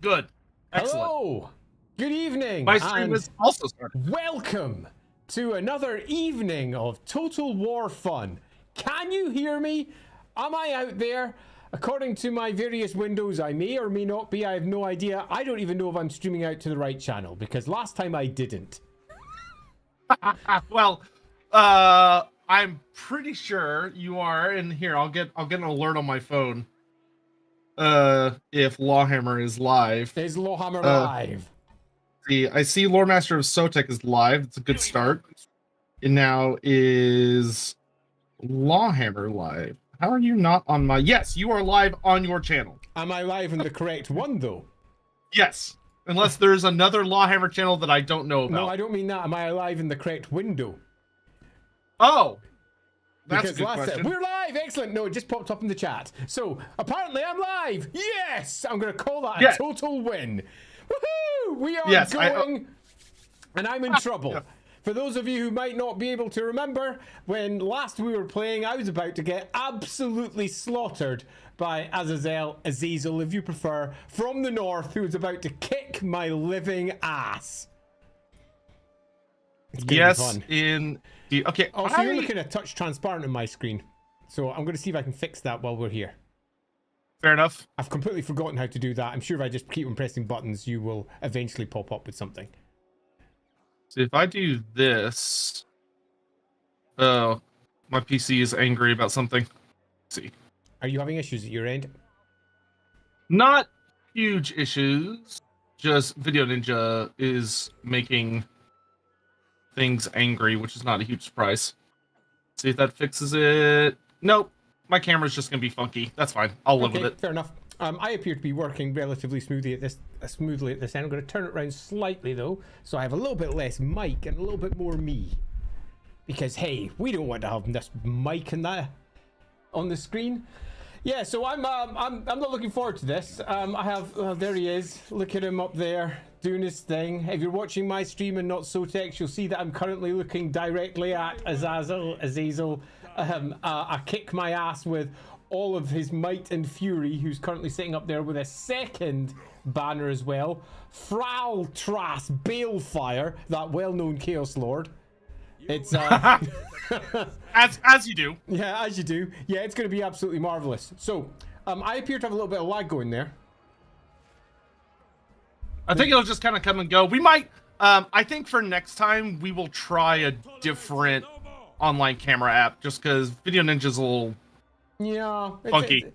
Good. Excellent. Hello. Good evening. My stream is also started. Welcome to another evening of Total War fun. Can you hear me? Am I out there? According to my various windows, I may or may not be. I have no idea. I don't even know if I'm streaming out to the right channel because last time I didn't. Well, I'm pretty sure you are. And here, I'll get an alert on my phone. If LAWhammer is live. Is LAWhammer live? I see Loremaster of Sotek is live. It's a good start. And now is LAWhammer live? How are you not on my... Yes, you are live on your channel. Am I live in the correct one, though? Yes. Unless there's another LAWhammer channel that I don't know about. No, I don't mean that. Am I alive in the correct window? Oh. That's because a good question. We're live! Excellent! No, it just popped up in the chat. So, apparently I'm live! Yes! I'm going to call that a total win. Woohoo! We are going... And I'm in trouble. Yeah. For those of you who might not be able to remember, when last we were playing, I was about to get absolutely slaughtered by Azazel, if you prefer, from the north, who was about to kick my living ass. Yes, indeed. Okay. Also, you're looking at touch transparent on my screen, so I'm going to see if I can fix that while we're here. Fair enough. I've completely forgotten how to do that. I'm sure if I just keep on pressing buttons, you will eventually pop up with something. So if I do this, oh, my PC is angry about something. Let's see. Are you having issues at your end? Not huge issues. Just Video Ninja is making things angry, which is not a huge surprise. See if that fixes it. Nope. My camera's just gonna be funky. That's fine. I'll live with it. Fair enough. I appear to be working relatively smoothly at this end. I'm going to turn it around slightly though, so I have a little bit less mic and a little bit more me. Because hey, we don't want to have this mic and that on the screen. Yeah, so I'm not looking forward to this. I have there he is. Look at him up there doing his thing. If you're watching my stream and not Sotek, you'll see that I'm currently looking directly at Azazel. I kick my ass with all of his might and fury, who's currently sitting up there with a second banner as well. Fral Trass Balefire, that well-known Chaos Lord. It's as you do. Yeah, as you do. Yeah, it's going to be absolutely marvelous. So, I appear to have a little bit of lag going there. I think it'll just kind of come and go. We might. I think for next time we will try a different online camera app, just because Video Ninja's a little. Yeah, funky.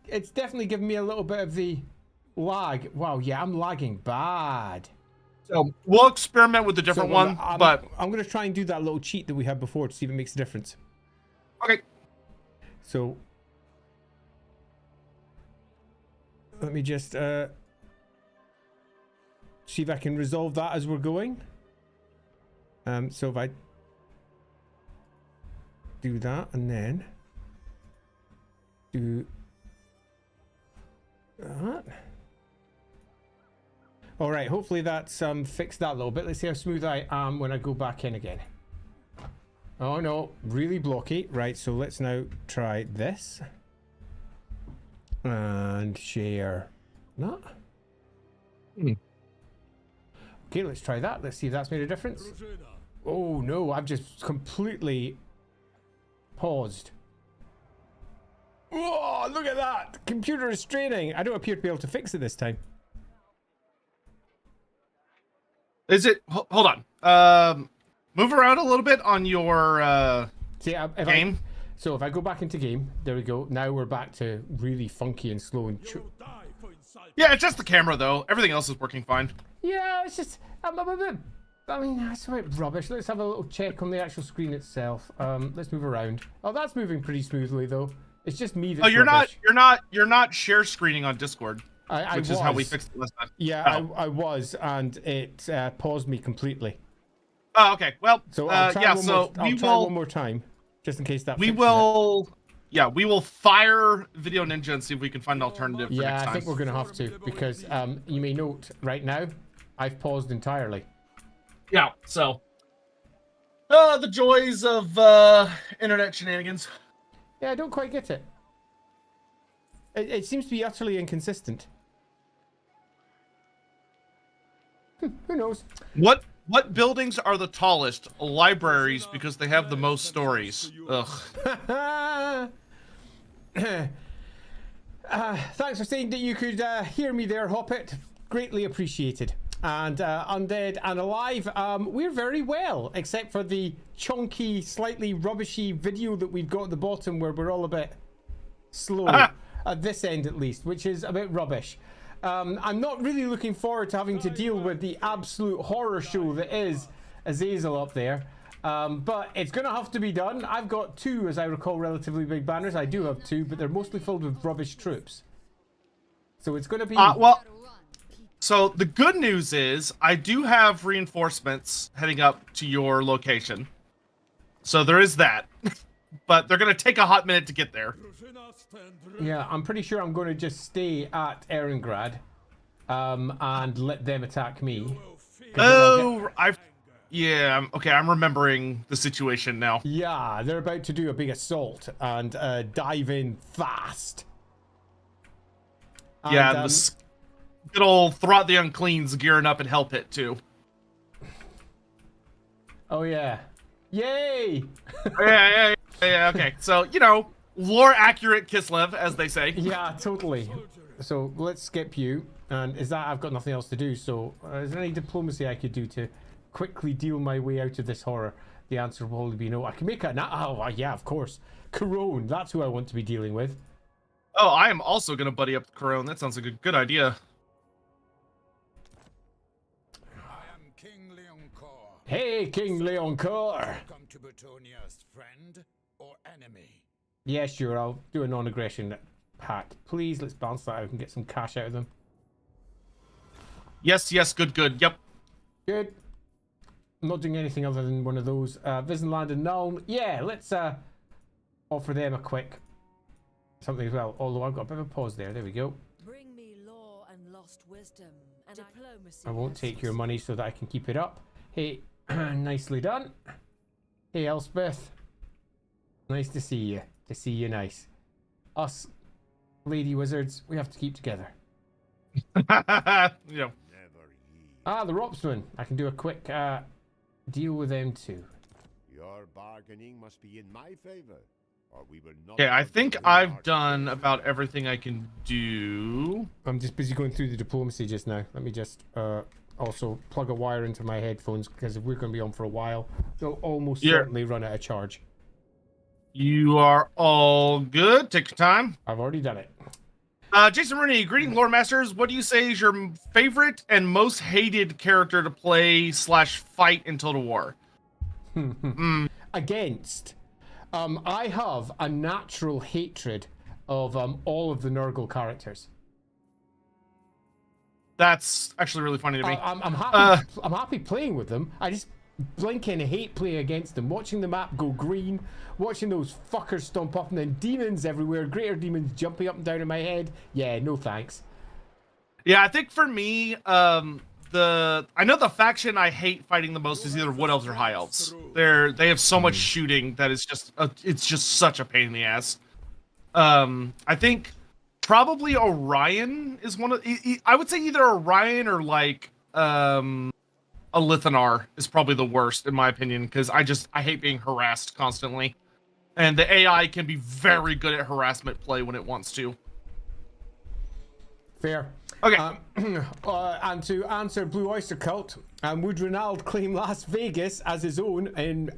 It's definitely giving me a little bit of the lag. Wow, yeah, I'm lagging bad. So we'll experiment with a different one, but I'm going to try and do that little cheat that we had before to see if it makes a difference. Okay. So let me just see if I can resolve that as we're going. So if I do that and then do that. All right, hopefully that's fixed that a little bit. Let's see how smooth I am when I go back in again. Oh no, really blocky. Right, so let's now try this. And share that. Okay, let's try that. Let's see if that's made a difference. Oh no, I've just completely paused. Whoa, look at that! The computer is straining. I don't appear to be able to fix it this time. Is it? Hold on. Move around a little bit on your game. So if I go back into game, there we go. Now we're back to really funky and slow and. Yeah, it's just the camera though. Everything else is working fine. Yeah, it's just I'm a bit. I mean, that's a bit rubbish. Let's have a little check on the actual screen itself. Let's move around. Oh, that's moving pretty smoothly though. It's just me that's you're not share screening on Discord. Which is how we fixed it last time. Yeah, I was, and it paused me completely. Oh, okay. Well, so I'll try one more time, just in case that. We will fire Video Ninja and see if we can find an alternative. For next time. I think we're gonna have to, because you may note right now I've paused entirely. Yeah. So, the joys of internet shenanigans. Yeah, I don't quite get it. It seems to be utterly inconsistent. Who knows? What buildings are the tallest? Libraries, because they have the most stories. Ugh. Thanks for saying that you could hear me there, Hoppet. Greatly appreciated. And Undead and Alive, we're very well, except for the chunky, slightly rubbishy video that we've got at the bottom where we're all a bit slow, at this end at least, which is a bit rubbish. I'm not really looking forward to having to deal with the absolute horror show that is Azazel up there. But it's going to have to be done. I've got two, as I recall, relatively big banners. I do have two, but they're mostly filled with rubbish troops. So it's going to be... well, so the good news is I do have reinforcements heading up to your location. So there is that. But they're going to take a hot minute to get there. Yeah, I'm pretty sure I'm going to just stay at Erengrad and let them attack me. Oh, yeah, okay, I'm remembering the situation now. Yeah, they're about to do a big assault and dive in fast. And, yeah, the good old Throt the Unclean's gearing up and Hell Pit, too. Oh, yeah. Yay! yeah, okay. So, you know, lore-accurate Kislev, as they say. Yeah, totally. So, let's skip you. And is that... I've got nothing else to do, so... is there any diplomacy I could do to quickly deal my way out of this horror? The answer will probably be no. I can make a... Oh, yeah, of course. Corone, that's who I want to be dealing with. Oh, I am also going to buddy up with Corone. That sounds like a good idea. Hey, King Leoncoeur. Welcome to Britonia's friend or enemy? Yeah, sure, I'll do a non-aggression pact. Please, let's balance that out and get some cash out of them. Yes, good, yep. Good. I'm not doing anything other than one of those. Visenland and Nuln. Yeah, let's offer them a quick something as well. Although I've got a bit of a pause there. There we go. Bring me law and lost wisdom and diplomacy. I won't take your money so that I can keep it up. Hey, nicely done. Hey, Elspeth. Nice to see you. To see you nice. Us, lady wizards, we have to keep together. Yeah. Ah, the Ropsmen. I can do a quick deal with them too. Your bargaining must be in my favor, or we will not... Okay, I think I've done about everything I can do. I'm just busy going through the diplomacy just now. Let me just also plug a wire into my headphones, because if we're going to be on for a while, they'll almost certainly run out of charge. You are all good. Take your time. I've already done it. Jason Rooney, greeting lore masters. What do you say is your favorite and most hated character to play / fight in Total War? Against. I have a natural hatred of all of the Nurgle characters. That's actually really funny to me. I'm happy. I'm happy playing with them. I just blinking hate playing against them. Watching the map go green, watching those fuckers stomp up, and then demons everywhere. Greater demons jumping up and down in my head. Yeah, no thanks. Yeah, I think for me, I know the faction I hate fighting the most is either Wood Elves or High Elves. They have so much shooting that it's just such a pain in the ass. I think probably Orion is one of. I would say either Orion or like a Lithanar is probably the worst in my opinion, because I hate being harassed constantly, and the AI can be very good at harassment play when it wants to. Fair. Okay. And to answer Blue Oyster Cult, would Renald claim Las Vegas as his own in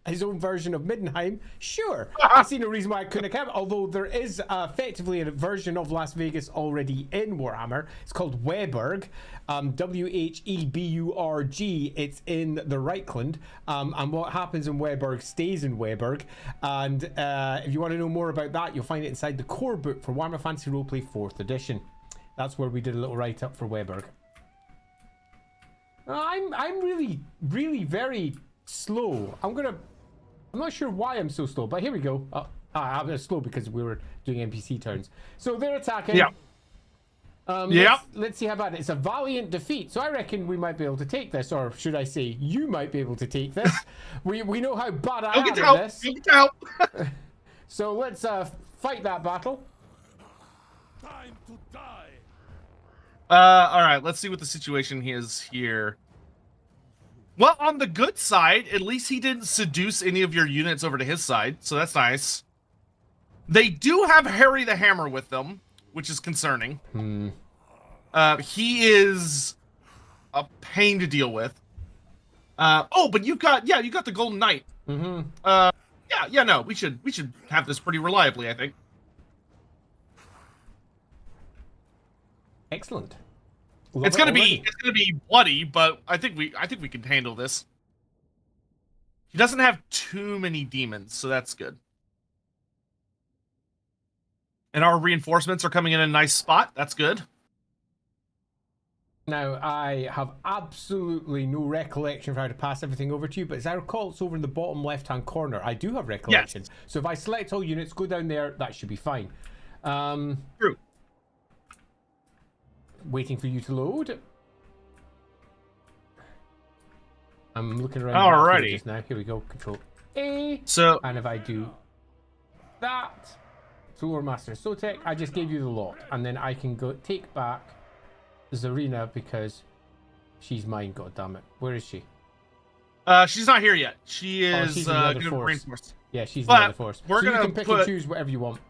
his own version of Middenheim? Sure. I see no reason why I couldn't have. Although there is effectively a version of Las Vegas already in Warhammer. It's called Weburg. Wheburg. It's in the Reichland. And what happens in Weburg stays in Weburg. And if you want to know more about that, you'll find it inside the core book for Warhammer Fantasy Roleplay 4th edition. That's where we did a little write-up for Weburg. I'm really very slow. I'm not sure why I'm so slow, but here we go. I'm slow because we were doing NPC turns. So they're attacking. Yeah. Let's see how bad it is. It's a valiant defeat. So I reckon we might be able to take this, or should I say, you might be able to take this. we know how bad I am at this. You get to help. So let's fight that battle. Time to die. All right, let's see what the situation is here. Well, on the good side, at least he didn't seduce any of your units over to his side, so that's nice. They do have Harry the Hammer with them, which is concerning. He is a pain to deal with. Oh, but you got the Golden Knight. No, we should have this pretty reliably, I think. Excellent. It's gonna be bloody, but I think we can handle this. He doesn't have too many demons, so that's good. And our reinforcements are coming in a nice spot. That's good. Now, I have absolutely no recollection of how to pass everything over to you, but as I recall, it's over in the bottom left-hand corner. I do have recollection. Yes. So if I select all units, go down there, that should be fine. True. Waiting for you to load. I'm looking around Alrighty. just now. Here we go. Control A. So, and if I do that, so Loremaster of Sotek, I just gave you the lot, and then I can go take back Zarina because she's mine. God damn it! Where is she? She's not here yet. She is she's in the other force. reinforce. Yeah, she's in the other force. We're gonna you can pick and choose whatever you want.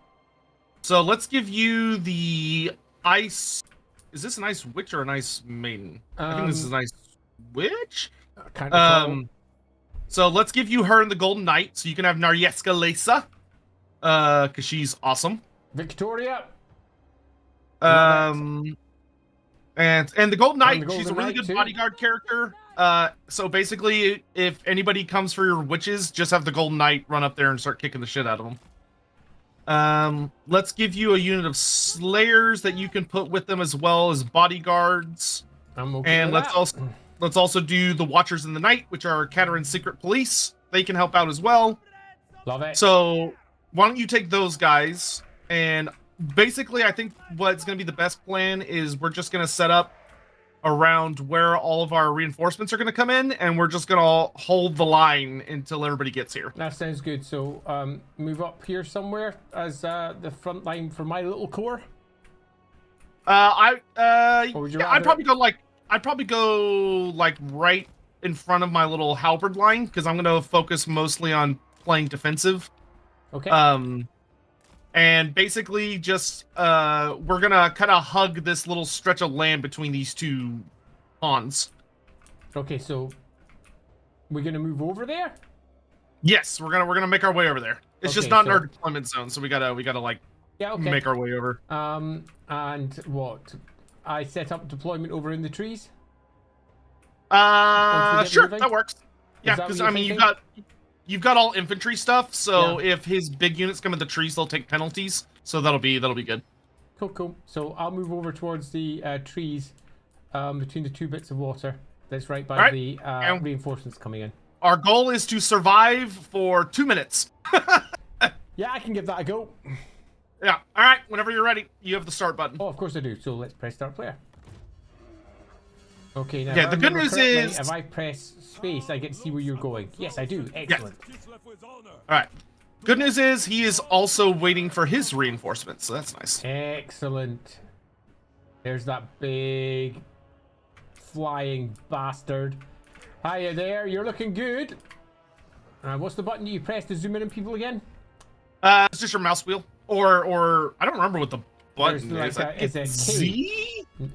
So let's give you the ice. Is this an ice witch or an ice maiden? I think this is an ice witch. So let's give you her and the Golden Knight, so you can have Naryeska Lesa, because she's awesome. Victoria. And the Golden Knight, she's a really good bodyguard character. So basically, if anybody comes for your witches, just have the Golden Knight run up there and start kicking the shit out of them. Let's give you a unit of Slayers that you can put with them as well as bodyguards. I'm okay and with let's also do the Watchers in the Night, which are Kadrin's secret police. They can help out as well. Love it. So why don't you take those guys? And basically, I think what's going to be the best plan is we're just going to set up around where all of our reinforcements are going to come in, and we're just going to hold the line until everybody gets here. That sounds good. So move up here somewhere as the front line for my little corps. I'd probably go like right in front of my little halberd line, because I'm going to focus mostly on playing defensive. Okay. And basically just we're gonna kind of hug this little stretch of land between these two ponds. Okay, so we're gonna move over there? Yes, we're gonna make our way over there. It's just not in our deployment zone, so we gotta like make our way over. And what? I set up deployment over in the trees? Sure, that works. Yeah, because I mean you've got all infantry stuff, so if his big units come in the trees, they'll take penalties. So that'll be good. Cool. So I'll move over towards the trees between the two bits of water. That's right by the reinforcements coming in. Our goal is to survive for 2 minutes. Yeah, I can give that a go. Yeah. All right. Whenever you're ready, you have the start button. Oh, of course I do. So let's press start player. Okay, now the good news is if I press space, I get to see where you're going. Yes, I do. Excellent. Yes. All right. Good news is he is also waiting for his reinforcements, so that's nice. Excellent. There's that big flying bastard. Hiya there. You're looking good. What's the button you press to zoom in on people again? It's just your mouse wheel, or I don't remember what the button is. Is it Z?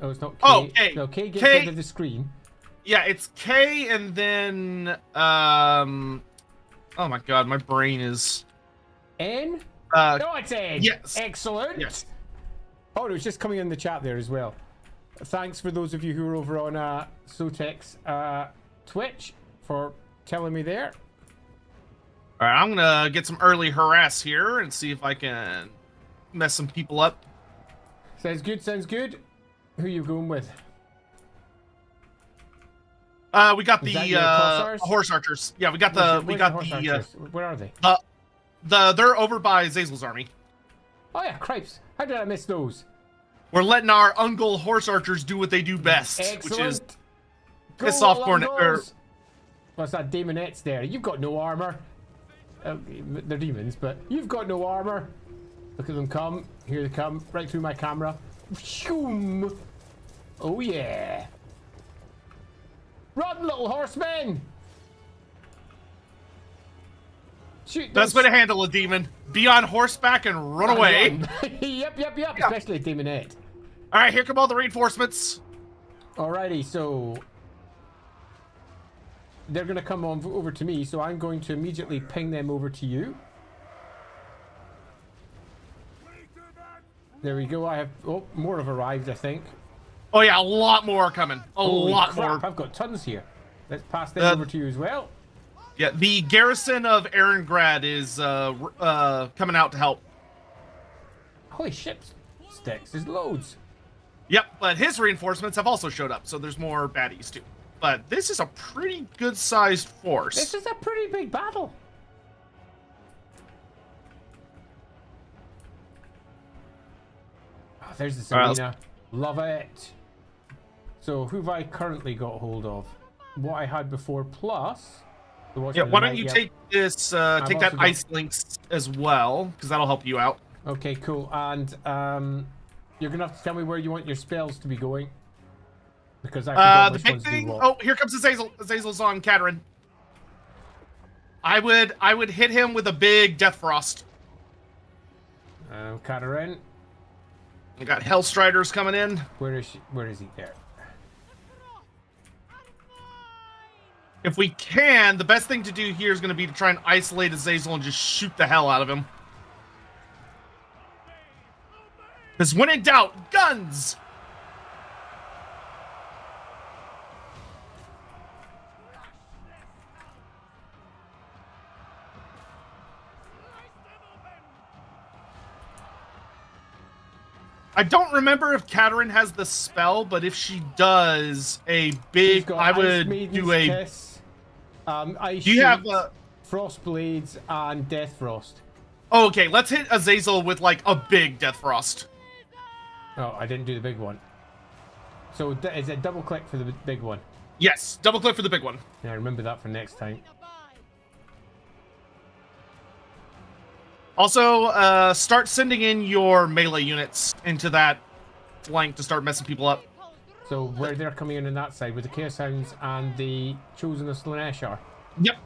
Oh, it's not K. Oh, K. No, K gets rid of the screen. Yeah, it's K, and then oh my god, my brain is N. No, it's N. Yes. Excellent. Yes. Oh, it was just coming in the chat there as well. Thanks for those of you who are over on Sotek's Twitch for telling me there. All right, I'm gonna get some early harass here and see if I can mess some people up. Sounds good. Sounds good. Who are you going with? We got the horse archers. Yeah, we got the Where are they? They're over by Zazel's army. Oh yeah, cripes! How did I miss those? We're letting our Ungol horse archers do what they do best, which is piss off what's that? Daemonettes there. You've got no armor. They're demons, but you've got no armor. Look at them come. Here they come, right through my camera. Shoom. Oh yeah. Run, little horseman! Shoot Best way to handle a demon. Be on horseback and run away. Yep. Yeah. Especially a demonette. All right, here come all the reinforcements. Alrighty, so they're gonna come on over to me, so I'm going to immediately ping them over to you. There we go. I have more have arrived, I think. Oh yeah, a lot more are coming. Holy lot crap, more. I've got tons here. Let's pass them over to you as well. Yeah, the garrison of Eringrad is coming out to help. Holy shit, sticks. There's loads. Yep, but his reinforcements have also showed up, so there's more baddies too. But this is a pretty good-sized force. This is a pretty big battle. Oh, there's this arena. Love it. So who have I currently got hold of? What I had before plus... Yeah, why don't you take this, take that ice links as well, because that'll help you out. Okay, cool. And you're gonna have to tell me where you want your spells to be going, because I forgot the which big ones do thing. what. Oh, here comes Azazel. Azazel's on Kadrin. I would hit him with a big Death Frost. Kadrin. We got Hellstriders coming in. Where is she? Where is he? There. If we can, the best thing to do here is going to be to try and isolate Azazel and just shoot the hell out of him. Because when in doubt, guns! I don't remember if Kadrin has the spell, but if she does, I would do a... Kiss, Ice Do you have Sheet, Frost Blades and Death Frost. Oh, okay, let's hit Azazel with like a big Death Frost. Oh, I didn't do the big one. So is it double click for the big one? Yes, double click for the big one. Yeah, remember that for next time. Also, start sending in your melee units into that flank to start messing people up. So where they're coming in on that side with the Chaos Hounds and the Chosen of Slanesh are. Yep.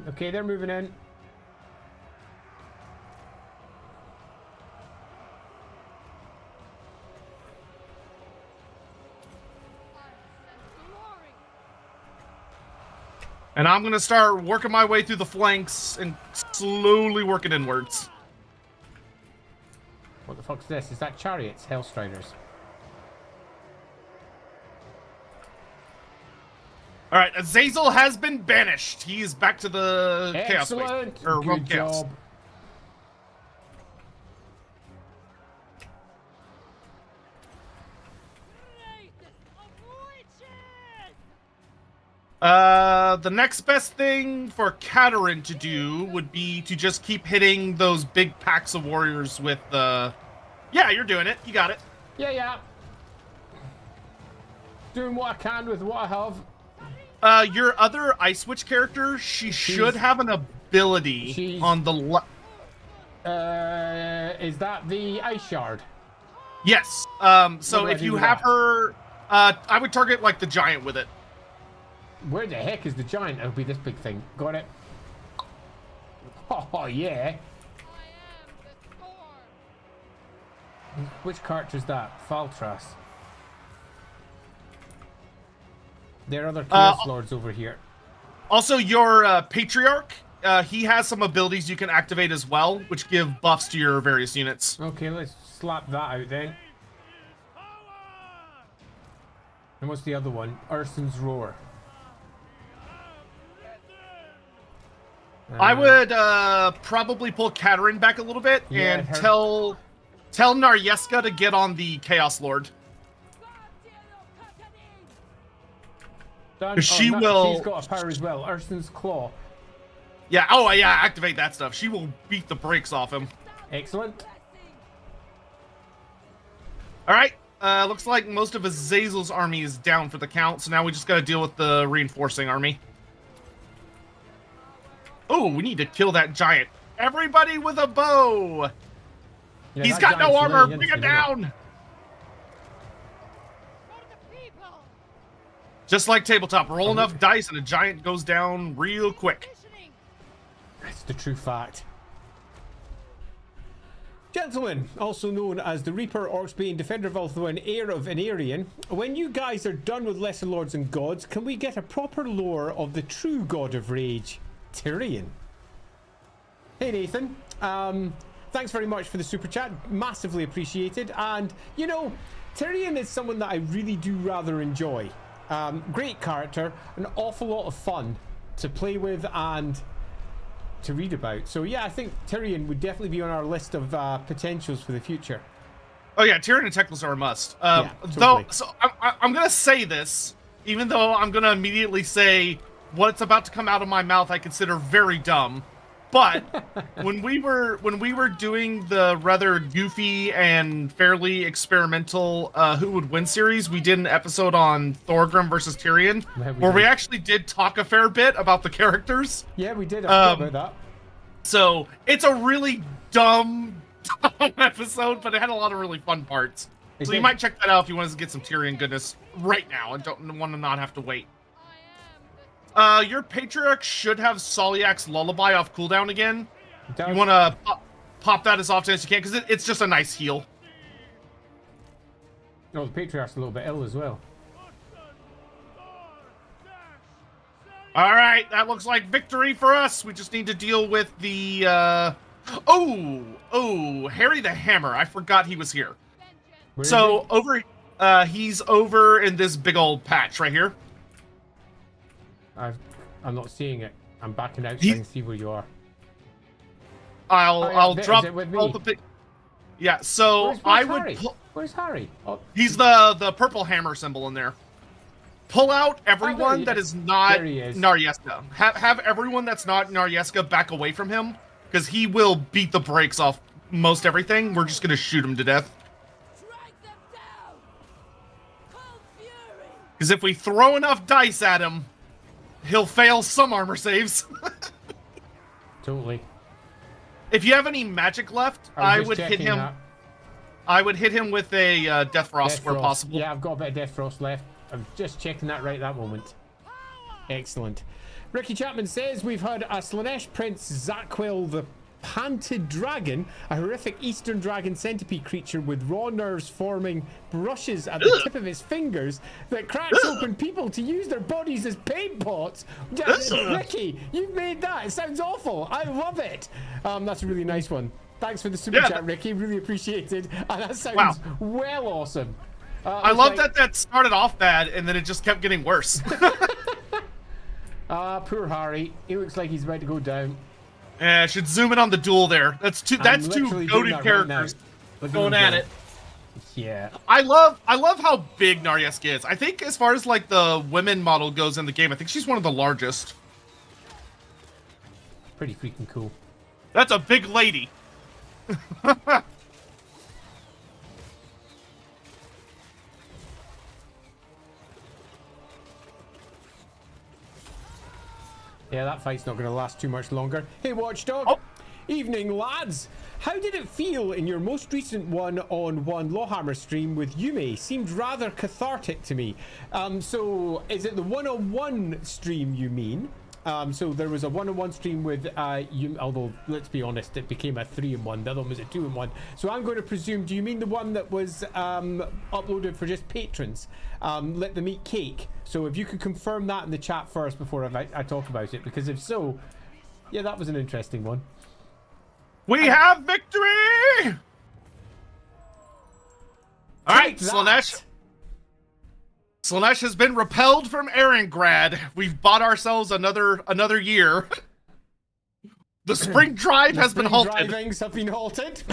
Okay, they're moving in. And I'm going to start working my way through the flanks and slowly working inwards. What the fuck's this? Is that Chariots? Hellstriders. All right, Azazel has been banished. He is back to the Chaos Excellent. Space, or Good Rogue Chaos. job. The next best thing for Kadrin to do would be to just keep hitting those big packs of warriors with the... Yeah, you're doing it. You got it. Yeah. Doing what I can with what I have. Your other Ice Witch character, she should have an ability on the is that the Ice Shard? Yes. So if you have her, I would target like the giant with it. Where the heck is the giant? It'll be this big thing. Got it. Oh yeah. Which character is that? Faltras. There are other Chaos Lords over here. Also, your Patriarch, he has some abilities you can activate as well, which give buffs to your various units. Okay, let's slap that out then. And what's the other one? Urson's Roar. I would probably pull Kadrin back a little bit and tell Naryeska to get on the Chaos Lord. She's got a power as well. Urson's Claw. Yeah, oh yeah, activate that stuff. She will beat the brakes off him. Excellent. Alright, looks like most of Azazel's army is down for the count, so now we just gotta deal with the reinforcing army. Oh, we need to kill that giant. Everybody with a bow! Yeah, He's got no armor! Bring him down! Just like tabletop, roll enough dice and a giant goes down real quick. That's the true fact. Gentlemen, also known as the Reaper, Orcsbane, Defender of Ulthuan, Heir of Anarian, when you guys are done with Lesser Lords and Gods, can we get a proper lore of the true God of Rage, Tyrion? Hey Nathan, thanks very much for the super chat, massively appreciated. And you know, Tyrion is someone that I really do rather enjoy. Great character, an awful lot of fun to play with and to read about. So yeah, I think Tyrion would definitely be on our list of potentials for the future. Oh yeah, Tyrion and Teclis are a must. Yeah, totally. Though, so I'm gonna say this, even though I'm gonna immediately say what's about to come out of my mouth I consider very dumb. But when we were doing the rather goofy and fairly experimental Who Would Win series, we did an episode on Thorgrim versus Tyrion, where we actually did talk a fair bit about the characters. Yeah, we did. I forgot about that. So it's a really dumb episode, but it had a lot of really fun parts. So you might check that out if you want to get some Tyrion goodness right now and don't want to not have to wait. Your Patriarch should have Soliak's Lullaby off cooldown again. You want to pop that as often as you can, because it's just a nice heal. Oh, the Patriarch's a little bit ill as well. All right, that looks like victory for us. We just need to deal with the... Oh, Harry the Hammer. I forgot he was here. He's over in this big old patch right here. I'm not seeing it. I'm backing out so I can see where you are. I'll drop with all me? the big. Yeah, so Where's I Harry? would. Where's Harry? Oh. He's the purple hammer symbol in there. Pull out everyone that is not Naryeska. Have everyone that's not Naryeska back away from him, because he will beat the brakes off most everything. We're just gonna shoot him to death. Because if we throw enough dice at him, he'll fail some armor saves. Totally. If you have any magic left, I would hit him. That. I would hit him with a Death Frost where possible. Yeah, I've got a bit of Death Frost left. I'm just checking that right that moment. Excellent. Ricky Chapman says we've had a Slanesh Prince Zaquil the Panted Dragon, a horrific Eastern Dragon centipede creature with raw nerves forming brushes at the tip of its fingers that cracks open people to use their bodies as paint pots. Ricky, you've made that. It sounds awful. I love it. That's a really nice one. Thanks for the super chat, Ricky. Really appreciated. And that sounds well awesome. I love that started off bad and then it just kept getting worse. Poor Harry. He looks like he's about to go down. Yeah, I should zoom in on the duel there. That's two goated characters going at it. Yeah. I love how big Naryesk is. I think as far as like the women model goes in the game, I think she's one of the largest. Pretty freaking cool. That's a big lady. Yeah, that fight's not going to last too much longer. Hey, Watchdog. Oh. Evening, lads. How did it feel in your most recent one-on-one LAWhammer stream with Yume? Seemed rather cathartic to me. So, is it the one-on-one stream you mean? So there was a one-on-one stream with Yume, although let's be honest, it became a 3-in-1. The other one was a 2-in-1. So I'm going to presume, do you mean the one that was uploaded for just patrons? Let them eat cake. So if you could confirm that in the chat first before I talk about it, because if so, yeah, that was an interesting one. We have victory! All right, Slanesh. Slanesh has been repelled from Erengrad. We've bought ourselves another year. The spring drive has been halted. Drivings have been halted.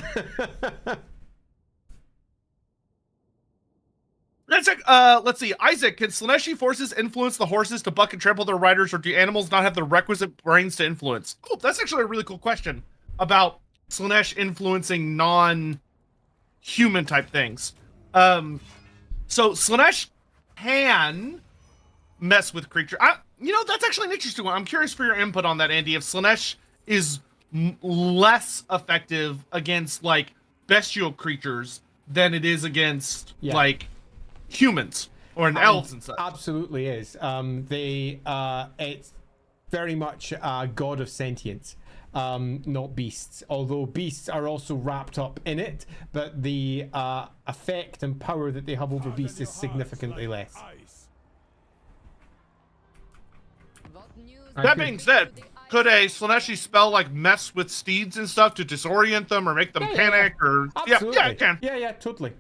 Let's see. Isaac, can Slaneshi forces influence the horses to buck and trample their riders, or do animals not have the requisite brains to influence? Oh, that's actually a really cool question about Slanesh influencing non-human type things. So Slanesh can mess with creature. That's actually an interesting one. I'm curious for your input on that, Andy. If Slanesh is less effective against like bestial creatures than it is against like humans Or in elves and such. Absolutely is. It's very much a god of sentience, not beasts. Although beasts are also wrapped up in it, but the effect and power that they have over beasts is significantly less. That being said, could a Slaneshi spell like mess with steeds and stuff to disorient them or make them panic or Absolutely. yeah, it can. Yeah, totally.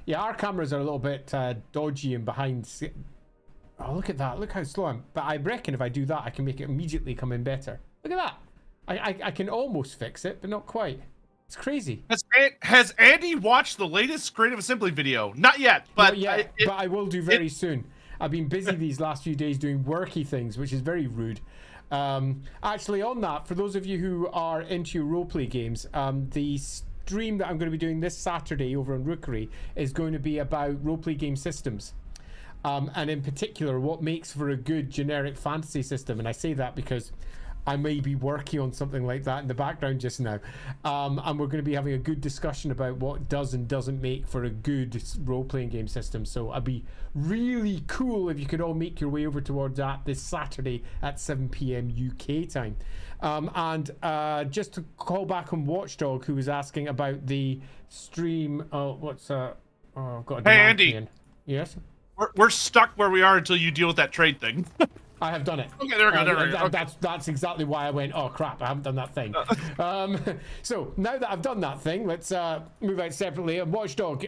Yeah, our cameras are a little bit dodgy and behind. Oh, look at that! Look how slow I'm. But I reckon if I do that, I can make it immediately come in better. Look at that! I can almost fix it, but not quite. It's crazy. Has Andy watched the latest Creative Assembly video? Not yet, but not yet, but I will do very soon. I've been busy these last few days doing worky things, which is very rude. Actually, on that, for those of you who are into your roleplay games, the stream that I'm going to be doing this Saturday over on Rookery is going to be about roleplay game systems. And in particular, what makes for a good generic fantasy system. And I say that because I may be working on something like that in the background just now. And we're going to be having a good discussion about what does and doesn't make for a good role-playing game system. So it'd be really cool if you could all make your way over towards that this Saturday at 7 p.m. UK time. Just to call back on Watchdog, who was asking about the stream. I've got a Hey, Andy. in. Yes? We're stuck where we are until you deal with that trade thing. I have done it. Okay, there we go. That's exactly why I went, oh crap, I haven't done that thing. So now that I've done that thing, let's move out separately. Watchdog,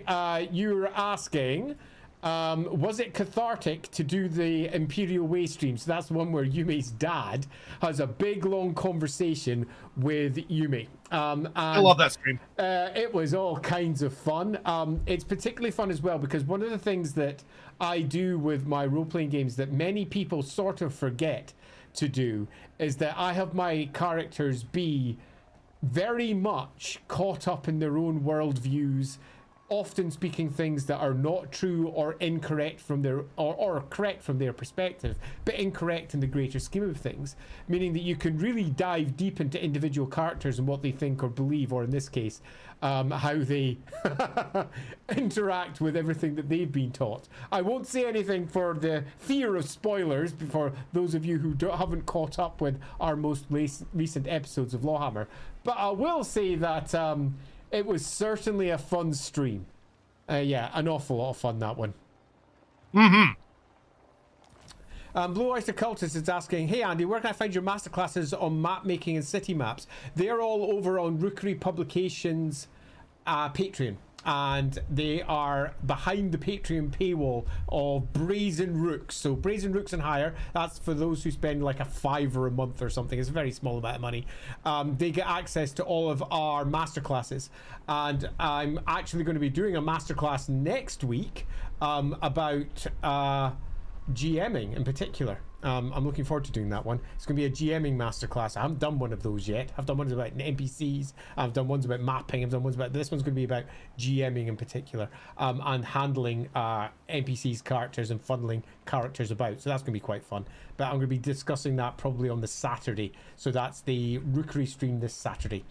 you were asking, was it cathartic to do the Imperial Way stream? So that's the one where Yume's dad has a big long conversation with Yume. I love that stream. It was all kinds of fun. It's particularly fun as well because one of the things that I do with my role-playing games that many people sort of forget to do is that I have my characters be very much caught up in their own worldviews, often speaking things that are not true or incorrect from their or correct from their perspective, but incorrect in the greater scheme of things, meaning that you can really dive deep into individual characters and what they think or believe, or in this case, how they interact with everything that they've been taught. I won't say anything for the fear of spoilers for those of you who haven't caught up with our most recent episodes of LAWhammer, but I will say that it was certainly a fun stream. Yeah, an awful lot of fun, that one. Mm-hmm. Blue Oyster Cultist is asking, hey Andy, where can I find your masterclasses on map making and city maps? They're all over on Rookery Publications Patreon. And they are behind the Patreon paywall of Brazen Rooks. So Brazen Rooks and higher, that's for those who spend like a $5 a month or something. It's a very small amount of money. They get access to all of our masterclasses. And I'm actually going to be doing a masterclass next week about GMing in particular. I'm looking forward to doing that one. It's going to be a GMing masterclass. I haven't done one of those yet. I've done ones about NPCs. I've done ones about mapping. I've done ones about... This one's going to be about GMing in particular, and handling NPCs, characters, and funneling characters about. So that's going to be quite fun. But I'm going to be discussing that probably on the Saturday. So that's the Rookery stream this Saturday.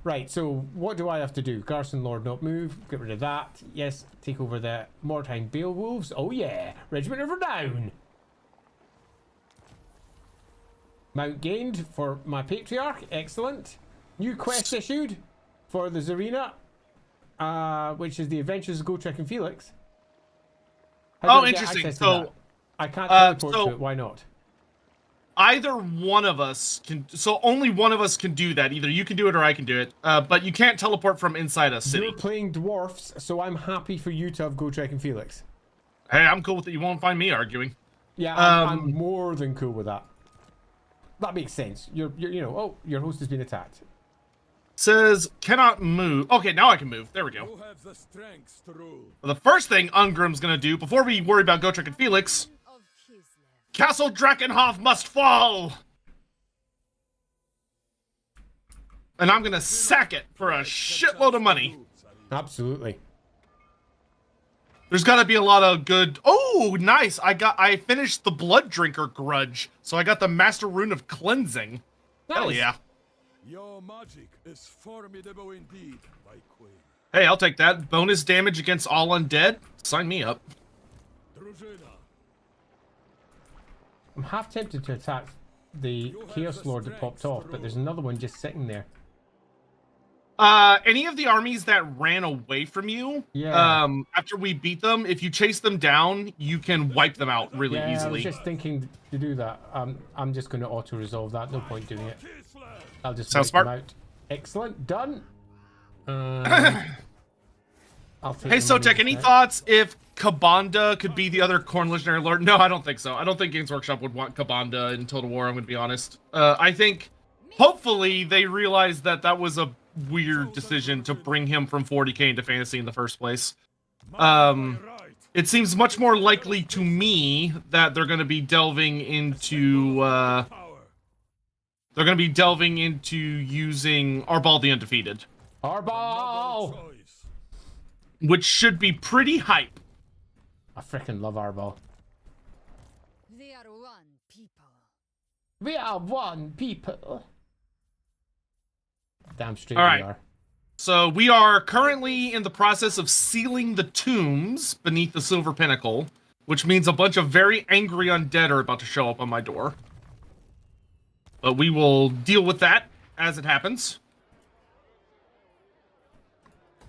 Right, so what do I have to do? Garrison Lord not move. Get rid of that. Yes, take over the Mortine Beowulfs. Oh yeah, Regiment of Renown. Mount gained for my Patriarch. Excellent. New quest issued for the Zarina, which is the Adventures of Gotrek and Felix. How do I get interesting. access to So that? I can't teleport to it. Why not? Either one of us can. So only one of us can do that. Either you can do it or I can do it. But you can't teleport from inside a city. You're playing dwarfs, so I'm happy for you to have Gotrek and Felix. Hey, I'm cool with it. You won't find me arguing. Yeah, I'm more than cool with that. That makes sense. You're you know, oh, your host has been attacked. Says cannot move. Okay, now I can move. There we go. You have the strength to rule. Well, the first thing Ungrim's gonna do before we worry about Gotrek and Felix, Of Kislev. Castle Drakenhof must fall. And I'm gonna sack it for a shitload of money. Absolutely. There's gotta be a lot of good. Oh, nice! I finished the Blood Drinker Grudge, so I got the Master Rune of Cleansing. Nice. Hell yeah! Your magic is formidable indeed, my queen. Hey, I'll take that. Bonus damage against all undead? Sign me up. I'm half tempted to attack the Chaos Lord that popped off, but there's another one just sitting there. Any of the armies that ran away from you, Yeah. after we beat them, if you chase them down, you can wipe them out really Yeah, easily. I was just thinking to do that. I'm just going to auto-resolve that. No point doing it. I'll just Sounds wipe smart. them out. Excellent. Done. I'll take Hey, the money Sotek, any instead. thoughts if Kabanda could be the other Khorne Legionary Lord? No, I don't think so. I don't think Games Workshop would want Kabanda in Total War, I'm going to be honest. I think, hopefully, they realize that that was a weird decision to bring him from 40k into fantasy in the first place. It seems much more likely to me that they're going to be delving into using Arbal the Undefeated, Arbal! which should be pretty hype. I freaking love Arbal. We are one people. We are one people. Damn straight All we right. are. So we are currently in the process of sealing the tombs beneath the Silver Pinnacle, which means a bunch of very angry undead are about to show up on my door. But we will deal with that as it happens.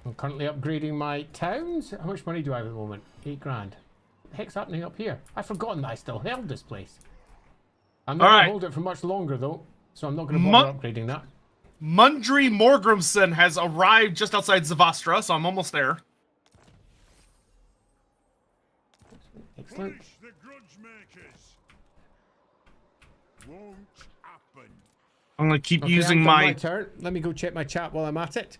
I'm currently upgrading my towns. How much money do I have at the moment? 8 grand. What the heck's happening up here? I've forgotten that I still held this place. I'm not All going right. to hold it for much longer though, so I'm not going to bother upgrading that. Mundry Morgrimson has arrived just outside Zavastra, so I'm almost there. Excellent. The grudge makers. Won't happen. I'm going to keep Okay, using I've done my... turn. Let me go check my chat while I'm at it.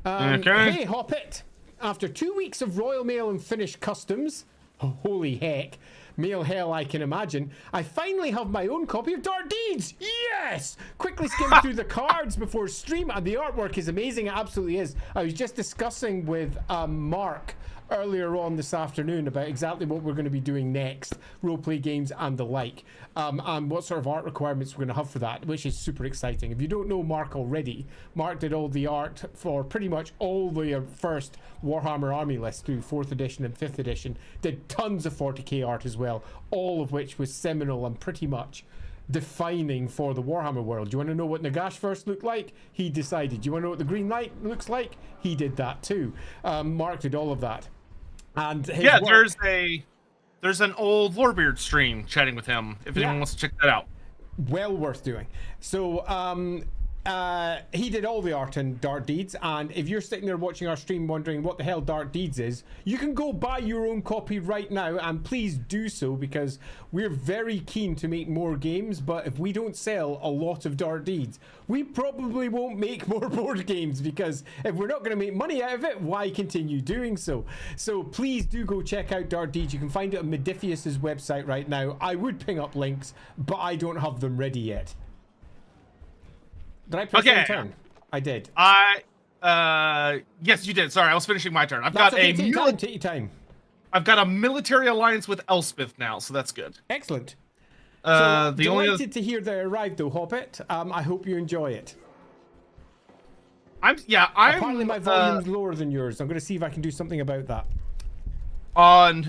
Okay. Hey, Hoppit. After 2 weeks of Royal Mail and Finnish customs, holy heck, mail hell I can imagine, I finally have my own copy of Dark Deeds. Yes! Quickly skimmed through the cards before stream, and the artwork is amazing. It absolutely is. I was just discussing with Mark earlier on this afternoon about exactly what we're going to be doing next, roleplay games and the like, and what sort of art requirements we're going to have for that, which is super exciting. If you don't know Mark already, Mark did all the art for pretty much all the first Warhammer army lists through 4th edition and 5th edition, did tons of 40k art as well, all of which was seminal and pretty much defining for the Warhammer world. Do you want to know what Nagash first looked like? He decided. Do you want to know what the Green Knight looks like? He did that too. Mark did all of that. And his Yeah, work, there's an old Lorebeard stream chatting with him, if anyone wants to check that out. well worth doing. So he did all the art in Dark Deeds, and if you're sitting there watching our stream wondering what the hell Dark Deeds is, you can go buy your own copy right now, and please do so, because we're very keen to make more games, but if we don't sell a lot of Dark Deeds, we probably won't make more board games, because if we're not going to make money out of it, why continue doing so? So please do go check out Dark Deeds. You can find it on Modifius's website right now. I would ping up links, but I don't have them ready yet. Did I press Okay. turn? I did. Yes, you did. Sorry, I was finishing my turn. That's okay. Take your time. I've got a military alliance with Elspeth now, so that's good. Excellent. The So, only delighted to hear that it arrived though, Hobbit. I hope you enjoy it. Apparently my volume's lower than yours. I'm going to see if I can do something about that. on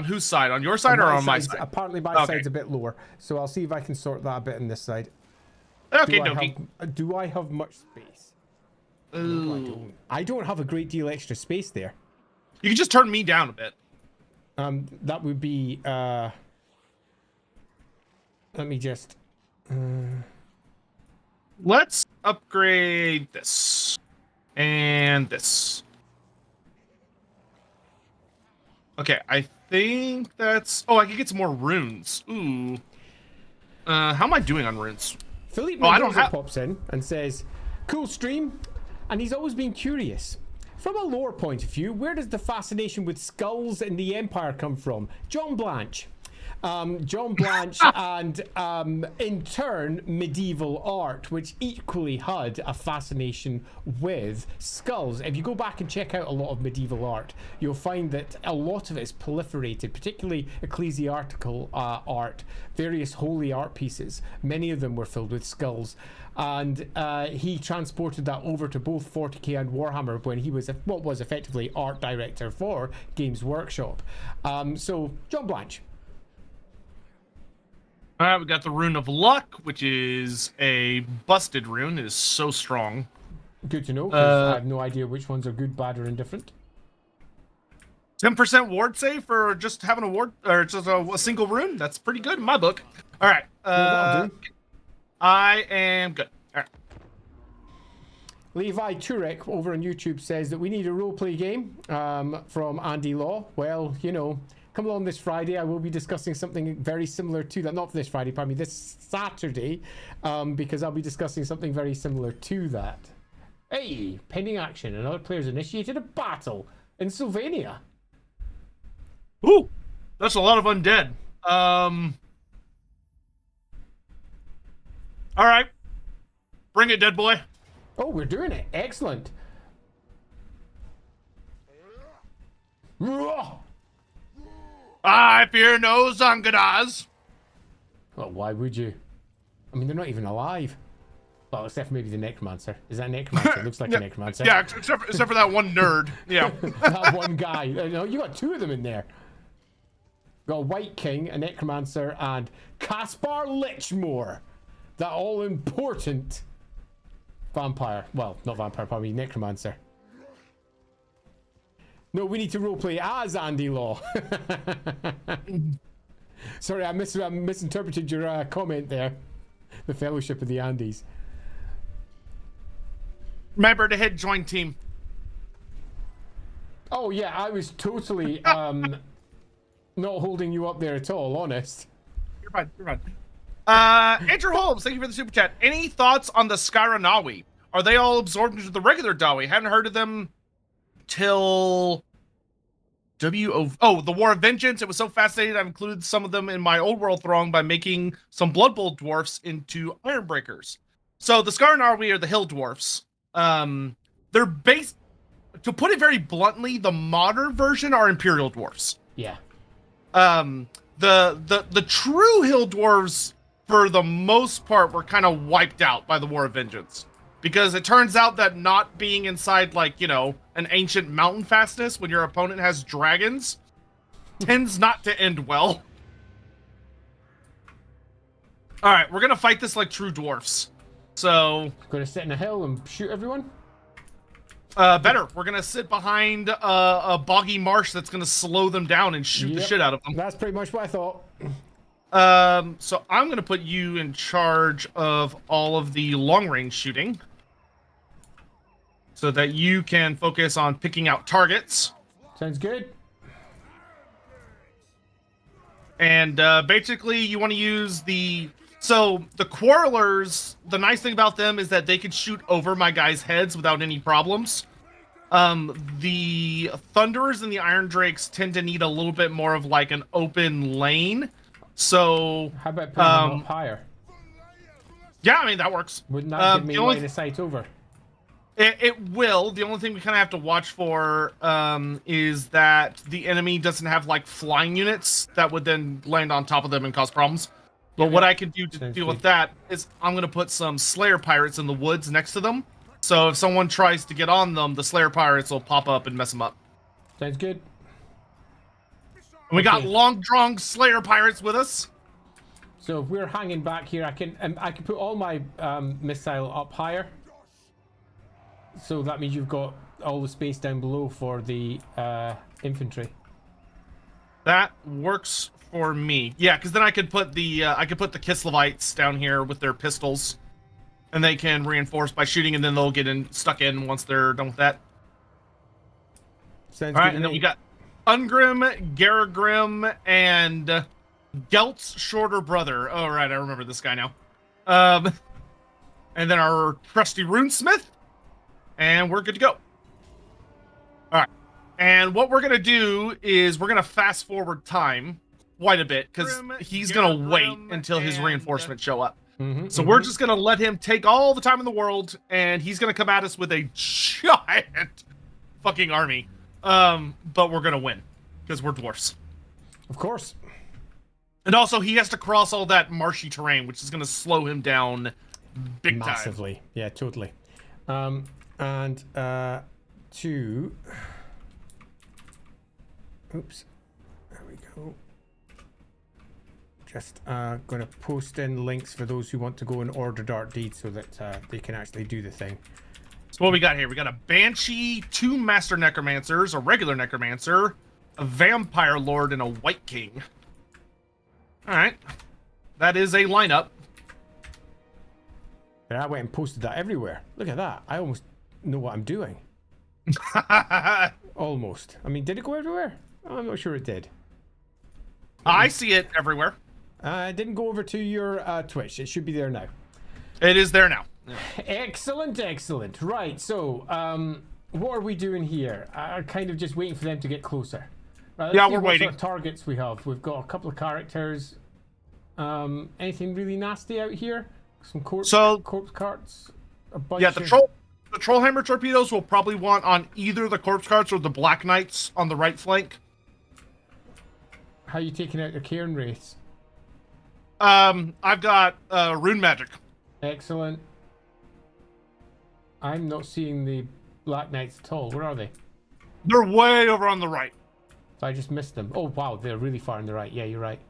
whose side? On your side or on my side? Apparently my Okay. side's a bit lower. So I'll see if I can sort that a bit on this side. Okay, Do I have much space? No, I don't have a great deal extra space there. You can just turn me down a bit. That would be let me just Let's upgrade this and this. Okay, I think that's... Oh, I can get some more runes. Ooh. How am I doing on runes? Philippe I don't Mendoza have... pops in and says, cool stream, and he's always been curious. From a lore point of view, where does the fascination with skulls in the Empire come from? John Blanche. John Blanche, and in turn, medieval art, which equally had a fascination with skulls. If you go back and check out a lot of medieval art, you'll find that a lot of it is proliferated, particularly ecclesiastical art, various holy art pieces. Many of them were filled with skulls. And he transported that over to both 40k and Warhammer when he was what was effectively art director for Games Workshop. So, John Blanche. All right, we got the Rune of Luck, which is a busted rune. It is so strong. Good to know, 'cause I have no idea which ones are good, bad, or indifferent. 10% ward save for just having a ward, or just a single rune. That's pretty good in my book. All right. That'll do. I am good. All right. Levi Turek over on YouTube says that we need a roleplay game from Andy Law. Well, you know, come along this Friday. I will be discussing something very similar to that. Not this Friday, pardon me, this Saturday, because I'll be discussing something very similar to that. Hey, pending action. Another player's initiated a battle in Sylvania. Ooh, that's a lot of undead. All right. Bring it, dead boy. Oh, we're doing it. Excellent. I fear no Zangadas. Well, why would you? I mean, they're not even alive. Well, except for maybe the Necromancer. Is that Necromancer? It looks like a Necromancer. Yeah, except for that one nerd. Yeah. That one guy. No, you got two of them in there. Got a White King, a Necromancer, and Caspar Lichmore. That all-important vampire. Well, not vampire, probably Necromancer. No, we need to roleplay as Andy Law. Sorry, I misinterpreted your comment there. The Fellowship of the Andes. Remember to hit join team. Oh, yeah, I was totally not holding you up there at all, honest. You're fine. You're fine. Andrew Holmes, thank you for the super chat. Any thoughts on the Skyranawi? Are they all absorbed into the regular Dawi? Haven't heard of them till the War of Vengeance. It was so fascinating. I've included some of them in my old world throng by making some Blood Bowl dwarfs into Ironbreakers. So the Skyranawi are the hill dwarfs. They're based, to put it very bluntly, the modern version are Imperial dwarfs. Yeah. The true hill dwarves, for the most part, were kind of wiped out by the War of Vengeance. Because it turns out that not being inside, like, you know, an ancient mountain fastness when your opponent has dragons tends not to end well. Alright, we're gonna fight this like true dwarfs. So... Gonna sit in a hill and shoot everyone? Better. We're gonna sit behind a boggy marsh that's gonna slow them down and shoot the shit out of them. That's pretty much what I thought. So I'm gonna put you in charge of all of the long-range shooting, so that you can focus on picking out targets. Sounds good. And basically, you want to use the Quarrelers. The nice thing about them is that they can shoot over my guys' heads without any problems. The Thunderers and the Iron Drakes tend to need a little bit more of like an open lane. So how about putting them up higher? Yeah, I mean that works. Wouldn't that give me line of sight over? It will. The only thing we kind of have to watch for is that the enemy doesn't have like flying units that would then land on top of them and cause problems. But what I can do to deal with that is I'm going to put some Slayer Pirates in the woods next to them. So if someone tries to get on them, the Slayer Pirates will pop up and mess them up. Sounds good. And we got long-drawn Slayer Pirates with us. So if we're hanging back here, I can put all my missile up higher. So that means you've got all the space down below for the infantry. That works for me. Yeah, because then I could put the Kislevites down here with their pistols, and they can reinforce by shooting, and then they'll get stuck in once they're done with that. Sounds all right, good and then we got Ungrim, Garagrim, and Gelt's shorter brother. Oh, right, I remember this guy now. And then our trusty Runesmith. And we're good to go. All right. And what we're going to do is we're going to fast forward time. quite a bit because he's gonna wait until his reinforcements show up. So we're just gonna let him take all the time in the world, and he's gonna come at us with a giant fucking army. But we're gonna win because we're dwarfs. Of course. And also, he has to cross all that marshy terrain, which is gonna slow him down big time. Massively. Yeah, totally. And two. Oops. There we go. Just going to post in links for those who want to go and order Dark Deed so that they can actually do the thing. So what we got here? We got a Banshee, 2 Master Necromancers, a regular Necromancer, a Vampire Lord, and a White King. Alright. That is a lineup. And I went and posted that everywhere. Look at that. I almost know what I'm doing. Almost. I mean, did it go everywhere? I'm not sure it did. I see it everywhere. It didn't go over to your Twitch. It should be there now. It is there now. Excellent, excellent. Right, so what are we doing here? I'm kind of just waiting for them to get closer. Right, Yeah, see we're what waiting. sort of targets we have. We've got a couple of characters. Anything really nasty out here? Some corpse carts. A bunch Yeah, the Trollhammer torpedoes will probably want on either the corpse carts or the Black Knights on the right flank. How are you taking out the Cairn Wraiths? I've got rune magic. Excellent. I'm not seeing the Black Knights at all. Where are they? They're way over on the right. So I just missed them. Oh wow, they're really far on the right. Yeah, you're right.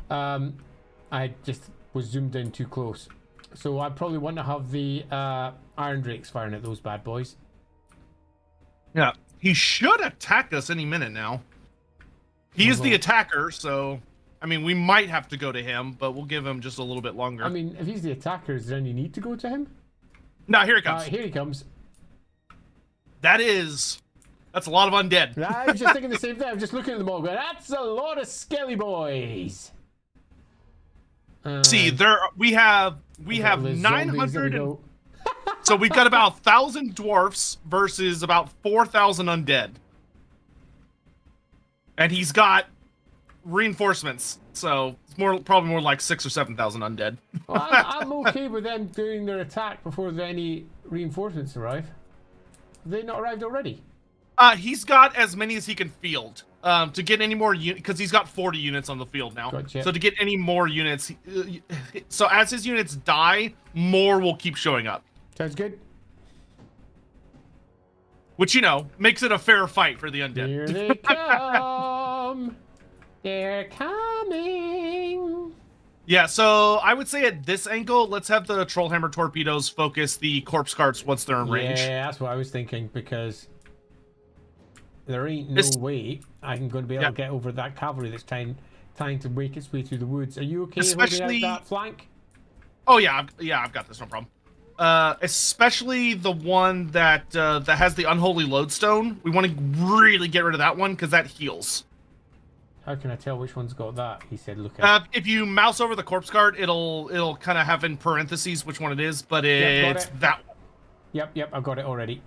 I just was zoomed in too close. So I probably want to have the Iron Drakes firing at those bad boys. Yeah, he should attack us any minute now. He is the attacker, so I mean we might have to go to him, but we'll give him just a little bit longer. I mean, if he's the attacker, is there any need to go to him? No, here he comes. Here he comes. That's a lot of undead. I was just thinking the same thing. I'm just looking at them all going, that's a lot of skelly boys. See, we have 900. So we've got about 1,000 dwarfs versus about 4,000 undead. And he's got reinforcements, so it's probably more like 6,000 or 7,000 undead. Well, I'm okay with them doing their attack before any reinforcements arrive. Have they not arrived already? He's got as many as he can field. To get any more units, because he's got 40 units on the field now. Gotcha. So to get any more units, so as his units die, more will keep showing up. Sounds good. Which, makes it a fair fight for the undead. Here they come. They're coming. Yeah, so I would say at this angle, let's have the Trollhammer torpedoes focus the corpse carts once they're in range. Yeah, that's what I was thinking, because there ain't no way I'm going to be able to get over that cavalry that's trying to make its way through the woods. Are you okay holding out that flank? Oh yeah, I've got this, no problem. Especially the one that has the unholy lodestone. We want to really get rid of that one because that heals. How can I tell which one's got that? He said, look at if you mouse over the corpse card, it'll kind of have in parentheses which one it is, but it's that one. Yep, I've got it already.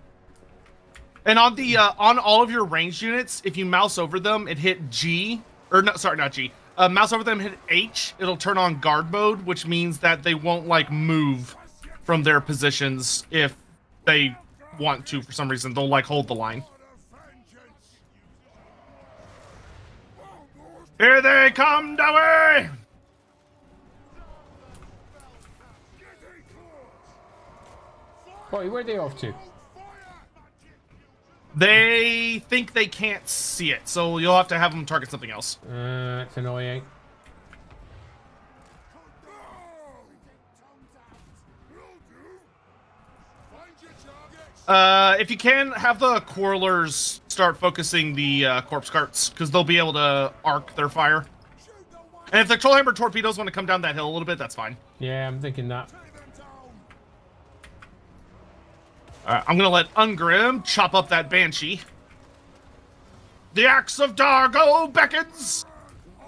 And on the on all of your ranged units, if you mouse over them and hit G, or no, sorry, not G. Mouse over them, hit H. It'll turn on guard mode, which means that they won't move from their positions if they want to for some reason. They'll hold the line. Here they come, Dowie! Boy, where are they off to? They think they can't see it, so you'll have to have them target something else. That's annoying. If you can, have the Quarrelers start focusing the corpse carts, because they'll be able to arc their fire. And if the Trollhammer torpedoes want to come down that hill a little bit, that's fine. Yeah, I'm thinking that. Alright, I'm gonna let Ungrim chop up that Banshee. The Axe of Dargo beckons!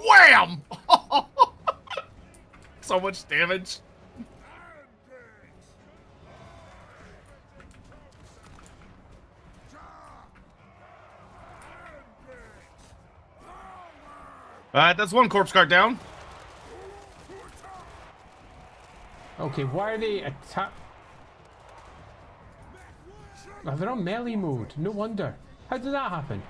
Wham! So much damage. That's one corpse cart down. Okay, why are they attack? Oh, they're on melee mode. No wonder. How did that happen?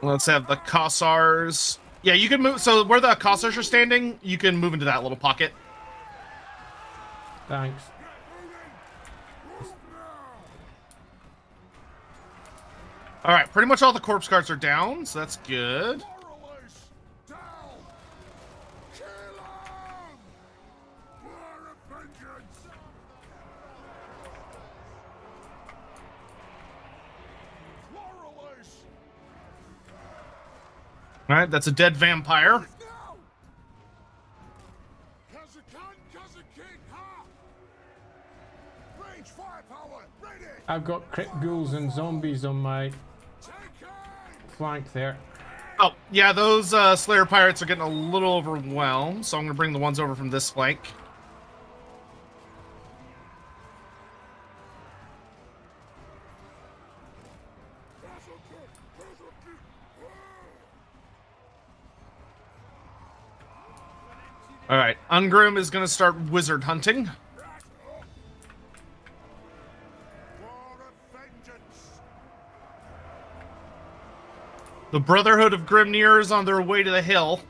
Let's have the Kossars. Yeah, you can move. So where the Kossars are standing, you can move into that little pocket. Thanks. All right, pretty much all the corpse carts are down, so that's good. All right, that's a dead vampire. I've got crit ghouls and zombies on my flank there. Oh, yeah, those Slayer pirates are getting a little overwhelmed, so I'm going to bring the ones over from this flank. All right, Ungrim is going to start wizard hunting. The Brotherhood of Grimnir is on their way to the hill.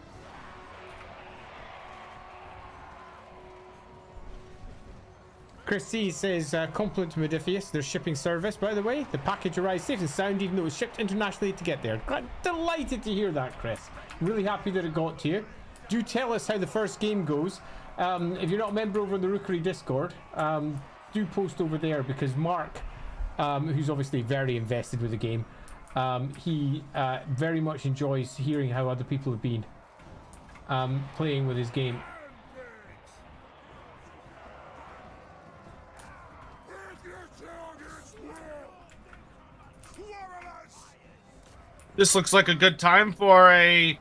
Chris C says, compliment to Modifius, their shipping service, by the way. The package arrived safe and sound, even though it was shipped internationally to get there. I'm delighted to hear that, Chris. Really happy that it got to you. Do tell us how the first game goes. If you're not a member over in the Rookery Discord, do post over there, because Mark, who's obviously very invested with the game, he very much enjoys hearing how other people have been playing with his game. This looks like a good time for a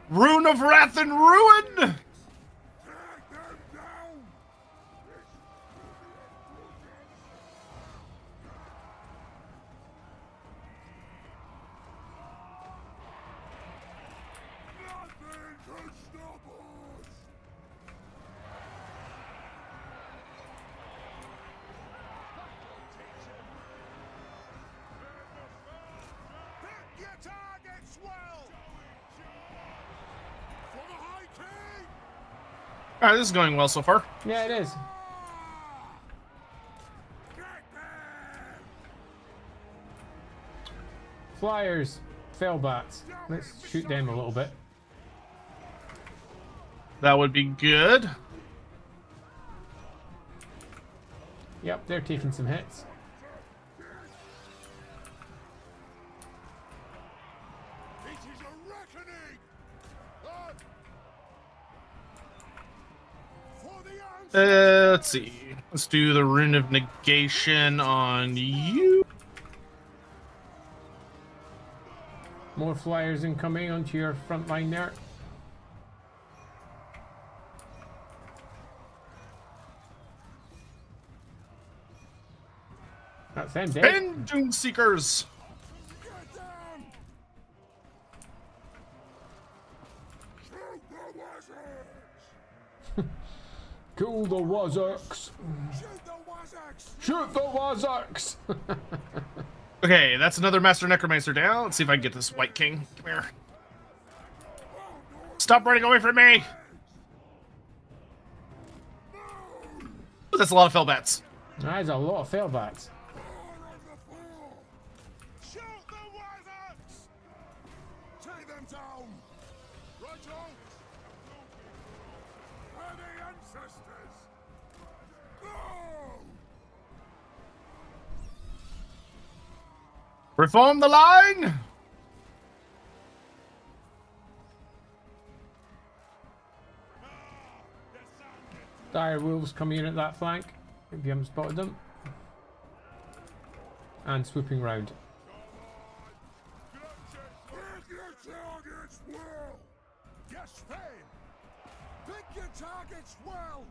Rune of Wrath and Ruin! Alright, this is going well so far. Yeah, it is. Flyers, Fellbats. Let's shoot them a little bit. That would be good. Yep, they're taking some hits. Let's see. Let's do the Rune of Negation on you. More flyers incoming onto your front line there. That's them, Dave. And Doom Seekers. Kill the Wazarks. Shoot the Wazarks. Okay, that's another Master Necromancer down. Let's see if I can get this White King. Come here. Stop running away from me! Ooh, that's a lot of Fellbats. That's a lot of Fellbats. Shoot the wizards! Take them down! Right on! We're the ancestors! Go! Reform the line! Dire Wolves coming in at that flank, if you haven't spotted them. And swooping round. Pick your targets well! Yes, Fame! Pick your targets well!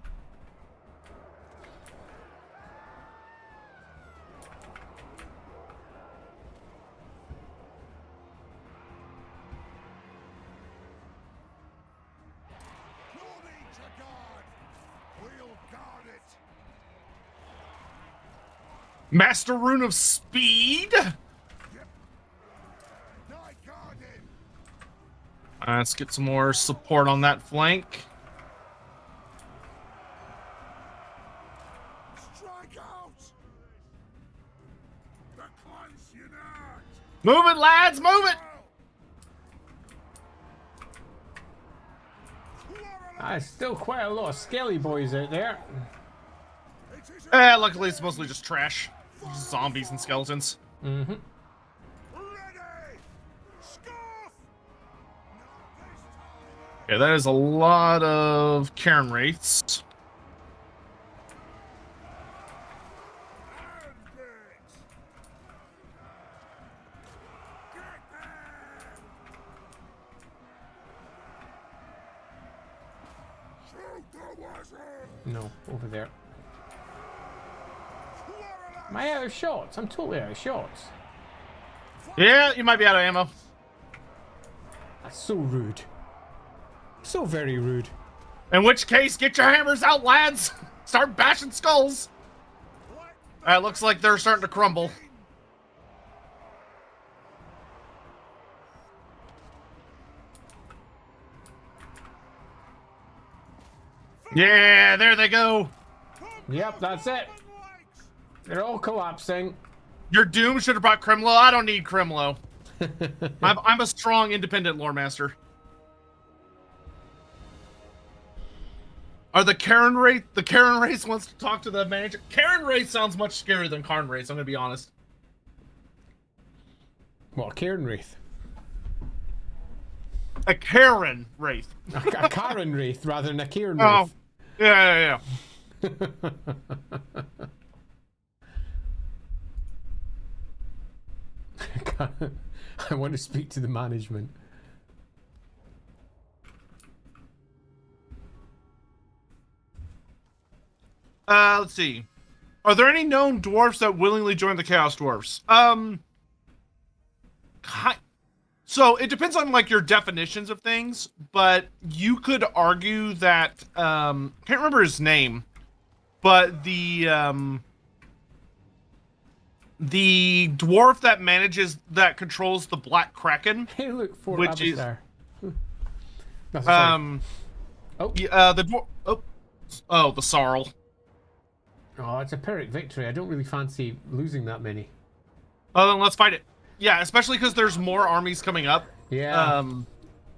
Master Rune of Speed. Let's get some more support on that flank. Move it, lads, move it! There's still quite a lot of skelly boys out there. Luckily it's mostly just trash. Just zombies and skeletons. Mm-hmm. Yeah, that is a lot of Karen Wraiths. No, over there. Am I out of shots? I'm totally out of shots. Yeah, you might be out of ammo. That's so rude. So very rude. In which case, get your hammers out, lads! Start bashing skulls! Looks like they're starting to crumble. Yeah, there they go! Yep, that's it. They're all collapsing. Your Doom should have brought Kremlo. I don't need Kremlo. I'm a strong, independent Loremaster. Are the Karen Wraith? The Karen Wraith wants to talk to the manager. Karen Wraith sounds much scarier than Karn Wraith, I'm gonna be honest. What, a Karen Wraith? A Karen Wraith. A Karen Wraith rather than a Karen Wraith. Oh, yeah. I want to speak to the management. Let's see. Are there any known dwarfs that willingly join the Chaos Dwarfs? So it depends on like your definitions of things, but you could argue that can't remember his name, but the dwarf that controls the Black Kraken. Hey, look, Fort which is Abastar. The dwarf. Oh, the Sarl. Oh, it's a Pyrrhic victory. I don't really fancy losing that many. Oh, then let's fight it. Yeah, especially because there's more armies coming up. Yeah.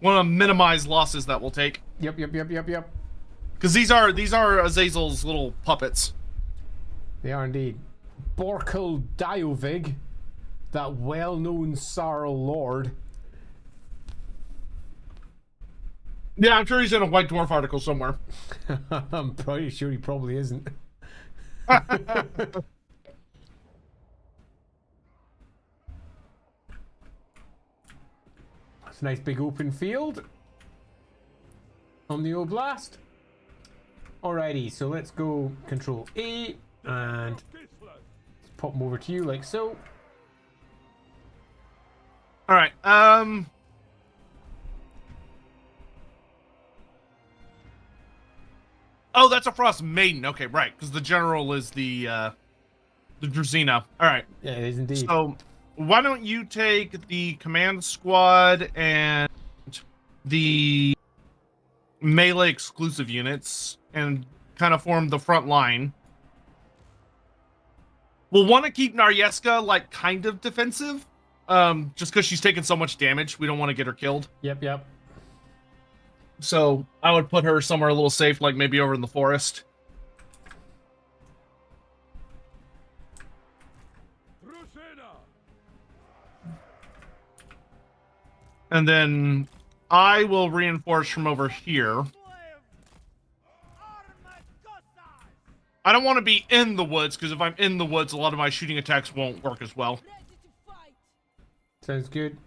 Want to minimize losses that we'll take. Yep. Because these are Azazel's little puppets. They are indeed. Borkel Diovig, that well-known Sarl lord. Yeah, I'm sure he's in a White Dwarf article somewhere. I'm pretty sure he probably isn't. It's a nice big open field on the Oblast. Alrighty, so let's go Control A and let's pop them over to you like so. All right. Oh, that's a Frost Maiden. Okay, right, because the general is the Druzina. All right. Yeah, it is indeed. So why don't you take the command squad and the melee exclusive units and kind of form the front line. We'll want to keep Naryeska like kind of defensive, just because she's taking so much damage. We don't want to get her killed. Yep. So I would put her somewhere a little safe, like maybe over in the forest. And then I will reinforce from over here. I don't want to be in the woods, because if I'm in the woods, a lot of my shooting attacks won't work as well. Sounds good.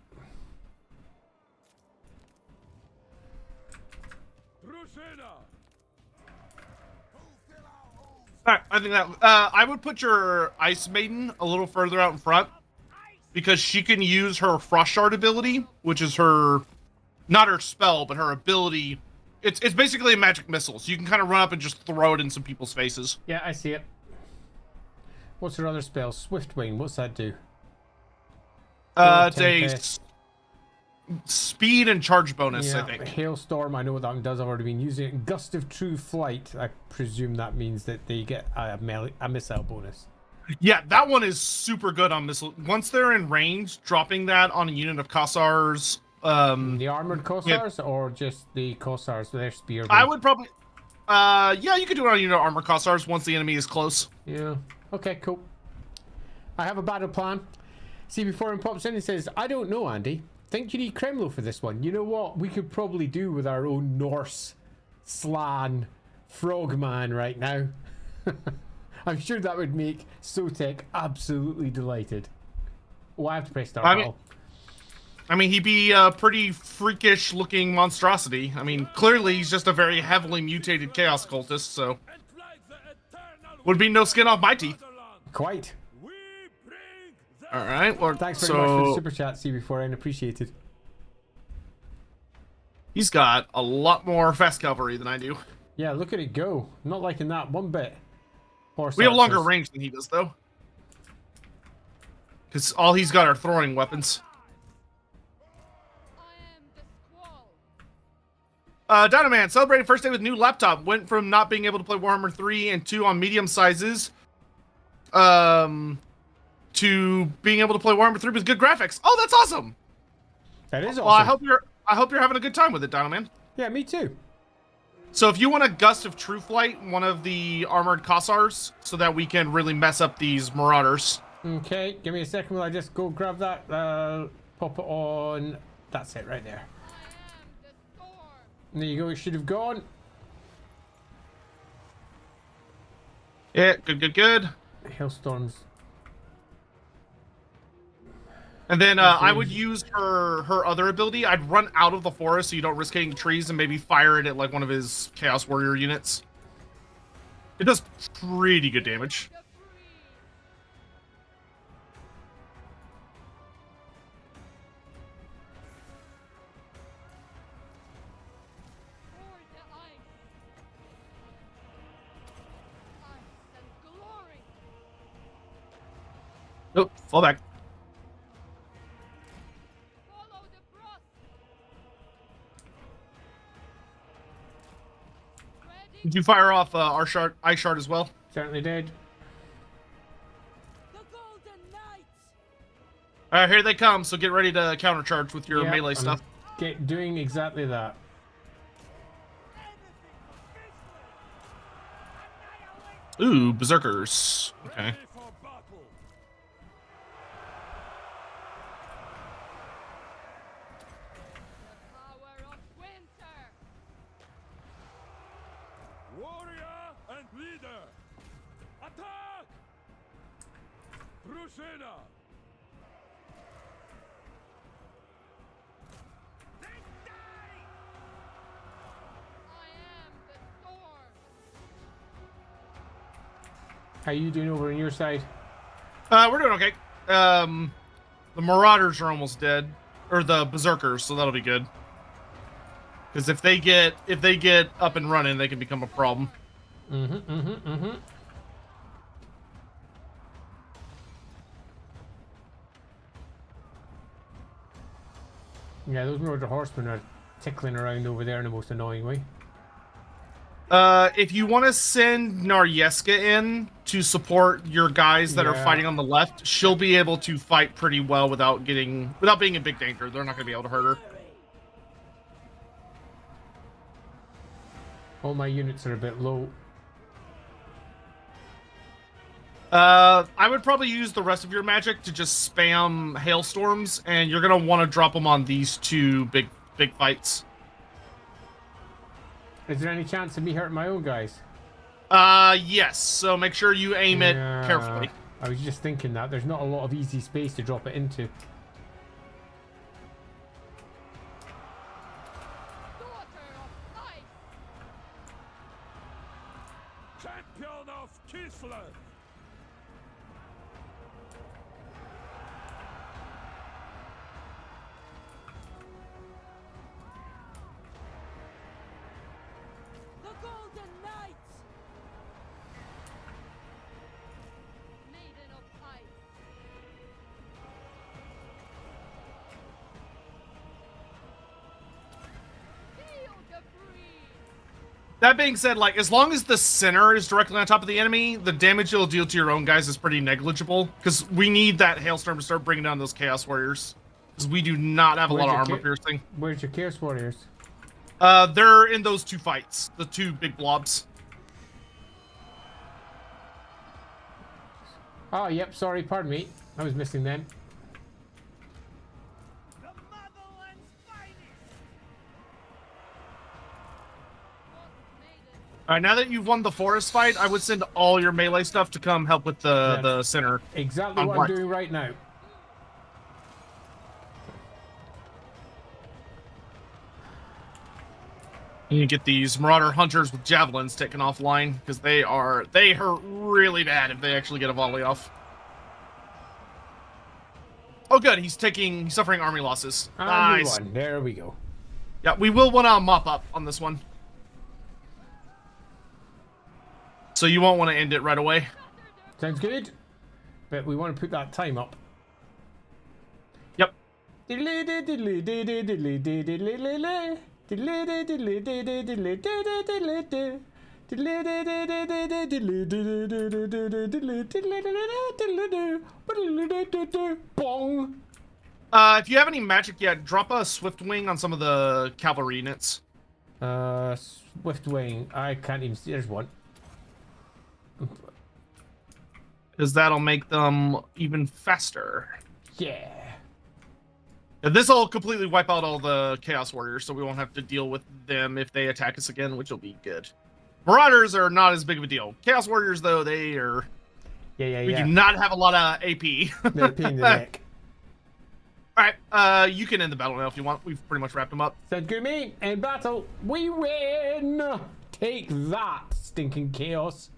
Alright, I think that I would put your Ice Maiden a little further out in front, because she can use her Frost Shard ability, which is her, not her spell, but her ability. It's basically a magic missile, so you can kind of run up and just throw it in some people's faces. Yeah, I see it. What's her other spell? Swift Wing. What's that do? It's Tempest. speed and charge bonus, I Yeah, think. Hailstorm. I know what that one does. I've already been using it. Gust of True Flight. I presume that means that they get a missile bonus. Yeah, that one is super good on missile. Once they're in range, dropping that on a unit of Kossars. The armored Kossars or just the Kossars with their spear? I would probably. Yeah, you could do it on a unit of armored Kossars once the enemy is close. Yeah. Okay, cool. I have a battle plan. See, before him pops in, he says, I don't know, Andy. Think you need Kremlo for this one. You know what? We could probably do with our own Norse Slan Frogman right now. I'm sure that would make Sotek absolutely delighted. Oh, I have to press start. I mean, he'd be a pretty freakish looking monstrosity. I mean, clearly he's just a very heavily mutated chaos cultist, so would be no skin off my teeth. Quite. All right. Well, Thanks very much for the super chat, see before and appreciated. He's got a lot more fast cavalry than I do. Yeah, look at it go. Not liking that one bit. We have longer range than he does, though. Because all he's got are throwing weapons. Dynaman, celebrating first day with new laptop. Went from not being able to play Warhammer 3 and 2 on medium sizes to being able to play Warhammer 3 with good graphics. Oh, that's awesome! That is awesome. Well, I hope you're having a good time with it, Dynaman. Yeah, me too. So if you want a Gust of True Flight, one of the armored Kossars, so that we can really mess up these Marauders. Okay, give me a second while I just go grab that, pop it on. That's it right there. There you go, it should have gone. Yeah, good. Hailstorms. And then I would use her other ability. I'd run out of the forest so you don't risk hitting trees and maybe fire it at like one of his Chaos Warrior units. It does pretty good damage. Nope, fall back. Did you fire off our ice shard as well? Certainly did. The Golden Knights! Alright, here they come, so get ready to countercharge with your Yeah, melee I'm stuff. doing exactly that. Ooh, berserkers. Okay. How you doing over on your side? We're doing okay. The Marauders are almost dead, or the Berserkers, so that'll be good. Because if they get up and running, they can become a problem. Yeah, those Murder Horsemen are tickling around over there in the most annoying way. If you want to send Naryeska in to support your guys that are fighting on the left, she'll be able to fight pretty well without being in big danger. They're not going to be able to hurt her. All my units are a bit low. I would probably use the rest of your magic to just spam hailstorms, and you're going to want to drop them on these two big fights. Is there any chance of me hurting my own guys? Yes. So make sure you aim it carefully. I was just thinking that. There's not a lot of easy space to drop it into. Champion of Kislev! The Golden Knights! Maiden That being said, like, as long as the center is directly on top of the enemy, the damage you'll deal to your own guys is pretty negligible. Because we need that hailstorm to start bringing down those Chaos Warriors. Because we do not have a lot of armor piercing. Where's your Chaos Warriors? They're in those 2 fights. The 2 big blobs. Oh, yep, sorry, pardon me. I was missing them. Alright, now that you've won the forest fight, I would send all your melee stuff to come help with the center. Exactly what I'm doing right now. You can get these Marauder Hunters with javelins taken offline, because they hurt really bad if they actually get a volley off. Oh good, he's suffering army losses. Nice. There we go. Yeah, we will want to mop up on this one. So you won't want to end it right away. Sounds good. But we want to put that time up. Yep. Bong. If you have any magic yet, drop a Swift Wing on some of the cavalry units. Swift Wing. I can't even see. There's one. Because that'll make them even faster. Yeah. And this will completely wipe out all the Chaos Warriors, so we won't have to deal with them if they attack us again, which will be good. Marauders are not as big of a deal. Chaos Warriors, though, they are... Yeah. We do not have a lot of AP. They're a pain in the neck. Alright, you can end the battle now if you want. We've pretty much wrapped them up. Sounds good to me. In battle, we win! Take that, stinking chaos.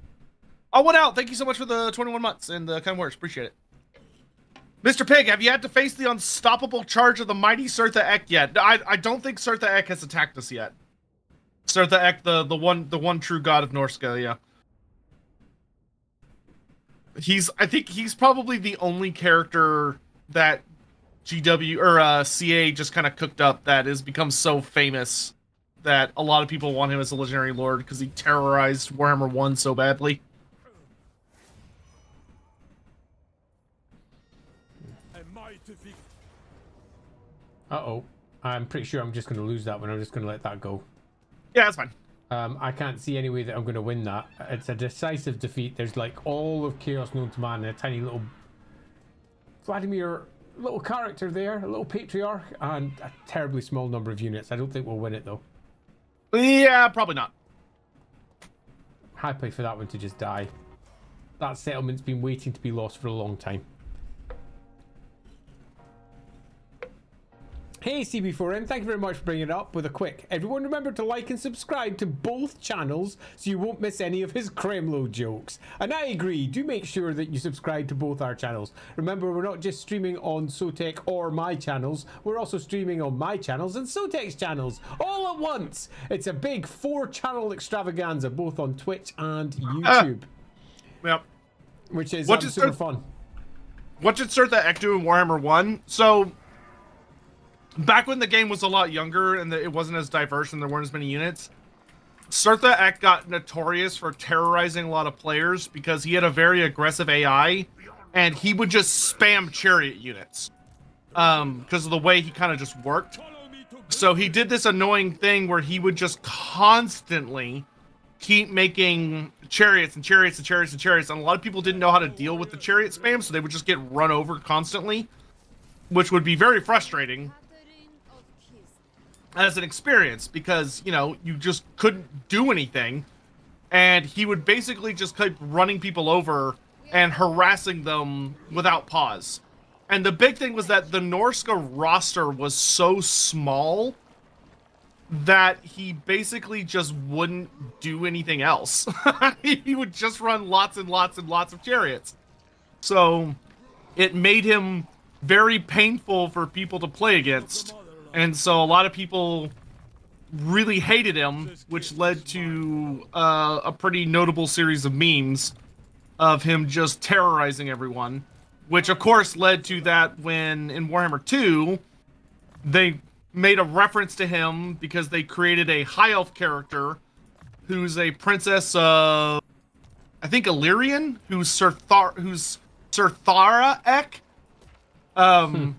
Oh, what out? Thank you so much for the 21 months and the kind words. Appreciate it. Mr. Pig, have you had to face the unstoppable charge of the mighty Surtha Ek yet? I don't think Surtha Ek has attacked us yet. Surtha Ek, the one true god of Norska, yeah. I think he's probably the only character that GW or CA just kind of cooked up that has become so famous that a lot of people want him as a legendary lord because he terrorized Warhammer 1 so badly. Uh-oh. I'm pretty sure I'm just going to lose that one. I'm just going to let that go. Yeah, that's fine. I can't see any way that I'm going to win that. It's a decisive defeat. There's like all of chaos known to man and a tiny little Vladimir little character there, a little patriarch, and a terribly small number of units. I don't think we'll win it though. Yeah, probably not. Happy for that one to just die. That settlement's been waiting to be lost for a long time. Hey CB4M, thank you very much for bringing it up with a quick. Everyone remember to like and subscribe to both channels so you won't miss any of his Kremlo jokes. And I agree, do make sure that you subscribe to both our channels. Remember, we're not just streaming on Sotek or my channels, we're also streaming on my channels and Sotek's channels all at once. It's a big 4-channel extravaganza both on Twitch and YouTube. Yep. Which is super fun. What did Surtha Ek do in Warhammer 1? So... back when the game was a lot younger and it wasn't as diverse and there weren't as many units, Surtha Ek got notorious for terrorizing a lot of players because he had a very aggressive AI and he would just spam chariot units because of the way he kind of just worked. So he did this annoying thing where he would just constantly keep making chariots and chariots and chariots and chariots, and a lot of people didn't know how to deal with the chariot spam, so they would just get run over constantly, which would be very frustrating as an experience because, you know, you just couldn't do anything, and he would basically just keep running people over and harassing them without pause. And the big thing was that the Norska roster was so small that he basically just wouldn't do anything else. He would just run lots and lots and lots of chariots. So it made him very painful for people to play against. And so a lot of people really hated him, which led to a pretty notable series of memes of him just terrorizing everyone, which of course led to that when in Warhammer 2, they made a reference to him because they created a high elf character who's a princess of, I think, Illyrian, who's Sir Thara Ek. And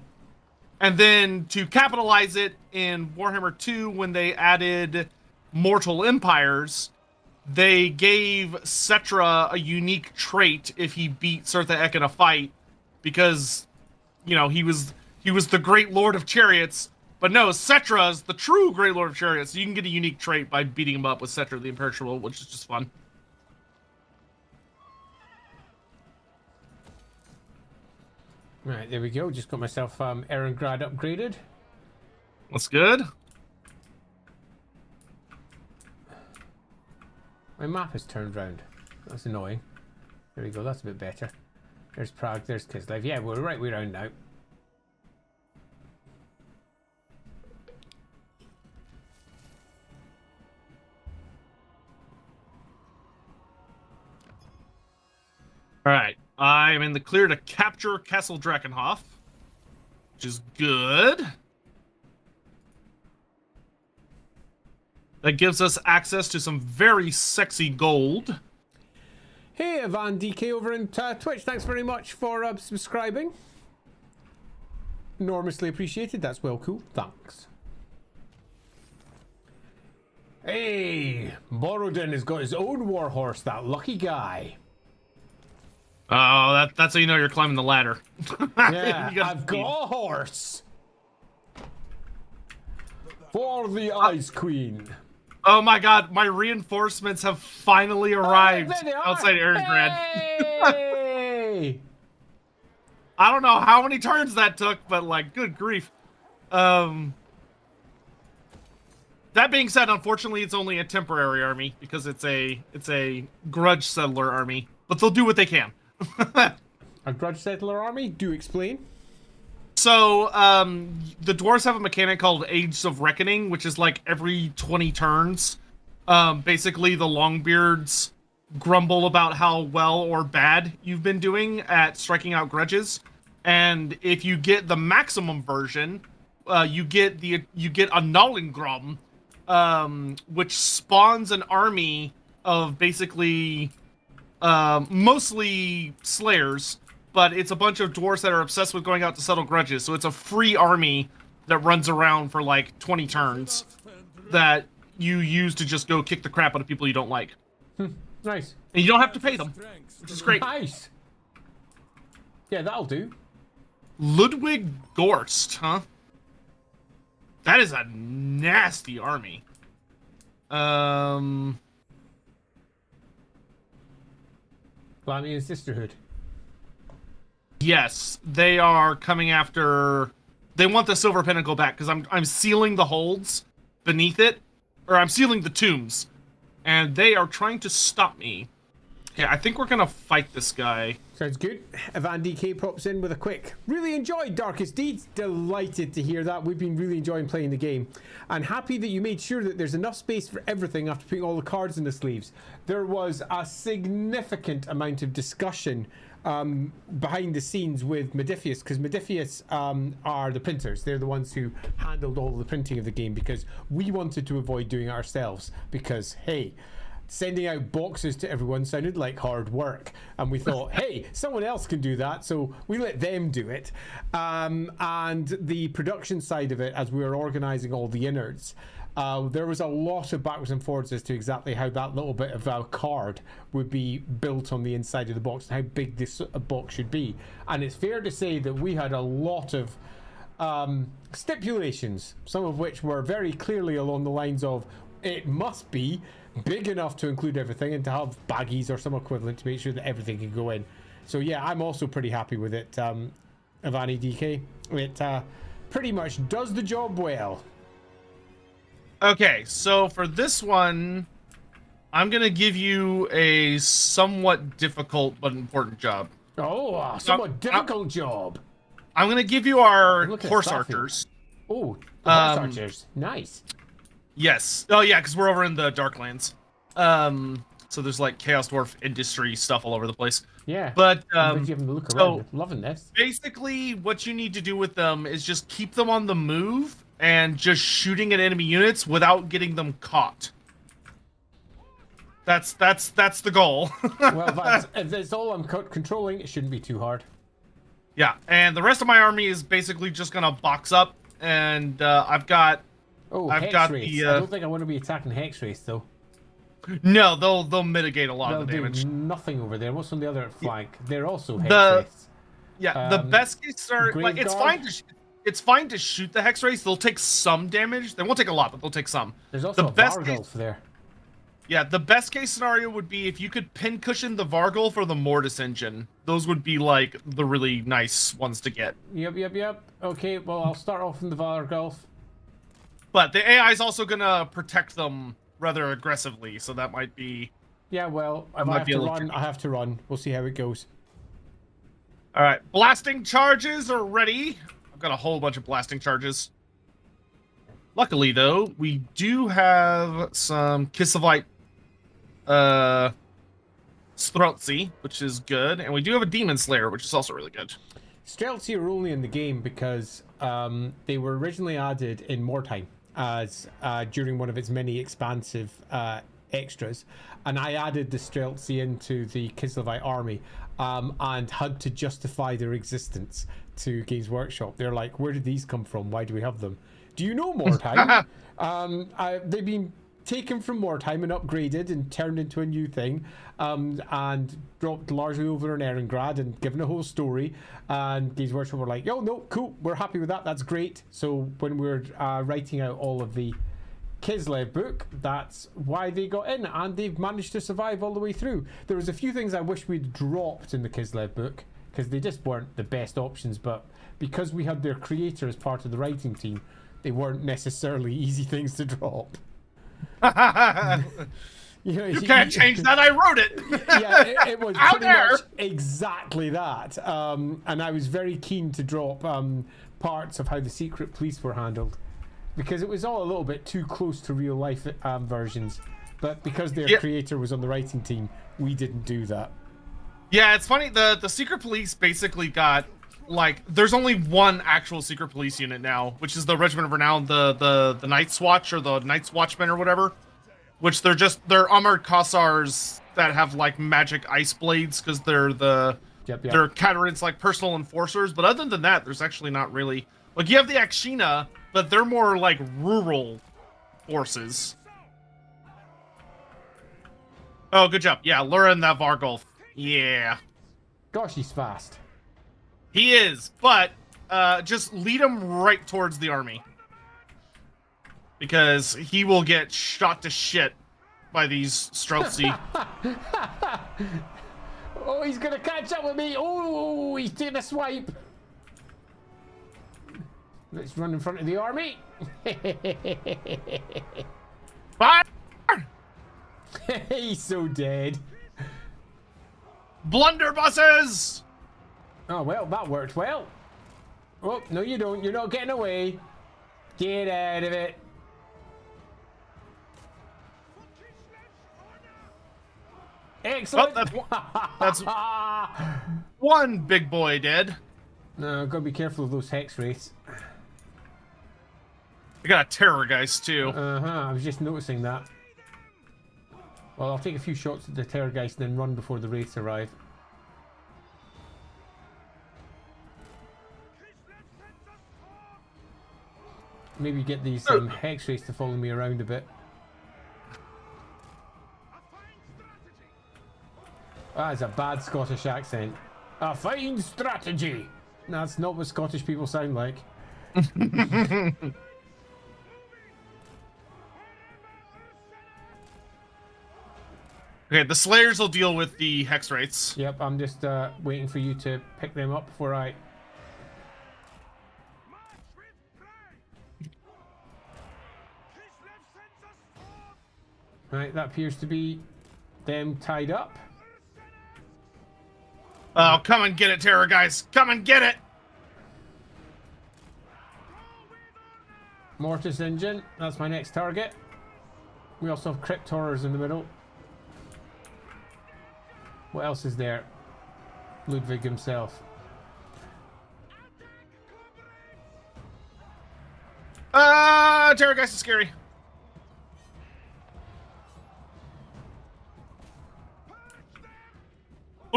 then to capitalize it in Warhammer 2, when they added Mortal Empires, they gave Cetra a unique trait if he beat Sirtha Ek in a fight, because, you know, he was the Great Lord of Chariots. But no, Cetra is the true Great Lord of Chariots, so you can get a unique trait by beating him up with Cetra the Imperishable, which is just fun. Right, there we go. Just got myself Erengrad upgraded. That's good. My map has turned round. That's annoying. There we go. That's a bit better. There's Prague. There's Kislev. Yeah, we're right way round now. All right, I am in the clear to capture Castle Drakenhof, which is good. That gives us access to some very sexy gold. Hey, Van DK over in Twitch. Thanks very much for subscribing. Enormously appreciated. That's well cool. Thanks. Hey, Borodin has got his own warhorse, that lucky guy. Oh, that's how you know you're climbing the ladder. Yeah, I've got a horse. For the Ice Queen. Oh my god, my reinforcements have finally arrived outside Erengrad. Hey! I don't know how many turns that took, but like, good grief. That being said, unfortunately, it's only a temporary army because it's a grudge settler army, but they'll do what they can. A grudge settler army? Do explain. So, the dwarves have a mechanic called Age of Reckoning, which is like every 20 turns. Basically, the Longbeards grumble about how well or bad you've been doing at striking out grudges. And if you get the maximum version, you get a Nallengrom, which spawns an army of basically mostly slayers, but it's a bunch of dwarves that are obsessed with going out to settle grudges. So it's a free army that runs around for like 20 turns that you use to just go kick the crap out of people you don't like. Nice. And you don't have to pay them, which is great. Nice. Yeah, that'll do. Ludwig Gorst, huh? That is a nasty army. Lammy and Sisterhood. Yes, they are coming after. They want the Silver Pinnacle back because I'm sealing the holds beneath it, or I'm sealing the tombs, and they are trying to stop me. Okay, I think we're gonna fight this guy. Sounds good. Evan DK pops in with a quick. Really enjoyed Darkest Deeds. Delighted to hear that. We've been really enjoying playing the game. And happy that you made sure that there's enough space for everything after putting all the cards in the sleeves. There was a significant amount of discussion behind the scenes with Modiphius, because Modiphius are the printers. They're the ones who handled all the printing of the game, because we wanted to avoid doing it ourselves, because, hey, sending out boxes to everyone sounded like hard work, and we thought, hey, someone else can do that, so we let them do it. And the production side of it, as we were organizing all the innards, there was a lot of backwards and forwards as to exactly how that little bit of a card would be built on the inside of the box and how big this box should be. And it's fair to say that we had a lot of stipulations, some of which were very clearly along the lines of it must be big enough to include everything and to have baggies or some equivalent to make sure that everything can go in. So yeah, I'm also pretty happy with it, Avani DK. It pretty much does the job well. Okay, so for this one, I'm gonna give you a somewhat difficult but important job. Oh, a somewhat difficult job. I'm gonna give you our Look at horse that archers. Oh, the horse archers. Nice. Yes. Oh yeah, because we're over in the Darklands. So there's like Chaos Dwarf industry stuff all over the place. Yeah. But you have to look around. Loving this. Basically, what you need to do with them is just keep them on the move and just shooting at enemy units without getting them caught. That's the goal. Well, if that's all I'm controlling, it shouldn't be too hard. Yeah, and the rest of my army is basically just gonna box up, and I've got Hex Race. the. I don't think I want to be attacking Hex Race though. No, they'll mitigate a lot They'll of the damage. do nothing over there. What's on the other flank? They're also Hex The- Race. Yeah, the best case scenario, like it's fine Graveguard? it's fine to shoot the Hex Race. They'll take some damage. They won't take a lot, but they'll take some. There's also the a best Vargulf there. Yeah, the best case scenario would be if you could pin cushion the Vargul for the Mortis engine. Those would be like the really nice ones to get. Yep. Okay, well, I'll start off in the Vargulf. But the AI is also gonna protect them rather aggressively, so that might be. Yeah, well, if I might have be a to little run, tricky. I have to run. We'll see how it goes. All right, blasting charges are ready. I've got a whole bunch of blasting charges. Luckily, though, we do have some Kislevite Streltsy, which is good, and we do have a Demon Slayer, which is also really good. Streltsy are only in the game because they were originally added in Wartime as during one of its many expansive extras, and I added the Streltsy into the Kislevite army and had to justify their existence to Games Workshop. They're like, where did these come from? Why do we have them? Do you know Wartime? They've been taken from Wartime and upgraded and turned into a new thing, and dropped largely over in Erengrad and given a whole story. And Games Workshop were like, "Yo, no, cool, we're happy with that. That's great." So when we're writing out all of the Kislev book, that's why they got in, and they've managed to survive all the way through. There was a few things I wish we'd dropped in the Kislev book because they just weren't the best options, but because we had their creator as part of the writing team, they weren't necessarily easy things to drop. You can't change that. I wrote it. Yeah, it was Out pretty there. much exactly that. And I was very keen to drop parts of how the secret police were handled because it was all a little bit too close to real life versions. But because their creator was on the writing team, we didn't do that. Yeah, it's funny. The secret police basically got like there's only one actual secret police unit now, which is the Regiment of Renown, the Night's Watch or the Night's Watchmen or whatever. Which they're armored Kossars that have like magic ice blades because they're they're Kadrin's like personal enforcers. But other than that, there's actually not really like you have the Akshina, but they're more like rural forces. Oh, good job. Yeah, lure in that Vargulf. Yeah. Gosh, he's fast. He is, but just lead him right towards the army. Because he will get shot to shit by these Streltsy. Oh, he's gonna catch up with me. Oh, he's taking a swipe. Let's run in front of the army. Fire! He's so dead. Blunderbusses! Oh, well, that worked well. Oh, no, you don't. You're not getting away. Get out of it. Excellent. Oh, that's one big boy dead. No, gotta be careful of those hex wraiths. I got a Terrorgeist too. I was just noticing that. Well, I'll take a few shots at the Terrorgeist and then run before the wraiths arrive. Maybe get these hex wraiths to follow me around a bit. That's a bad Scottish accent. A fine strategy. No, that's not what Scottish people sound like. Okay, the Slayers will deal with the Hex Wraiths. Yep, I'm just waiting for you to pick them up before I... Right, that appears to be them tied up. Oh, come and get it, Terrorgeist! Come and get it! Mortis engine, that's my next target. We also have Crypt Horrors in the middle. What else is there? Ludwig himself. Terrorgeist is scary.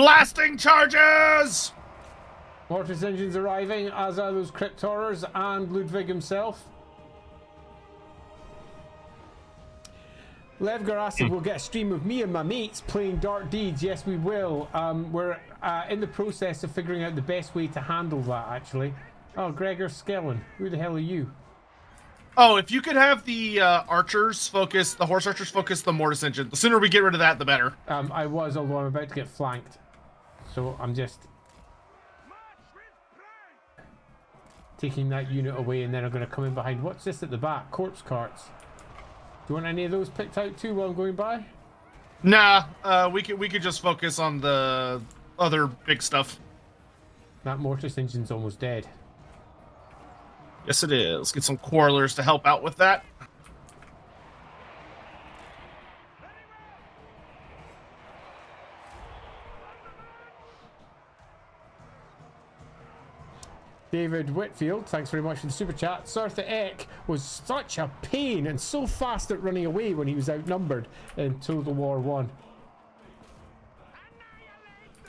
Blasting charges! Mortis engines arriving, as are those crypt horrors and Ludwig himself. Levgar asked if we'll get a stream of me and my mates playing Dark Deeds. Yes, we will. We're in the process of figuring out the best way to handle that, actually. Oh, Gregor Skellen. Who the hell are you? Oh, if you could have the archers focus, the horse archers focus the mortis engine. The sooner we get rid of that, the better. I was, although I'm about to get flanked. So I'm just taking that unit away, and then I'm going to come in behind. What's this at the back? Corpse carts. Do you want any of those picked out too while I'm going by? Nah, we could just focus on the other big stuff. That mortis engine's almost dead. Yes, it is. Let's get some quarrelers to help out with that. David Whitfield, thanks very much for the super chat. Sartha Ek was such a pain and so fast at running away when he was outnumbered in Total War 1.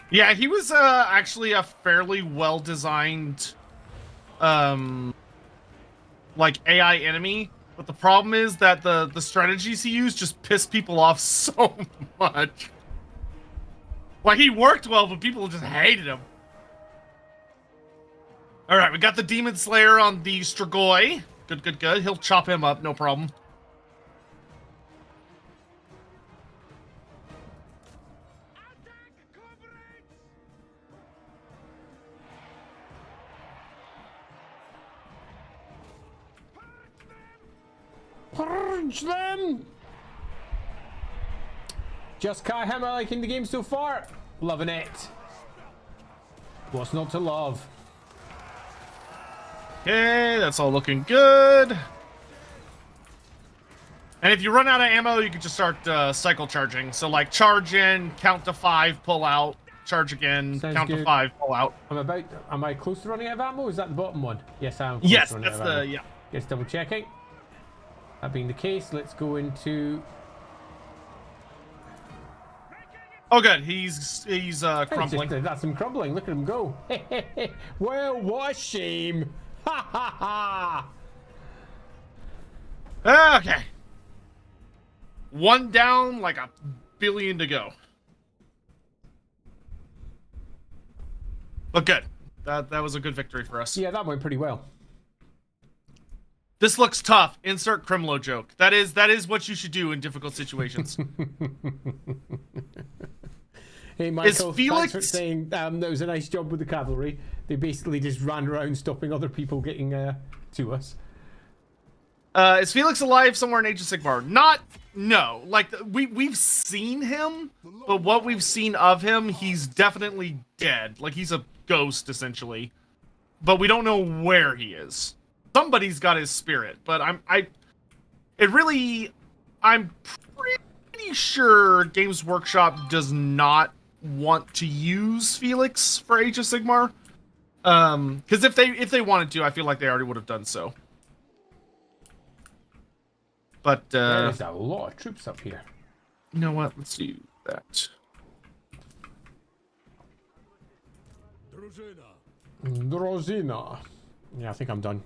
Yeah, he was actually a fairly well-designed like AI enemy, but the problem is that the strategies he used just pissed people off so much. Like, he worked well, but people just hated him. All right, we got the Demon Slayer on the Strigoi. Good, good, good. He'll chop him up, no problem. Purge them! Just Kai, how am I liking the game so far? Loving it. What's not to love? Okay, that's all looking good. And if you run out of ammo, you can just start cycle charging. So, like, charge in, count to 5, pull out, charge again, Sounds count good. to 5, pull out. Am I close to running out of ammo? Is that the bottom one? Yes, I am. Yes, that's the, yeah. Just double checking. That being the case, let's go into. Oh, good. He's crumbling. That's him crumbling. Look at him go. Well, what a shame. Ha ha ha. Okay. One down, like 1 billion to go. But good. That was a good victory for us. Yeah, that went pretty well. This looks tough. Insert Crimlo joke. That is what you should do in difficult situations. Hey, Michael, Felix... thanks for saying that was a nice job with the cavalry. They basically just ran around stopping other people getting to us. Is Felix alive somewhere in Age of Sigmar? No. Like, we've seen him, but what we've seen of him, he's definitely dead. Like, he's a ghost, essentially. But we don't know where he is. Somebody's got his spirit, but I'm pretty sure Games Workshop does not want to use Felix for Age of Sigmar. Because if they wanted to, I feel like they already would have done so. But There's a lot of troops up here. You know what? Let's do that. Drozina. Yeah, I think I'm done.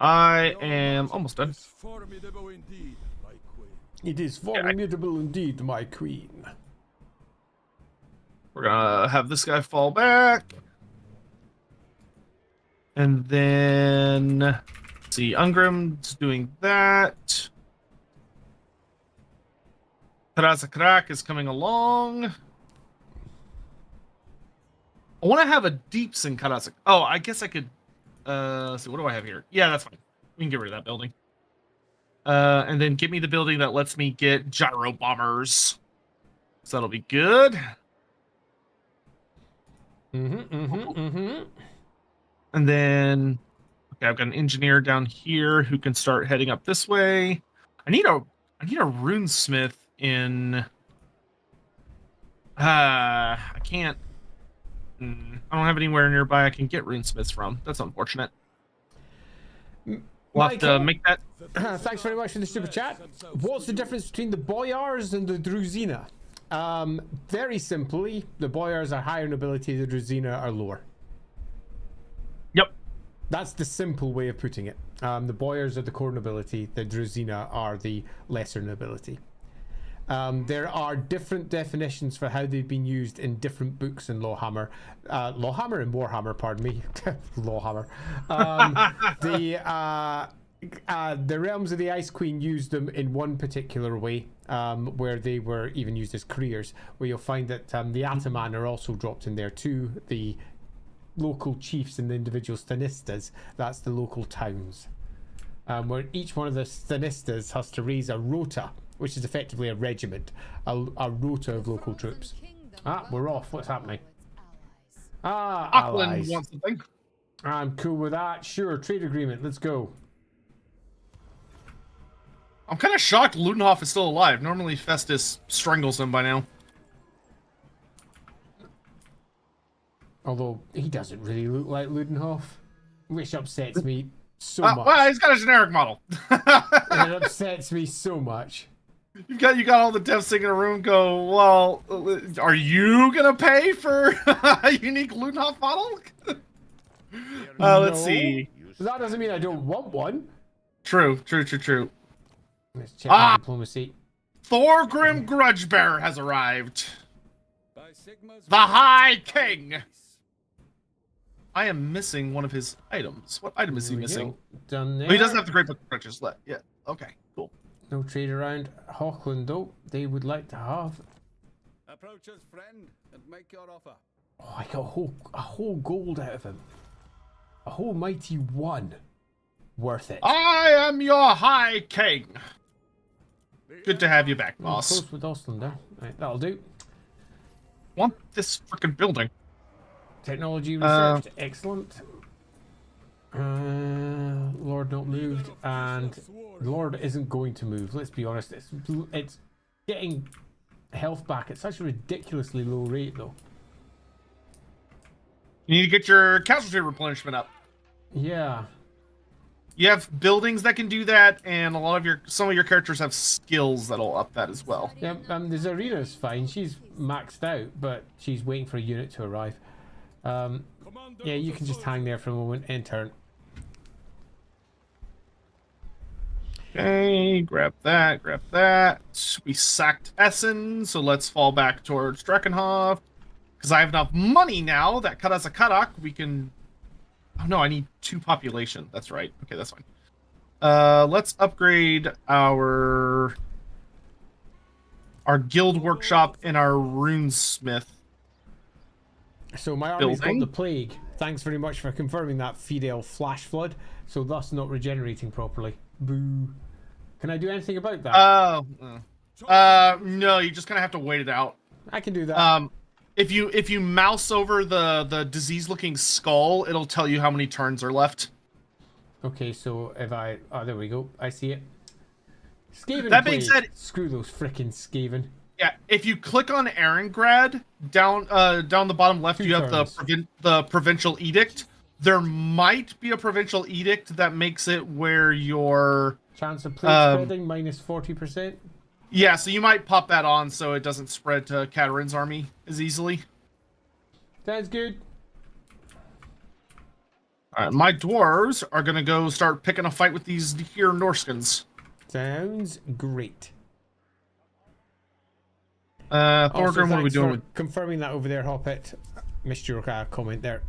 I am almost done. Formidable indeed, my queen. It is formidable indeed, my queen. We're gonna have this guy fall back. And then, let's see, Ungrim's doing that. Karak is coming along. I want to have a deeps in Karazak. Oh, I guess I could. Let's see, what do I have here? Yeah, that's fine. We can get rid of that building. And then give me the building that lets me get gyro bombers. So that'll be good. And then, okay, I've got an engineer down here who can start heading up this way. I need a runesmith in. I can't. I don't have anywhere nearby I can get runesmiths from. That's unfortunate. We'll have to make that. Thanks very much for the super chat. What's the difference between the Boyars and the Druzina? Very simply, the Boyars are higher nobility, the Druzina are lower. Yep. That's the simple way of putting it. The Boyars are the core nobility, the Druzina are the lesser nobility. There are different definitions for how they've been used in different books in LAWhammer. LAWhammer and Warhammer, pardon me. LAWhammer. The Realms of the Ice Queen used them in one particular way, where they were even used as careers, where you'll find that the Ataman are also dropped in there too. The local chiefs and the individual stanistas, that's the local towns. Where each one of the stanistas has to raise a rota, which is effectively a regiment, a rota of local troops. We're off. What's happening? Auckland Allies. wants something. I'm cool with that. Sure, trade agreement. Let's go. I'm kind of shocked Ludenhoff is still alive. Normally Festus strangles him by now. Although he doesn't really look like Ludenhoff, which upsets me so much. Well, he's got a generic model. It upsets me so much. You got all the devs in a room go, well, are you gonna pay for a unique Ludenhoff model? Let's see. That doesn't mean I don't want one. True. Let's check my diplomacy. Thorgrim Grudgebearer has arrived. The High King. I am missing one of his items. What item is he missing? Done there. Oh, he doesn't have the Great Book of Riches left. Yeah. Okay. Cool. No trade around Hochland though. They would like to have. Approach us, friend, and make your offer. Oh, I got a whole gold out of him. A whole mighty one. Worth it. I am your High King. Good to have you back, boss. Close with Ostland there. Right, that'll do. Want this freaking building? Technology research, excellent. Lord not moved, and Lord isn't going to move. Let's be honest, it's getting health back at such a ridiculously low rate, though. You need to get your casualty replenishment up. Yeah. You have buildings that can do that, and some of your characters have skills that'll up that as well. Yeah, the Zarina's fine. She's maxed out, but she's waiting for a unit to arrive. Yeah, you can just hang there for a moment and turn. Okay, grab that. We sacked Essen, so let's fall back towards Dreckenhof. Because I have enough money now that cut us a Karak, we can... Oh no, I need 2 population. That's right. Okay, that's fine. Let's upgrade our guild workshop and our runesmith. So my army's got the plague. Thanks very much for confirming that, Fidel Flash Flood. So thus not regenerating properly. Boo. Can I do anything about that? No, you just kind of have to wait it out. I can do that. If you mouse over the disease-looking skull, it'll tell you how many turns are left. Okay, so if I... Oh, there we go. I see it. Skaven That being said... Screw those frickin' Skaven. Yeah, if you click on Aarongrad, down the bottom left, you have the provincial edict. There might be a provincial edict that makes it where your... Chance of plate spreading, minus 40%. Yeah, so you might pop that on so it doesn't spread to Kadrin's army as easily. Sounds good. Alright, my dwarves are gonna go start picking a fight with these here Norskins. Sounds great. Thorgrim, what are we doing with... Confirming that over there, Hoppet. Missed your comment there.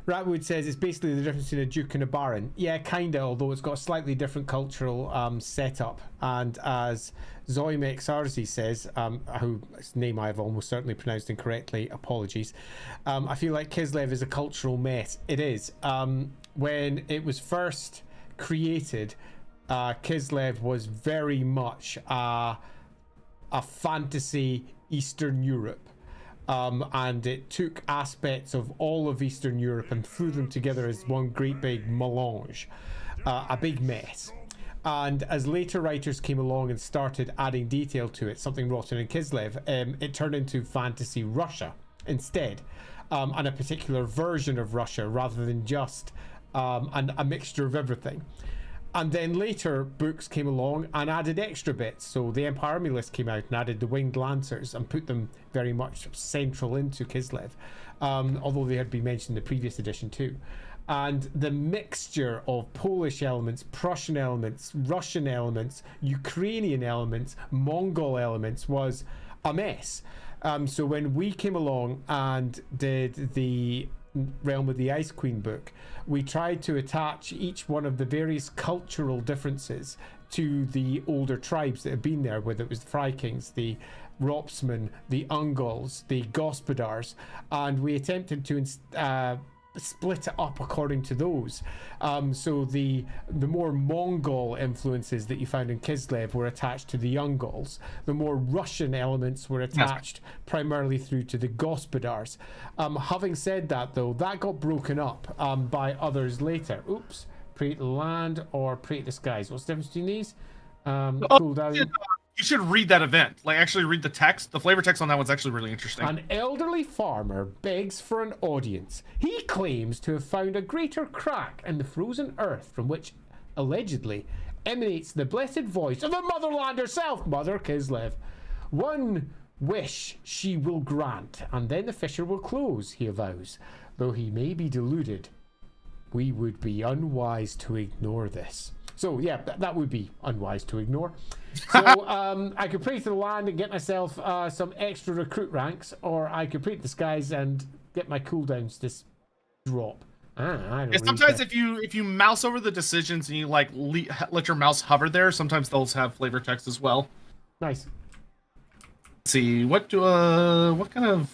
Ratwood says it's basically the difference between a duke and a baron. Yeah, kinda, although it's got a slightly different cultural setup. And as Zoimek Sarzi says, whose name I've almost certainly pronounced incorrectly, apologies. I feel like Kislev is a cultural mess. It is. When it was first created, Kislev was very much a fantasy Eastern Europe. And it took aspects of all of Eastern Europe and threw them together as one great big melange, a big mess. And as later writers came along and started adding detail to it, something rotten in Kislev, it turned into fantasy Russia instead, and a particular version of Russia rather than just a mixture of everything. And then later, books came along and added extra bits. So the Empire Army list came out and added the Winged Lancers and put them very much central into Kislev, although they had been mentioned in the previous edition too. And the mixture of Polish elements, Prussian elements, Russian elements, Ukrainian elements, Mongol elements was a mess. So when we came along and did the Realm of the Ice Queen book, we tried to attach each one of the various cultural differences to the older tribes that had been there, whether it was the Frykings, the Ropsmen, the Ungals, the Gospodars, and we attempted to split it up according to those. So the more Mongol influences that you found in Kislev were attached to the Ungals. The more Russian elements were attached primarily through to the Gospodars. Having said that, though, that got broken up by others later. Oops. Pray to the land or pray to the skies. What's the difference between these? Cool down. You should read that event. Like, actually read the text. The flavor text on that one's actually really interesting. An elderly farmer begs for an audience. He claims to have found a greater crack in the frozen earth from which, allegedly, emanates the blessed voice of the motherland herself, Mother Kislev. One wish she will grant, and then the fissure will close, he avows. Though he may be deluded, we would be unwise to ignore this. So yeah, that would be unwise to ignore. So I could pray to the land and get myself some extra recruit ranks, or I could pray to the skies and get my cooldowns to drop. I don't sometimes if you mouse over the decisions and you like let your mouse hover there, sometimes those have flavor text as well. Nice. Let's see, what kind of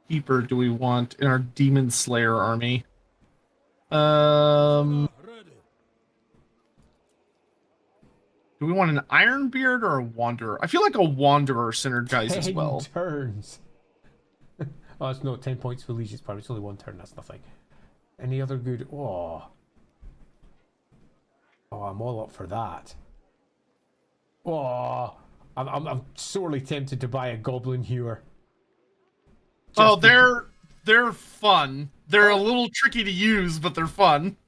keeper do we want in our Demon Slayer army? Do we want an Ironbeard or a Wanderer? I feel like a Wanderer synergizes as well. 10 turns. Oh, it's no 10 points for Legion's Power. It's only 1 turn. That's nothing. Any other good? Oh, I'm all up for that. Oh, I'm sorely tempted to buy a Goblin Hewer. They're fun. They're a little tricky to use, but they're fun.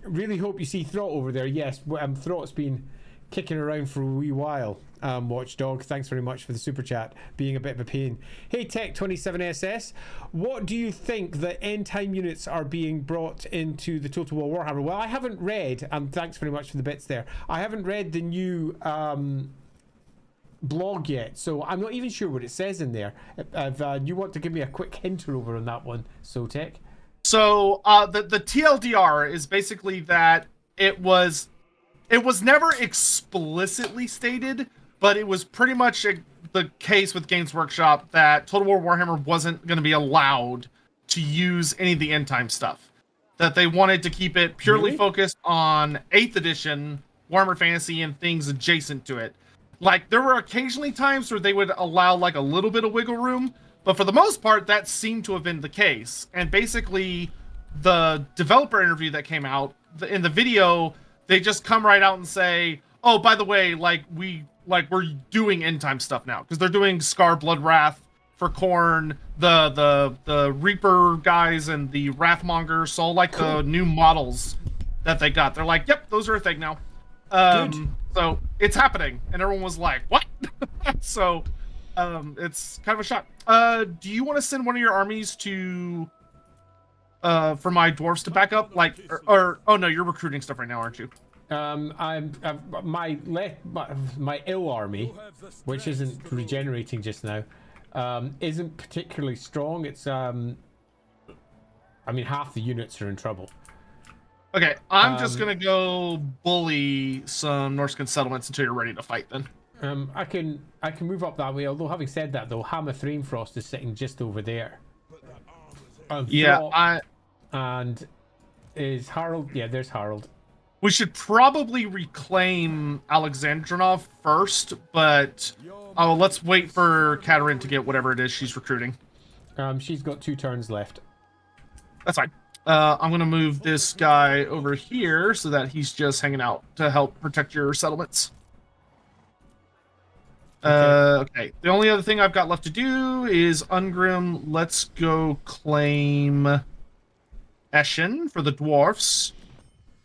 Really hope you see Throt over there. Yes, Throt's been kicking around for a wee while. Watchdog, thanks very much for the super chat, being a bit of a pain. Hey Tech27SS, what do you think the end time units are being brought into the Total War Warhammer? Well, I haven't read, and thanks very much for the bits there. I haven't read the new blog yet, so I'm not even sure what it says in there. If you want to give me a quick hint over on that one, Sotek. So the TLDR is basically that it was never explicitly stated, but it was pretty much the case with Games Workshop that Total War Warhammer wasn't going to be allowed to use any of the end time stuff. That they wanted to keep it purely focused on 8th edition Warhammer Fantasy and things adjacent to it. Like, there were occasionally times where they would allow like a little bit of wiggle room, but for the most part, that seemed to have been the case. And basically, the developer interview that came out in the video, they just come right out and say, "Oh, by the way, we're doing end time stuff now," because they're doing Scar Bloodwrath for Khorne, the Reaper guys and the Wrathmonger. So like the new models that they got, they're like, "Yep, those are a thing now." So it's happening, and everyone was like, "What?" So it's kind of a shock. Do you want to send one of your armies to for my dwarves to back up, like, or oh no, you're recruiting stuff right now, aren't you? My ill army, which isn't regenerating just now, isn't particularly strong. It's I mean, half the units are in trouble. Okay, I'm just gonna go bully some Norscan settlements until you're ready to fight. Then I can move up that way. Although having said that, though, Hammer Frost is sitting just over there. And is Harold? Yeah, there's Harold. We should probably reclaim Alexandrinov first, but let's wait for Kadrin to get whatever it is she's recruiting. She's got 2 turns left. That's fine. I'm going to move this guy over here so that he's just hanging out to help protect your settlements. Okay. The only other thing I've got left to do is Ungrim. Let's go claim Eshin for the dwarfs.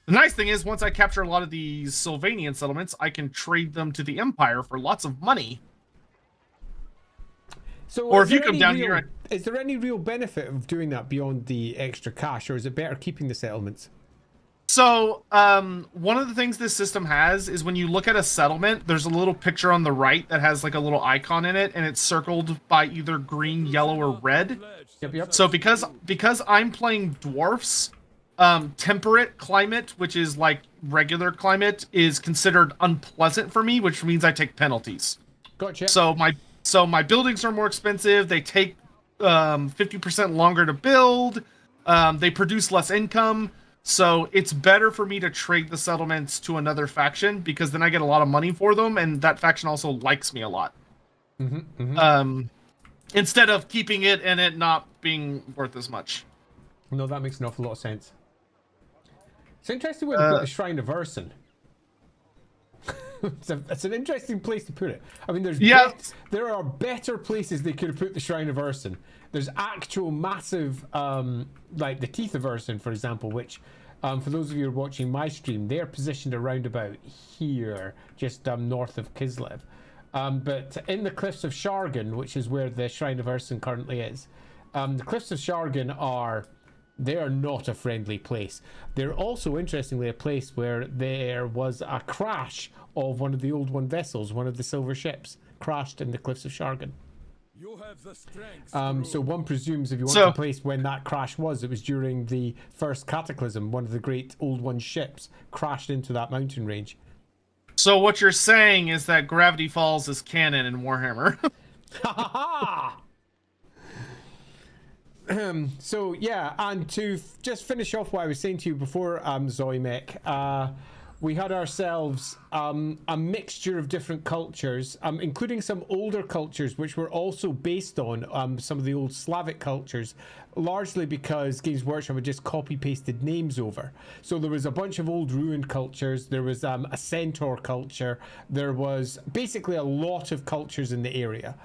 The nice thing is, once I capture a lot of these Sylvanian settlements, I can trade them to the Empire for lots of money. So Or if you come down here, is there any real benefit of doing that beyond the extra cash, or is it better keeping the settlements? So, one of the things this system has is when you look at a settlement, there's a little picture on the right that has like a little icon in it, and it's circled by either green, yellow, or red. Yep. So because I'm playing dwarfs, temperate climate, which is like regular climate, is considered unpleasant for me, which means I take penalties. Gotcha. So my buildings are more expensive. They take 50% longer to build. They produce less income. So it's better for me to trade the settlements to another faction because then I get a lot of money for them, and that faction also likes me a lot. Instead of keeping it and it not being worth as much. No, that makes an awful lot of sense. It's interesting where they put the Shrine of Urson. It's an interesting place to put it. I mean, there are better places they could have put the Shrine of Urson. There's actual massive, like the Teeth of Urson, for example, which, for those of you who are watching my stream, they're positioned around about here, just north of Kislev. But in the Cliffs of Shargan, which is where the Shrine of Urson currently is, the Cliffs of Shargan they are not a friendly place. They're also, interestingly, a place where there was a crash of one of the Old One vessels, one of the silver ships, crashed in the Cliffs of Shargan. You have the strength. So one presumes if you want to place when that crash was, it was during the first Cataclysm. One of the great Old One ships crashed into that mountain range. So what you're saying is that Gravity Falls is canon in Warhammer. Ha ha ha! So yeah, and to just finish off what I was saying to you before, Zoimek, we had ourselves a mixture of different cultures, including some older cultures which were also based on some of the old Slavic cultures, largely because Games Workshop had just copy-pasted names over. So there was a bunch of old ruined cultures, there was a centaur culture, there was basically a lot of cultures in the area.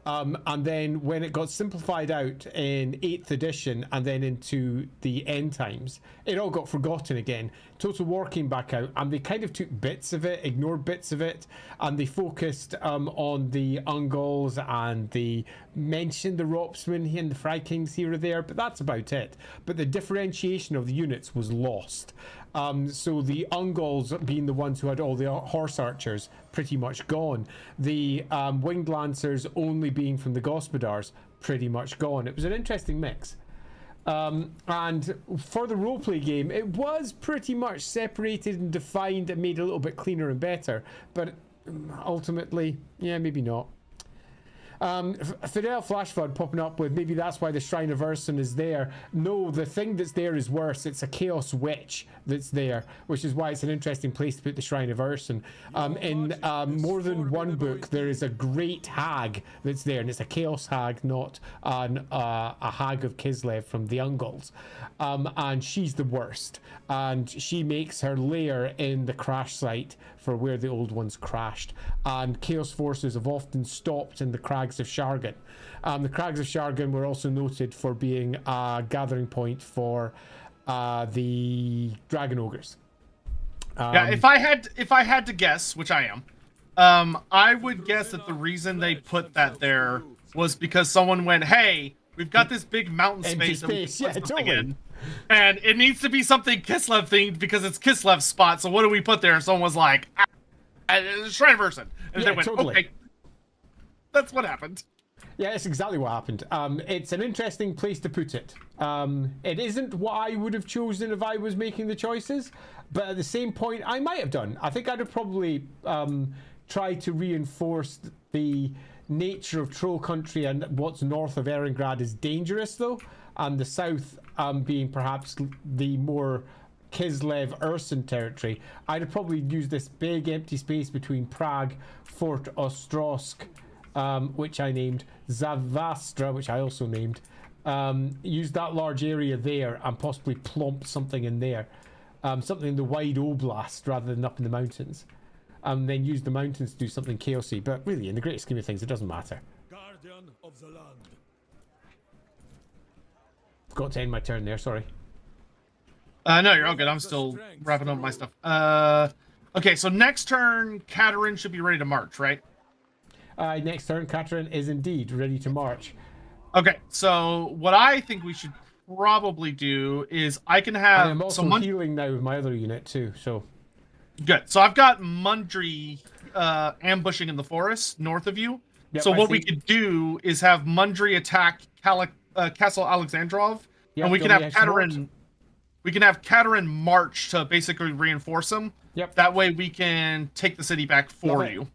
And then when it got simplified out in 8th edition and then into the end times, it all got forgotten again. Total War came back out and they kind of took bits of it, ignored bits of it, and they focused on the Ungals and they mentioned the Ropsmen and the Fry Kings here or there, but that's about it. But the differentiation of the units was lost. So the Ungals being the ones who had all the horse archers pretty much gone. The winged lancers only being from the Gospodars pretty much gone. It was an interesting mix. And for the roleplay game, it was pretty much separated and defined and made a little bit cleaner and better. But ultimately, yeah, maybe not. Fidel Flashflood popping up with maybe that's why the Shrine of Urson is there. No, the thing that's there is worse. It's a Chaos Witch that's there, which is why it's an interesting place to put the Shrine of Urson. In more than one book, there is a great hag that's there, and it's a Chaos Hag, not a Hag of Kislev from the Ungals. And she's the worst. And she makes her lair in the crash site for where the Old Ones crashed. And Chaos Forces have often stopped in the Crags of Shargan. The Crags of Shargan were also noted for being a gathering point for the Dragon Ogres. Yeah, if I had to guess, which I am, I would guess that the reason they put that there was because someone went, "Hey, we've got this big mountain space, Yeah, totally. And it needs to be something Kislev themed because it's Kislev's spot. So what do we put there?" And someone was like, "Shrine of Urson," and Yeah, they went, totally. "Okay." That's what happened. Yeah, that's exactly what happened. It's an interesting place to put it. It isn't what I would have chosen if I was making the choices, but at the same point, I might have done. I think I'd have probably tried to reinforce the nature of Troll Country and what's north of Erengrad is dangerous, though, and the south being perhaps the more Kislev Urson territory. I'd have probably used this big empty space between Prague, Fort Ostrosk, which I named Zavastra, which I also named. Use that large area there and possibly plump something in there. Something in the wide oblast rather than up in the mountains. And then use the mountains to do something chaosy. But really, in the great scheme of things, it doesn't matter. Guardian of the land. Forgot to end my turn there, sorry. No, you're all good. I'm still wrapping up my stuff. Okay, so next turn, Kadrin should be ready to march, right? Next turn, Katrin is indeed ready to march. Okay, so what I think we should probably do is I can have... I'm also healing now with my other unit too, so... Good. So I've got Mundry ambushing in the forest north of you. Yep, so I what see. we could do is have Mundry attack Castle Alexandrov, Yep, and we can go have ahead, Kadrin... We can have Kadrin march to basically reinforce him. Yep. That way we can take the city back for Love it. you.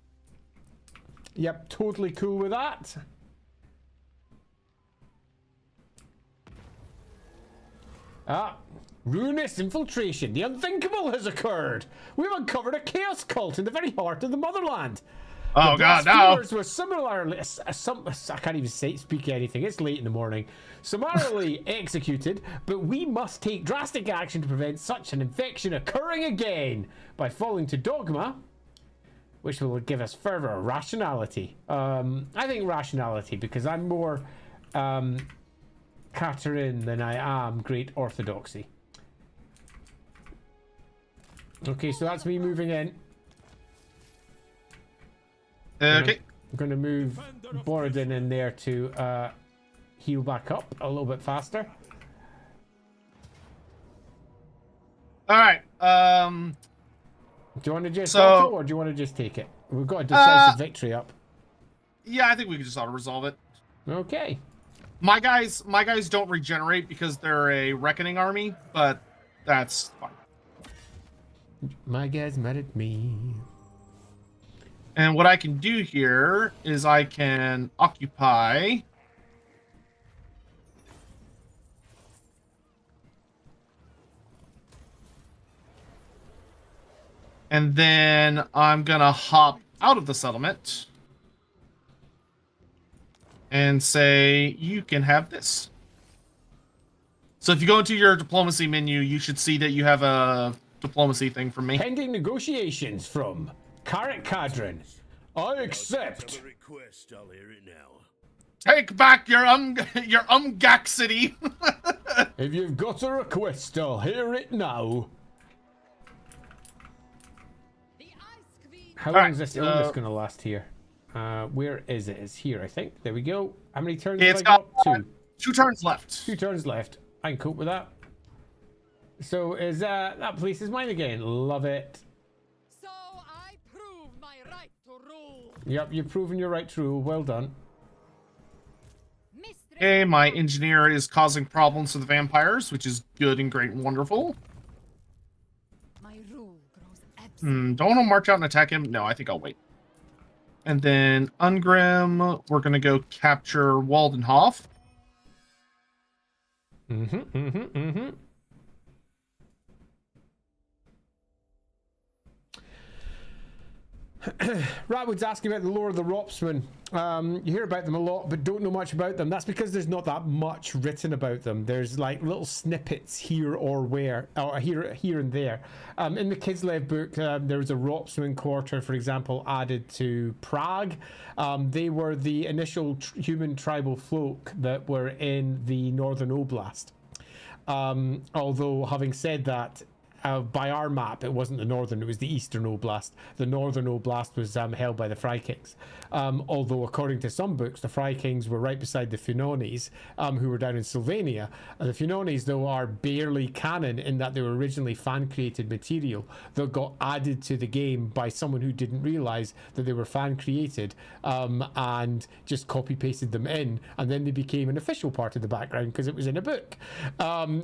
Yep, totally cool with that. Ruinous infiltration. The unthinkable has occurred. We've uncovered a chaos cult in the very heart of the motherland. Oh The god, no! blasphemers were similarly, I can't even speak anything. It's late in the morning. Summarily executed, but we must take drastic action to prevent such an infection occurring again by falling to dogma, which will give us further rationality. I think rationality because I'm more Katerin than I am great orthodoxy. Okay, so that's me moving in. Okay. I'm going to move Borodin in there to heal back up a little bit faster. Alright, Do you want to just So- auto or do you want to just take it? We've got a decisive victory up. yeah, I think we can just auto-resolve it. Okay. My guys don't regenerate because they're a Reckoning army, but that's fine. My guy's mad at me. And what I can do here is I can occupy... And then I'm gonna hop out of the settlement and say, you can have this. So if you go into your diplomacy menu, you should see that you have a diplomacy thing from me. Pending negotiations from Karak Kadrin. I accept. Have a request, I'll hear it now. Take back your Umgak city. If you've got a request, I'll hear it now. How long is this illness going to last here? Where is it? It's here, I think. There we go. How many turns have It's I got? got 2 turns left. 2 turns left. I can cope with that. So is that place is mine again? Love it. So I prove my right to rule. Yep, you've proven your right to rule. Well done. Okay, my engineer is causing problems to the vampires, which is good and great and wonderful. My rule grows absolute. Don't want to march out and attack him. No, I think I'll wait. And then Ungrim, we're going to go capture Waldenhof. Ratwood's asking about the lore of the Ropsmen. You hear about them a lot, but don't know much about them. That's because there's not that much written about them. There's like little snippets here or here and there. In the Kislev book, there was a Ropsmen quarter, for example, added to Prague. They were the initial human tribal folk that were in the Northern Oblast. Although, having said that, by our map, it wasn't the northern, it was the eastern oblast. The northern oblast was held by the Frykings. Although, according to some books, the Frykings were right beside the Funones, who were down in Sylvania. The Funones, though, are barely canon in that they were originally fan-created material that got added to the game by someone who didn't realise that they were fan-created and just copy-pasted them in, and then they became an official part of the background because it was in a book,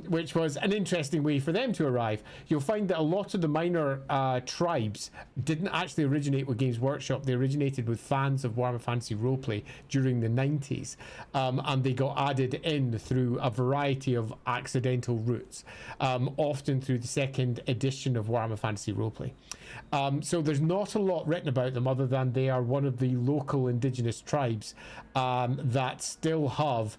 which was an interesting way for them to arrive. You'll find that a lot of the minor tribes didn't actually originate with Games Workshop. They originated with fans of Warhammer Fantasy Roleplay during the 90s, and they got added in through a variety of accidental routes, often through the second edition of Warhammer Fantasy Roleplay. So there's not a lot written about them other than they are one of the local indigenous tribes that still have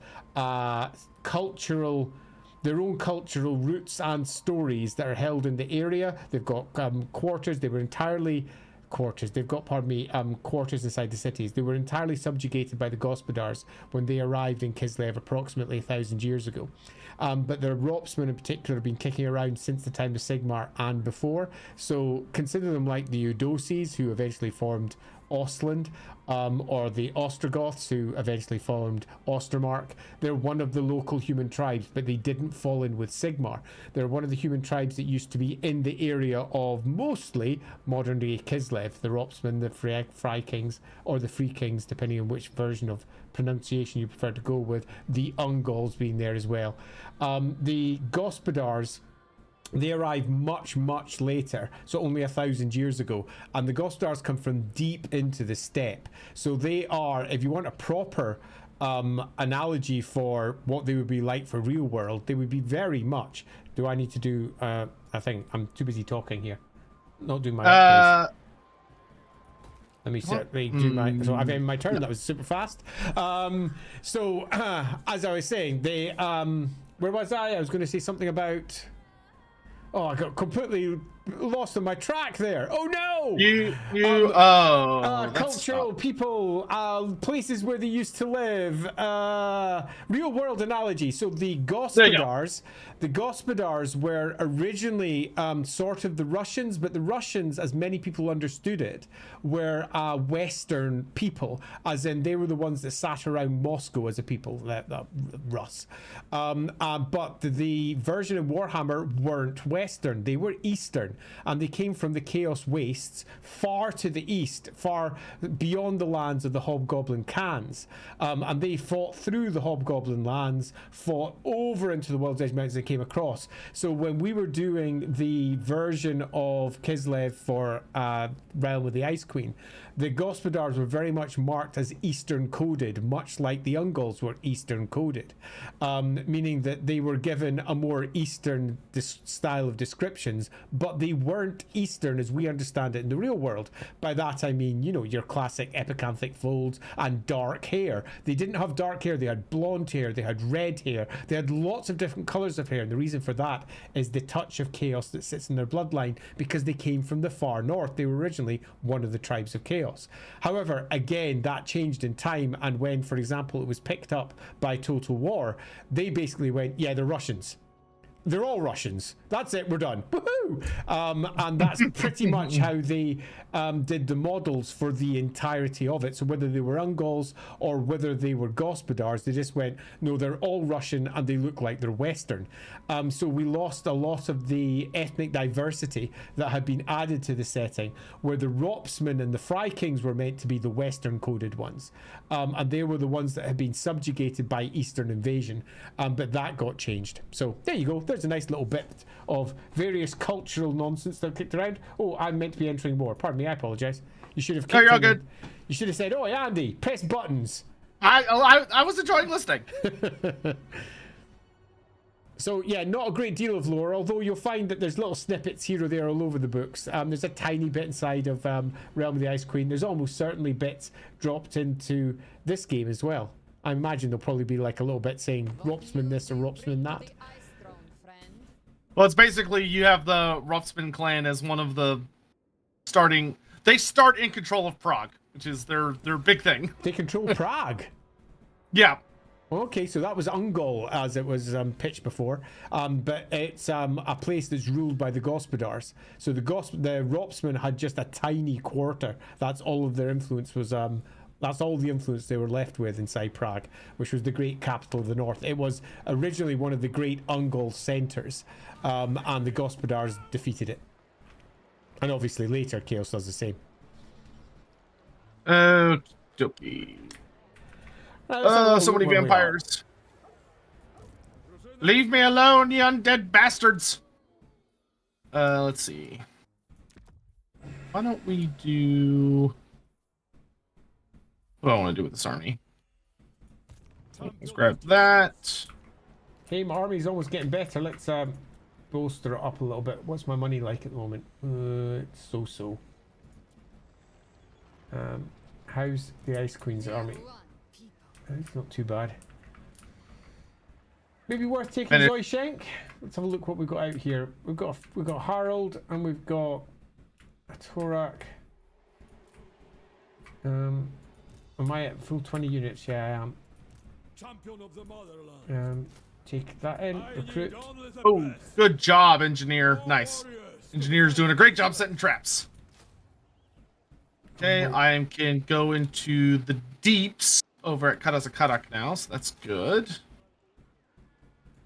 their own cultural roots and stories that are held in the area. They've got quarters. They were entirely quarters. They've got, pardon me, quarters inside the cities. They were entirely subjugated by the Gospodars when they arrived in Kislev approximately 1,000 years ago. But the Ropsmen in particular have been kicking around since the time of Sigmar and before. So consider them like the Eudoces, who eventually formed Ostland, or the Ostrogoths, who eventually formed Ostermark. They're one of the local human tribes, but they didn't fall in with Sigmar. They're one of the human tribes that used to be in the area of mostly modern-day Kislev, the Ropsmen, the Frey Kings, or the Free Kings, depending on which version of pronunciation you prefer to go with, the Ungauls being there as well. The Gospodars, they arrived much, much later, so only 1,000 years ago, and the Gospodars come from deep into the steppe. So they are, if you want a proper analogy for what they would be like for real world, they would be very much. Do I need to do a thing? I'm too busy talking here, not doing my let me certainly do my. So I've ended my turn. That was super fast. As I was saying, they where was I? I was going to say something about. Oh, I got completely lost on my track there. Oh no! Cultural people, places where they used to live, real world analogy. So the Gospodars were originally sort of the Russians, but the Russians, as many people understood it, were Western people, as in they were the ones that sat around Moscow as a people, Rus. But the version of Warhammer weren't Western, they were Eastern. And they came from the Chaos Wastes, far to the east, far beyond the lands of the Hobgoblin Khans. And they fought through the Hobgoblin lands, fought over into the World's Edge Mountains and came across. So when we were doing the version of Kislev for Realm of the Ice Queen, the Gospodars were very much marked as Eastern coded, much like the Ungauls were Eastern coded, meaning that they were given a more Eastern style of descriptions, but they weren't Eastern as we understand it in the real world. By that I mean, you know, your classic epicanthic folds and dark hair. They didn't have dark hair, they had blonde hair, they had red hair, they had lots of different colours of hair, and the reason for that is the touch of chaos that sits in their bloodline, because they came from the far north. They were originally one of the tribes of chaos. However, again, that changed in time, and when, for example, it was picked up by Total War, they basically went, yeah, they're Russians. They're all Russians. That's it. We're done. Woohoo! And that's pretty much how they did the models for the entirety of it. So whether they were Ungauls or whether they were Gospodars, they just went, no, they're all Russian and they look like they're Western. So we lost a lot of the ethnic diversity that had been added to the setting, where the Ropsmen and the Frey Kings were meant to be the Western coded ones. And they were the ones that had been subjugated by Eastern invasion. But that got changed. So there you go. There's a nice little bit of various cultural nonsense that kicked around. Oh, I'm meant to be entering more. Pardon me, I apologize. You should have. No, you're good. You should have said, "Oh, Andy, press buttons." I was enjoying listening. So yeah, not a great deal of lore, although you'll find that there's little snippets here or there all over the books. There's a tiny bit inside of Realm of the Ice Queen. There's almost certainly bits dropped into this game as well. I imagine there'll probably be like a little bit saying Ropsman this or Ropsman that. Well, it's basically you have the Ropsman clan as one of the starting. They start in control of Prague, which is their big thing. They control Prague. Yeah. Okay, so that was Ungaul as it was pitched before, but it's a place that's ruled by the Gospodars. So the Ropsmen had just a tiny quarter. That's all of their influence was. That's all the influence they were left with inside Prague, which was the great capital of the north. It was originally one of the great Ungol centres, and the Gospodars defeated it. And obviously later, Chaos does the same. Okey-dokey. So many vampires. Leave me alone, you undead bastards. Let's see. Why don't we do... What do I want to do with this army? Let's grab that. Hey, my army's almost getting better. Let's bolster it up a little bit. What's my money like at the moment? It's so-so. How's the Ice Queen's army? It's not too bad. Maybe worth taking Zoyshenk. Let's have a look what we've got out here. We've got Harold and we've got a Torak. Am I at full 20 units? Yeah, I am. Champion of the motherland. Take that in. Recruit. Oh, good job, engineer. Nice. Engineer's doing a great job setting traps. Okay, I can go into the deeps over at Karak now, so that's good.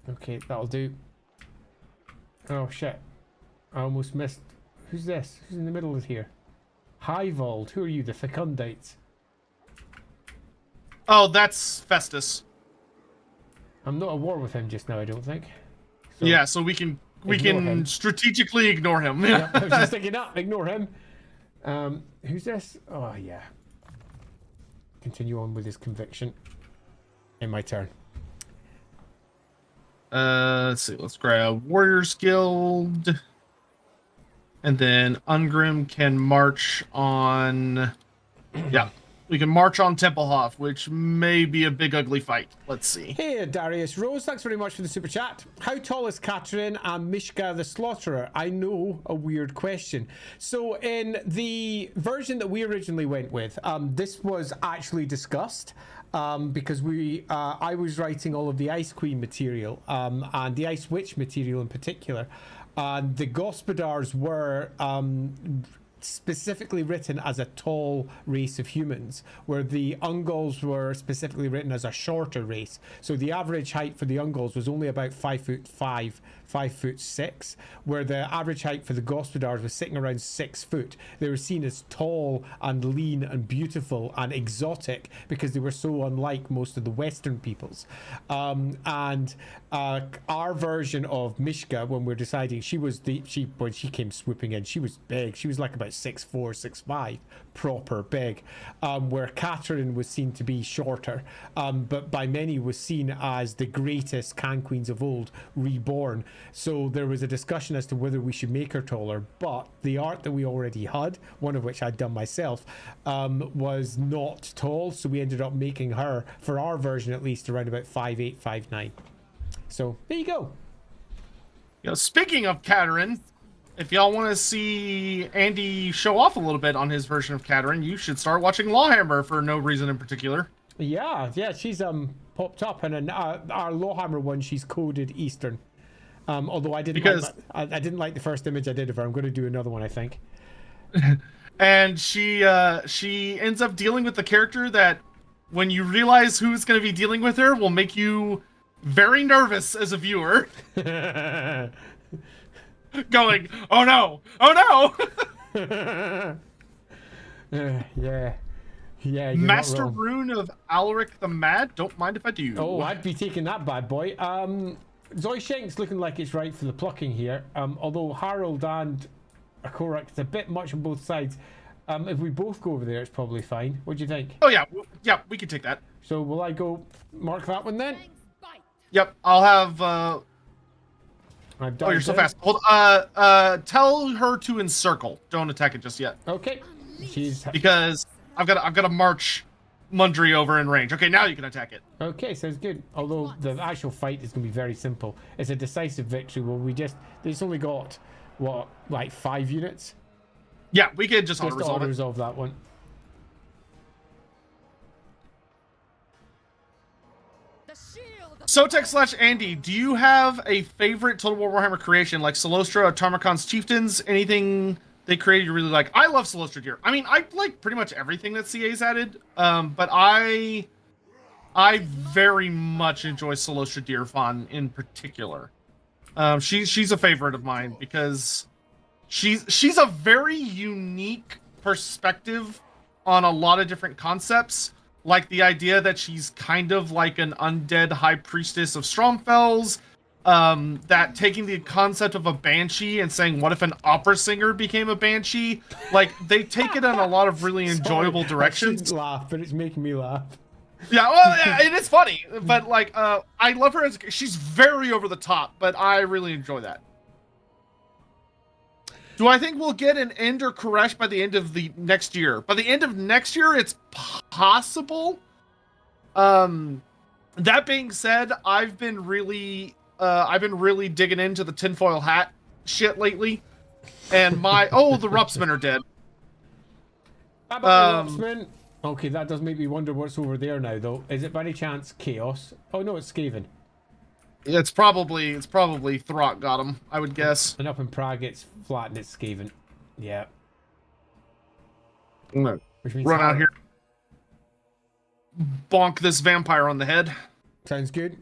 Okay, that'll do. Oh shit. I almost missed. Who's this? Who's in the middle of here? Highvold. Who are you? The Fecundites. Oh, that's Festus. I'm not at war with him just now, I don't think. So, Yeah, so we can him. strategically ignore him. Yeah, I was just thinking that. Ignore him. Who's this? Oh yeah. Continue on with his conviction. In my turn. Let's see. Let's grab Warriors Guild, and then Ungrim can march on. Yeah, we can march on Templehof, which may be a big ugly fight. Let's see. Hey, Darius Rose, thanks very much for the super chat. How tall is Kadrin and Mishka the Slaughterer? I know, a weird question. So in the version that we originally went with, this was actually discussed because I was writing all of the Ice Queen material and the Ice Witch material in particular. The Gospodars were specifically written as a tall race of humans, where the Ungolls were specifically written as a shorter race. So the average height for the Ungolls was only about 5'5", 5'6", where the average height for the Gospodars was sitting around 6 foot. They were seen as tall and lean and beautiful and exotic because they were so unlike most of the Western peoples. Our version of Mishka, when we're deciding, when she came swooping in, she was big. She was like about 6'4", 6'5", proper big. Where Katarine was seen to be shorter, but by many was seen as the greatest Khan Queens of old, reborn. So there was a discussion as to whether we should make her taller, but the art that we already had, one of which I'd done myself, was not tall. So we ended up making her, for our version at least, around about 5'8", 5'9". So there you go. You know, speaking of Kadrin, if y'all want to see Andy show off a little bit on his version of Kadrin, you should start watching LAWhammer for no reason in particular. Yeah, she's popped up, and in our LAWhammer one, she's coded Eastern. Although I didn't I didn't like the first image I did of her. I'm going to do another one, I think. And she ends up dealing with the character that, when you realize who's going to be dealing with her, will make you very nervous as a viewer. Going, oh no, oh no. Yeah. Master Rune of Alaric the Mad. Don't mind if I do. Oh, I'd be taking that bad boy. Zoyshenk's looking like it's right for the plucking here. Although Harold and Karak, it's a bit much on both sides. If we both go over there, it's probably fine. What do you think? Oh yeah, we can take that. So will I go mark that one then? Yep, I'll have. Oh, you're so fast. Hold. Tell her to encircle. Don't attack it just yet. Okay. Because I've got to march Mundry over in range. Okay, now you can attack it. Okay, sounds good. Although the actual fight is going to be very simple. It's a decisive victory. Well, it's only got what, like 5 units. Yeah, we could just auto-resolve that one. Sotek / Andy, do you have a favorite Total War Warhammer creation, like Solostra or Tarmacon's Chieftains? Anything they created you really like? I love Solostra Deer. I mean, I like pretty much everything that CA's added, but I very much enjoy Solostra Deer Fawn in particular. She's a favorite of mine because she's a very unique perspective on a lot of different concepts. Like the idea that she's kind of like an undead high priestess of Stromfells, that taking the concept of a banshee and saying, what if an opera singer became a banshee? Like, they take it in a lot of really enjoyable directions. I shouldn't laugh, but it's making me laugh. Yeah, well, yeah, it is funny, but like, I love her she's very over the top, but I really enjoy that. Do I think we'll get an End or Koresh by the end of the next year? By the end of next year, it's possible. That being said, I've been really digging into the tinfoil hat shit lately, and the Rupsmen are dead. How about the Rupsmen? Okay, that does make me wonder what's over there now, though. Is it by any chance Chaos? Oh no, it's Skaven. It's probably Throt got him, I would guess. And up in Prague, it's flat and it's Skaven. Yeah. I'm gonna Which means run out here, bonk this vampire on the head. Sounds good.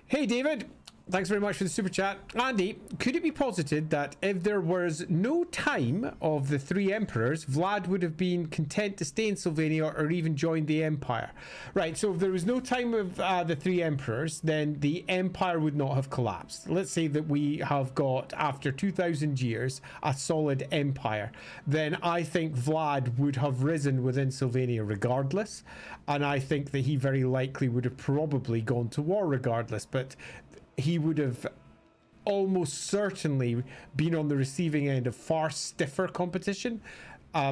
Hey, David. Thanks very much for the super chat. Andy, could it be posited that if there was no time of the three emperors, Vlad would have been content to stay in Sylvania or even join the empire? Right, so if there was no time of the three emperors, then the empire would not have collapsed. Let's say that we have got, after 2,000 years, a solid empire. Then I think Vlad would have risen within Sylvania regardless. And I think that he very likely would have probably gone to war regardless. But he would have almost certainly been on the receiving end of far stiffer competition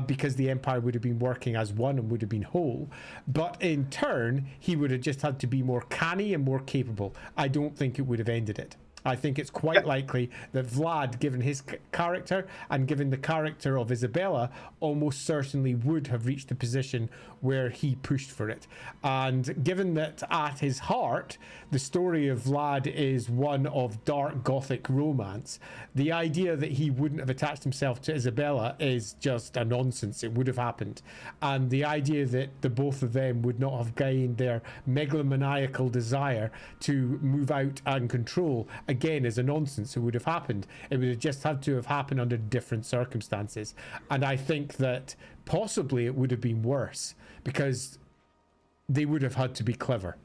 because the empire would have been working as one and would have been whole. But in turn, he would have just had to be more canny and more capable. I don't think it would have ended it. I think it's quite likely that Vlad, given his character and given the character of Isabella, almost certainly would have reached a position where he pushed for it. And given that at his heart, the story of Vlad is one of dark gothic romance, the idea that he wouldn't have attached himself to Isabella is just a nonsense. It would have happened. And the idea that the both of them would not have gained their megalomaniacal desire to move out and control, again, is a nonsense. It would have happened. It would have just had to have happened under different circumstances. And I think that possibly it would have been worse because they would have had to be clever.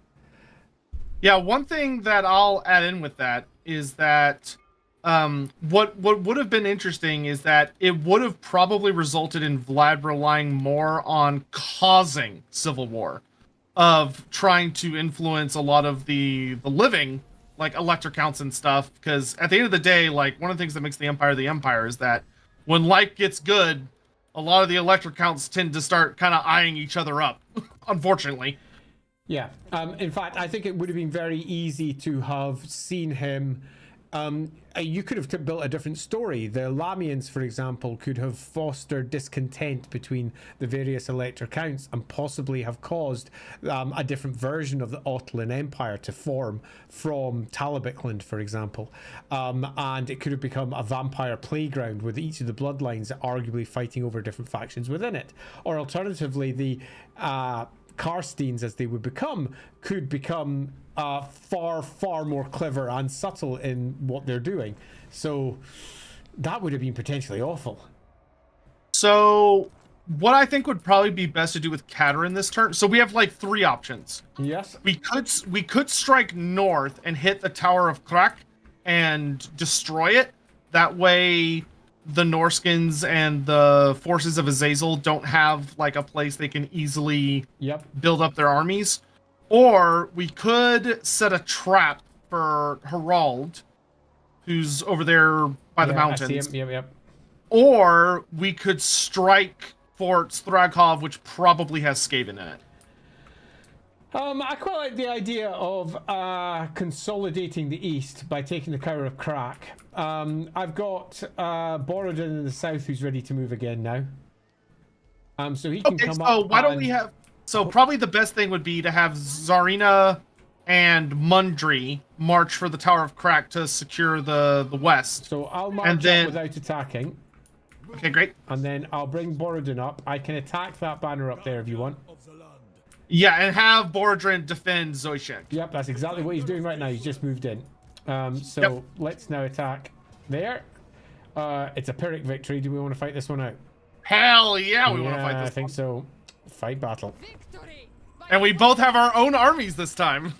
Yeah, one thing that I'll add in with that is that what would have been interesting is that it would have probably resulted in Vlad relying more on causing civil war, of trying to influence a lot of the living, like elector counts and stuff, because at the end of the day, like, one of the things that makes the empire is that when life gets good, a lot of the elector counts tend to start kind of eyeing each other up, unfortunately. Yeah. In fact, I think it would have been very easy to have seen him. You could have built a different story. The Lamians, for example, could have fostered discontent between the various elector counts and possibly have caused a different version of the Ottoman Empire to form from Talabicland, for example. And it could have become a vampire playground with each of the bloodlines arguably fighting over different factions within it. Or alternatively, the Karsteins, as they would become, could become far more clever and subtle in what they're doing. So that would have been potentially awful. So what I think would probably be best to do with Kadrin this turn, so we have like three options. Yes. We could strike north and hit the Tower of Karak and destroy it. That way the Norskins and the forces of Azazel don't have like a place they can easily build up their armies. Or we could set a trap for Harald, who's over there by the mountains. I see him. Yep. Or we could strike Fort Thraghov, which probably has Skaven in it. I quite like the idea of consolidating the east by taking the Tower of Karak. I've got Borodin in the south who's ready to move again now. So he can come up. So why don't we have... So probably the best thing would be to have Zarina and Mundry march for the Tower of Karak to secure the west. So I'll march up without attacking. Okay, great. And then I'll bring Borodin up. I can attack that banner up there if you want. Yeah, and have Borodin defend Zoishek. Yep, that's exactly what he's doing right now. He's just moved in. Let's now attack there. It's a Pyrrhic victory. Do we want to fight this one out? Hell yeah, we want to fight this one. I think so. Fight battle. And we both have our own armies this time.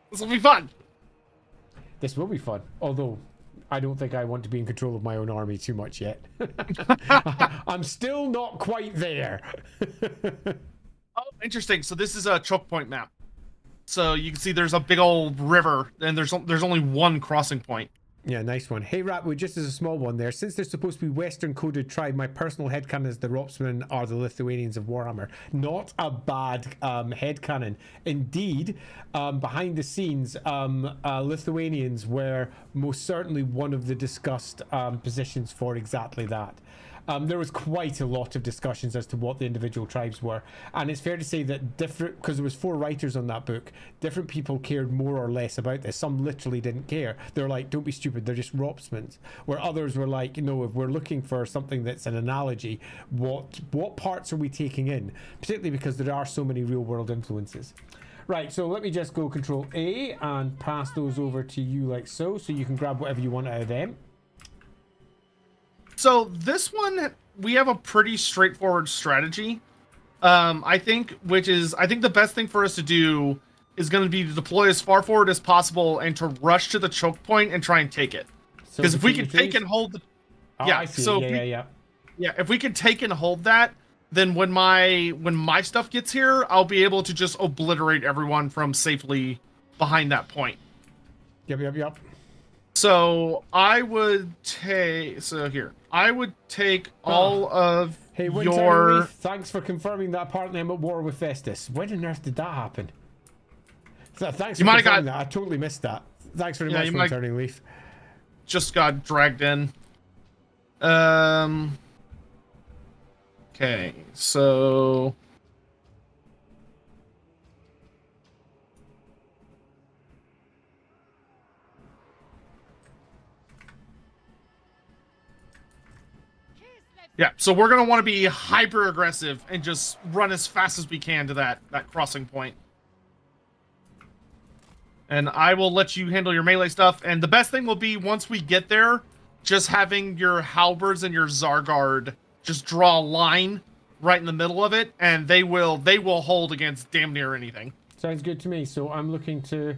This will be fun. This will be fun. Although, I don't think I want to be in control of my own army too much yet. I'm still not quite there. Oh, interesting. So this is a choke point map. So you can see there's a big old river, and there's only one crossing point. Yeah, nice one. Hey, Ratwood, just as a small one there, since they're supposed to be Western-coded tribe, my personal headcanon is the Ropsmen are the Lithuanians of Warhammer. Not a bad headcanon. Indeed, behind the scenes, Lithuanians were most certainly one of the discussed positions for exactly that. There was quite a lot of discussions as to what the individual tribes were, and it's fair to say that because there was 4 writers on that book, different people cared more or less about this. Some literally didn't care. They're like, don't be stupid, they're just Ropsmans. Where others were like, you know, if we're looking for something that's an analogy, what parts are we taking in? Particularly because there are so many real world influences. Right, so let me just go Control A and pass those over to you like so you can grab whatever you want out of them. So this one, we have a pretty straightforward strategy. I think the best thing for us to do is going to be to deploy as far forward as possible and to rush to the choke point and try and take it. Because if we can take and hold the... I see. So yeah. If we can take and hold that, then when my stuff gets here, I'll be able to just obliterate everyone from safely behind that point. Yep. So I would take all of your... Thanks for confirming that apparently I'm at war with Festus. When on earth did that happen? So thanks for confirming that. I totally missed that. Thanks very much for Turning Leaf. Just got dragged in. Okay, so... Yeah, so we're going to want to be hyper aggressive and just run as fast as we can to that crossing point. And I will let you handle your melee stuff. And the best thing will be, once we get there, just having your halberds and your Zargard just draw a line right in the middle of it, and they will hold against damn near anything. Sounds good to me. So I'm looking to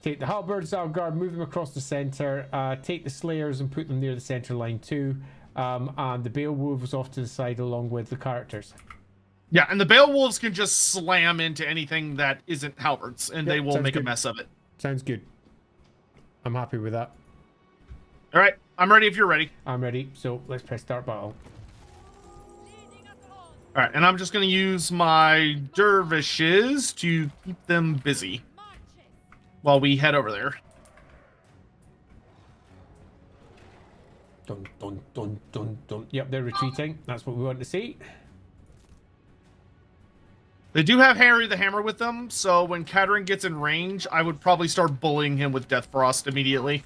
take the halberds, Zargard, move them across the center, take the Slayers and put them near the center line too. And the Beowulfs off to the side along with the characters. Yeah, and the Beowulfs can just slam into anything that isn't halberds, and they will make a mess of it. Sounds good. I'm happy with that. All right, I'm ready if you're ready. I'm ready, so let's press start battle. All right, and I'm just going to use my dervishes to keep them busy while we head over there. Dun, dun, dun, dun, dun. Yep, they're retreating. That's what we want to see. They do have Harry the Hammer with them, so when Kadrin gets in range, I would probably start bullying him with Death Frost immediately.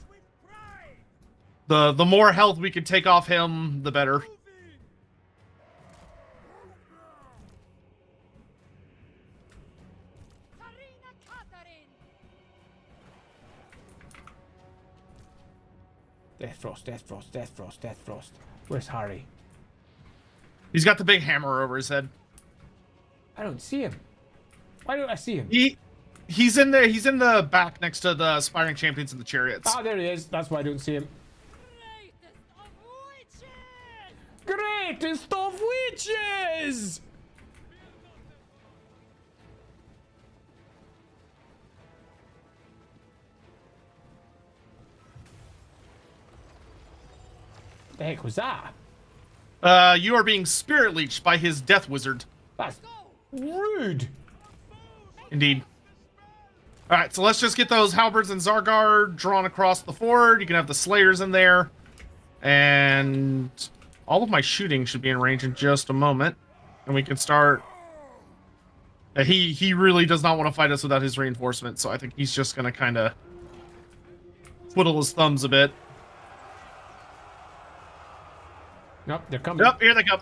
The more health we can take off him, the better. Death Frost, Death Frost, Death Frost, Death Frost. Where's Harry? He's got the big hammer over his head. I don't see him. Why don't I see him? He's in there. He's in the back next to the aspiring champions and the chariots. Ah, there he is. That's why I don't see him. Greatest of witches! The heck was that? You are being spirit leeched by his death wizard. That's rude. Indeed. All right, so let's just get those halberds and Zargard drawn across the ford. You can have the Slayers in there, and all of my shooting should be in range in just a moment, and we can start. He really does not want to fight us without his reinforcement, so I think he's just going to kind of twiddle his thumbs a bit. Nope, they're coming. Yep, here they come.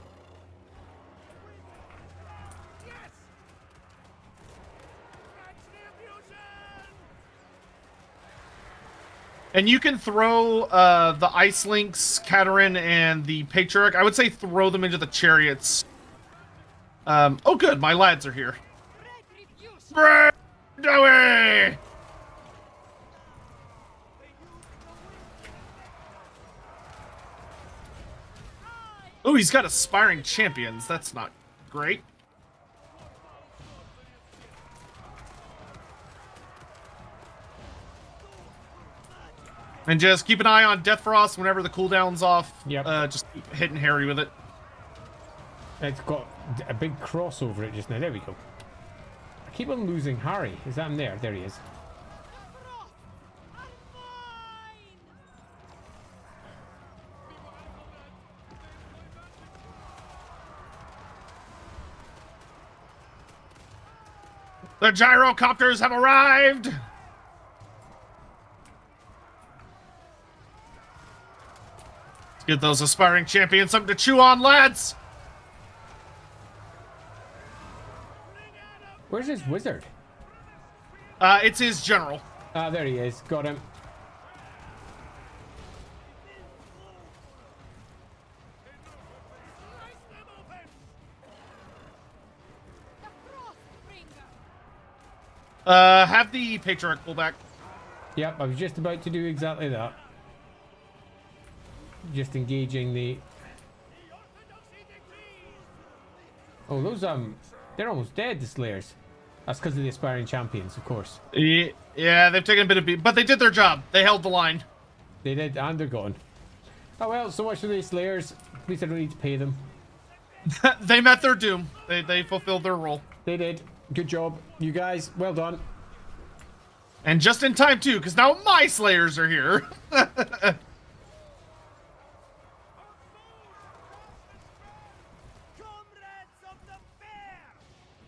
And you can throw the Ice Lynx, Kadrin, and the Patriarch. I would say throw them into the chariots. Oh, good. My lads are here. Away! Oh, he's got aspiring champions. That's not great. And just keep an eye on Death Frost whenever the cooldown's off. Yep. Just keep hitting Harry with it. It's got a big cross over it just now. There we go. I keep on losing Harry. Is that him there? There he is. The gyrocopters have arrived! Let's give those aspiring champions something to chew on, lads! Where's his wizard? It's his general. Ah, there he is. Got him. Have the Patriarch pull back. Yep, I was just about to do exactly that. Just engaging the... Oh, those, they're almost dead, the Slayers. That's because of the aspiring champions, of course. Yeah, they've taken a bit of beat, but they did their job. They held the line. They did, and they're gone. Oh well, so much for these Slayers. At least I don't need to pay them. They met their doom. They fulfilled their role. They did. Good job. You guys, well done. And just in time, too, because now my Slayers are here.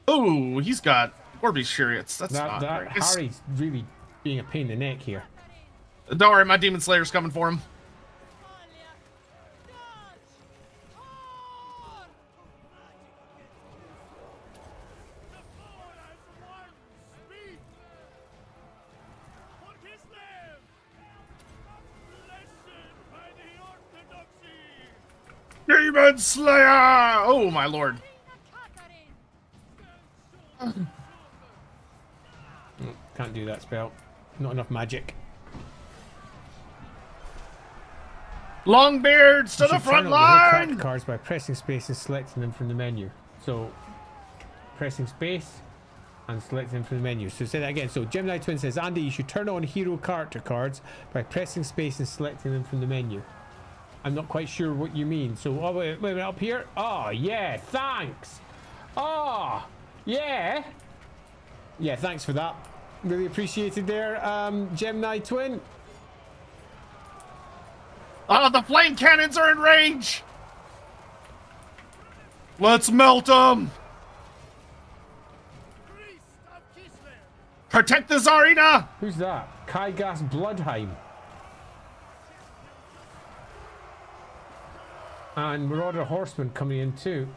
Oh, he's got Orbeez chariots. That's not that great. Harry's really being a pain in the neck here. Don't worry, my Demon Slayer's coming for him. Demon Slayer! Oh, my lord. Can't do that spell. Not enough magic. Longbeards to the front line! Cards by pressing space and selecting them from the menu. So, pressing space and selecting them from the menu. So say that again. So Gemini Twin says, Andy, you should turn on hero character cards by pressing space and selecting them from the menu. I'm not quite sure what you mean. So, oh, wait a minute, up here? Oh, yeah, thanks. Oh, yeah. Yeah, thanks for that. Really appreciated there, Gemini Twin. Oh, the flame cannons are in range! Let's melt them! Protect the Tsarina! Who's that? Kygas Bloodheim. And Marauder Horseman coming in too.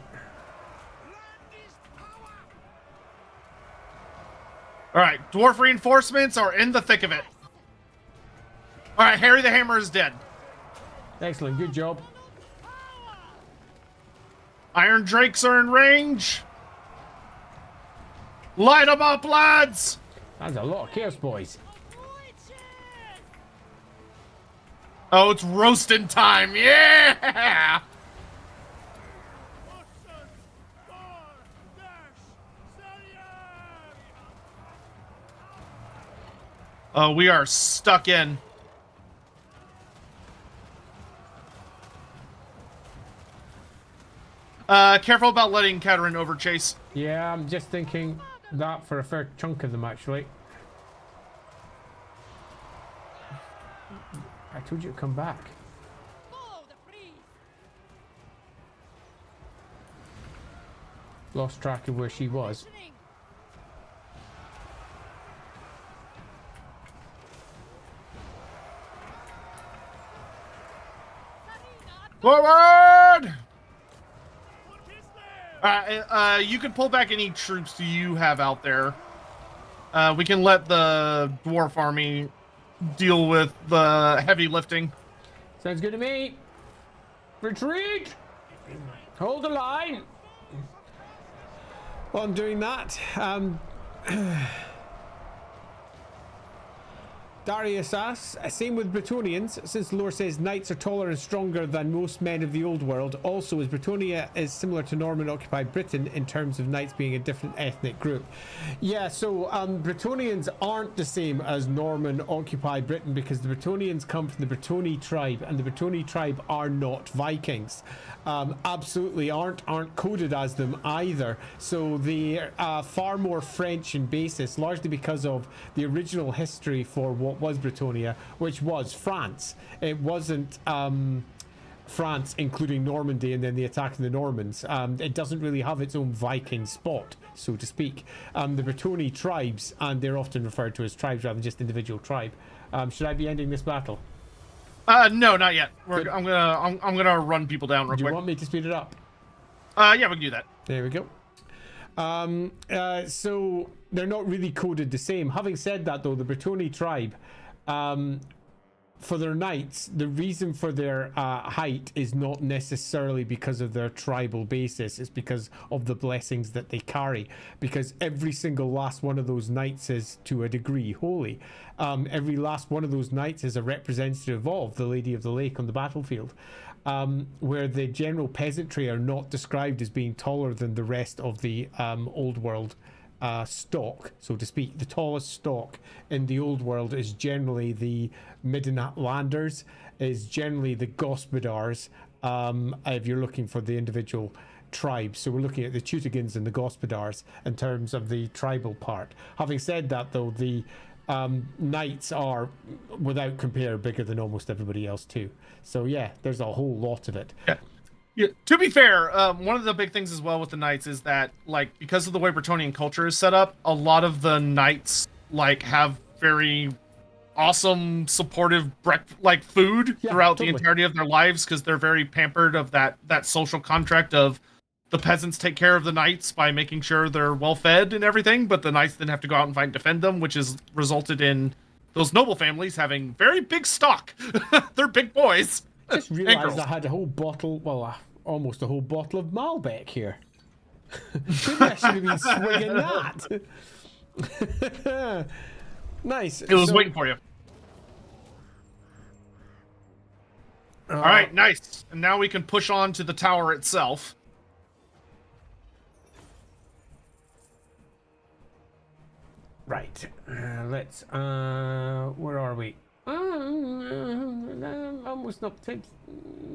Alright, dwarf reinforcements are in the thick of it. Alright, Harry the Hammer is dead. Excellent, good job. Iron Drakes are in range. Light them up, lads! That's a lot of Chaos Boys. Oh, it's roasting time, yeah! Oh, we are stuck in. Careful about letting Kadrin overchase. Yeah, I'm just thinking that for a fair chunk of them, actually. I told you to come back. Lost track of where she was. Forward! You can pull back any troops you have out there. We can let the dwarf army deal with the heavy lifting. Sounds good to me. Retreat! Hold the line! While I'm doing that, Darius asks, same with Bretonnians, since the lore says knights are taller and stronger than most men of the old world. Also, as Bretonnia is similar to Norman-occupied Britain in terms of knights being a different ethnic group. Yeah, so Bretonnians aren't the same as Norman-occupied Britain because the Bretonnians come from the Bretonni tribe, and the Bretonni tribe are not Vikings. Absolutely aren't coded as them either. So they're far more French in basis, largely because of the original history for what was Bretonnia, which was France. It wasn't France, including Normandy, and then the attack of the Normans. It doesn't really have its own Viking spot, so to speak. The Bretonni tribes, and they're often referred to as tribes rather than just individual tribe. Should I be ending this battle? No, not yet. I'm gonna run people down real Do you quick. want me to speed it up? Yeah, we can do that. There we go. So they're not really coded the same. Having said that, though, the Bretonni tribe, for their knights, the reason for their height is not necessarily because of their tribal basis. It's because of the blessings that they carry. Because every single last one of those knights is, to a degree, holy. Every last one of those knights is a representative of the Lady of the Lake on the battlefield. Where the general peasantry are not described as being taller than the rest of the old world stock, so to speak. The tallest stock in the old world is generally the Midlanders, is generally the Gospodars, if you're looking for the individual tribes. So we're looking at the Teutogens and the Gospodars in terms of the tribal part. Having said that, though, the knights are, without compare, bigger than almost everybody else too. So yeah, there's a whole lot of it. Yeah, to be fair, one of the big things as well with the knights is that, like, because of the way Bretonnian culture is set up, a lot of the knights, like, have very awesome, supportive food throughout the entirety of their lives, because they're very pampered of that social contract of the peasants take care of the knights by making sure they're well fed and everything, but the knights then have to go out and fight and defend them, which has resulted in those noble families having very big stock. They're big boys. Just realised I had a whole bottle, well, almost a whole bottle of Malbec here. Maybe I should have been swinging that. Nice. It was waiting for you. All right, nice. And now we can push on to the tower itself. Right. Let's. Where are we? Almost not.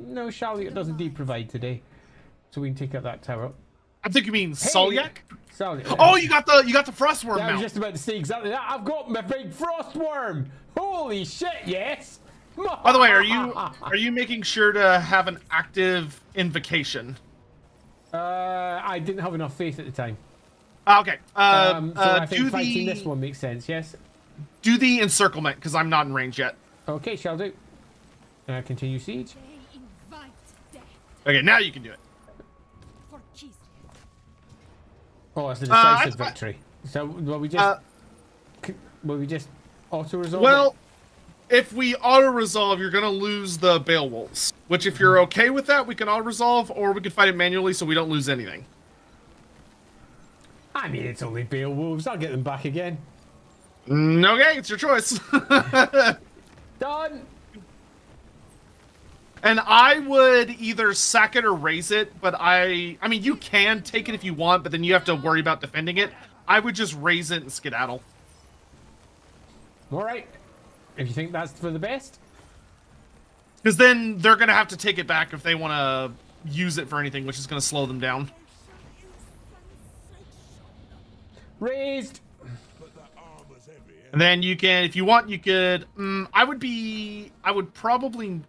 No, Charlotte doesn't provide today, so we can take out that tower. I think you mean Solyak. Solyak. Oh, you got the frostworm I mount. was just about to say exactly that. I've got my big frostworm. Holy shit! Yes. By the way, are you making sure to have an active invocation? I didn't have enough faith at the time. Okay. So I think fighting this one makes sense. Yes. Do the encirclement because I'm not in range yet. Okay, shall do. Continue siege. They invite death Okay, now you can do it. for Kislev. Oh, it's a decisive that's victory. So will we just auto resolve? Well, if we auto resolve, you're gonna lose the Beowulfs. Which, if you're okay with that, we can auto resolve, or we can fight it manually so we don't lose anything. I mean, it's only Beowulfs. I'll get them back again. Okay, it's your choice. Done. And I would either sack it or raise it, but I mean, you can take it if you want, but then you have to worry about defending it. I would just raise it and skedaddle. All right. If you think that's for the best. Because then they're going to have to take it back if they want to use it for anything, which is going to slow them down. Raised. And then you can, if you want, you could, I would probably,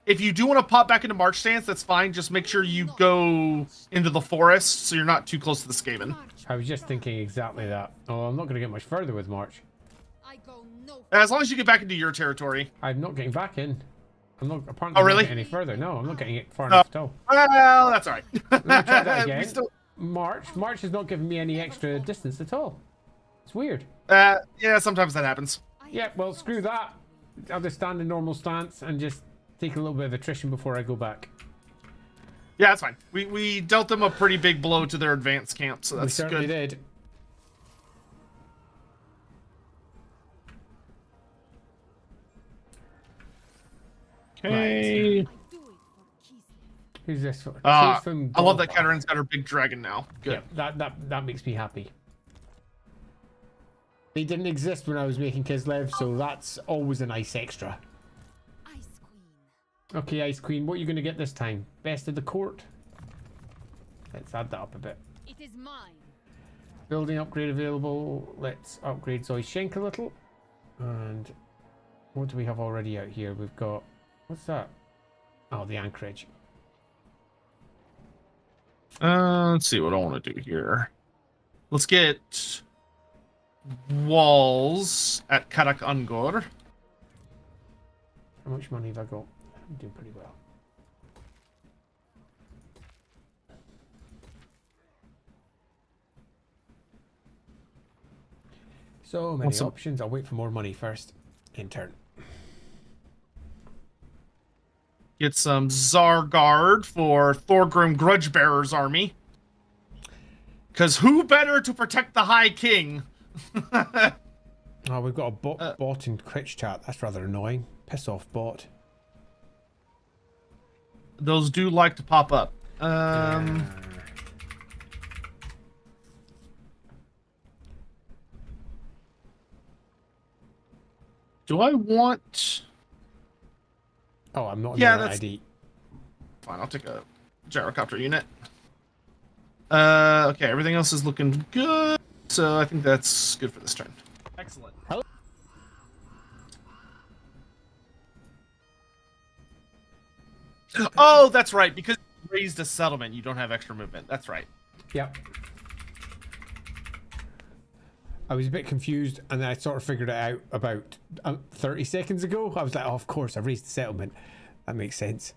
if you do want to pop back into March stance, that's fine. Just make sure you go into the forest so you're not too close to the Skaven. I was just thinking exactly that. Oh, I'm not going to get much further with March. I go no. As long as you get back into your territory. I'm not getting back in. I'm not, apparently Oh, really? not getting any further. No, I'm not getting it far enough at all. Well, that's all right. Let me try that again. We still- March is not giving me any extra distance at all. It's weird. Yeah, sometimes that happens. Yeah, well, screw that. I'll just stand in normal stance and just take a little bit of attrition before I go back. Yeah, that's fine. We dealt them a pretty big blow to their advanced camp, so that's We certainly good. did. Okay. I do it for Kislev. Who's this? I love that Kadrin's got her big dragon now. Good. Yeah, that makes me happy. They didn't exist when I was making Kislev, so that's always a nice extra. Ice Queen. Okay, Ice Queen, what are you going to get this time? Best of the court? Let's add that up a bit. It is mine. Building upgrade available. Let's upgrade Zoyshenk a little. And what do we have already out here? We've got... What's that? Oh, the anchorage. Let's see what I want to do here. Let's get walls at Karak Ungor. How much money have I got? I'm doing pretty well. So many options. I'll wait for more money first. In turn. Get some Zargard for Thorgrim Grudgebearer's army. Because who better to protect the High King? Oh, we've got a bot in Twitch chat. That's rather annoying. Piss off, bot. Those do like to pop up. Do I want... Oh, I'm not in Yeah, the right that's... ID. Fine, I'll take a gyrocopter unit. Okay, everything else is looking good. So I think that's good for this turn. Excellent. Hello? Oh, that's right. Because you raised a settlement, you don't have extra movement. That's right. Yep. I was a bit confused, and then I sort of figured it out about 30 seconds ago. I was like, oh, of course, I've raised the settlement. That makes sense.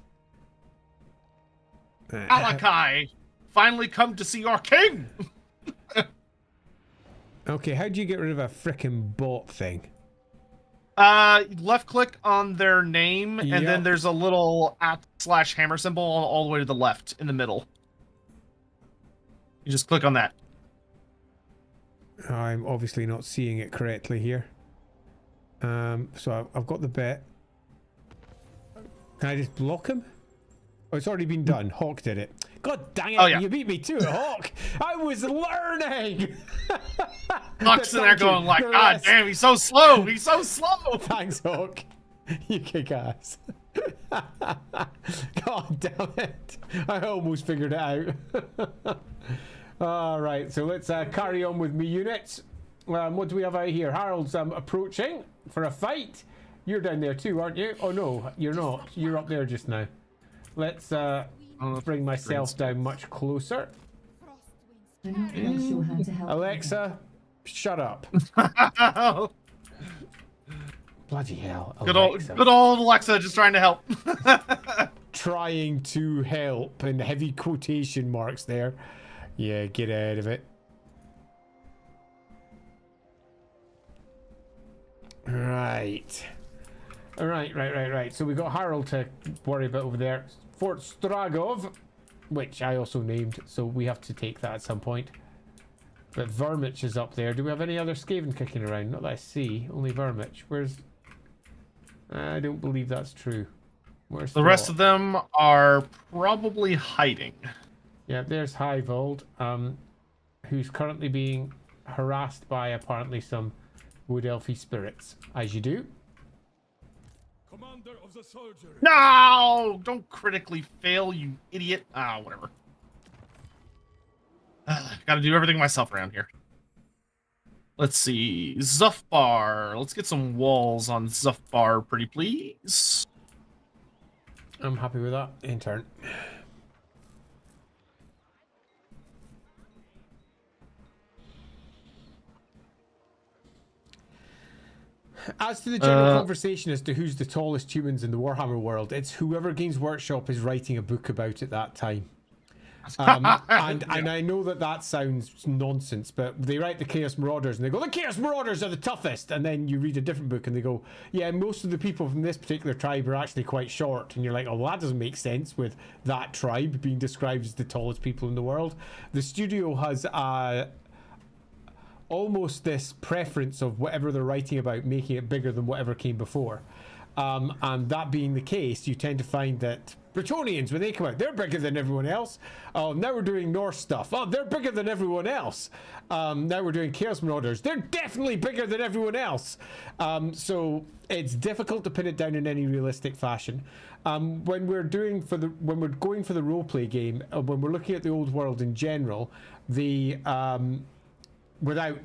Alakai! Finally come to see your king! Okay, how do you get rid of a frickin' bot thing? Left click on their name, and Yep. then there's a little @/hammer symbol all the way to the left in the middle. You just click on that. I'm obviously not seeing it correctly here. So I've got the bet. Can I just block him? Oh, it's already been done. Hawk did it. God dang it, Oh, yeah. You beat me to it, Hawk! I was learning! Hawk's in there going like, God damn, he's so slow! He's so slow! Thanks, Hawk. You kick ass. God damn it. I almost figured it out. Alright, so let's carry on with me units. What do we have out here? Harold's approaching for a fight. You're down there too, aren't you? Oh no, you're not. You're up there just now. Let's bring myself down much closer. Alexa, shut up. Bloody hell, Alexa. Good old Alexa just trying to help. Trying to help in heavy quotation marks there. Yeah, get out of it. Right. Right. So we got Harold to worry about over there. Fort Stragov, which I also named, so we have to take that at some point. But Vermich is up there. Do we have any other Skaven kicking around? Not that I see. Only Vermich. Where's... I don't believe that's true. Where's The rest of them are probably hiding. Yeah, there's Highvold, who's currently being harassed by apparently some wood elfy spirits, as you do. Commander of the soldiery. No! Don't critically fail, you idiot. Ah, whatever. Gotta do everything myself around here. Let's see. Zufbar. Let's get some walls on Zufbar, pretty please. I'm happy with that. In turn. As to the general conversation as to who's the tallest humans in the Warhammer world, it's whoever Games Workshop is writing a book about at that time. And I know that sounds nonsense, but they write the Chaos Marauders and they go, the Chaos Marauders are the toughest, and then you read a different book and they go, yeah, most of the people from this particular tribe are actually quite short, and you're like, oh, well, that doesn't make sense with that tribe being described as the tallest people in the world. The studio has almost this preference of whatever they're writing about making it bigger than whatever came before, and that being the case, you tend to find that Bretonians, when they come out, they're bigger than everyone else. Oh, now we're doing Norse stuff. Oh, they're bigger than everyone else. Now we're doing Chaos Marauders. They're definitely bigger than everyone else. So it's difficult to pin it down in any realistic fashion. When we're going for the roleplay game, when we're looking at the old world in general, without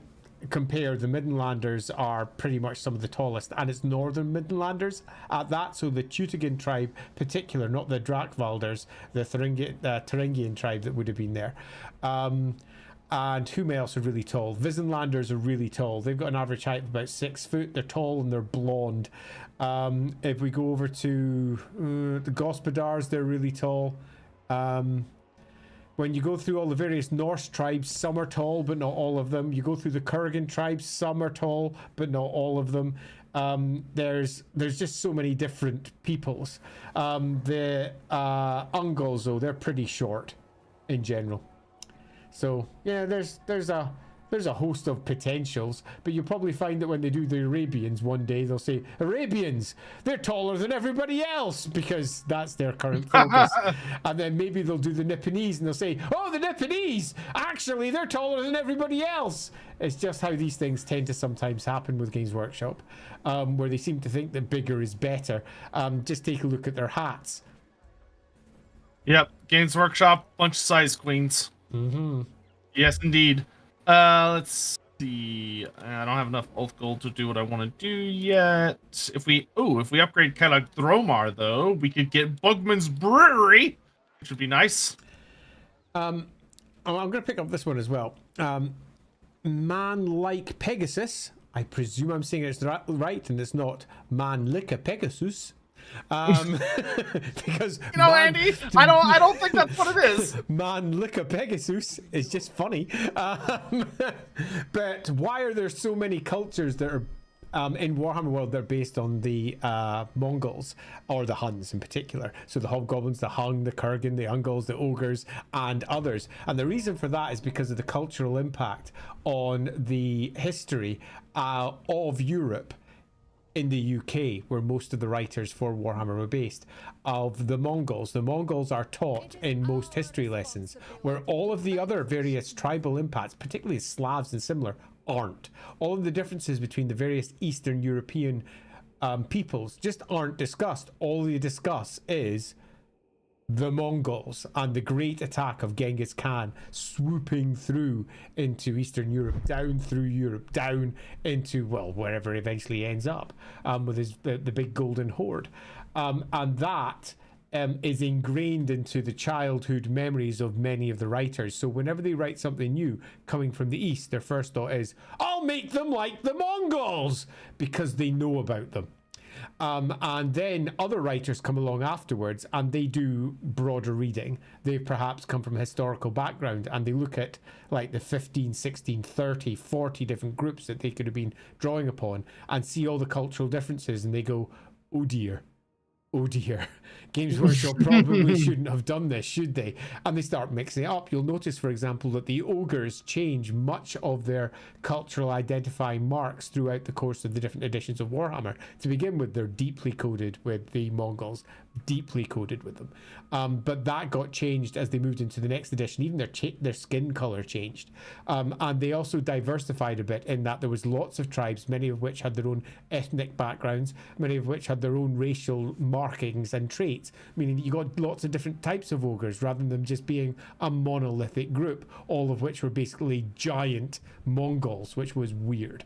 compare, the Midlanders are pretty much some of the tallest, and it's northern Midlanders at that. So the Teutogan tribe, particular, not the Drakvalders, the Thuringian tribe that would have been there. And whom else are really tall? Visenlanders are really tall. They've got an average height of about 6 foot. They're tall and they're blonde. If we go over to the Gospodars, they're really tall. When you go through all the various Norse tribes, some are tall, but not all of them. You go through the Kurgan tribes, some are tall, but not all of them. There's just so many different peoples. The Ungals, though, they're pretty short in general. So yeah, there's a host of potentials, but you'll probably find that when they do the Arabians one day, they'll say, Arabians, they're taller than everybody else, because that's their current focus. And then maybe they'll do the Nipponese and they'll say, oh, the Nipponese, actually, they're taller than everybody else. It's just how these things tend to sometimes happen with Games Workshop, where they seem to think that bigger is better. Just take a look at their hats. Yep, Games Workshop, bunch of size queens. Mm-hmm. Yes, indeed. Let's see. I don't have enough Oath Gold to do what I want to do yet. If we upgrade Karak Dromar, though, we could get Bugman's Brewery, which would be nice. I'm going to pick up this one as well. Man like Pegasus. I presume I'm saying it's right, and it's not Man like a Pegasus. Because Andy, I don't think that's what it is. Man lick a Pegasus is just funny. But why are there so many cultures that are in Warhammer world that are based on the Mongols or the Huns in particular? So the Hobgoblins, the Hung, the Kurgan, the Ungals, the Ogres, and others. And the reason for that is because of the cultural impact on the history of Europe in the UK, where most of the writers for Warhammer were based, of the Mongols. The Mongols are taught in most history lessons, where all of the other various tribal impacts, particularly Slavs and similar, aren't. All of the differences between the various Eastern European peoples just aren't discussed. All they discuss is the Mongols and the great attack of Genghis Khan swooping through into Eastern Europe, down through Europe, down into, well, wherever it eventually ends up, with the big golden horde. And that is ingrained into the childhood memories of many of the writers. So whenever they write something new coming from the East, their first thought is, I'll make them like the Mongols, because they know about them. And then other writers come along afterwards and they do broader reading. They perhaps come from a historical background and they look at like the 15, 16, 30, 40 different groups that they could have been drawing upon and see all the cultural differences, and they go, oh dear. Oh dear, Games Workshop probably shouldn't have done this, should they? And they start mixing it up. You'll notice, for example, that the ogres change much of their cultural identifying marks throughout the course of the different editions of Warhammer. To begin with, they're deeply coded with the Mongols, deeply coded with them. But that got changed as they moved into the next edition. Even their skin color changed. And they also diversified a bit in that there was lots of tribes, many of which had their own ethnic backgrounds, many of which had their own racial markings and traits, meaning that you got lots of different types of ogres rather than just being a monolithic group, all of which were basically giant Mongols, which was weird.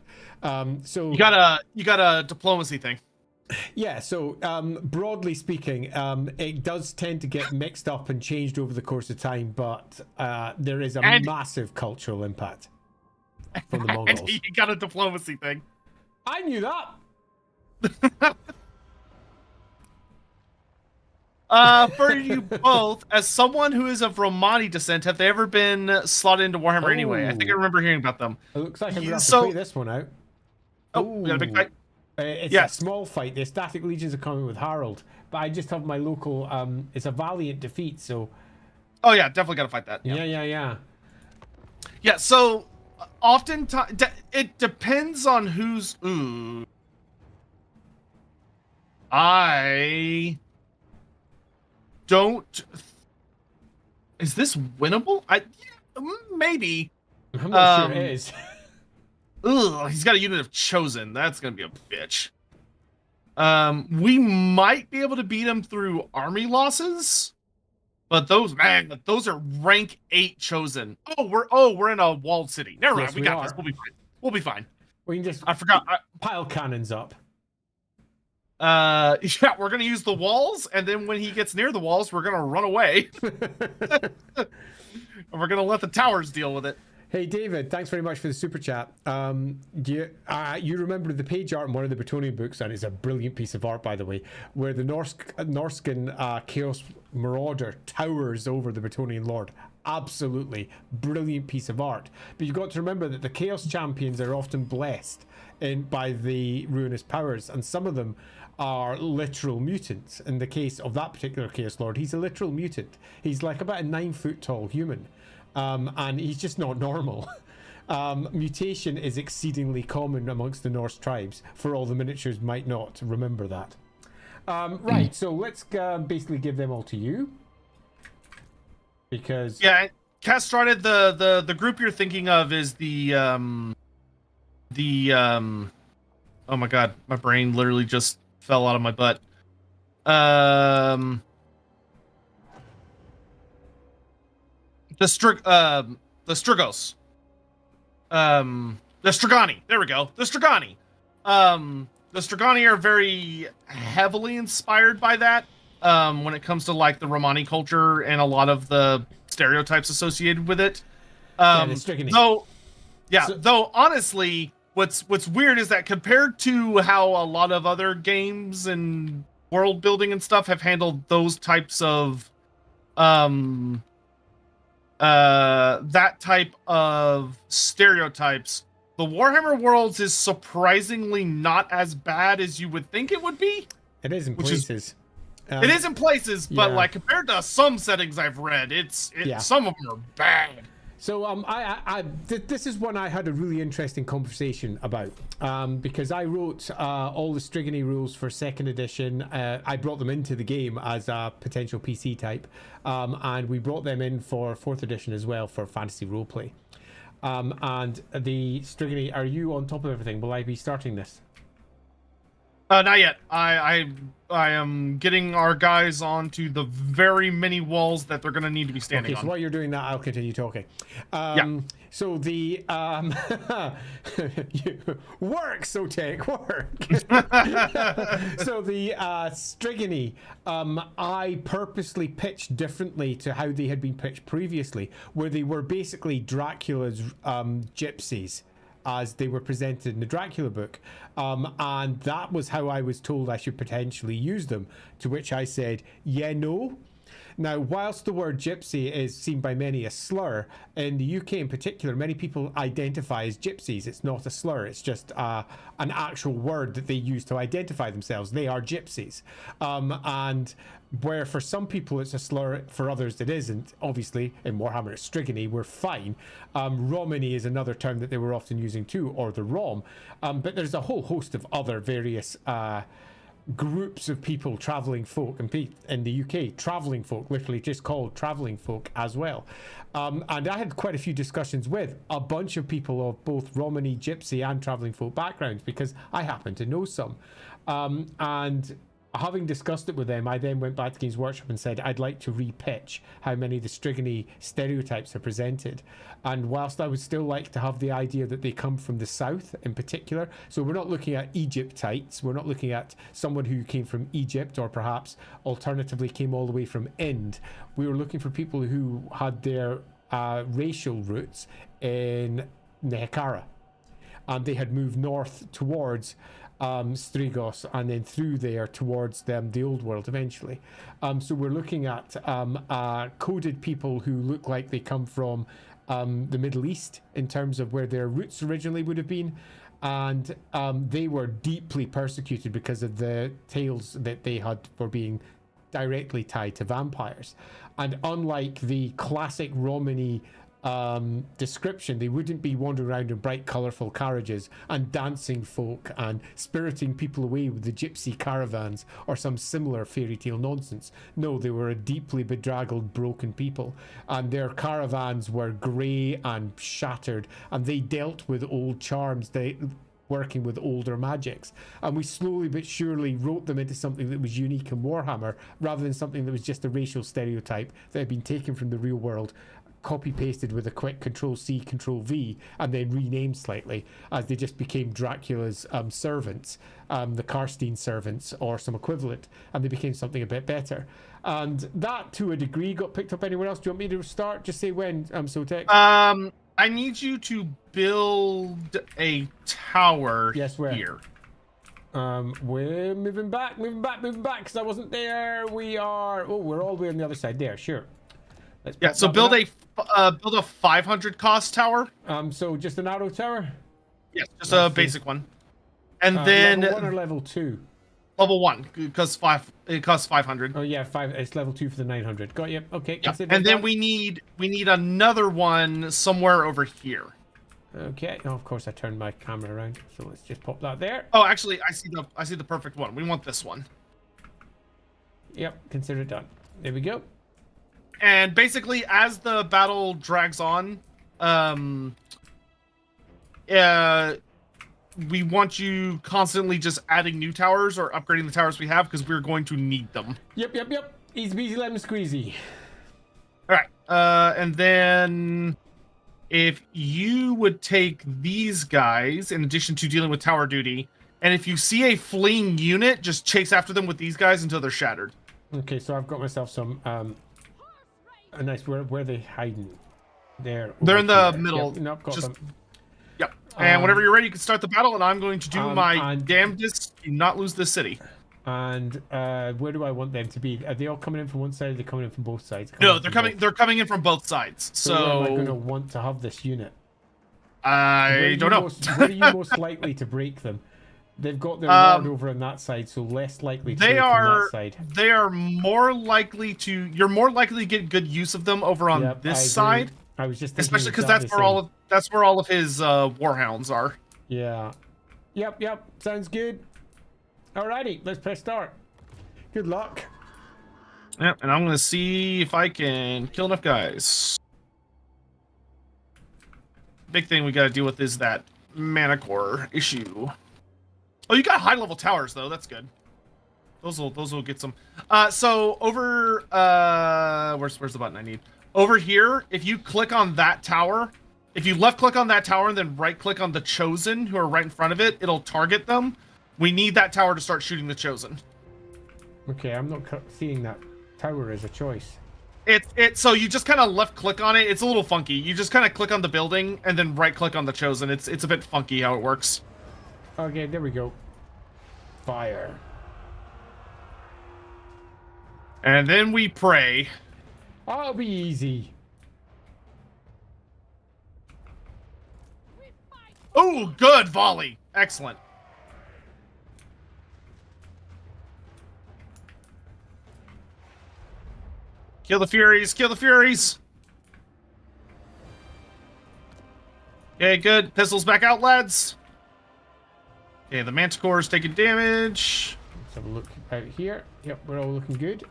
So you got a diplomacy thing. Yeah, so broadly speaking, it does tend to get mixed up and changed over the course of time, but there is a massive cultural impact from the Mongols. You got a diplomacy thing. I knew that. For you both, as someone who is of Romani descent, have they ever been slotted into Warhammer anyway? I think I remember hearing about them. It looks like I'm going to have to play this one out. Oh, we got a big fight. It's a small fight. The Static Legions are coming with Harold, but I just have my local. It's a valiant defeat, so. Oh yeah, definitely got to fight that. Yeah. Yeah. So, oftentimes it depends on who's. I don't. Is this winnable? Maybe. I'm not sure it is. Ugh, he's got a unit of Chosen. That's gonna be a bitch. We might be able to beat him through army losses, but those are rank 8 Chosen. Oh, we're in a walled city. Never mind, we got this. We'll be fine. We'll be fine. We can just I forgot. pile cannons up. Yeah, we're gonna use the walls, and then when he gets near the walls, we're gonna run away, and we're gonna let the towers deal with it. Hey David, thanks very much for the super chat. You remember the page art in one of the Bretonnian books, and it's a brilliant piece of art, by the way, where the Norscan Chaos Marauder towers over the Bretonnian Lord. Absolutely brilliant piece of art. But you've got to remember that the Chaos Champions are often blessed by the ruinous powers, and some of them are literal mutants. In the case of that particular Chaos Lord, he's a literal mutant. He's like about a 9-foot tall human. And he's just not normal. Mutation is exceedingly common amongst the Norse tribes, for all the miniatures might not remember that. Right, so let's basically give them all to you. Because... Yeah, Castrated, the group you're thinking of is oh my god, my brain literally just fell out of my butt. The Strigos. The Strigani. There we go. The Strigani. The Strigani are very heavily inspired by that when it comes to like the Romani culture and a lot of the stereotypes associated with it. Though honestly, what's weird is that compared to how a lot of other games and world building and stuff have handled those types of that type of stereotypes, the Warhammer Worlds is surprisingly not as bad as you would think it would be. It is in places. It is in places, but like compared to some settings I've read, some of them are bad. So this is one I had a really interesting conversation about because I wrote all the Strigany rules for 2nd edition. I brought them into the game as a potential PC type, and we brought them in for 4th edition as well for Fantasy Roleplay. And the Strigany, are you on top of everything? Will I be starting this? Not yet. I am getting our guys onto the very many walls that they're going to need to be standing on. Okay, so while you're doing that, I'll continue talking. So the work, Sotek, work. So the Strigany, I purposely pitched differently to how they had been pitched previously, where they were basically Dracula's gypsies, as they were presented in the Dracula book. And that was how I was told I should potentially use them, to which I said, yeah, no. Now, whilst the word gypsy is seen by many as slur, in the UK in particular, many people identify as gypsies. It's not a slur, it's just an actual word that they use to identify themselves. They are gypsies. And where for some people it's a slur, for others it isn't. Obviously, in Warhammer Strigany, we're fine. Romany is another term that they were often using too, or the Rom. But there's a whole host of other various groups of people, traveling folk, and in the UK, traveling folk, literally just called traveling folk as well. And I had quite a few discussions with a bunch of people of both Romany, Gypsy, and traveling folk backgrounds, because I happen to know some. And having discussed it with them, I then went back to Games Workshop and said I'd like to repitch how many of the Strigany stereotypes are presented. And whilst I would still like to have the idea that they come from the south in particular, so we're not looking at Egyptites, we're not looking at someone who came from Egypt or perhaps alternatively came all the way from Ind. We were looking for people who had their racial roots in Nehekara, and they had moved north towards Strigos, and then through there towards the old world eventually. So we're looking at coded people who look like they come from the Middle East in terms of where their roots originally would have been, and they were deeply persecuted because of the tales that they had for being directly tied to vampires. And unlike the classic Romany description, they wouldn't be wandering around in bright colourful carriages and dancing folk and spiriting people away with the gypsy caravans or some similar fairy tale nonsense. No, they were a deeply bedraggled, broken people, and their caravans were grey and shattered, and they dealt with old charms, working with older magics. And we slowly but surely wrote them into something that was unique in Warhammer, rather than something that was just a racial stereotype that had been taken from the real world, copy pasted with a quick Control C, Control V, and then renamed slightly as they just became Dracula's servants, the Karstein servants or some equivalent, and they became something a bit better. And that, to a degree, got picked up anywhere else. Do you want me to start? Just say when, Sotek. I need you to build a tower Yes, where? here. We're moving back, because I wasn't there. We are. Oh, we're all the way on the other side. There, sure. Let's Yeah. So build a 500 cost tower. So just an arrow tower. Yes, just a basic one. And then level 1 or level 2. level 1 because it costs 500. Oh yeah, 5. It's level 2 for the 900. Got you. Okay. Yeah. And then we need another one somewhere over here. Okay. Oh, of course I turned my camera around, so let's just pop that there. Oh, actually, I see the perfect one. We want this one. Yep. Consider it done. There we go. And basically, as the battle drags on, we want you constantly just adding new towers or upgrading the towers we have because we're going to need them. Yep. Easy peasy lemon squeezy. All right. And then if you would take these guys in addition to dealing with tower duty, and if you see a fleeing unit, just chase after them with these guys until they're shattered. Okay, so I've got myself some a nice. Where are they hiding? There. They're in the here. middle. Yep, nope, got them. Yep. And whenever you're ready, you can start the battle, and I'm going to do my and- damnedest to not lose this city. And where do I want them to be? Are they all coming in from one side? Or are they coming in from both sides? No, they're coming. They're coming in from both sides. So where am I going to So want to have this unit? I don't know. Where are you most likely to break them? They've got their guard over on that side, so less likely to break on that side. They are more likely to. You're more likely to get good use of them over on Yep, this I side, agree. I was just thinking especially because exactly that's where all of his warhounds are. Yeah. Yep. Sounds good. Alrighty, let's press start. Good luck. Yep. And I'm gonna see if I can kill enough guys. Big thing we got to deal with is that mana core issue. Oh, you got high level towers though. That's good. Those will get some. So over where's the button I need? Over here, if you click on that tower, if you left click on that tower and then right click on the chosen who are right in front of it, it'll target them. We need that tower to start shooting the chosen. Okay, I'm not seeing that tower as a choice. So you just kind of left click on it. It's a little funky. You just kind of click on the building and then right click on the chosen. It's a bit funky how it works. Okay, there we go. Fire. And then we pray. I'll be easy. Oh, good volley. Excellent. Kill the Furies. Kill the Furies. Okay, good. Pistols back out, lads. Okay, the Manticore is taking damage. Let's have a look out here. Yep, we're all looking good.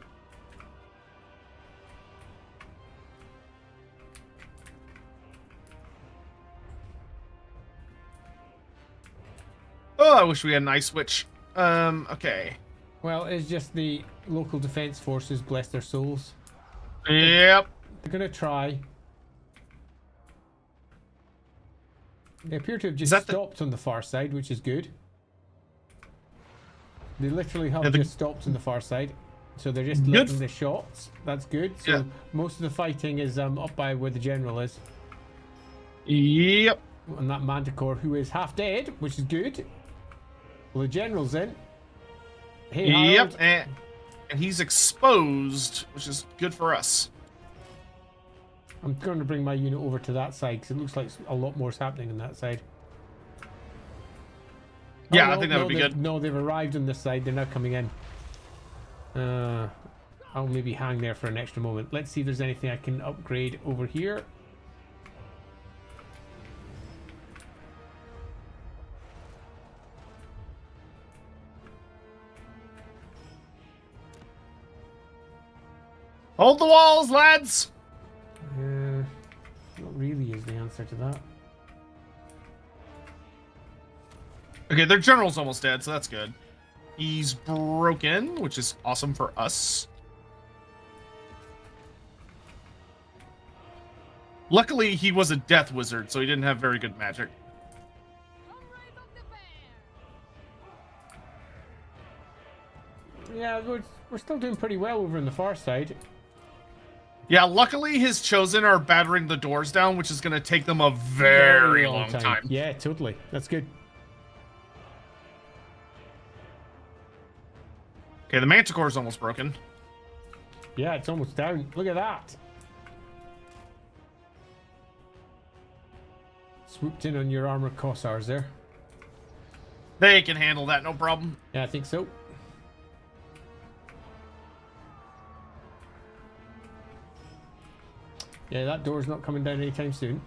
Oh, I wish we had an ice switch. Okay. Well, it's just the local defense forces, bless their souls. Yep. They're gonna try. They appear to have just that stopped on the far side, which is good. They literally have Yeah, just stopped on the far side. So they're just Good. letting the shots. That's good. So Yeah. most of the fighting is up by where the general is. Yep. And that Manticore, who is half dead, which is good. Well, the general's in. Hey, Harold. Yep. And he's exposed, which is good for us. I'm going to bring my unit over to that side because it looks like a lot more is happening on that side. Yeah, Oh, I think that would be good. No, they've arrived on this side. They're now coming in. I'll maybe hang there for an extra moment. Let's see if there's anything I can upgrade over here. Hold the walls, lads. What really is the answer to that? Okay, their general's almost dead, so that's good. He's broken, which is awesome for us. Luckily, he was a death wizard, so he didn't have very good magic. Yeah, we're still doing pretty well over on the far side. Yeah, luckily his chosen are battering the doors down, which is going to take them a very long time. Yeah, totally. That's good. Okay, the Manticore's almost broken. Yeah, it's almost down. Look at that. Swooped in on your armored Cossars there. They can handle that, no problem. Yeah, I think so. Yeah, that door's not coming down anytime soon.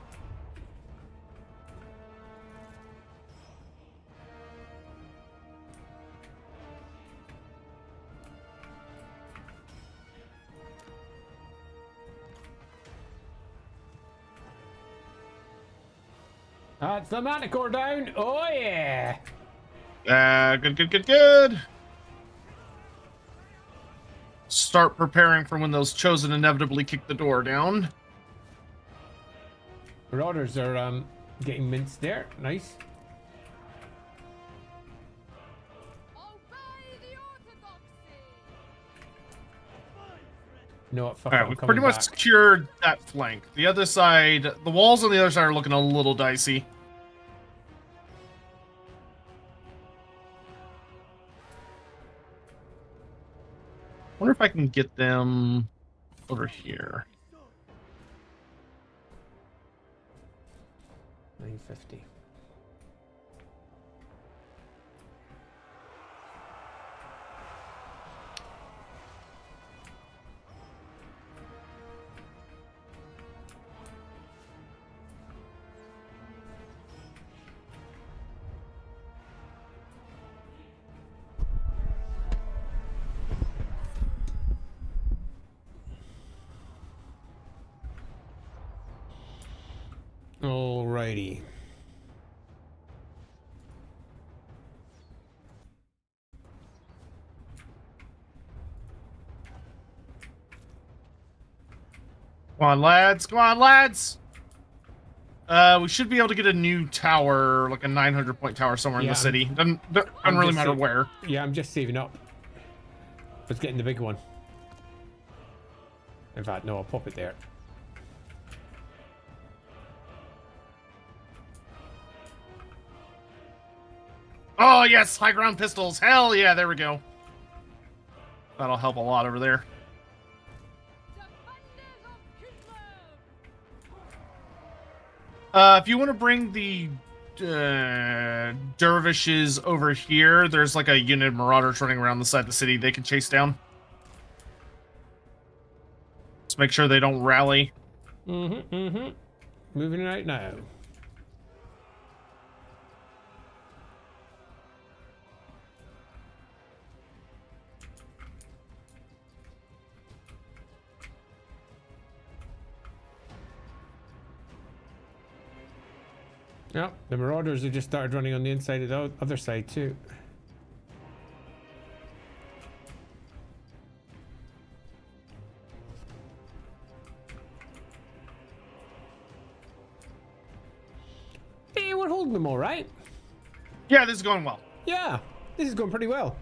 That's the Manticore down. Oh, yeah. Good. Start preparing for when those chosen inevitably kick the door down. Marauders are getting minced there. Nice. No, fuck All right, we've pretty much secured that flank. The other side, the walls on the other side are looking a little dicey. Wonder if I can get them over here. 950. Alrighty. Come on, lads. Come on, lads. We should be able to get a new tower, like a 900-point tower somewhere in the city. Doesn't really matter where. Yeah, I'm just saving up. But getting the big one. In fact, no, I'll pop it there. Oh, yes, high ground pistols. Hell yeah, there we go. That'll help a lot over there. If you want to bring the dervishes over here, there's like a unit of marauders running around the side of the city they can chase down. Let's make sure they don't rally. Moving right now. Yep, the Marauders have just started running on the inside of the other side too. Hey, we're holding them all right. Yeah, this is going well. Yeah, this is going pretty well.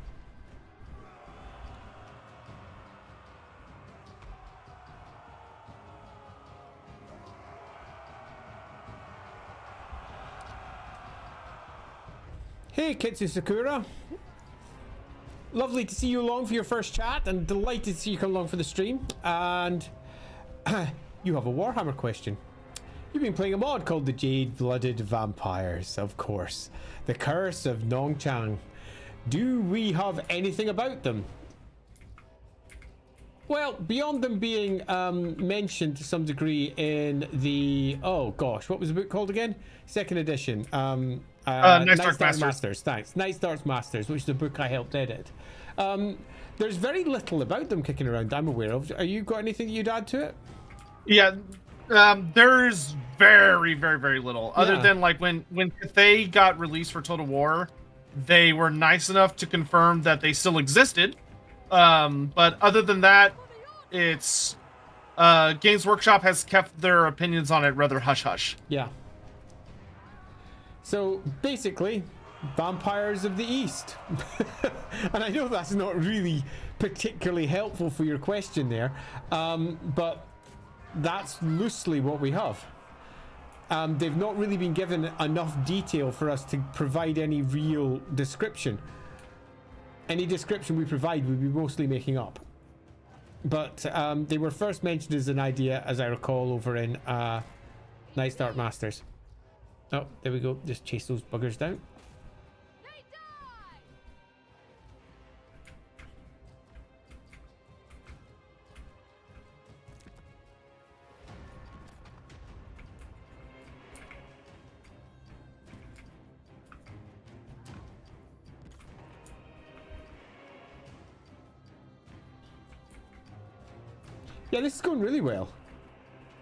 Hey, Kitsu Sakura. Lovely to see you along for your first chat, and delighted to see you come along for the stream. And you have a Warhammer question. You've been playing a mod called the Jade-Blooded Vampires, of course. The Curse of Nongchang. Do we have anything about them? Well, beyond them being mentioned to some degree in the... Oh, gosh, what was the book called again? Second edition. Night Dark Masters. Thanks. Night Dark Masters, which is the book I helped edit. There's very little about them kicking around I'm aware of. Are you got anything you'd add to it? Yeah, there's very, very, very little. Other than like when they got released for Total War, they were nice enough to confirm that they still existed. But other than that, it's Games Workshop has kept their opinions on it rather hush-hush. Yeah. So basically, vampires of the East. And I know that's not really particularly helpful for your question there, but that's loosely what we have. They've not really been given enough detail for us to provide any real description. Any description we provide would be mostly making up. But they were first mentioned as an idea, as I recall, over in Night Start Masters. Oh, there we go. Just chase those buggers down. Yeah, this is going really well.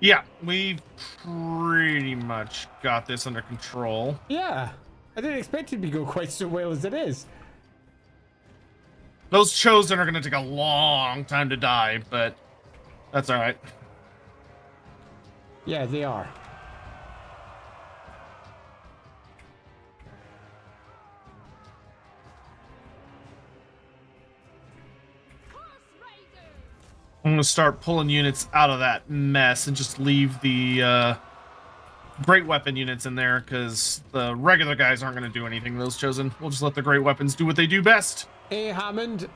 Yeah, we've pretty much got this under control. Yeah, I didn't expect it to go quite so well as it is. Those Chosen are going to take a long time to die, but that's all right. Yeah, they are. I'm going to start pulling units out of that mess and just leave the great weapon units in there, because the regular guys aren't going to do anything. Those Chosen, we'll just let the great weapons do what they do best. Hey Hammond,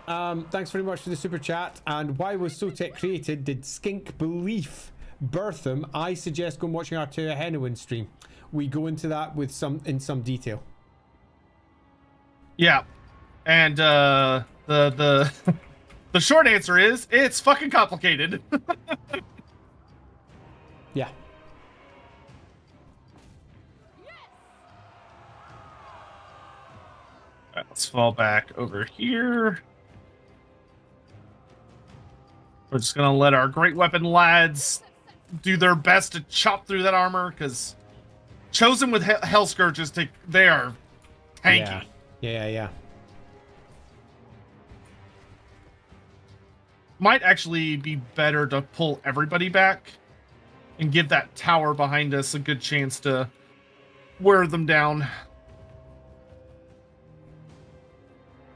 thanks very much for the super chat. And why was Sotek created? Did Skink Belief birth him? I suggest go and watching our Tua Henowin stream. We go into that with in some detail. Yeah, and the the short answer is it's fucking complicated. Yeah. Right, let's fall back over here. We're just gonna let our great weapon lads do their best to chop through that armor, because Chosen with Hell Scourges, they are tanky. Yeah. Might actually be better to pull everybody back and give that tower behind us a good chance to wear them down.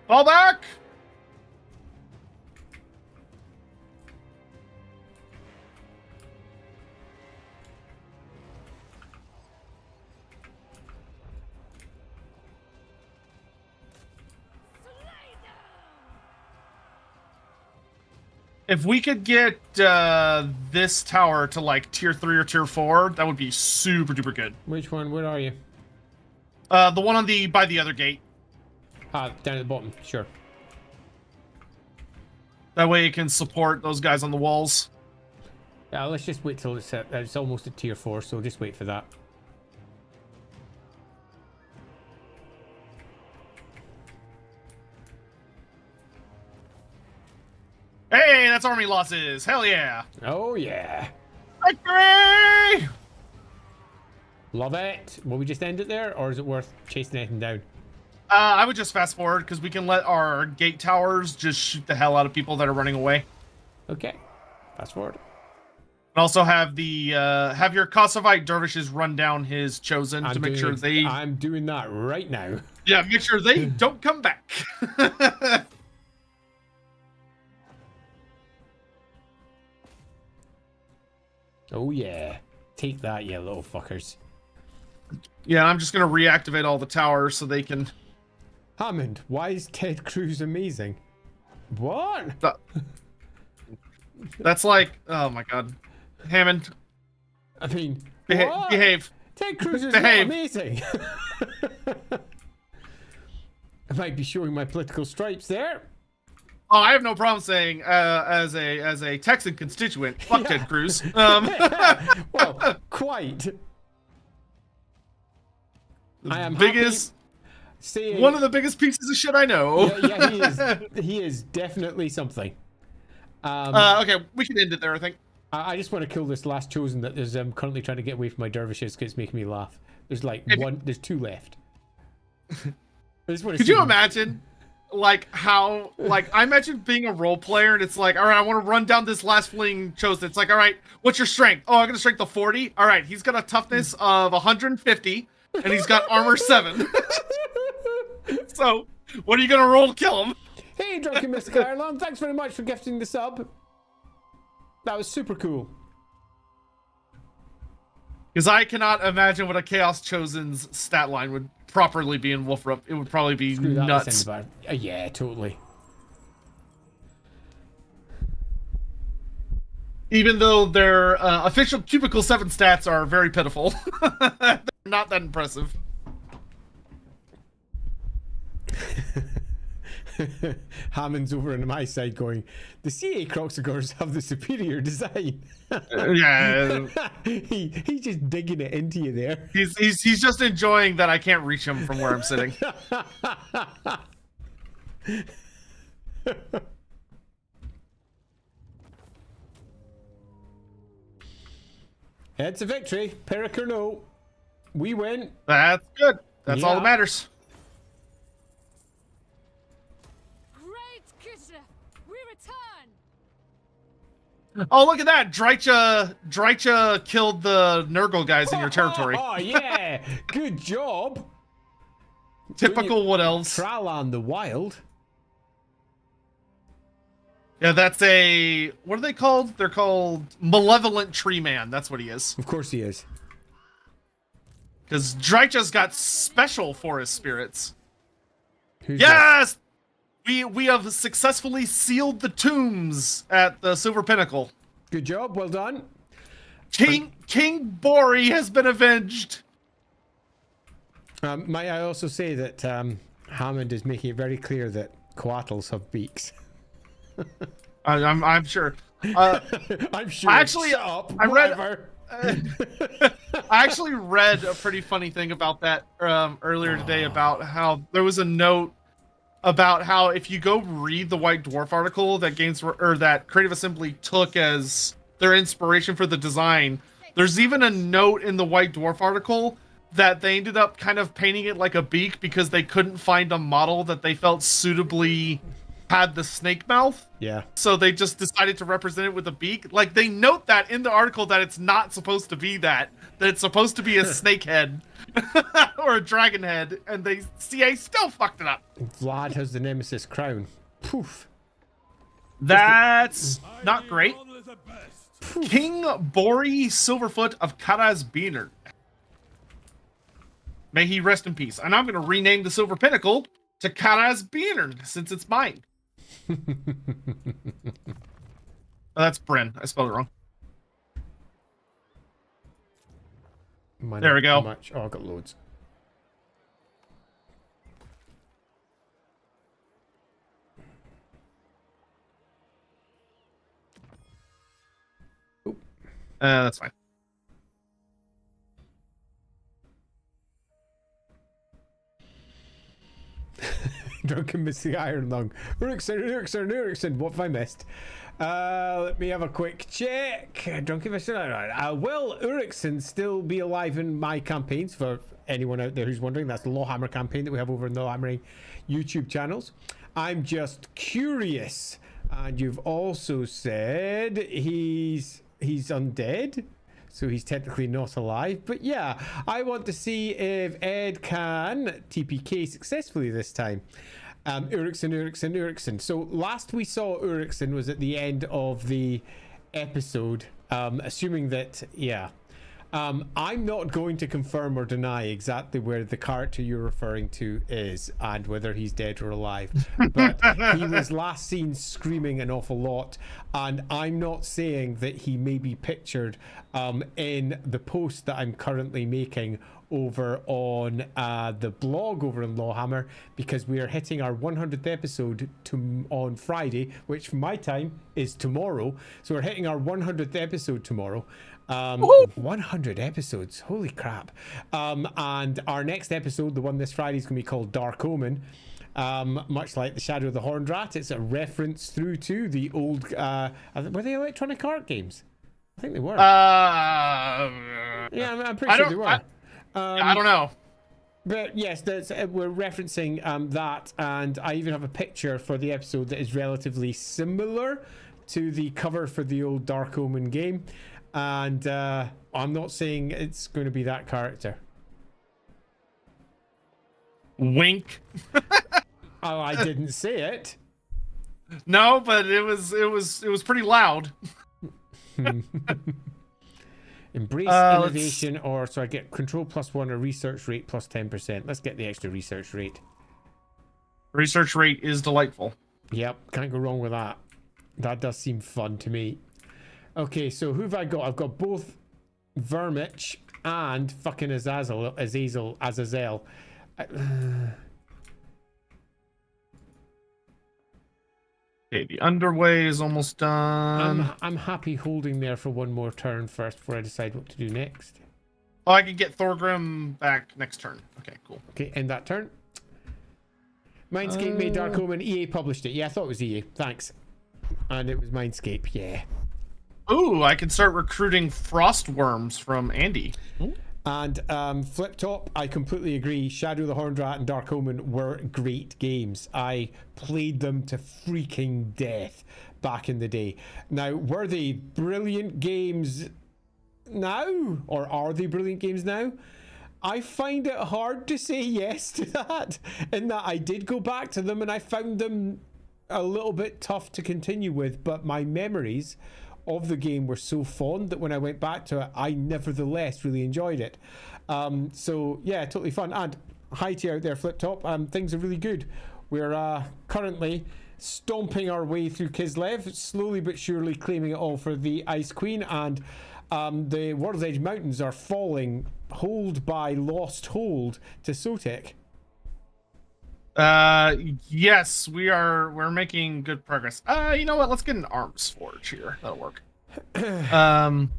Fall back! If we could get this tower to like tier 3 or tier 4, that would be super duper good. Which one? Where are you? The one on by the other gate. Ah, down at the bottom. Sure. That way it can support those guys on the walls. Yeah, let's just wait till it's almost at tier 4, so just wait for that. Hey, that's army losses. Hell yeah. Oh yeah. Victory! Love it. Will we just end it there, or is it worth chasing anything down? I would just fast forward, because we can let our gate towers just shoot the hell out of people that are running away. Okay. Fast forward. And also have the have your Kosovite dervishes run down his Chosen to make sure they... I'm doing that right now. Yeah, make sure they don't come back. Oh yeah. Take that, you little fuckers. Yeah, I'm just going to reactivate all the towers so they can... Hammond, why is Ted Cruz amazing? What? That's like... Oh my god. Hammond. I mean, what? Behave. Ted Cruz is not amazing. I might be showing my political stripes there. Oh, I have no problem saying, as a Texan constituent, fuck Ted Cruz. Well, quite. I am biggest, saying, one of the biggest pieces of shit I know. Yeah, he is definitely something. Okay, we can end it there, I think. I just want to kill this last Chosen that is currently trying to get away from my dervishes, because it's making me laugh. There's like there's 2 left. I just want to Could you imagine how I imagine being a role player and it's like, all right, I want to run down this last fleeing chosen. It's like, all right, what's your strength? Oh, I'm gonna strength of 40. All right, he's got a toughness of 150, and he's got armor 7. So, what are you gonna roll to kill him? Hey, Drunken Mystical Ireland, thanks very much for gifting the sub. That was super cool. Because I cannot imagine what a Chaos Chosen's stat line would properly be in Wolfrup. It would probably be Screw that, nuts. Yeah, totally. Even though their official Cubicle 7 stats are very pitiful. They're not that impressive. Hammond's over on my side going, the CA Croxagors have the superior design. Yeah. He's just digging it into you there. He's just enjoying that I can't reach him from where I'm sitting. It's a victory. Peric or no. We win. That's good. That's all Yeah. that matters. Great Kislev, we return. Oh, look at that. Drycha killed the Nurgle guys in your territory. Oh, yeah. Good job. Typical Wood Elves. Tralan the Wild. Yeah, that's a... What are they called? They're called Malevolent Tree Man. That's what he is. Of course he is. Because Drycha's got special forest spirits. Who's Yes! We have successfully sealed the tombs at the Silver Pinnacle. that? Good job. Well done. King Bori has been avenged. Might I also say that Hammond is making it very clear that coatls have beaks. I'm sure. I'm sure. Actually, Shut up. I read- Whatever. I actually read a pretty funny thing about that earlier today about how there was a note about how if you go read the White Dwarf article that that Creative Assembly took as their inspiration for the design, there's even a note in the White Dwarf article that they ended up kind of painting it like a beak because they couldn't find a model that they felt suitably had the snake mouth. Yeah. So they just decided to represent it with a beak. Like, they note that in the article that it's not supposed to be that it's supposed to be a snake head or a dragon head, and they CA still fucked it up. Vlad has the Nemesis crown. Poof. That's not great. King Bori Silverfoot of Karaz Beaner. May he rest in peace. And I'm going to rename the Silver Pinnacle to Karaz Beaner since it's mine. Oh, that's Bryn. I spelled it wrong. There we go. Much. Oh, I got loads. That's fine. Drunken Missy Iron Lung. Urikson. What have I missed? Let me have a quick check. Drunken Missy Iron. Will Urikson still be alive in my campaigns? For anyone out there who's wondering, that's the LAWhammer campaign that we have over in the LAWhammer YouTube channels. I'm just curious. And you've also said he's undead. So he's technically not alive. But yeah, I want to see if Ed can TPK successfully this time. Urikson. So last we saw Urikson was at the end of the episode. Assuming that, yeah. I'm not going to confirm or deny exactly where the character you're referring to is and whether he's dead or alive. But he was last seen screaming an awful lot. And I'm not saying that he may be pictured in the post that I'm currently making over on the blog over in LAWhammer, because we are hitting our 100th episode on Friday, which for my time is tomorrow. So we're hitting our 100th episode tomorrow. 100 episodes, holy crap. And our next episode, the one this Friday, is going to be called Dark Omen. Much like the Shadow of the Horned Rat, it's a reference through to the old were they Electronic Art games? I think they were. Yeah, I'm pretty sure they were. I don't know. But yes, that's, we're referencing that, and I even have a picture for the episode that is relatively similar to the cover for the old Dark Omen game, and I'm not saying it's going to be that character. Wink. Oh, I didn't say it. No, but it was pretty loud. Embrace innovation, or so I get control +1 or research rate +10%. Let's get the extra research rate. Research rate is delightful. Yep, can't go wrong with that. That does seem fun to me. Okay, so who have I got? I've got both Vermich and fucking Azazel. Okay, the underway is almost done. I'm happy holding there for one more turn first before I decide what to do next. Oh, I could get Thorgrim back next turn. Okay, cool. Okay, end that turn. Mindscape made Dark Omen. EA published it. Yeah, I thought it was EA. Thanks. And it was Mindscape. Yeah. Ooh, I can start recruiting Frostworms from Andy. And Flip Top, I completely agree. Shadow the Horned Rat and Dark Omen were great games. I played them to freaking death back in the day. Now, were they brilliant games now? Or are they brilliant games now? I find it hard to say yes to that, in that I did go back to them and I found them a little bit tough to continue with, but my memories of the game were so fond that when I went back to it, I nevertheless really enjoyed it. So yeah, totally fun. And hi to you out there, Flip Top. Things are really good. We're currently stomping our way through Kislev, slowly but surely claiming it all for the Ice Queen, and the World's Edge Mountains are falling hold by lost hold to Sotek. Yes, we're making good progress. You know what? Let's get an arms forge here. That'll work. And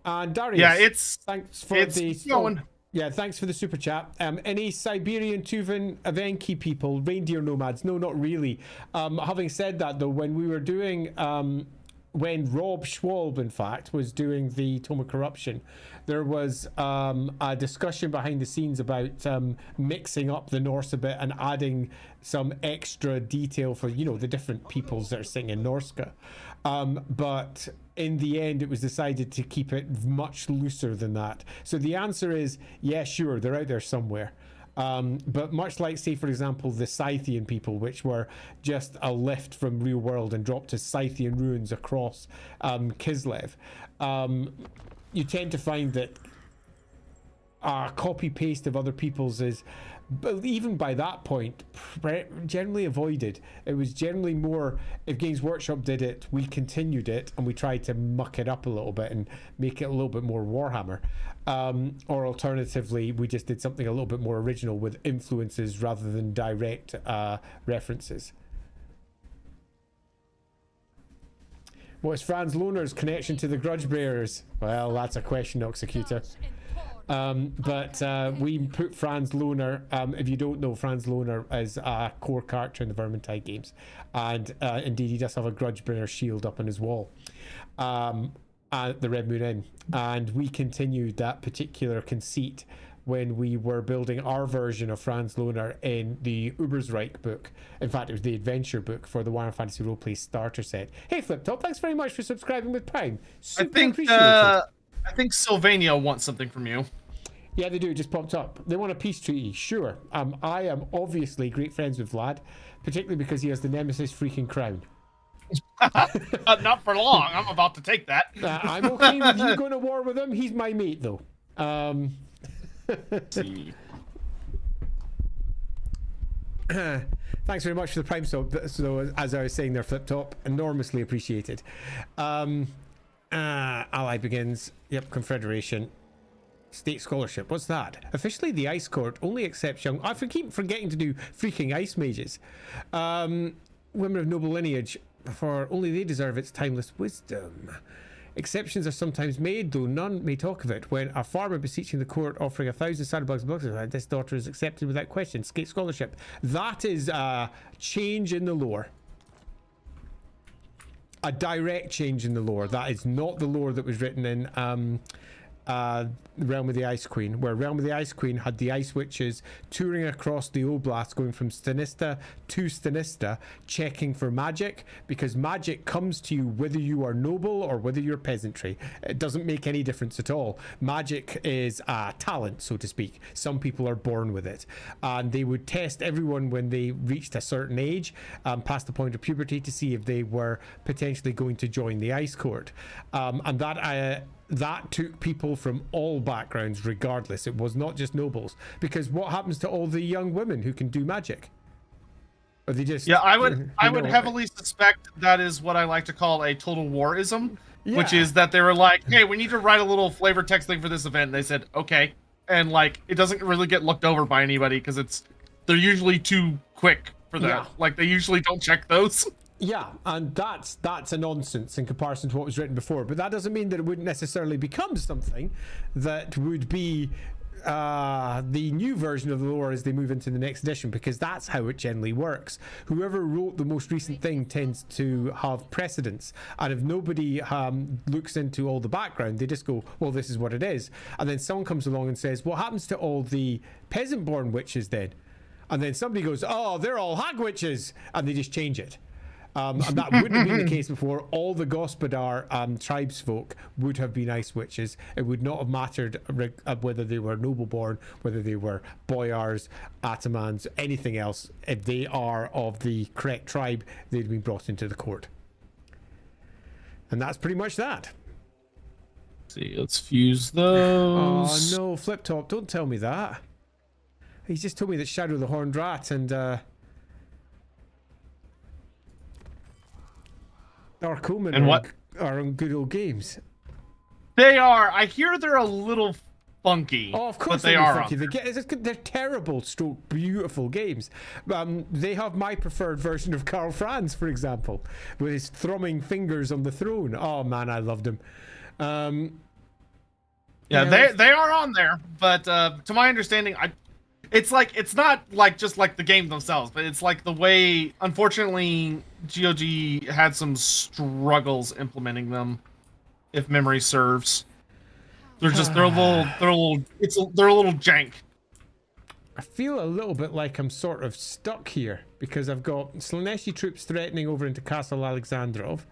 Darius, yeah, thanks for the going. Yeah, thanks for the super chat. Any Siberian Tuvan Evenki people, reindeer nomads? No, not really. Having said that, though, when we were doing when Rob Schwalb, in fact, was doing the Tome of Corruption, there was a discussion behind the scenes about mixing up the Norse a bit and adding some extra detail for, you know, the different peoples that are singing Norska. But in the end, it was decided to keep it much looser than that. So the answer is, yeah, sure, they're out there somewhere. But much like, say, for example, the Scythian people, which were just a lift from real world and dropped to Scythian ruins across Kislev, you tend to find that copy paste of other people's is, but even by that point, generally avoided. It was generally more, if Games Workshop did it, we continued it and we tried to muck it up a little bit and make it a little bit more Warhammer. Or alternatively, we just did something a little bit more original with influences rather than direct references. What is Franz Lohner's connection to the Grudge Bearers? Well, that's a question, Executor. But we put Franz Lohner, if you don't know, Franz Lohner is a core character in the Vermintide games, and indeed he does have a Grudge Bearer shield up on his wall at the Red Moon Inn, and we continued that particular conceit when we were building our version of Franz Lohner in the Ubersreich book. In fact, it was the adventure book for the Warhammer Fantasy Roleplay starter set. Hey Flip Top, thanks very much for subscribing with Prime. Super appreciated. I think Sylvania wants something from you. Yeah, they do. It just popped up. They want a peace treaty. Sure. I am obviously great friends with Vlad, particularly because he has the Nemesis freaking crown. Not for long. I'm about to take that. I'm okay with you going to war with him. He's my mate, though. See. Thanks very much for the Prime sub. So, as I was saying there, Flip Top, enormously appreciated. Ally begins. Yep, Confederation. State scholarship. What's that? Officially, the Ice Court only accepts young. I keep forgetting to do freaking ice mages. Women of noble lineage, for only they deserve its timeless wisdom. Exceptions are sometimes made, though none may talk of it. When a farmer beseeching the court offering 1,000 saddlebags books, this daughter is accepted without question. State scholarship. That is a change in the lore. A direct change in the lore. That is not the lore that was written in Realm of the Ice Queen, where Realm of the Ice Queen had the Ice Witches touring across the Oblast, going from Stanista to Stanista, checking for magic, because magic comes to you whether you are noble or whether you're peasantry. It doesn't make any difference at all. Magic is a talent, so to speak. Some people are born with it. And they would test everyone when they reached a certain age, past the point of puberty, to see if they were potentially going to join the Ice Court. And that took people from all backgrounds regardless. It was not just nobles, because what happens to all the young women who can do magic? Or they just... Yeah, I would heavily suspect that is what I like to call a total warism, which is that they were like, hey, we need to write a little flavor text thing for this event. And they said, okay. And like, it doesn't really get looked over by anybody because they're usually too quick for that. Yeah. Like, they usually don't check those. Yeah, and that's a nonsense in comparison to what was written before. But that doesn't mean that it wouldn't necessarily become something that would be the new version of the lore as they move into the next edition, because that's how it generally works. Whoever wrote the most recent thing tends to have precedence, and if nobody looks into all the background, they just go, well, this is what it is. And then someone comes along and says, what happens to all the peasant-born witches then? And then somebody goes, oh, they're all hag witches, and they just change it. And that wouldn't have been the case before. All the Gospodar tribesfolk would have been ice witches. It would not have mattered whether they were noble-born, whether they were boyars, atamans, anything else. If they are of the correct tribe, they'd been brought into the court. And that's pretty much that. See, let's fuse those. Oh no, Flip Top, don't tell me that. He's just told me that Shadow the Horned Rat and Dark Omen and what are on good old games. They are. I hear they're a little funky. Oh, of course but they are. Funky. They're terrible, stroke beautiful games. They have my preferred version of Karl Franz, for example, with his thrumming fingers on the throne. Oh man, I loved him. Yeah, they are on there, but to my understanding, it's not like just like the game themselves, but it's like the way, unfortunately, GOG had some struggles implementing them, if memory serves. They're a little jank. I feel a little bit like I'm sort of stuck here because I've got Slaneshi troops threatening over into Castle Alexandronov,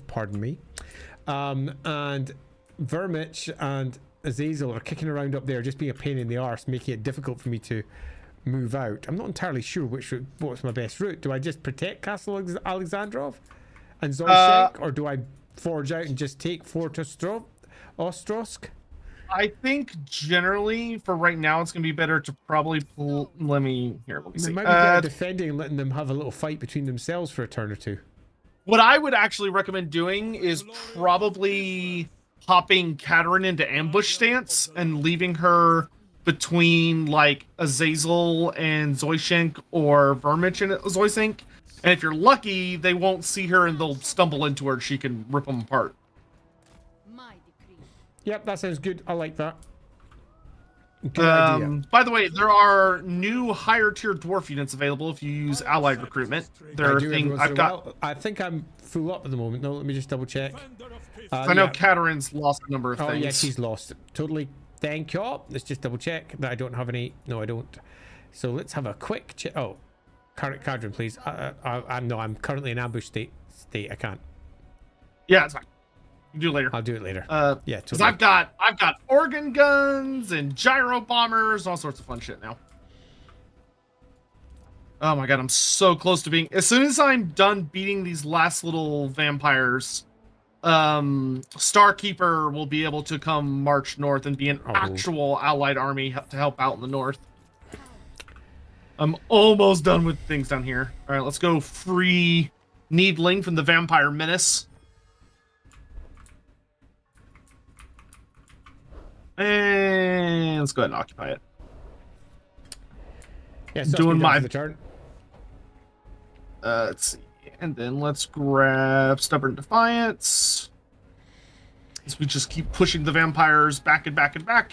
pardon me, and Vermich and Azazel are kicking around up there, just being a pain in the arse, making it difficult for me to move out. I'm not entirely sure what's my best route. Do I just protect Castle Alexandrov and Zoyshek, or do I forge out and just take Fort Ostrosk? I think generally for right now it's gonna be better to probably let me see. It might be better defending and letting them have a little fight between themselves for a turn or two. What I would actually recommend doing is probably hopping Kadrin into ambush stance and leaving her between like Azazel and Zoyshenk or Vermich and Zoyshenk. And if you're lucky, they won't see her and they'll stumble into her and she can rip them apart. Yep, that sounds good. I like that. Good idea. By the way, there are new higher tier dwarf units available if you use allied recruitment. I think I'm full up at the moment. No, let me just double check. I know Kadrin's lost a number of things. Oh yeah, she's lost. Totally. Thank you. Let's just double check that I don't have any. No, I don't. So let's have a quick check. Oh, Kadrin, please. I'm currently in ambush state. I can't. Yeah, it's fine. You do it later. I'll do it later. Yeah, because I've got organ guns and gyro bombers, all sorts of fun shit now. Oh my god, I'm so close to being. As soon as I'm done beating these last little vampires, Starkeeper will be able to come march north and be an actual allied army to help out in the north. I'm almost done with things down here. All right, let's go free Needling from the Vampire Menace. And let's go ahead and occupy it. Yeah, so doing my turn. Let's see, and then let's grab Stubborn Defiance. As we just keep pushing the vampires back and back and back.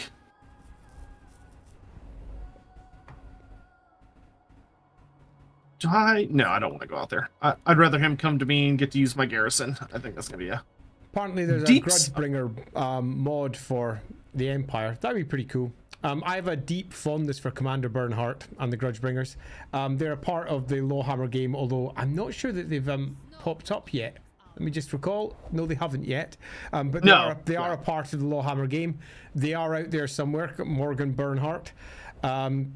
Do I? No, I don't want to go out there. I'd rather him come to me and get to use my garrison. I think that's gonna be a Apparently, there's a Grudgebringer mod for the Empire. That'd be pretty cool. I have a deep fondness for Commander Bernhardt and the Grudgebringers. They're a part of the LAWhammer game, although I'm not sure that they've popped up yet. Let me just recall. No, they haven't yet. But they are a part of the LAWhammer game. They are out there somewhere, Morgan Bernhardt,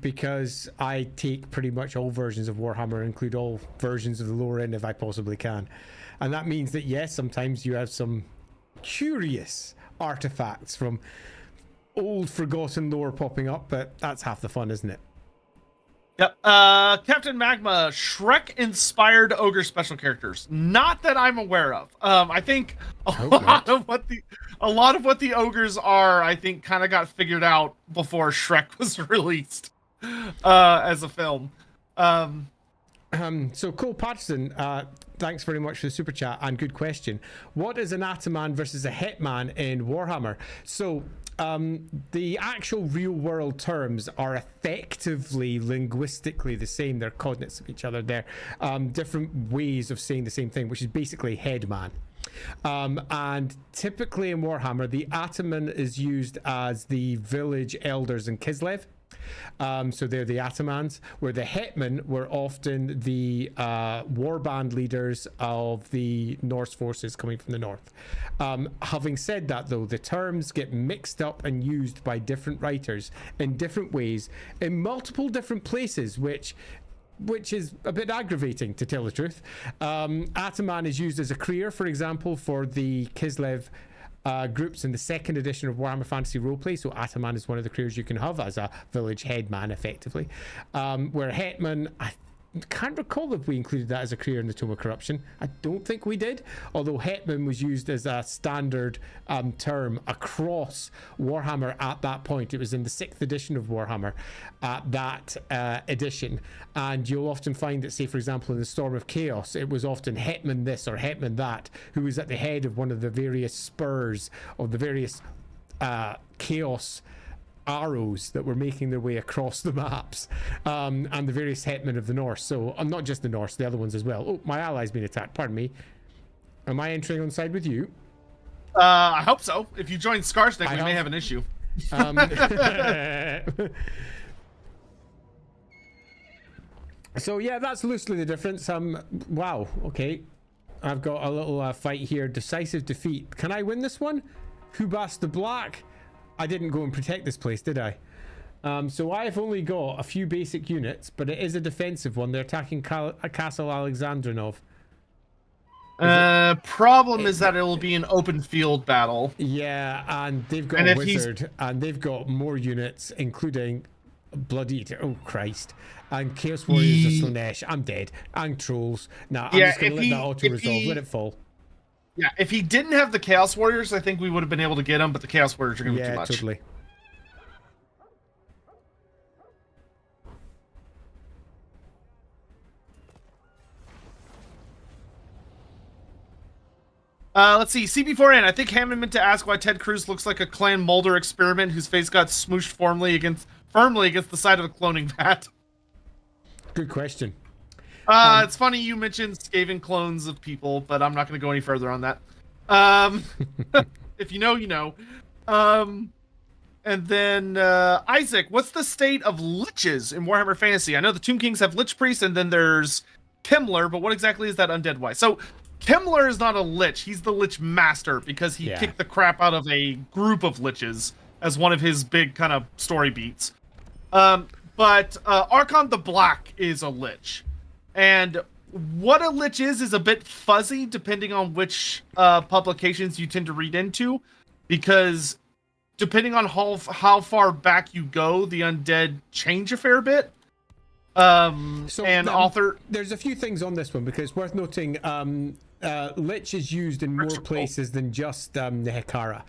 because I take pretty much all versions of Warhammer, include all versions of the lower end if I possibly can. And that means that, yes, sometimes you have some curious artifacts from old forgotten lore popping up, but that's half the fun, isn't it? Yep. Captain Magma, Shrek inspired ogre special characters. Not that I'm aware of. I think a lot of what the ogres are, I think, kind of got figured out before Shrek was released as a film. So Cole Patterson, thanks very much for the super chat and good question. What is an Ataman versus a Hetman in Warhammer? So the actual real world terms are effectively linguistically the same. They're coordinates of each other. They're different ways of saying the same thing, which is basically headman. And typically in Warhammer, the Ataman is used as the village elders in Kislev. So they're the Atamans, where the Hetmen were often the warband leaders of the Norse forces coming from the north. Having said that, though, the terms get mixed up and used by different writers in different ways in multiple different places, which is a bit aggravating, to tell the truth. Ataman is used as a career, for example, for the Kislev groups in the second edition of Warhammer Fantasy Roleplay. So Ataman is one of the careers you can have as a village headman, effectively. Where Hetman, I can't recall if we included that as a career in the Tome of Corruption. I don't think we did, although Hetman was used as a standard term across Warhammer at that point. It was in the 6th edition of Warhammer at that edition, and you'll often find that, say for example in the Storm of Chaos, it was often Hetman this or Hetman that, who was at the head of one of the various spurs of the various chaos arrows that were making their way across the maps, and the various hetmen of the Norse. So not just the Norse, the other ones as well. Oh, my ally's been attacked, pardon me. Am I entering on side with you? I hope so. If you join Skarsnik, we may have an issue. So yeah, that's loosely the difference. Wow, okay. I've got a little fight here. Decisive defeat. Can I win this one? Hubas the Black? I didn't go and protect this place, did I? So I've only got a few basic units, but it is a defensive one. They're attacking Castle Alexandrinov. Problem is that it will be an open field battle. Yeah, and they've got a wizard, and they've got more units, including Blood Eater. Oh, Christ. And Chaos Warriors of Slanesh. I'm dead. And Trolls. Nah, I'm just going to let that auto-resolve. Let it fall. Yeah, if he didn't have the Chaos Warriors, I think we would have been able to get him, but the Chaos Warriors are going to be too much. Totally. Let's see. CB4N. I think Hammond meant to ask why Ted Cruz looks like a Clan Mulder experiment whose face got smooshed firmly against the side of a cloning vat. Good question. It's funny you mentioned Skaven clones of people, but I'm not going to go any further on that. If you know, you know. And then Isaac, what's the state of liches in Warhammer Fantasy? I know the Tomb Kings have Lich Priest, and then there's Himmler, but what exactly is that undead wise? So Himmler is not a Lich. He's the Lich Master because he kicked the crap out of a group of Liches as one of his big kind of story beats. But Archon the Black is a Lich. And what a Lich is a bit fuzzy depending on which publications you tend to read into, because depending on how far back you go, the undead change a fair bit. There's a few things on this one, because worth noting, Lich is used in more places than just the Hekara.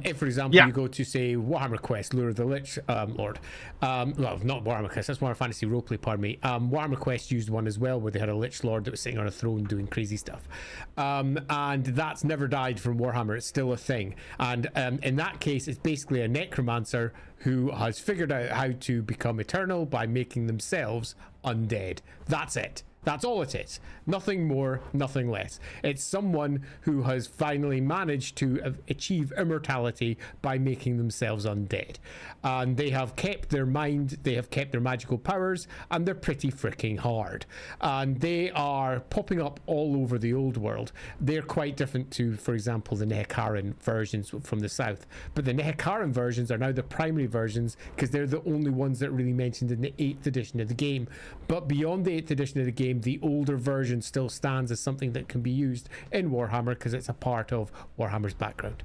If, for example, you go to, say, Warhammer Quest, Lure of the Lich Lord. Well, not Warhammer Quest, that's Warhammer Fantasy Roleplay, pardon me. Warhammer Quest used one as well, where they had a Lich Lord that was sitting on a throne doing crazy stuff. And that's never died from Warhammer, it's still a thing. And in that case, it's basically a necromancer who has figured out how to become eternal by making themselves undead. That's it. That's all it is. Nothing more, nothing less. It's someone who has finally managed to achieve immortality by making themselves undead. And they have kept their mind, they have kept their magical powers, and they're pretty freaking hard. And they are popping up all over the old world. They're quite different to, for example, the Nehekaran versions from the south. But the Nehekaran versions are now the primary versions because they're the only ones that are really mentioned in the 8th edition of the game. But beyond the 8th edition of the game, the older version still stands as something that can be used in Warhammer because it's a part of Warhammer's background.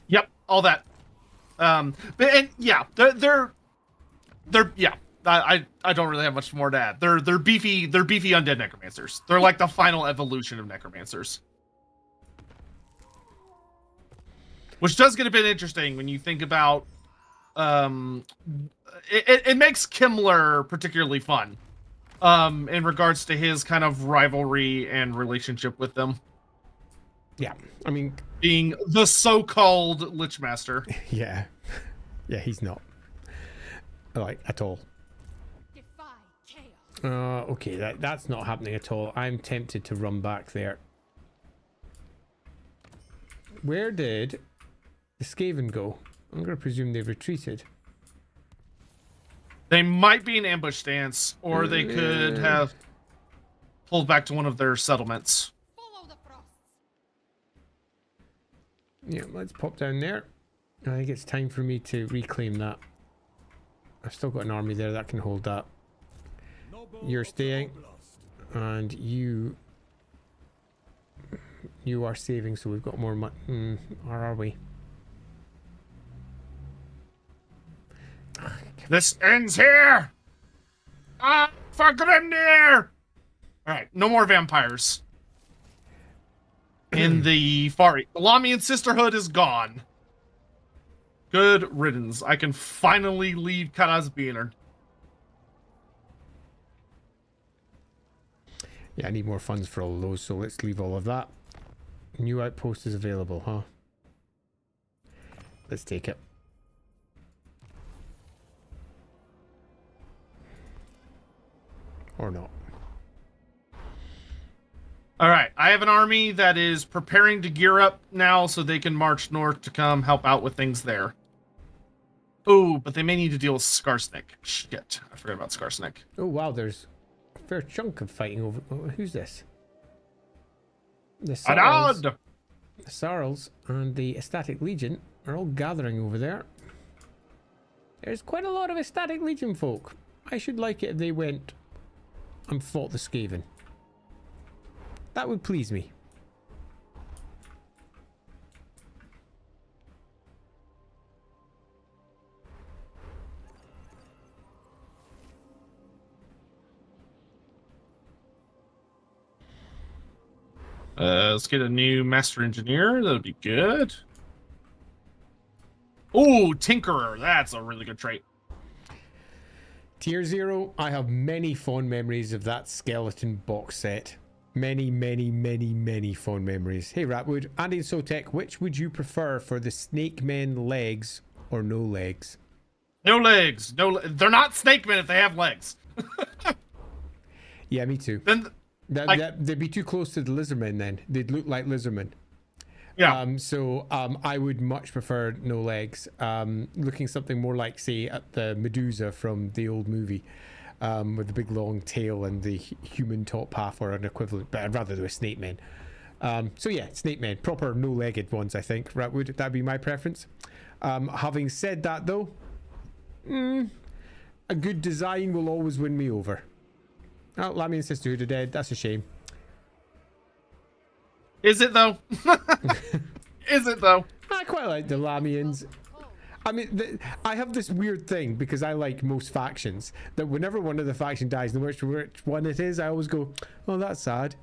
Yep, all that. But yeah, they're yeah. I don't really have much more to add. They're beefy undead necromancers. They're like the final evolution of necromancers. Which does get a bit interesting when you think about it makes Kimmler particularly fun. In regards to his kind of rivalry and relationship with them. Yeah, I mean... Being the so-called Lichmaster. Yeah. Yeah, he's not. Like, at all. Defy chaos. Okay, that's not happening at all. I'm tempted to run back there. Where did the Skaven go? I'm going to presume they've retreated. They might be in ambush stance, or they could have pulled back to one of their settlements. Follow the frosts. Yeah, let's pop down there. I think it's time for me to reclaim that. I've still got an army there that can hold that. You're staying, and you are saving, so we've got more money. Or are we? This ends here! Ah, for Grimnir! Alright, no more vampires. In the Far East. The Lamian Sisterhood is gone. Good riddance. I can finally leave Karazbiner. Yeah, I need more funds for all of those, so let's leave all of that. New outpost is available, huh? Let's take it. Or not. Alright, I have an army that is preparing to gear up now so they can march north to come help out with things there. Oh, but they may need to deal with Skarsnik. Shit, I forgot about Skarsnik. Oh wow, there's a fair chunk of fighting over... who's this? The Sarls and the Ecstatic Legion are all gathering over there. There's quite a lot of Ecstatic Legion folk. I should like it if they went and fought the Skaven. That would please me. Let's get a new Master Engineer. That would be good. Oh, Tinkerer. That's a really good trait. Tier 0, I have many fond memories of that skeleton box set. Many, many, many, many fond memories. Hey, Ratwood, Andy and Sotek, which would you prefer for the Snake Men legs or no legs? No legs. They're not Snake Men if they have legs. Yeah, me too. Then, they'd be too close to the Lizardmen then. They'd look like Lizardmen. Yeah. I would much prefer no legs. Looking something more like, say, at the Medusa from the old movie, with the big long tail and the human top half or an equivalent. But I'd rather do a Snake Man. So yeah, Snake Men, proper no-legged ones. I think that'd be my preference. Having said that, though, a good design will always win me over. Oh, Lamian Sisterhood are dead. That's a shame. Is it though? Is it though? I quite like the Lamians. I mean, I have this weird thing because I like most factions that whenever one of the faction dies, no matter which one it is, I always go, "Oh, that's sad."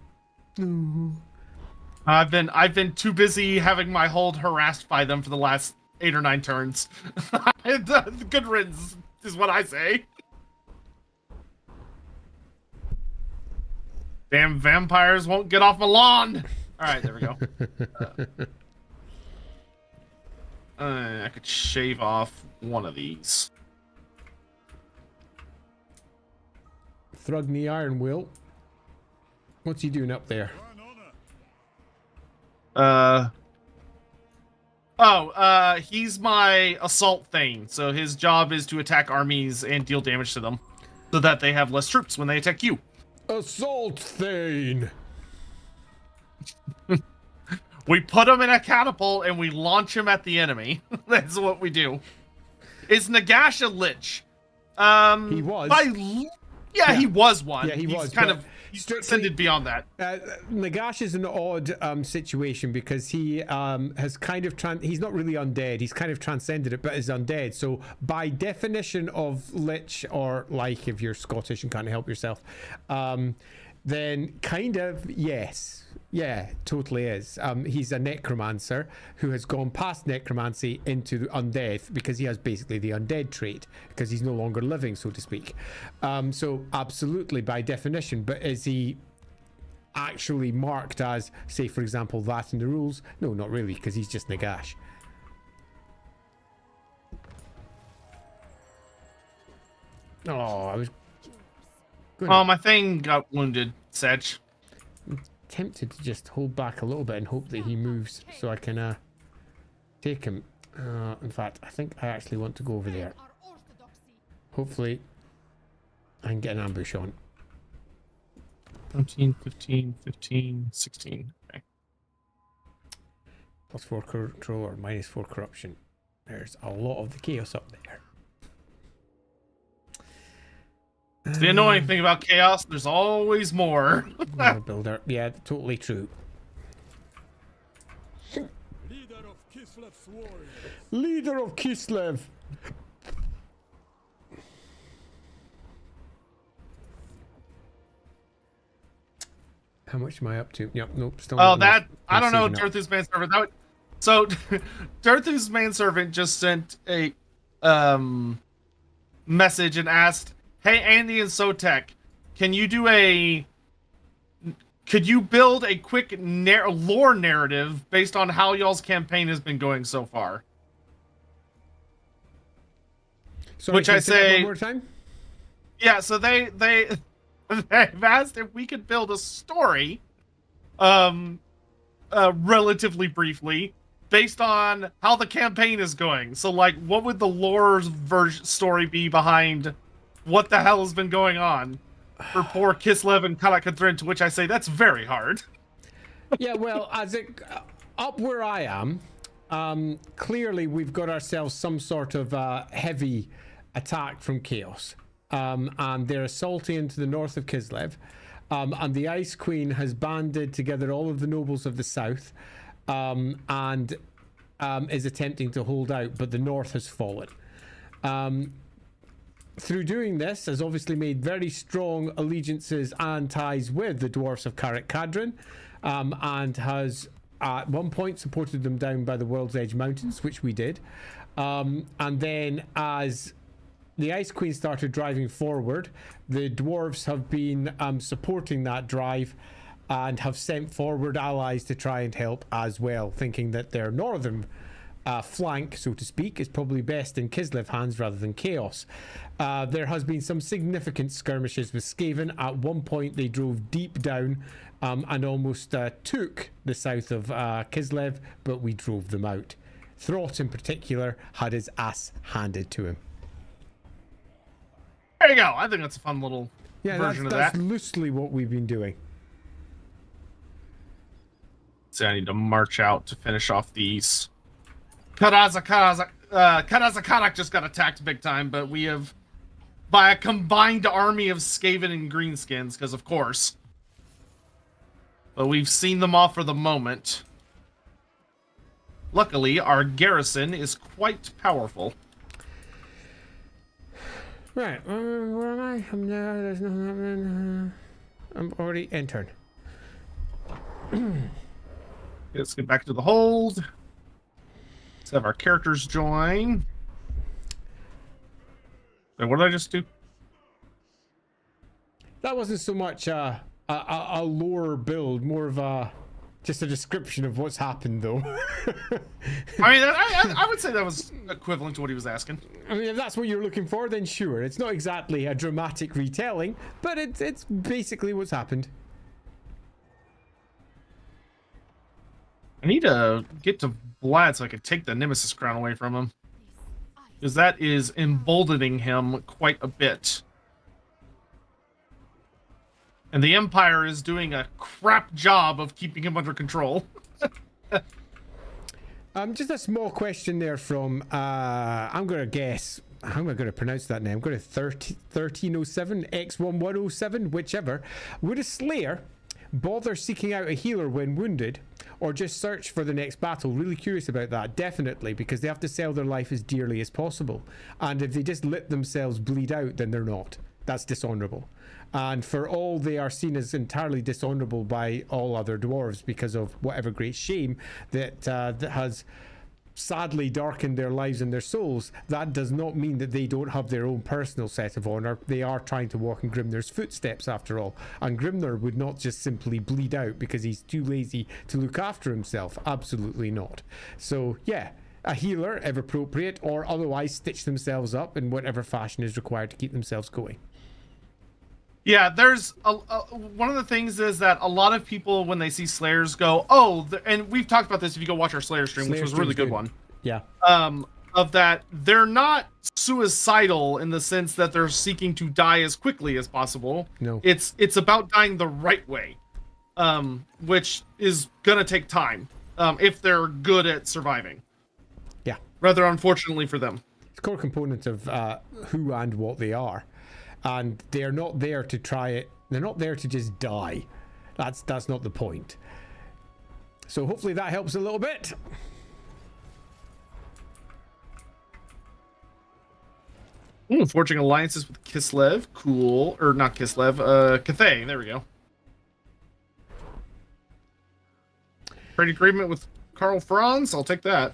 I've been too busy having my hold harassed by them for the last 8 or 9 turns. Good riddance is what I say. Damn vampires won't get off my lawn. All right, there we go. I could shave off one of these. Thrugny Ironwill. What's he doing up there? He's my assault thane. So his job is to attack armies and deal damage to them, so that they have less troops when they attack you. Assault Thane! We put him in a catapult and we launch him at the enemy. That's what we do. Is Nagash a lich? He was. Yeah, he was one. Yeah, he's was. Kind of extended beyond that. Nagash is an odd situation because he has kind of he's not really undead. He's kind of transcended it, but is undead. So by definition of lich, or like if you're Scottish and can't help yourself, then kind of yes. Yeah, totally is. He's a necromancer who has gone past necromancy into undeath because he has basically the undead trait because he's no longer living, so to speak. So absolutely by definition, but is he actually marked as, say, for example, that in the rules? No, not really, because he's just Nagash. Oh, I was... Oh, my thing got wounded, Sedge. Tempted to just hold back a little bit and hope that he moves so I can take him. In fact, I think I actually want to go over there. Hopefully I can get an ambush on. 17, 15, 15, 16. Okay. +4 control or -4 corruption. There's a lot of the chaos up there. It's the annoying thing about chaos, there's always more. Builder. Yeah, totally true. Leader of Kislev's warriors. Leader of Kislev. How much am I up to? Yep, nope, still Oh, not that, enough. I don't know, I'm saving up. Dirthu's manservant. So, Dirthu's manservant just sent a message and asked, hey, Andy and Sotek, could you build a quick lore narrative based on how y'all's campaign has been going so far? Sorry, Which can I you say that say, one more time? yeah, so they've asked if we could build a story, relatively briefly, based on how the campaign is going. So, like, what would the lore story be behind what the hell has been going on for poor Kislev and Kadrin? To which I say, that's very hard. Yeah, well, as it up where I am, clearly we've got ourselves some sort of heavy attack from Chaos. And they're assaulting into the north of Kislev. And the Ice Queen has banded together all of the nobles of the south and is attempting to hold out, but the north has fallen. Through doing this, has obviously made very strong allegiances and ties with the dwarfs of Karak Kadrin, and has at one point supported them down by the World's Edge Mountains, which we did. And then as the Ice Queen started driving forward, the dwarves have been supporting that drive and have sent forward allies to try and help as well, thinking that their northern flank, so to speak, is probably best in Kislev hands rather than Chaos. There has been some significant skirmishes with Skaven. At one point they drove deep down and almost took the south of Kislev, but we drove them out. Throt in particular had his ass handed to him. There you go. I think that's a fun little version of that. That's loosely what we've been doing. So I need to march out to finish off these. Karak just got attacked big time, but we have, by a combined army of Skaven and Greenskins, because of course. But we've seen them off for the moment. Luckily, our garrison is quite powerful. Right, where am I? I'm there, there's nothing happening. I'm already entered. Let's get back to the hold. Let's have our characters join. And what did I just do? That wasn't so much a lore build, more of a Just a description of what's happened, though. I mean, I would say that was equivalent to what he was asking. I mean, if that's what you're looking for, then sure. It's not exactly a dramatic retelling, but it's basically what's happened. I need to get to Vlad so I can take the Nemesis crown away from him. Because that is emboldening him quite a bit. And the Empire is doing a crap job of keeping him under control. Just a small question there from, I'm going to guess, how am I going to pronounce that name? I'm going to 1307, X1107, whichever. Would a Slayer bother seeking out a healer when wounded, or just search for the next battle? Really curious about that. Definitely, because they have to sell their life as dearly as possible. And if they just let themselves bleed out, then they're not. That's dishonorable. And for all they are seen as entirely dishonorable by all other dwarves because of whatever great shame that that has sadly darkened their lives and their souls, that does not mean that they don't have their own personal set of honor. They are trying to walk in Grimnir's footsteps after all. And Grimnir would not just simply bleed out because he's too lazy to look after himself. Absolutely not. So yeah, a healer, if appropriate, or otherwise stitch themselves up in whatever fashion is required to keep themselves going. Yeah, there's one of the things is that a lot of people, when they see Slayers, go, oh, and we've talked about this if you go watch our Slayer stream, which was a really good one. Yeah. Of that, they're not suicidal in the sense that they're seeking to die as quickly as possible. No. It's about dying the right way, which is gonna take time, if they're good at surviving. Yeah. Rather unfortunately for them. It's a core component of who and what they are. And they're not there to try it. They're not there to just die. That's not the point. So hopefully that helps a little bit. Forging alliances with Kislev. Cool. Or not Kislev. Cathay. There we go. Trade agreement with Karl Franz. I'll take that.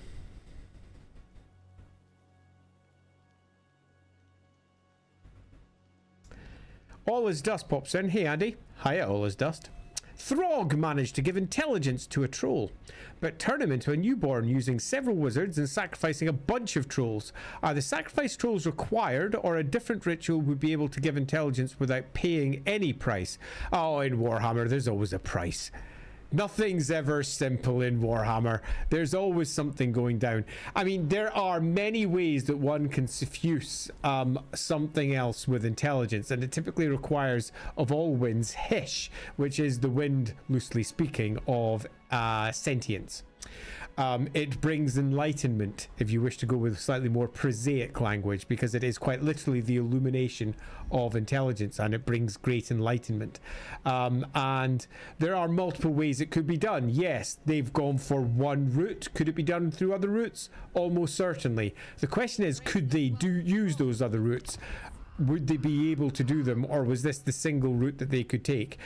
All is Dust pops in. Hey Andy. Hiya, All is Dust. Throg managed to give intelligence to a troll, but turn him into a newborn using several wizards and sacrificing a bunch of trolls. Are the sacrifice trolls required, or a different ritual would be able to give intelligence without paying any price? Oh, in Warhammer, there's always a price. Nothing's ever simple in Warhammer. There's always something going down. I mean, there are many ways that one can suffuse something else with intelligence, and it typically requires, of all winds, Hish, which is the wind, loosely speaking, of sentience. It brings enlightenment, if you wish to go with slightly more prosaic language, because it is quite literally the illumination of intelligence, and it brings great enlightenment. And there are multiple ways it could be done. Yes, they've gone for one route. Could it be done through other routes? Almost certainly. The question is, could they use those other routes? Would they be able to do them, or was this the single route that they could take?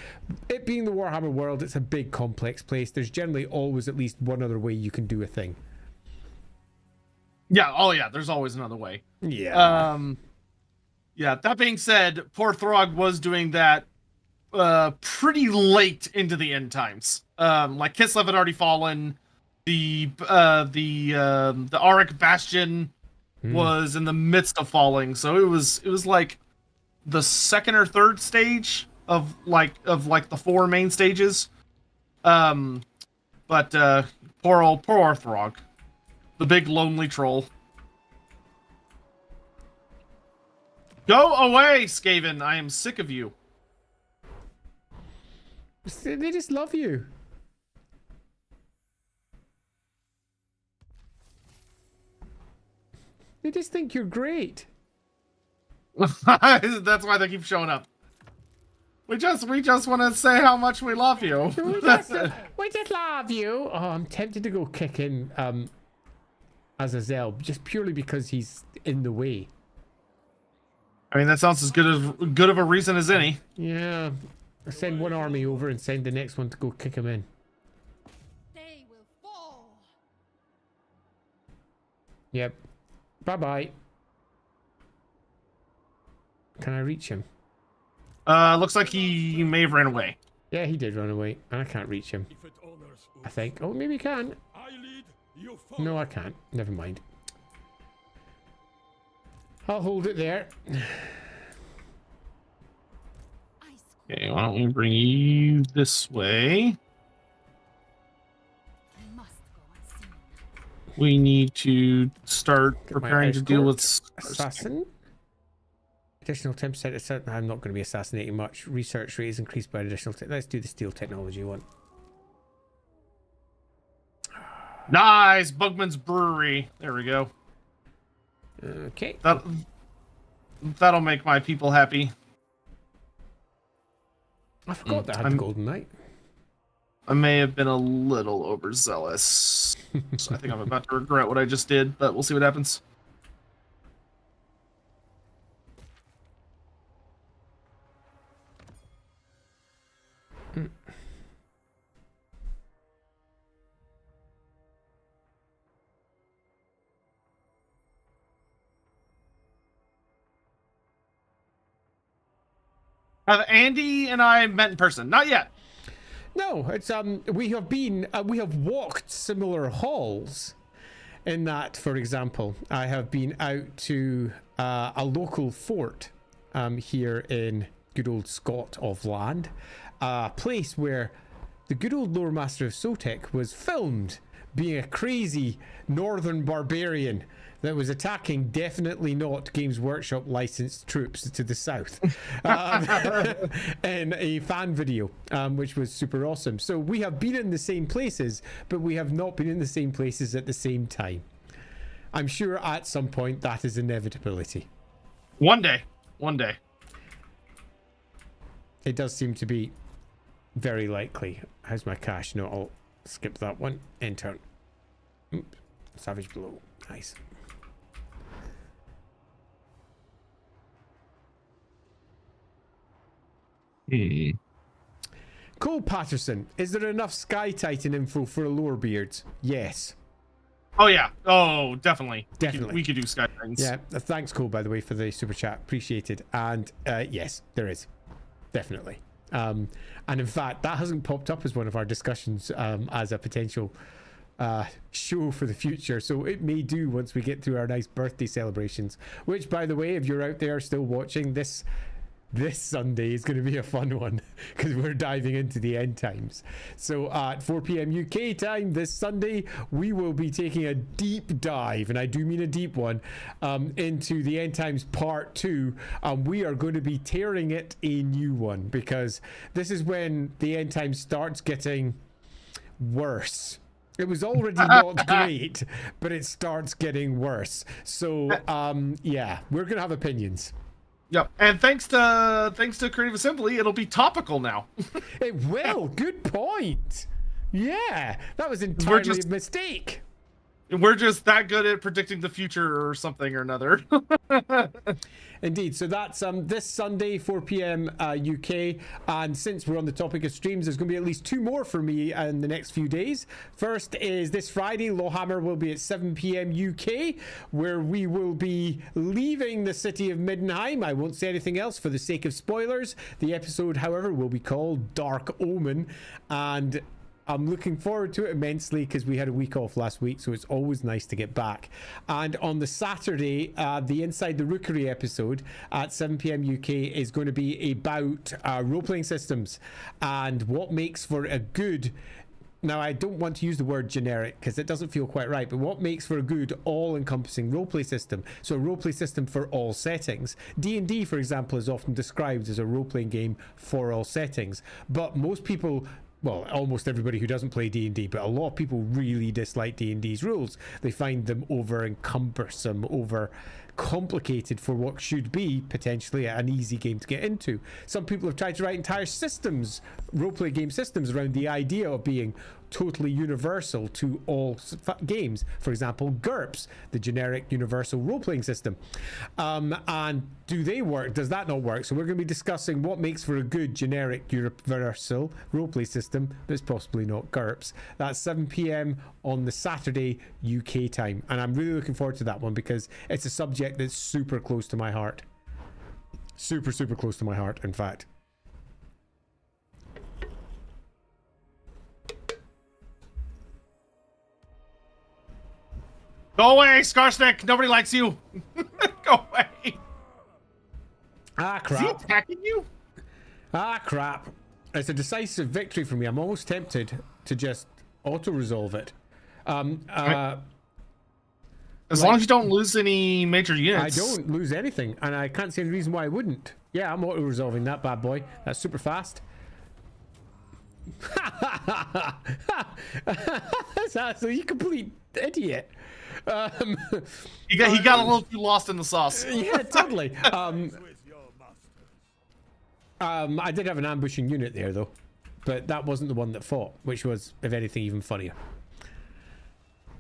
It being the Warhammer world, it's a big complex place. There's generally always at least one other way you can do a thing. Yeah, oh yeah, there's always another way. Yeah. Yeah, that being said, poor Throg was doing that pretty late into the end times. Like Kislev had already fallen, the Auric Bastion was in the midst of falling, so it was like the second or third stage of the four main stages. But poor Throg, the big lonely troll. Go away, Skaven! I am sick of you. They just love you. They just think you're great. That's why they keep showing up. We just want to say how much we love you. we just love you. Oh, I'm tempted to go kick in Azazel just purely because he's in the way. I mean, that sounds as good of a reason as any. Yeah. Send one army over and send the next one to go kick him in. They will fall. Yep. Bye-bye. Can I reach him? Looks like he may have ran away. Yeah, he did run away. I can't reach him. If it honors I think. Oh, maybe I can. I lead, you follow. No, I can't. Never mind. I'll hold it there. Okay, why don't we bring you this way? We need to start preparing to deal with assassin. Additional 10%. I'm not going to be assassinating much. Research rate is increased by an additional. Let's do the steel technology one. Nice, Bugman's Brewery. There we go. Okay. That'll make my people happy. I forgot that I had the Golden Knight. I may have been a little overzealous. So I think I'm about to regret what I just did, but we'll see what happens. Have Andy and I met in person? Not yet. No, it's we have walked similar halls. In that, for example, I have been out to a local fort here in good old Scott of Land, a place where the good old Loremaster of Sotek was filmed being a crazy northern barbarian that was attacking definitely not Games Workshop licensed troops to the south in a fan video, which was super awesome. So we have been in the same places, but we have not been in the same places at the same time. I'm sure at some point that is inevitability. One day. One day. It does seem to be very likely. How's my cash? No, I'll skip that one. Enter. Oops. Savage Blow. Nice. Cole Patterson, is there enough Sky Titan info for a Lorebeard? Yes. Oh yeah. Oh, definitely. Definitely. We could do Sky Titans. Yeah. Thanks, Cole, by the way, for the super chat. Appreciated. And yes, there is. Definitely. And in fact, that hasn't popped up as one of our discussions as a potential show for the future. So it may do once we get through our nice birthday celebrations, which, by the way, if you're out there still watching, this Sunday is going to be a fun one because we're diving into the end times. So at 4 p.m. UK time this Sunday, we will be taking a deep dive, and I do mean a deep one, into the end times part 2. We are going to be tearing it a new one because this is when the end times starts getting worse. It was already not great, but it starts getting worse. So yeah, we're going to have opinions. Yep, and thanks to Creative Assembly, it'll be topical now. It will. Good point. Yeah, that was entirely a mistake. We're just that good at predicting the future or something or another. Indeed. So that's this Sunday, 4 p.m. UK. And since we're on the topic of streams, there's going to be at least 2 more for me in the next few days. First is this Friday, LAWhammer will be at 7 p.m. UK, where we will be leaving the city of Middenheim. I won't say anything else for the sake of spoilers. The episode, however, will be called Dark Omen. And I'm looking forward to it immensely because we had a week off last week, so it's always nice to get back. And on the Saturday, the Inside the Rookery episode at 7 p.m. UK is going to be about role-playing systems and what makes for a good... Now, I don't want to use the word generic because it doesn't feel quite right, but what makes for a good all-encompassing roleplay system? So a roleplay system for all settings. D&D, for example, is often described as a roleplaying game for all settings, but most people... Well, almost everybody who doesn't play D&D, but a lot of people really dislike D&D's rules. They find them over cumbersome, over complicated for what should be potentially an easy game to get into. Some people have tried to write entire systems, roleplay game systems, around the idea of being totally universal to all games. For example, GURPS, the generic universal role-playing system. And do they work? Does that not work? So we're going to be discussing what makes for a good generic universal role-play system that's possibly not GURPS. That's 7 p.m. on the Saturday UK time. And I'm really looking forward to that one because it's a subject that's super close to my heart. Super, super close to my heart, in fact. Go away, Skarsnik! Nobody likes you! Go away! Ah, Is he crap. attacking you? Ah, crap. It's a decisive victory for me. I'm almost tempted to just auto-resolve it. As long as you don't lose any major units. I don't lose anything, and I can't see any reason why I wouldn't. Yeah, I'm auto-resolving that bad boy. That's super fast. So you complete idiot. He got a little too lost in the sauce. Yeah, totally. With your master. I did have an ambushing unit there, though. But that wasn't the one that fought, which was, if anything, even funnier.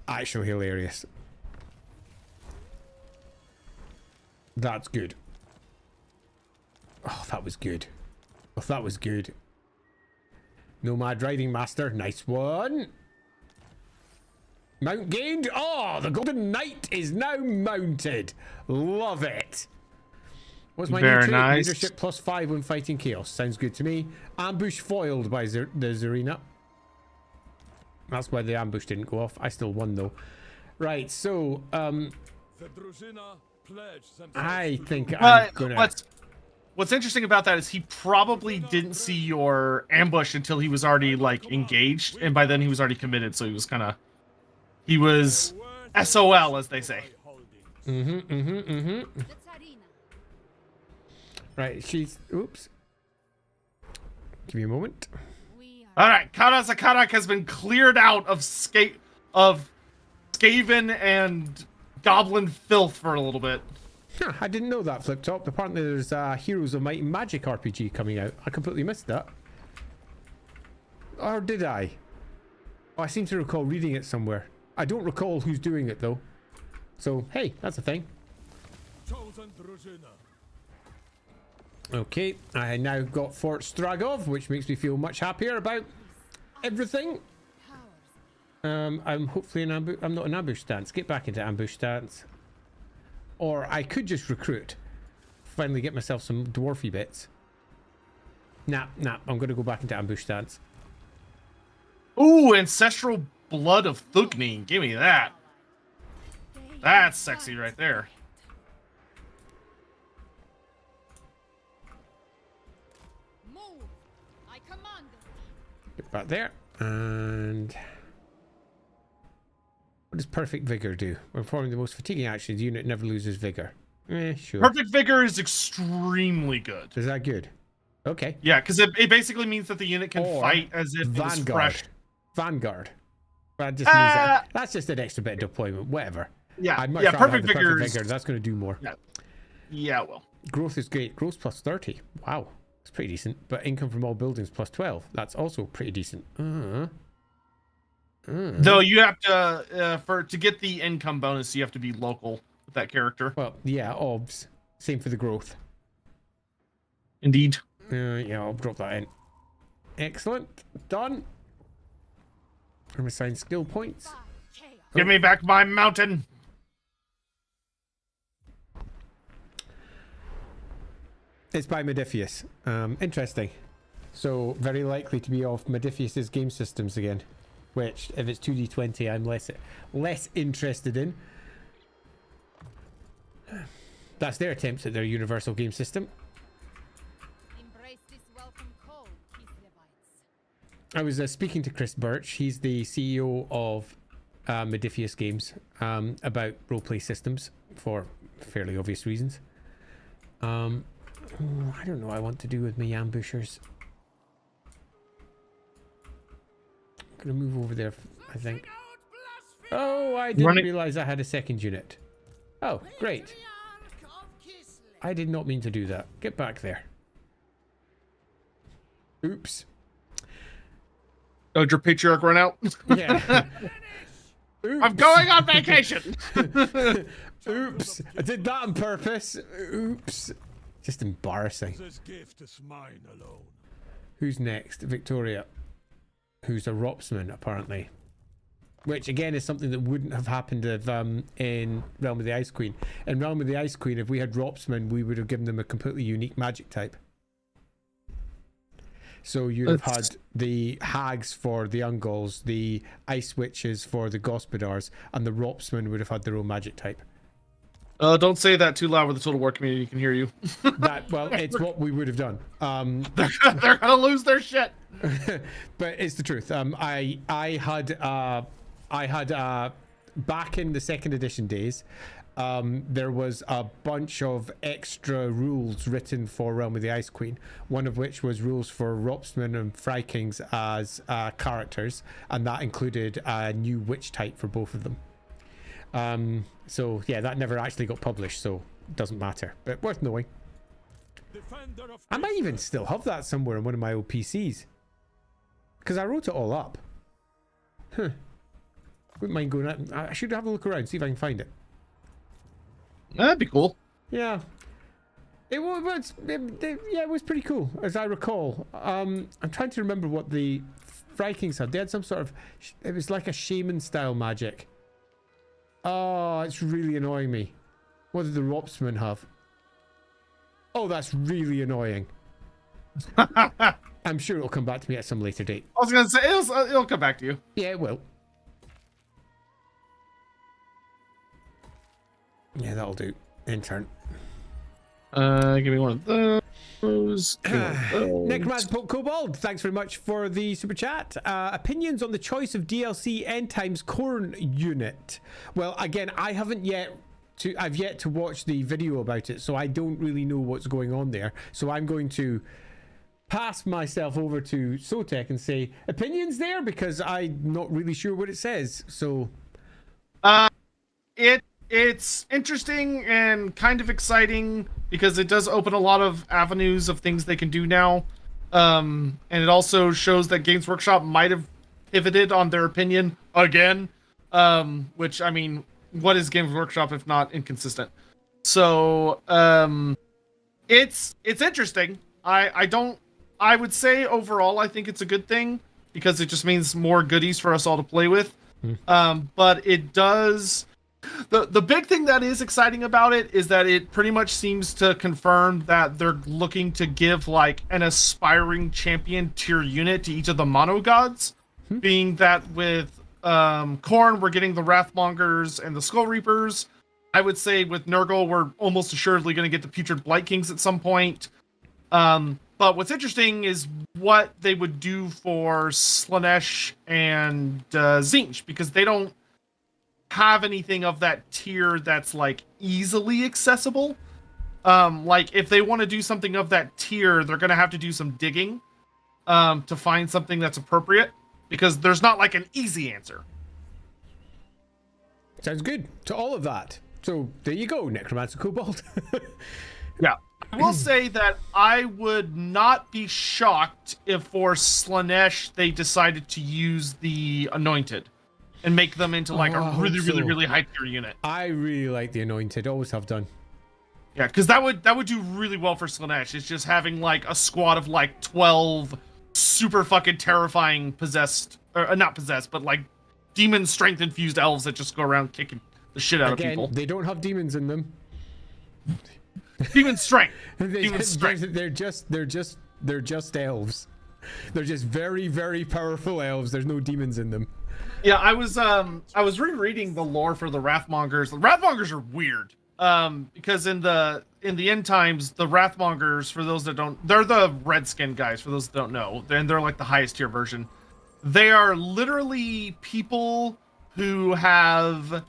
Actually hilarious. That's good. Oh, that was good. Oh, that was good. Nomad Riding Master. Nice one. Mount gained. Oh, the Golden Knight is now mounted. Love it. What's my Very new trait? nice. Leadership +5 when fighting chaos. Sounds good to me. Ambush foiled by the Zarina. That's why the ambush didn't go off. I still won though. Right, so The Druzhina pledged themselves I to think do I'm gonna. What's interesting about that is he probably didn't see your ambush until he was already like engaged, and by then he was already committed. So he was SOL, as they say. Right, she's. Oops. Give me a moment. All right, Karak has been cleared out of Skaven and Goblin filth for a little bit. Huh, I didn't know that, Flip Top. Apparently there's Heroes of Might and Magic RPG coming out. I completely missed that. Or did I? Oh, I seem to recall reading it somewhere. I don't recall who's doing it though. So, hey, that's a thing. chosen Druzhina. Okay, I now got Fort Stragov, which makes me feel much happier about everything. I'm hopefully in ambush. I'm not in ambush stance. Get back into ambush stance. Or I could just recruit. Finally get myself some dwarfy bits. Nah, I'm going to go back into ambush stance. Ooh, Ancestral Blood of Thugni. Give me that. That's sexy right there. Move. I command. Get back there. And what does Perfect Vigor do? When performing the most fatiguing actions, the unit never loses vigor. Sure. Perfect Vigor is extremely good. Is that good? Okay. Yeah, because it basically means that the unit can Or fight as if it was Vanguard. fresh. Vanguard. That just means that's just an extra bit of deployment. Whatever. Yeah, I'd much yeah. rather have Perfect the Vigor. Perfect Vigor. That's going to do more. Yeah, well. Growth is great. Growth plus 30. Wow. That's pretty decent. But income from all buildings plus 12. That's also pretty decent. Though you have to to get the income bonus, you have to be local with that character. Well, yeah, obs. Same for the growth. Indeed. Yeah, I'll drop that in. Excellent. Done. I'm assigning skill points. Give me back my mountain. It's by Modifius. Interesting. So, very likely to be off Modifius's game systems again. Which, if it's 2d20, I'm less interested in. That's their attempts at their universal game system. Embrace this welcome call, Kislevites. I was speaking to Chris Birch. He's the CEO of Modifius Games about roleplay systems for fairly obvious reasons. I don't know what I want to do with my ambushers. I'm gonna move over there, I think. Oh, I didn't realize I had a second unit. Oh, great. I did not mean to do that. Get back there. Oops. Oh, did your patriarch run out? Yeah. I'm going on vacation. Oops. I did that on purpose. Oops. Just embarrassing. This gift is mine alone. Who's next? Victoria. Who's a Ropsman, apparently. Which, again, is something that wouldn't have happened if, in Realm of the Ice Queen. In Realm of the Ice Queen, if we had Ropsmen, we would have given them a completely unique magic type. So you'd have had the hags for the Ungals, the ice witches for the Gospodars, and the Ropsmen would have had their own magic type. Don't say that too loud where the Total War community can hear you. Well, it's what we would have done. They're gonna lose their shit. But it's the truth. I had back in the second edition days, there was a bunch of extra rules written for Realm of the Ice Queen, one of which was rules for Ropsmen and Frykings as characters, and that included a new witch type for both of them. So yeah, that never actually got published, so it doesn't matter, but worth knowing. I might even still have that somewhere on one of my old PCs, because I wrote it all up. Wouldn't mind going out. I should have a look around, see if I can find it. That'd be cool. Yeah. It was pretty cool, as I recall. I'm trying to remember what the Frykings had. They had some sort of, it was like a shaman style magic. Oh, it's really annoying me. What did the Ropsmen have? Oh, that's really annoying. I'm sure it'll come back to me at some later date. I was gonna say it'll come back to you. Yeah, it will. Yeah, that'll do. Intern. Give me one of those. Necromancer Kobold, thanks very much for the super chat. Opinions on the choice of DLC End Times Corn unit. Well, again, I've yet to watch the video about it, so I don't really know what's going on there. So I'm going to pass myself over to Sotek and say opinions there, because I'm not really sure what it says. So, It's interesting and kind of exciting because it does open a lot of avenues of things they can do now. And it also shows that Games Workshop might have pivoted on their opinion again. Which, I mean, what is Games Workshop if not inconsistent? So, it's interesting. I would say overall, I think it's a good thing because it just means more goodies for us all to play with. But it does... The big thing that is exciting about it is that it pretty much seems to confirm that they're looking to give like an aspiring champion tier unit to each of the mono gods. Being that with Khorne, we're getting the Wrathmongers and the Skull Reapers. I would say with Nurgle, we're almost assuredly going to get the Putrid Blight Kings at some point. But what's interesting is what they would do for Slaanesh and Tzeentch, because they don't have anything of that tier that's like easily accessible. Like if they want to do something of that tier, they're gonna have to do some digging to find something that's appropriate, because there's not like an easy answer. Sounds good to all of that. So there you go, Necromancer Kobold. Yeah. I will say that I would not be shocked if for Slaanesh they decided to use the Anointed and make them into like a really high tier unit. I really like the Anointed, always have done. Yeah, because that would do really well for Slaanesh. It's just having like a squad of like 12 super fucking terrifying possessed, or not possessed, but like demon strength infused elves that just go around kicking the shit out of people. They don't have demons in them. Demon strength. Demon strength. They're just elves. They're just very, very powerful elves. There's no demons in them. Yeah, I was rereading the lore for the Wrathmongers. The Wrathmongers are weird. Because in the end times, the Wrathmongers, for those that don't, they're the redskin guys, for those that don't know. They're like the highest tier version. They are literally people who who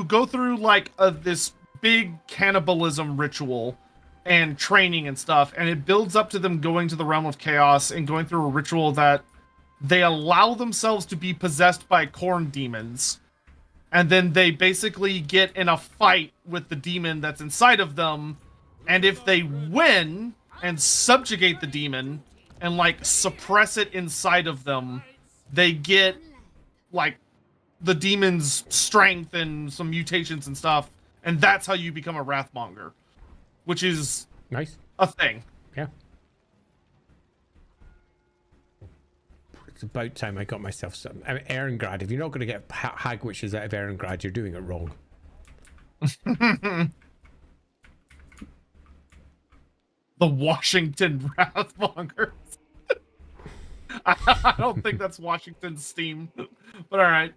go through like this big cannibalism ritual and training and stuff, and it builds up to them going to the realm of chaos and going through a ritual that they allow themselves to be possessed by Khorne demons, and then they basically get in a fight with the demon that's inside of them, and if they win and subjugate the demon and like suppress it inside of them, they get like the demon's strength and some mutations and stuff, and that's how you become a Wrathmonger, which is nice, a thing. Yeah. It's about time I got myself some. I mean, Erengrad, if you're not going to get hag witches out of Erengrad, you're doing it wrong. the Washington Wrathmongers. I don't think that's Washington's theme, but all right.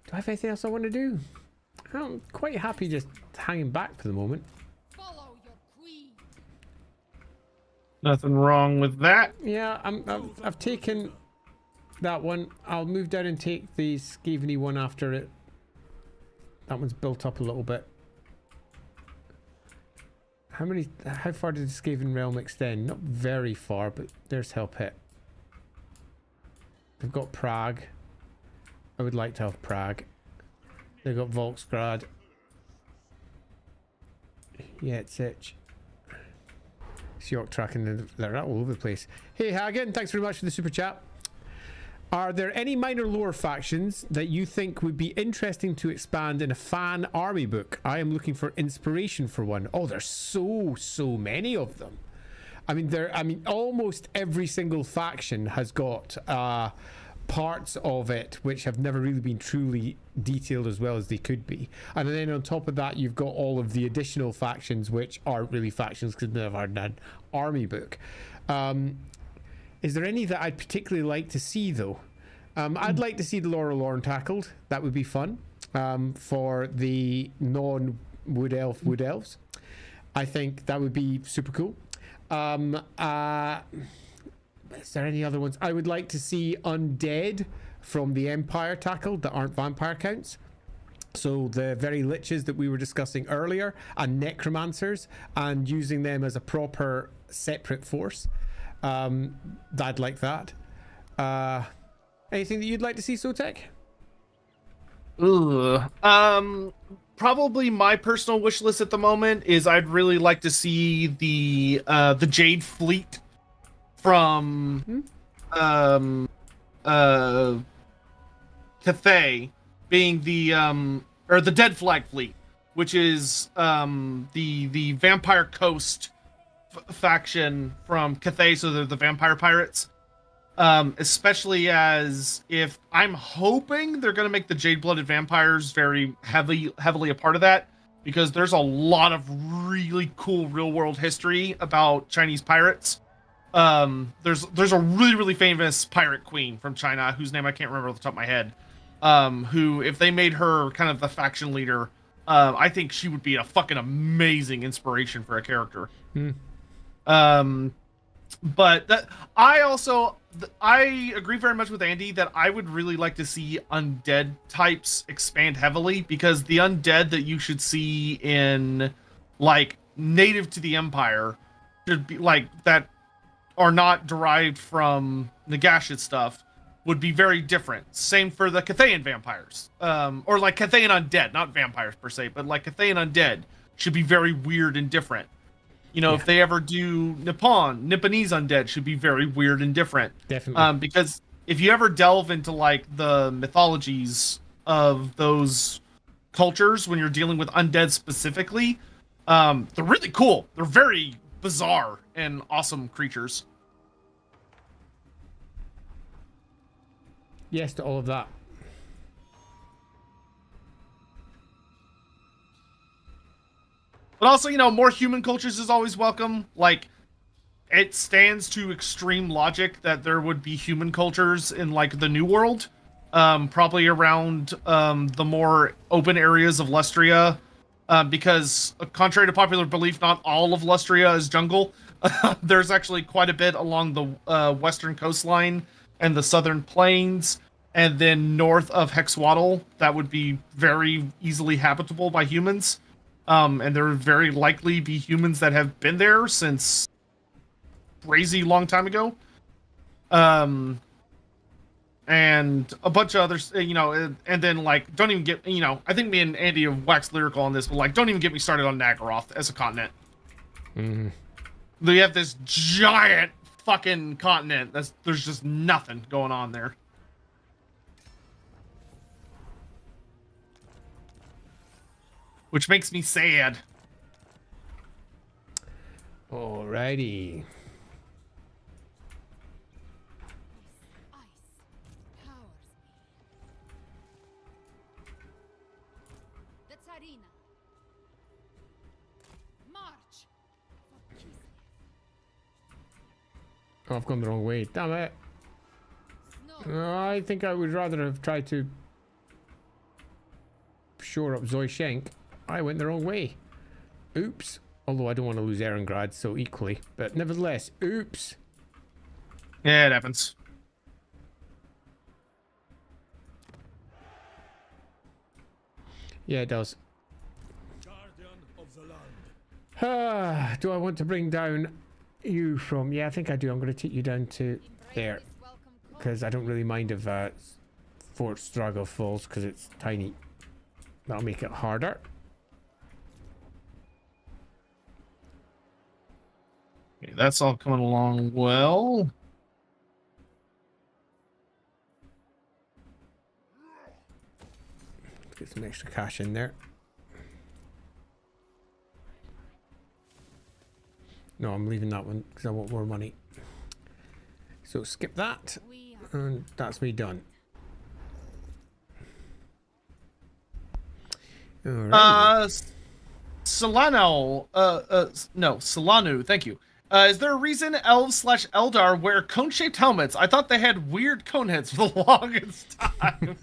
Do I have anything else I want to do? I'm quite happy just hanging back for the moment. Follow your queen. Nothing wrong with that. Yeah, I've taken that one. I'll move down and take the Skaveny one after it. That one's built up a little bit. How far did the Skaven realm extend? Not very far, but there's Hellpit. They've got Prague. I would like to have Prague. They've got Volksgrad. Yeah, it's Itch. It's York tracking, they're all over the place. Hey Hagen, thanks very much for the super chat. Are there any minor lore factions that you think would be interesting to expand in a fan army book? I am looking for inspiration for one. Oh, there's so many of them. I mean, almost every single faction has got parts of it which have never really been truly detailed as well as they could be. And then on top of that, you've got all of the additional factions which aren't really factions because they've never had an army book. Is there any that I'd particularly like to see though? I'd like to see the Lorem tackled. That would be fun for the non-wood elves. I think that would be super cool. Is there any other ones? I would like to see undead from the Empire tackled that aren't vampire counts. So the very liches that we were discussing earlier, and necromancers, and using them as a proper separate force. I'd like that. Anything that you'd like to see, Sotek? Probably my personal wish list at the moment is I'd really like to see the Jade Fleet from Cathay being the or the Dead Flag Fleet, which is the Vampire Coast faction from Cathay, so they're the vampire pirates. Especially as if I'm hoping they're going to make the Jade-blooded vampires very heavily a part of that, because there's a lot of really cool real-world history about Chinese pirates. There's a really famous pirate queen from China whose name I can't remember off the top of my head. Who, if they made her kind of the faction leader, I think she would be a fucking amazing inspiration for a character. But that I agree very much with Andy that I would really like to see undead types expand heavily, because the undead that you should see in like native to the Empire should be like that are not derived from Nagash's stuff would be very different. Same for the Cathayan vampires. Or like Cathayan undead, not vampires per se, but like Cathayan undead should be very weird and different. You know, if they ever do Nipponese undead should be very weird and different. Definitely. Because if you ever delve into like the mythologies of those cultures when you're dealing with undead specifically, they're really cool. They're very bizarre and awesome creatures. Yes to all of that. But also, you know, more human cultures is always welcome. Like, it stands to extreme logic that there would be human cultures in, like, the New World. Probably around the more open areas of Lustria. Because, contrary to popular belief, not all of Lustria is jungle. There's actually quite a bit along the western coastline and the southern plains. And then north of Hexwaddle, that would be very easily habitable by humans. And there would very likely be humans that have been there since crazy long time ago. And a bunch of others, you know, and then like, don't even get, you know, I think me and Andy have waxed lyrical on this, but like, don't even get me started on Nagaroth as a continent. They have this giant fucking continent. There's just nothing going on there. Which makes me sad. Alrighty. arena. March for Kislev. Oh, I've gone the wrong way. Damn it. Snow. I think I would rather have tried to shore up Zoyshenk. I went the wrong way. Oops. Although I don't want to lose Erengrad, so equally. But nevertheless, oops. Yeah, it happens. Yeah, it does. Guardian of the land. Do I want to bring down you from... Yeah, I think I do. I'm going to take you down to there. Embrace this welcome call. Because I don't really mind if Fort Strago falls, because it's tiny. That'll make it harder. Okay, that's all coming along well. Get some extra cash in there. No, I'm leaving that one because I want more money. So skip that, We are and that's me done. Alright. Solano, no, Solanu, thank you. Is there a reason elves / Eldar wear cone-shaped helmets? I thought they had weird cone heads for the longest time.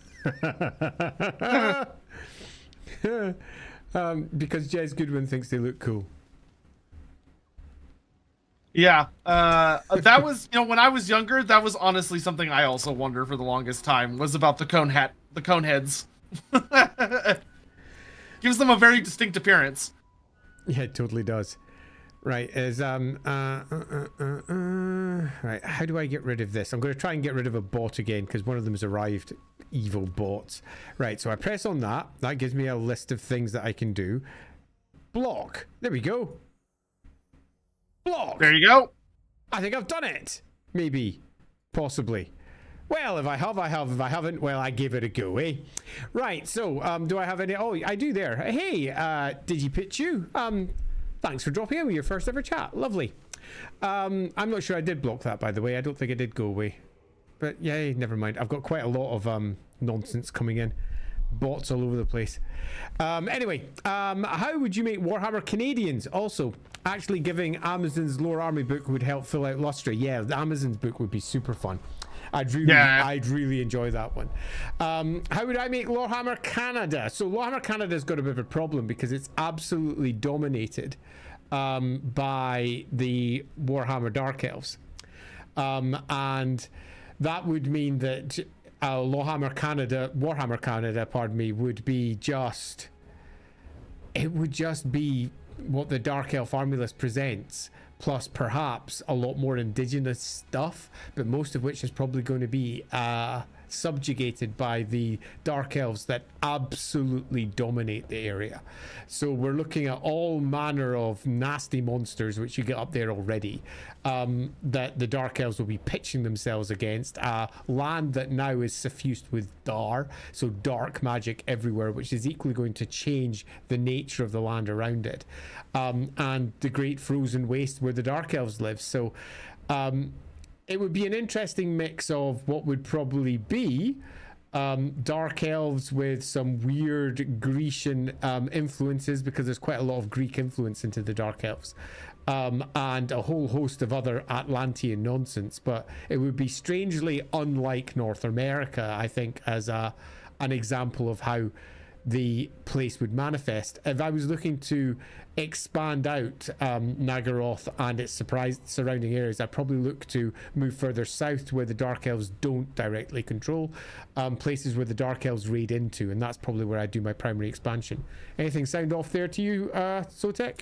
Because Jez Goodwin thinks they look cool. Yeah, that was, when I was younger, that was honestly something I also wondered for the longest time, was about the cone heads. Gives them a very distinct appearance. Yeah, it totally does. Right, right, how do I get rid of this? I'm going to try and get rid of a bot again, because one of them has arrived. Evil bots. Right, so I press on that. That gives me a list of things that I can do. Block. There we go. Block. There you go. I think I've done it. Maybe. Possibly. Well, if I have, I have. If I haven't, well, I give it a go, eh? Right, so, do I have any... Oh, I do there. Hey, DigiPitchu. Thanks for dropping in with your first ever chat. Lovely. I'm not sure I did block that, by the way. I don't think it did go away. But, yeah, never mind. I've got quite a lot of nonsense coming in. Bots all over the place. Anyway, how would you make Warhammer Canadians? Also, actually giving Amazon's Lore Army book would help fill out Lustre. Yeah, the Amazon's book would be super fun. I'd really enjoy that one. How would I make Lawhammer Canada? So Lawhammer Canada's got a bit of a problem because it's absolutely dominated by the Warhammer Dark Elves. And that would mean that Warhammer Canada, pardon me, would be just... It would just be what the Dark Elf army list presents, plus perhaps a lot more indigenous stuff, but most of which is probably going to be subjugated by the Dark Elves that absolutely dominate the area. So we're looking at all manner of nasty monsters, which you get up there already, that the Dark Elves will be pitching themselves against. Land that now is suffused with Dar, so dark magic everywhere, which is equally going to change the nature of the land around it. And the great frozen waste where the Dark Elves live. So it would be an interesting mix of what would probably be Dark Elves with some weird Grecian influences, because there's quite a lot of Greek influence into the Dark Elves, and a whole host of other Atlantean nonsense. But it would be strangely unlike North America, I think, as an example of how the place would manifest. If I was looking to expand out Nagaroth and its surrounding areas, I'd probably look to move further south to where the Dark Elves don't directly control, places where the Dark Elves raid into, and that's probably where I do my primary expansion. Anything sound off there to you, Sotek?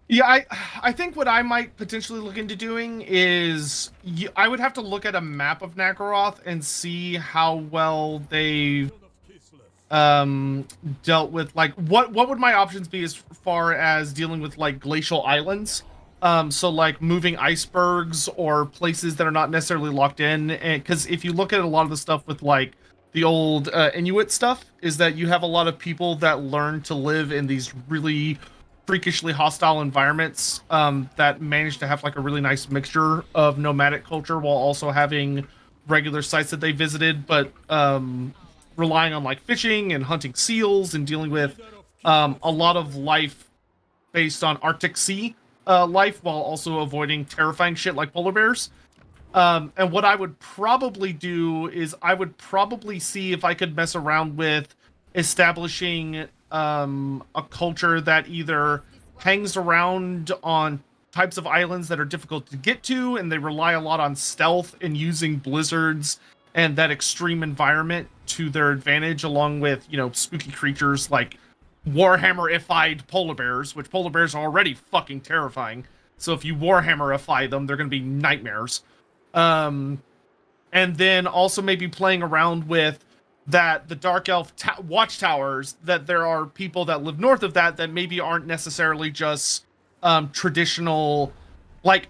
Yeah, I think what I might potentially look into doing is I would have to look at a map of Nagaroth and see how well they've dealt with, like, what would my options be as far as dealing with, like, glacial islands, so like moving icebergs or places that are not necessarily locked in. Because if you look at a lot of the stuff with, like, the old Inuit stuff, is that you have a lot of people that learn to live in these really freakishly hostile environments, that manage to have, like, a really nice mixture of nomadic culture while also having regular sites that they visited, but relying on, like, fishing and hunting seals and dealing with a lot of life based on Arctic Sea life, while also avoiding terrifying shit like polar bears. And what I would probably do is I would probably see if I could mess around with establishing a culture that either hangs around on types of islands that are difficult to get to, and they rely a lot on stealth and using blizzards and that extreme environment to their advantage, along with, you know, spooky creatures like Warhammer-ified polar bears, which polar bears are already fucking terrifying. So if you Warhammer-ify them, they're going to be nightmares. And then also maybe playing around with that the Dark Elf watchtowers, that there are people that live north of that maybe aren't necessarily just traditional, like,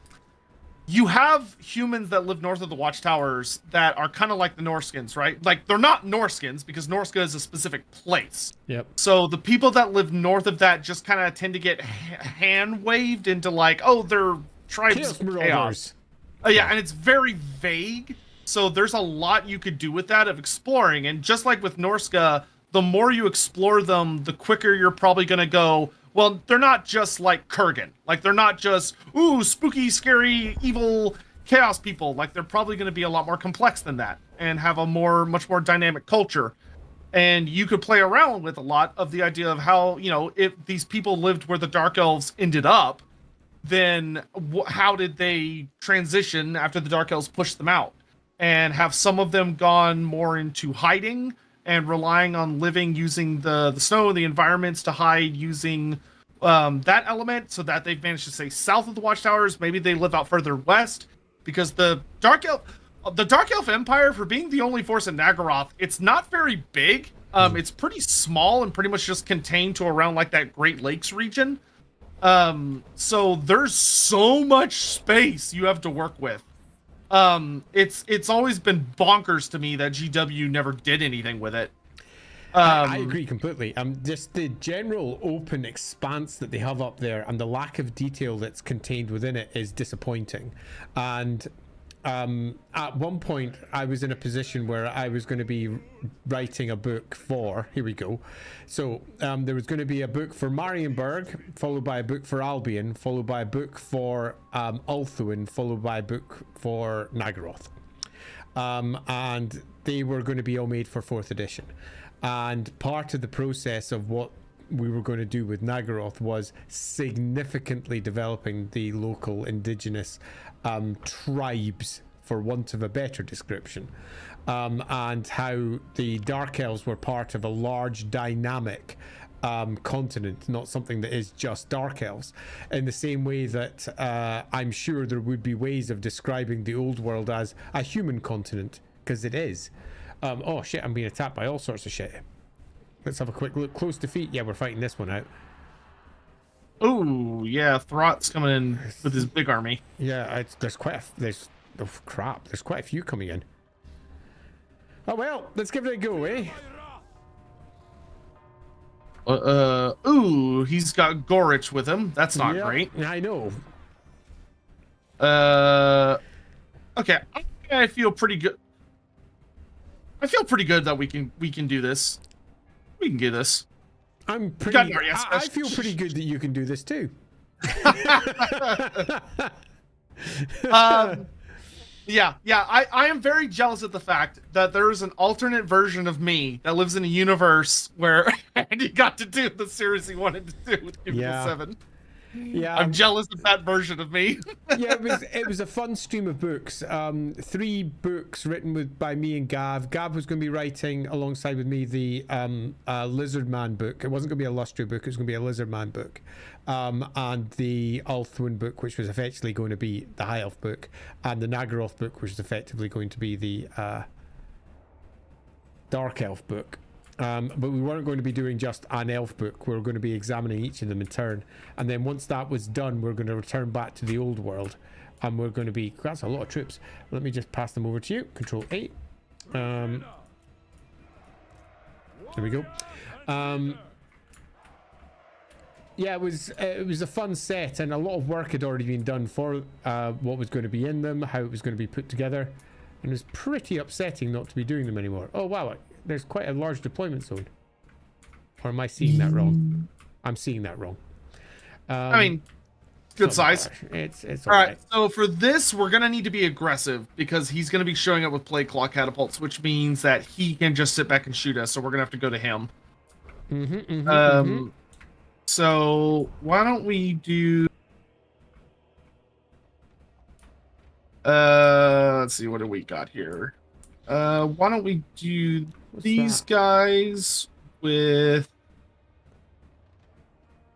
you have humans that live north of the watchtowers that are kind of like the Norskins, right? Like, they're not Norskins because Norska is a specific place. Yep. So the people that live north of that just kind of tend to get hand waved into like, oh, they're tribes of chaos. Yeah, and it's very vague. So there's a lot you could do with that of exploring. And just like with Norska, the more you explore them, the quicker you're probably going to go, well, they're not just like Kurgan. Like, they're not just, ooh, spooky, scary, evil chaos people. Like, they're probably going to be a lot more complex than that and have a much more dynamic culture. And you could play around with a lot of the idea of how, you know, if these people lived where the Dark Elves ended up, then how did they transition after the Dark Elves pushed them out? And have some of them gone more into hiding and relying on living using the snow and the environments to hide using that element, so that they've managed to stay south of the watchtowers. Maybe they live out further west, because the Dark Elf Empire, for being the only force in Nagaroth, it's not very big. It's pretty small and pretty much just contained to around like that Great Lakes region. So there's so much space you have to work with. It's always been bonkers to me that GW never did anything with it. I agree completely. Just the general open expanse that they have up there and the lack of detail that's contained within it is disappointing. And at one point I was in a position where I was going to be writing a book for, here we go. So there was going to be a book for Marienburg, followed by a book for Albion, followed by a book for Ulthuan, followed by a book for Nagaroth. And they were going to be all made for 4th edition. And part of the process of what we were going to do with Nagaroth was significantly developing the local indigenous tribes, for want of a better description, and how the Dark Elves were part of a large dynamic continent, not something that is just Dark Elves, in the same way that I'm sure there would be ways of describing the old world as a human continent, because it is. Oh shit, I'm being attacked by all sorts of shit. Let's have a quick look. Close defeat. Yeah, we're fighting this one out. Oh yeah, Throt's coming in with his big army. Yeah, there's quite oh crap, there's quite a few coming in. Oh well, let's give it a go, eh? Ooh, he's got Gorich with him. That's not great. I know. Okay, I feel pretty good. I feel pretty good that we can do this. We can do this. I'm pretty. I feel pretty good that you can do this too. Yeah. I am very jealous of the fact that there is an alternate version of me that lives in a universe where Andy got to do the series he wanted to do with People 7. Yeah, I'm jealous of that version of me. Yeah, it was a fun stream of books. 3 books written by me and Gav. Gav was going to be writing alongside with me the Lizard Man book. It wasn't going to be a Lustria book. It was going to be a Lizard Man book, and the Ulthuan book, which was effectively going to be the High Elf book, and the Nagaroth book, which was effectively going to be the Dark Elf book. But we weren't going to be doing just an elf book. We were going to be examining each of them in turn. And then once that was done, we're going to return back to the old world. And we're going to be... That's a lot of troops. Let me just pass them over to you. Control 8. There we go. Yeah, it was a fun set. And a lot of work had already been done for what was going to be in them, how it was going to be put together. And it was pretty upsetting not to be doing them anymore. Oh, wow. There's quite a large deployment zone. Or am I seeing that wrong? I'm seeing that wrong. I mean, good doesn't size. matter. It's All right. alright. So for this, we're gonna need to be aggressive because he's gonna be showing up with plague claw catapults, which means that he can just sit back and shoot us. So we're gonna have to go to him. So why don't we do? Let's see, what do we got here? Why don't we do these guys with?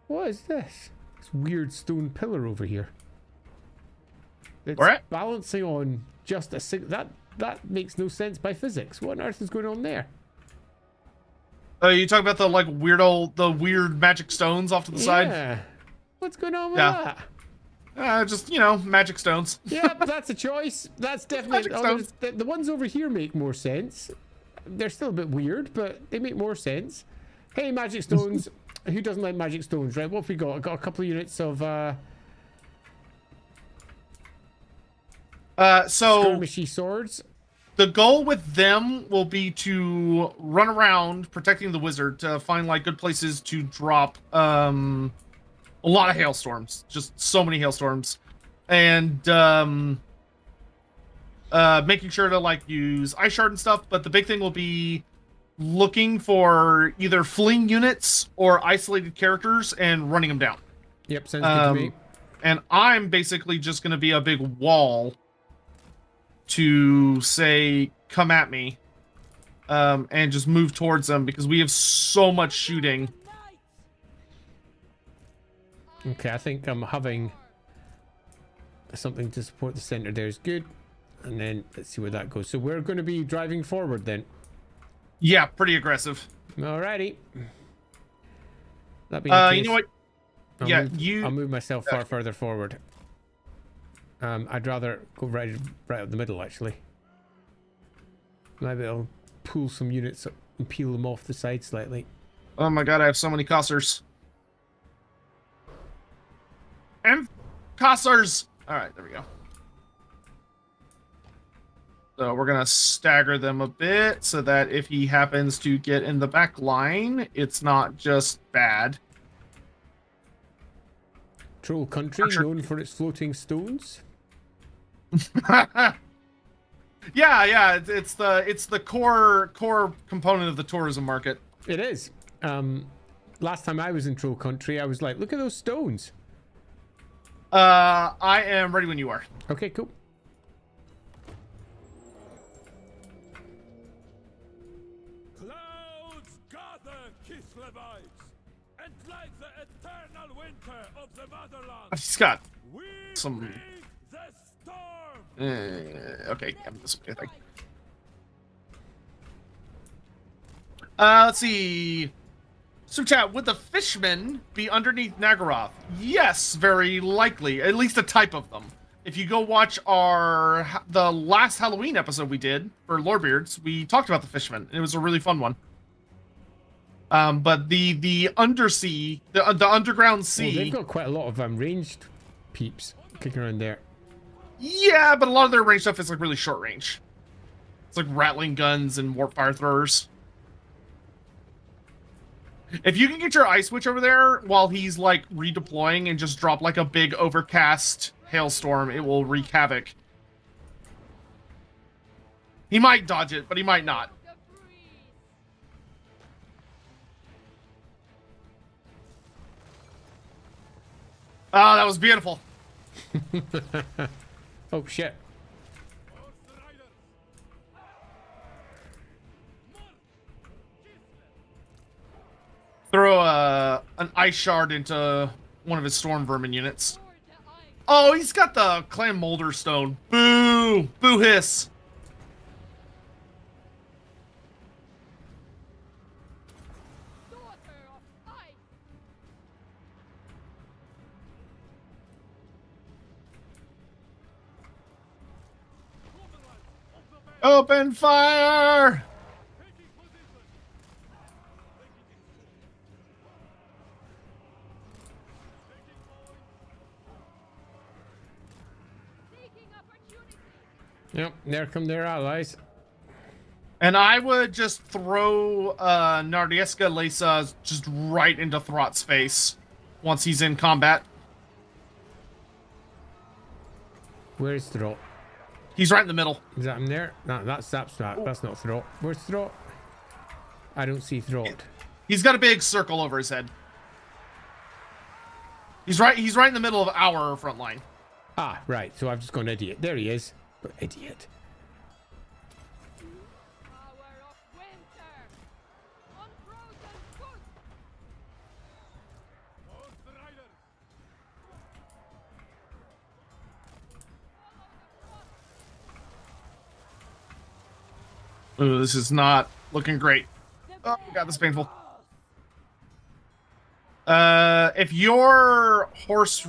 What is this? This weird stone pillar over here. It's Where at? balancing on just a that makes no sense by physics. What on earth is going on there? You talking about the like the weird magic stones off to the side? Yeah. What's going on with Yeah. that? Just magic stones. Yep, that's a choice. That's definitely Magic stones. the ones over here make more sense. They're still a bit weird, but they make more sense. Hey, magic stones. Who doesn't like magic stones, right? What have we got? I got a couple of units of So skirmishy swords. the goal with them will be to run around protecting the wizard to find like good places to drop a lot of hailstorms, just so many hailstorms, and making sure to like use ice shard and stuff. But the big thing will be looking for either fleeing units or isolated characters and running them down. Yep, sounds good to me. And I'm basically just going to be a big wall to say, come at me, and just move towards them because we have so much shooting. Okay, I think I'm having something to support the center there is good. And then let's see where that goes. So we're going to be driving forward then. Yeah, pretty aggressive. Alrighty. That being the case, you know what? I'll move myself far further forward. I'd rather go right up the middle, actually. Maybe I'll pull some units up and peel them off the side slightly. Oh my god, I have so many Cossars. And Cossars! Alright, there we go. So we're going to stagger them a bit so that if he happens to get in the back line, it's not just bad. Troll country, known for its floating stones. Yeah, it's the core component of the tourism market. It is. Last time I was in Troll country, I was like, look at those stones. I am ready when you are. Okay, cool. Clouds gather, Kislevites, and like the eternal winter of the motherland, He's got we some. bring the storm. Okay, I'm this way, I think. Let's see. So, chat, would the fishmen be underneath Nagaroth? Yes, very likely. At least a type of them. If you go watch the last Halloween episode we did for Lorebeards, we talked about the fishmen. It was a really fun one. But the undersea, the underground sea. Oh, they've got quite a lot of ranged peeps kicking around there. Yeah, but a lot of their range stuff is like really short range. It's like rattling guns and warp fire throwers. If you can get your ice witch over there while he's like redeploying and just drop like a big overcast hailstorm, it will wreak havoc. He might dodge it, but he might not. Oh, that was beautiful. Oh shit. Throw an ice shard into one of his storm vermin units. Oh, he's got the clan molder stone. Boo! Boo hiss! Open fire! Yep, there come their allies. And I would just throw Nardieska Lesa just right into Throt's face once he's in combat. Where's Throt? He's right in the middle. Is that him there? No, that's not. That's not Throt. Where's Throt? I don't see Throt. He's got a big circle over his head. He's right in the middle of our front line. Ah, right. So I've just gone idiot. There he is. But idiot. Power of winter. Unfrozen good. Ooh, this is not looking great. Oh god, this is painful. If your horse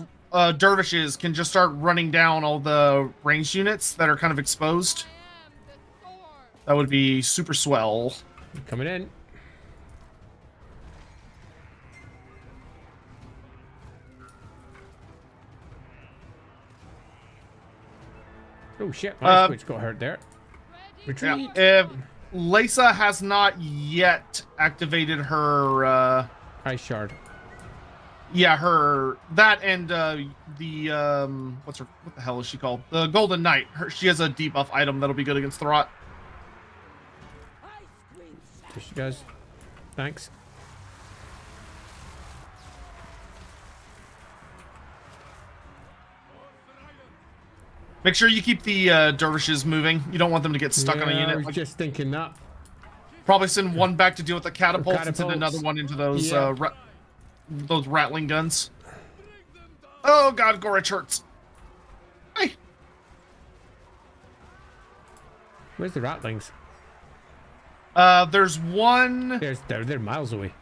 dervishes can just start running down all the ranged units that are kind of exposed, I am the sword. that would be super swell. Coming in. Oh shit, my switch got hurt there. Retreat. Yeah, if Lesa has not yet activated her Ice shard. yeah, her that and the what the hell is she called? The Golden Knight. She has a debuff item that'll be good against Throt. There she goes. Thanks. Make sure you keep the dervishes moving. You don't want them to get stuck on a I unit. was Like, just thinking that. probably send one back to deal with the catapults, and send Catapults. another one into those Yeah. those rattling guns. Oh god, Gorich hurts. Hey, Where's the ratlings? there's one. They're miles away.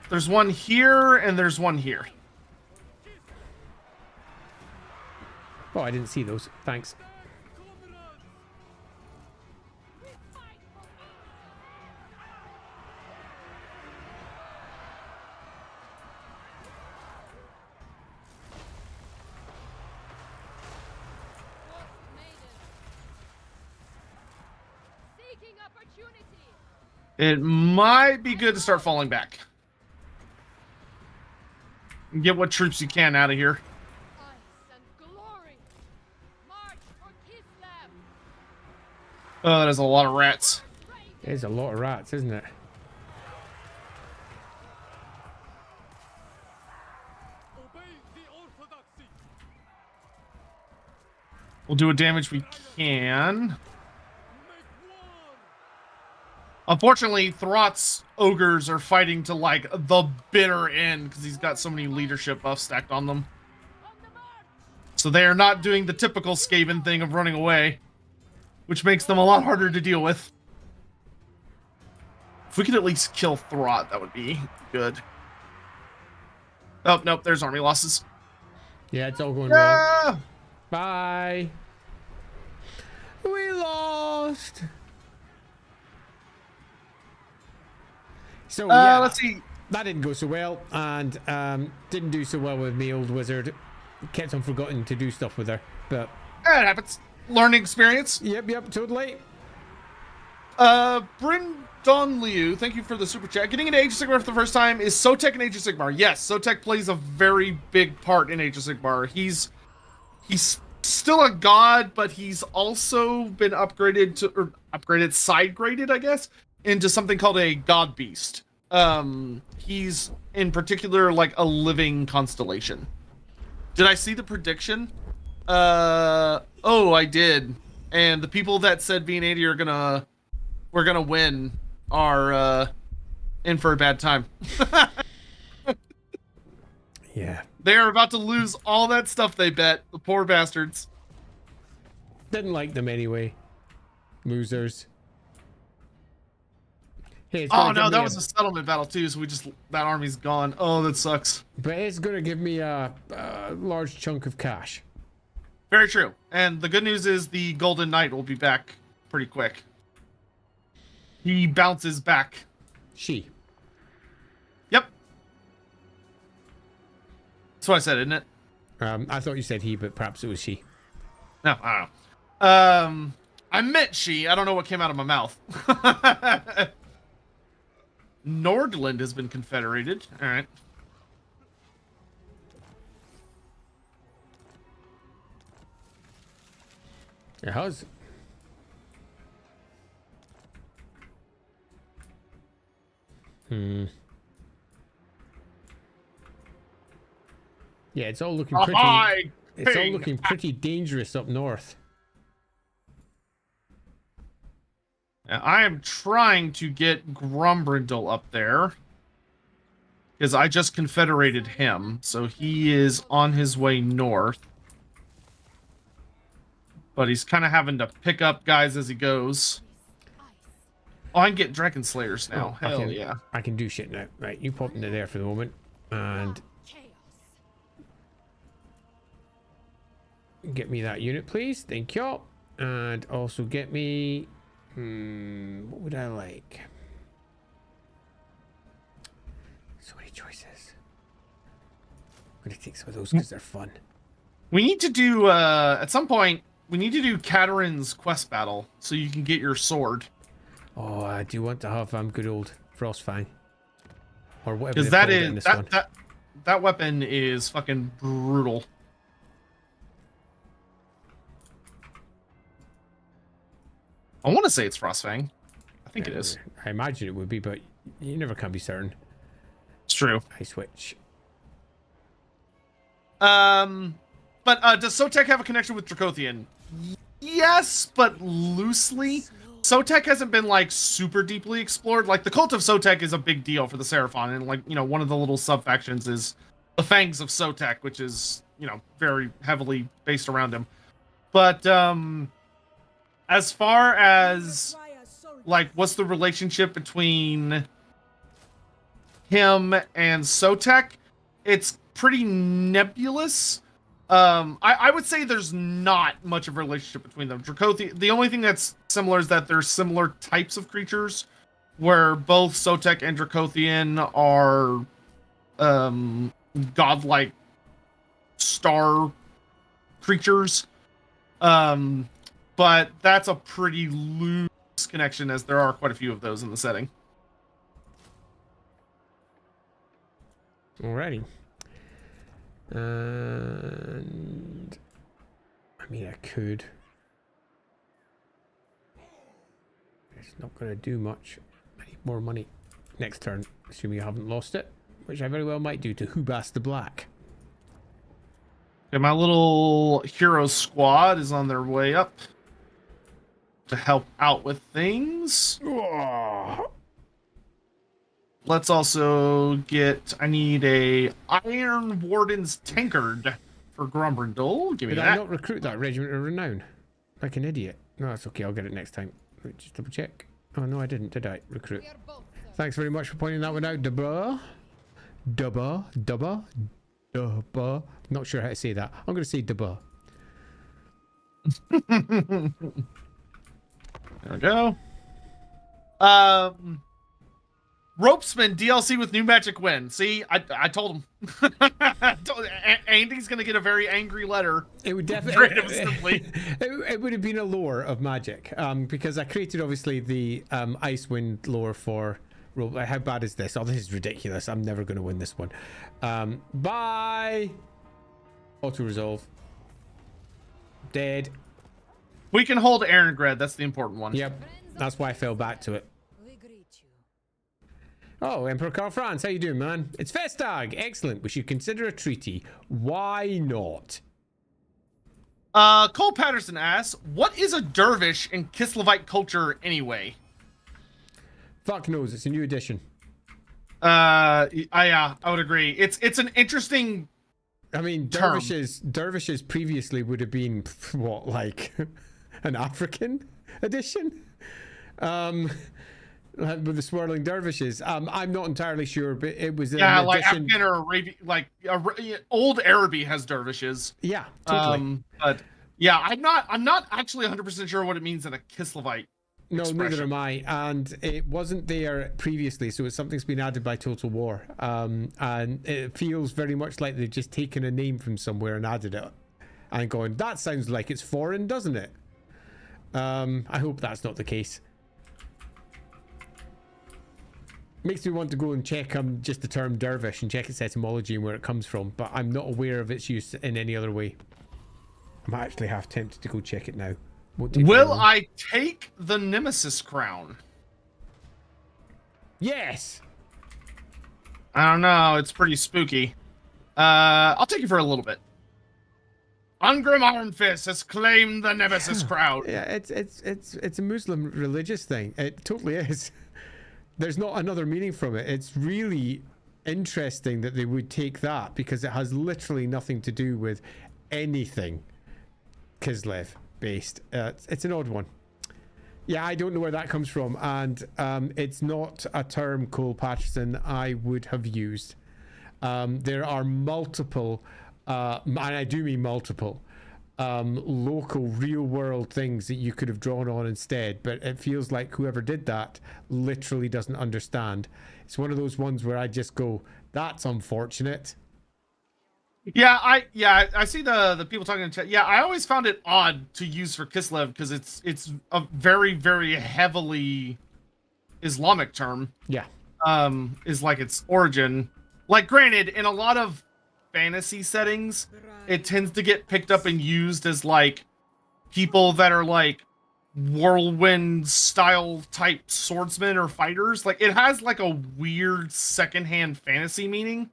There's one here, and there's one here. Oh, I didn't see those. Thanks. Seeking opportunity. It might be good to start falling back. Get what troops you can out of here. Ice and glory. March for Kislev. Oh, that is a lot of rats. There's a lot of rats, isn't it? Obey the orthodoxy. We'll do what damage we can. Make war. Unfortunately, Throt's ogres are fighting to like the bitter end because he's got so many leadership buffs stacked on them. On the march. So they are not doing the typical Skaven thing of running away, which makes them a lot harder to deal with. If we could at least kill Throt, that would be good. Oh, nope, there's army losses. Yeah, it's all going wrong. Ah! Bye. We lost. So yeah, Let's see. that didn't go so well, and didn't do so well with me old wizard. Kept on forgetting to do stuff with her, but That happens. Learning experience. yep, totally. Brindon Liu, thank you for the super chat. Getting into Age of Sigmar for the first time. Is Sotek in Age of Sigmar? Yes, Sotek plays a very big part in Age of Sigmar. He's still a god, but he's also been side graded, I guess, into something called a god beast. He's in particular like a living constellation. Did I see the prediction? Oh, I did. And the people that said V80 we're gonna win are in for a bad time. Yeah, They are about to lose all that stuff they bet. The poor bastards. didn't like them anyway. Losers. Hey, it's Oh gonna no, give that me was a settlement battle too, so that army's gone. Oh, that sucks. But it's gonna give me a large chunk of cash. Very true. And the good news is the Golden Knight will be back pretty quick. He bounces back. She. Yep. That's what I said, isn't it? I thought you said he, but perhaps it was she. No, I don't know. I meant she. I don't know what came out of my mouth. Nordland has been confederated. All right. It has. Yeah, it's all looking pretty. It's all looking pretty dangerous up north. I am trying to get Grumbrindle up there because I just confederated him, so he is on his way north. But he's kind of having to pick up guys as he goes. Oh, I can get Dragon Slayers now. Oh, Hell yeah. I can do shit now. Right, you pop into there for the moment. And get me that unit, please. Thank you. And also get me... what would I like? So many choices. I'm going to take some of those because they're fun. We need to do, at some point, we need to do Kadrin's quest battle so you can get your sword. Oh, I do want to have good old Frostfang. Or whatever. Because that is, that weapon is fucking brutal. I want to say it's Frostfang. I think it is. I imagine it would be, but you never can be certain. It's true. I switch. But does Sotek have a connection with Dracothian? Yes, but loosely. Sotek hasn't been like super deeply explored. Like the cult of Sotek is a big deal for the Seraphon, and like, you know, one of the little sub factions is the Fangs of Sotek, which is, you know, very heavily based around him. But as far as like what's the relationship between him and Sotek, it's pretty nebulous. I would say there's not much of a relationship between them. Dracothian, the only thing that's similar is that there's similar types of creatures, where both Sotek and Dracothian are godlike star creatures. But that's a pretty loose connection, as there are quite a few of those in the setting. Alrighty. And I mean, I could. It's not going to do much. I need more money next turn, assuming I haven't lost it, which I very well might do to Hubas the Black. Okay, my little hero squad is on their way up to help out with things. Oh. Let's also get... I need a Iron Warden's Tankard for Grumbrindle. Give me Did that. I not recruit that Regiment of Renown? Like an idiot. No, that's okay. I'll get it next time. Wait, just double check. Oh, no, I didn't, did I? Recruit. Thanks very much for pointing that one out, Dubba. Dubba. Not sure how to say that. I'm going to say Dubba. There we go. Ropesman DLC with new magic win. See, I told him. Andy's gonna get a very angry letter. It would definitely. It would have been a lore of magic, because I created obviously the Icewind lore for. How bad is this? Oh, this is ridiculous. I'm never going to win this one. Bye. Auto resolve. Dead. We can hold Aaron-Gred. That's the important one. Yep. That's why I fell back to it. Oh, Emperor Karl Franz, how you doing, man? It's Festag. Excellent. We should consider a treaty. Why not? Cole Patterson asks, what is a dervish in Kislevite culture anyway? Fuck knows. It's a new edition. I would agree. It's an interesting. I mean, dervishes previously would have been what, like an African edition? With the swirling dervishes. I'm not entirely sure, but it was like African or Arabian, like old Araby has dervishes. Yeah, totally. But yeah, I'm not actually 100% sure what it means in a Kislevite. No, expression. neither am I, and it wasn't there previously, so it's something's been added by Total War, and it feels very much like they've just taken a name from somewhere and added it, and going, that sounds like it's foreign, doesn't it? I hope that's not the case. Makes me want to go and check just the term dervish and check its etymology and where it comes from, but I'm not aware of its use in any other way. I'm actually half tempted to go check it now. Will I take the Nemesis crown? Yes! I don't know. It's pretty spooky. I'll take it for a little bit. Ungrim Ironfist has claimed the Nemesis crown. Yeah, it's a Muslim religious thing. It totally is. There's not another meaning from it. It's really interesting that they would take that because it has literally nothing to do with anything Kislev based. It's an odd one. Yeah, I don't know where that comes from, and it's not a term, Cole Patterson, I would have used. There are multiple, and I do mean multiple, local real-world things that you could have drawn on instead, but it feels like whoever did that literally doesn't understand. It's one of those ones where I just go, that's unfortunate. Yeah, I see the people talking in chat. Yeah, I always found it odd to use for Kislev because it's a very, very heavily Islamic term. Yeah. Is like its origin. Like, granted, in a lot of fantasy settings, it tends to get picked up and used as like people that are like whirlwind style type swordsmen or fighters. Like, it has like a weird secondhand fantasy meaning.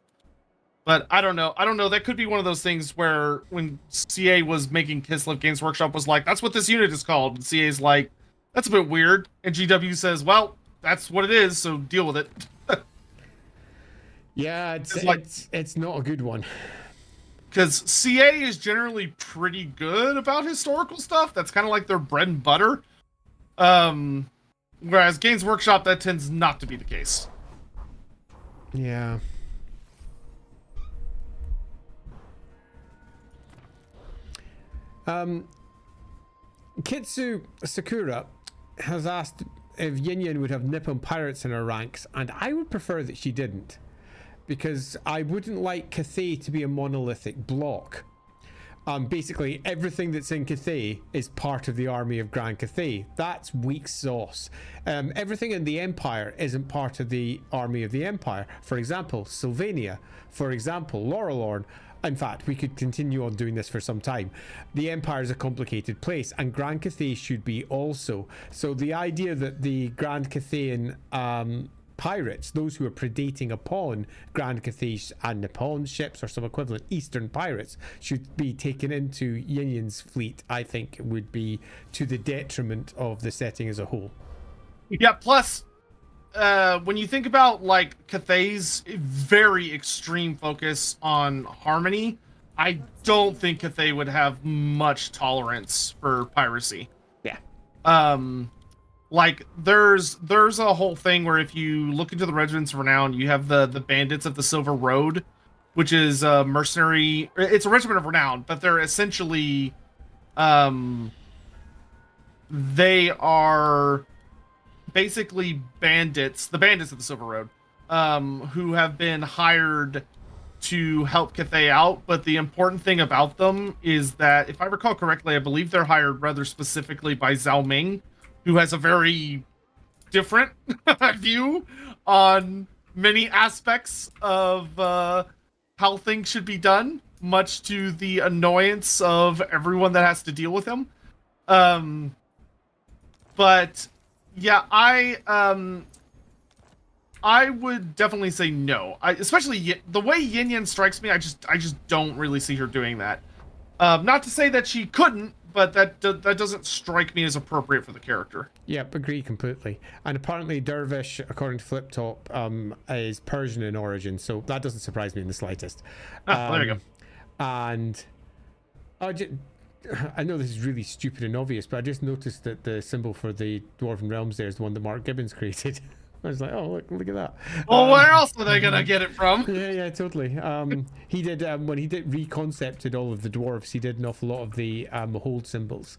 But I don't know. That could be one of those things where when CA was making Kislev, Games Workshop was like, that's what this unit is called. And CA's like, that's a bit weird. And GW says, well, that's what it is, so deal with it. Yeah, it's not a good one. Because CA is generally pretty good about historical stuff. That's kind of like their bread and butter. Whereas Games Workshop, that tends not to be the case. Yeah. Kitsu Sakura has asked if Yin Yin would have Nippon pirates in her ranks, and I would prefer that she didn't, because I wouldn't like Cathay to be a monolithic block. Basically everything that's in Cathay is part of the army of Grand Cathay. That's weak sauce. Everything in the Empire isn't part of the army of the Empire. For example, Sylvania. For example, Laurelorn. In fact, we could continue on doing this for some time. The Empire is a complicated place, and Grand Cathay should be also. So the idea that the Grand Cathayan pirates, those who are predating upon Grand Cathay and Nippon ships or some equivalent Eastern pirates, should be taken into Yin Yin's fleet, I think would be to the detriment of the setting as a whole. Yeah, plus, when you think about like Cathay's very extreme focus on harmony, I don't think Cathay would have much tolerance for piracy. Yeah. Like there's a whole thing where if you look into the Regiments of Renown, you have the Bandits of the Silver Road, which is a mercenary. It's a regiment of renown, but they're essentially, they are basically bandits, the Bandits of the Silver Road, who have been hired to help Cathay out. But the important thing about them is that, if I recall correctly, I believe they're hired rather specifically by Zhao Ming, who has a very different view on many aspects of how things should be done, much to the annoyance of everyone that has to deal with him. But yeah, I would definitely say no. Especially the way Yin Yin strikes me, I just don't really see her doing that. Not to say that she couldn't, but that doesn't strike me as appropriate for the character. Yep, agree completely. And apparently Dervish, according to Flip Top, is Persian in origin, so that doesn't surprise me in the slightest. There you go. And I know this is really stupid and obvious, but I just noticed that the symbol for the Dwarven Realms there is the one that Mark Gibbons created. I was like, oh, look at that. Well, where else are they gonna get it from? Yeah, totally. He did when he did reconcepted all of the dwarves. He did an awful lot of the hold symbols,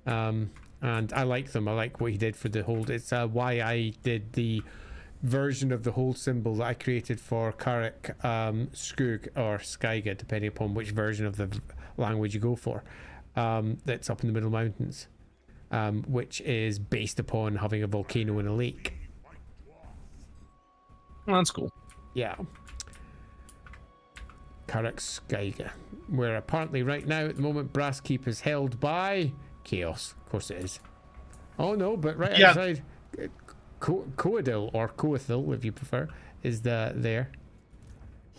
and I like them. I like what he did for the hold. It's why I did the version of the hold symbol that I created for Karak, Skug or Skyga, depending upon which version of the language you go for. That's up in the Middle Mountains. which is based upon having a volcano and a lake. Well, that's cool. Yeah. Karak Skyga, where apparently right now at the moment Brass Keep is held by Chaos. Of course it is. Oh no, but right outside Coadil, or Coathil if you prefer, is there.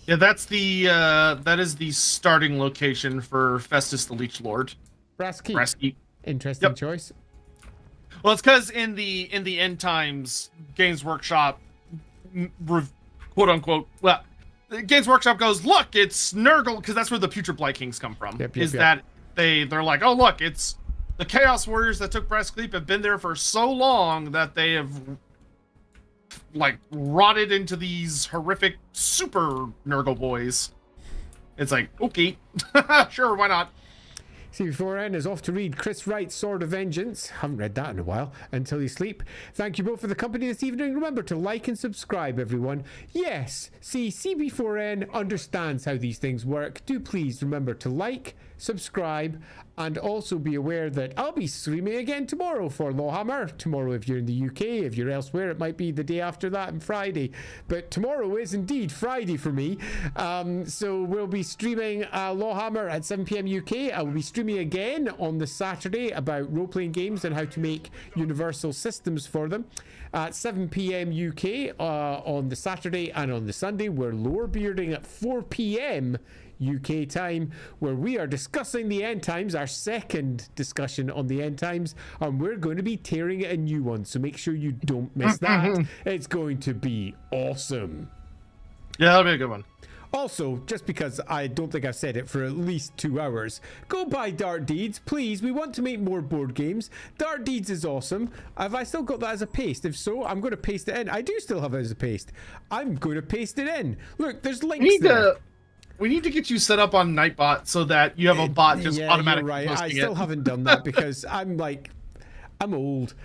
Yeah, that's the that is the starting location for Festus the Leech Lord. Brass Keep. Brass Keep. Interesting choice. Well, it's because in the end times, Games Workshop, quote unquote, well, Games Workshop goes, look, it's Nurgle, because that's where the Putrid Blight Kings come from. Yep. That they're like, oh look, it's the Chaos Warriors that took Brass Keep have been there for so long that they have like rotted into these horrific super Nurgle boys. It's like, okay, sure, why not? CB4N is off to read Chris Wright's Sword of Vengeance. Haven't read that in a while. Until you sleep. Thank you both for the company this evening. Remember to like and subscribe, everyone. Yes, see, CB4N understands how these things work. Do please remember to like, subscribe, and also be aware that I'll be streaming again tomorrow for LAWhammer. Tomorrow if you're in the UK, if you're elsewhere, it might be the day after that and Friday. But tomorrow is indeed Friday for me. So we'll be streaming LAWhammer at 7 PM UK. I will be streaming again on the Saturday about role-playing games and how to make universal systems for them. At 7 PM UK on the Saturday, and on the Sunday we're lore bearding at 4 PM UK time, where we are discussing the end times, our second discussion on the end times, and we're going to be tearing a new one, so make sure you don't miss that. It's going to be awesome. Yeah, that'll be a good one. Also, just because I don't think I've said it for at least 2 hours, go buy Dark Deeds, please. We want to make more board games. Dark Deeds is awesome. Have I still got that as a paste? If so, I'm going to paste it in. I do still have it as a paste. I'm going to paste it in. Look, there's links there. We need to get you set up on Nightbot so that you have a bot just automatically right. I still haven't done that because I'm old.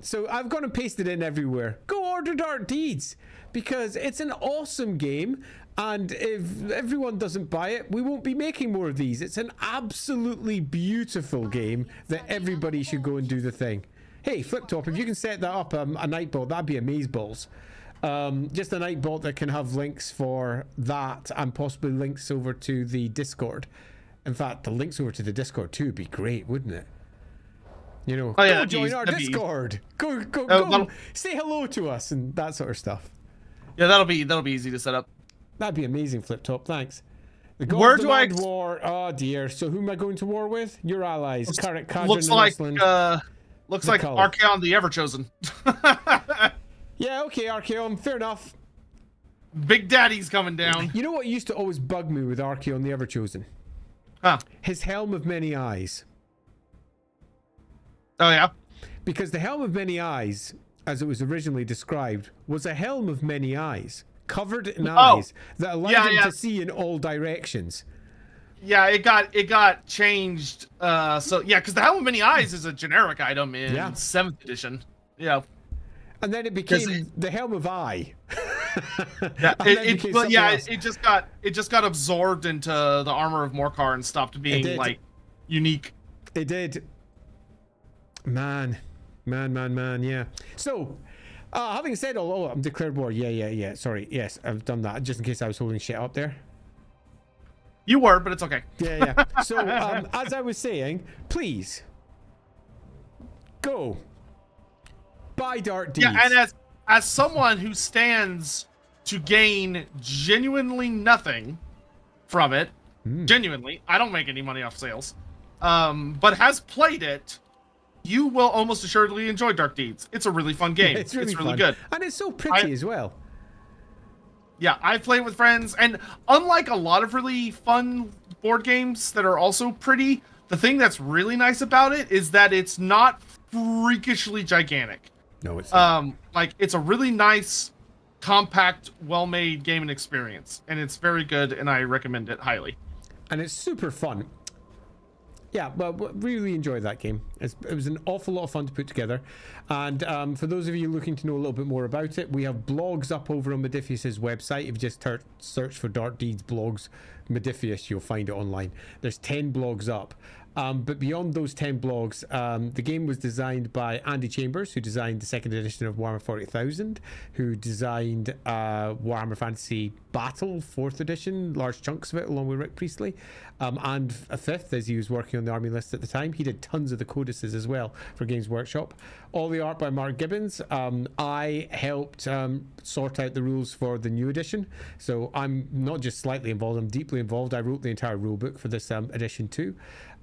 So I've gone and pasted it in everywhere. Go order Dark Deeds because it's an awesome game. And if everyone doesn't buy it, we won't be making more of these. It's an absolutely beautiful game that everybody should go and do the thing. Hey, Fliptop, if you can set that up, a Nightbot, that'd be amazeballs. Just a Nightbot that can have links for that and possibly links over to the Discord. In fact, the links over to the Discord too would be great, wouldn't it? You know, go join our Discord. Go say hello to us and that sort of stuff. Yeah, that'll be easy to set up. That'd be amazing, Fliptop. Thanks. The Gods demand war. Oh dear. So who am I going to war with? Your allies. Karak, Kadrin, looks like Archaon the Everchosen. Yeah, okay, Archaon, fair enough. Big Daddy's coming down. You know what used to always bug me with Archaon the Everchosen? Huh. His Helm of Many Eyes. Oh, yeah? Because the Helm of Many Eyes, as it was originally described, was a helm of many eyes, covered in eyes, that allowed him to see in all directions. Yeah, it got changed. So, yeah, because the Helm of Many Eyes is a generic item in 7th edition. Yeah. And then it became the Helm of Eye. It just got absorbed into the armor of Morcar and stopped being like unique. It did. Man, yeah. So, having said all, I'm declared war. Yeah. Sorry, yes, I've done that just in case I was holding shit up there. You were, but it's okay. Yeah. So, as I was saying, please go. Buy Dark Deeds. Yeah, and as someone who stands to gain genuinely nothing from it, genuinely, I don't make any money off sales, but has played it, you will almost assuredly enjoy Dark Deeds. It's a really fun game. It's really fun. Good. And it's so pretty as well. Yeah, I play it with friends, and unlike a lot of really fun board games that are also pretty, the thing that's really nice about it is that it's not freakishly gigantic. No, it's not. Like, it's a really nice, compact, well-made game and experience, and it's very good, and I recommend it highly. And it's super fun. Yeah, well, really enjoyed that game. It was an awful lot of fun to put together. And for those of you looking to know a little bit more about it, we have blogs up over on Modiphius's website. If you just search for Dark Deeds blogs, Modiphius, you'll find it online. There's 10 blogs up. But beyond those 10 blogs, the game was designed by Andy Chambers, who designed the second edition of Warhammer 40,000, who designed Warhammer Fantasy Battle 4th edition, large chunks of it, along with Rick Priestley, and a 5th, as he was working on the army list at the time. He did tons of the codices as well for Games Workshop. All the art by Mark Gibbons. I helped sort out the rules for the new edition, so I'm not just slightly involved, I'm deeply involved. I wrote the entire rulebook for this edition too.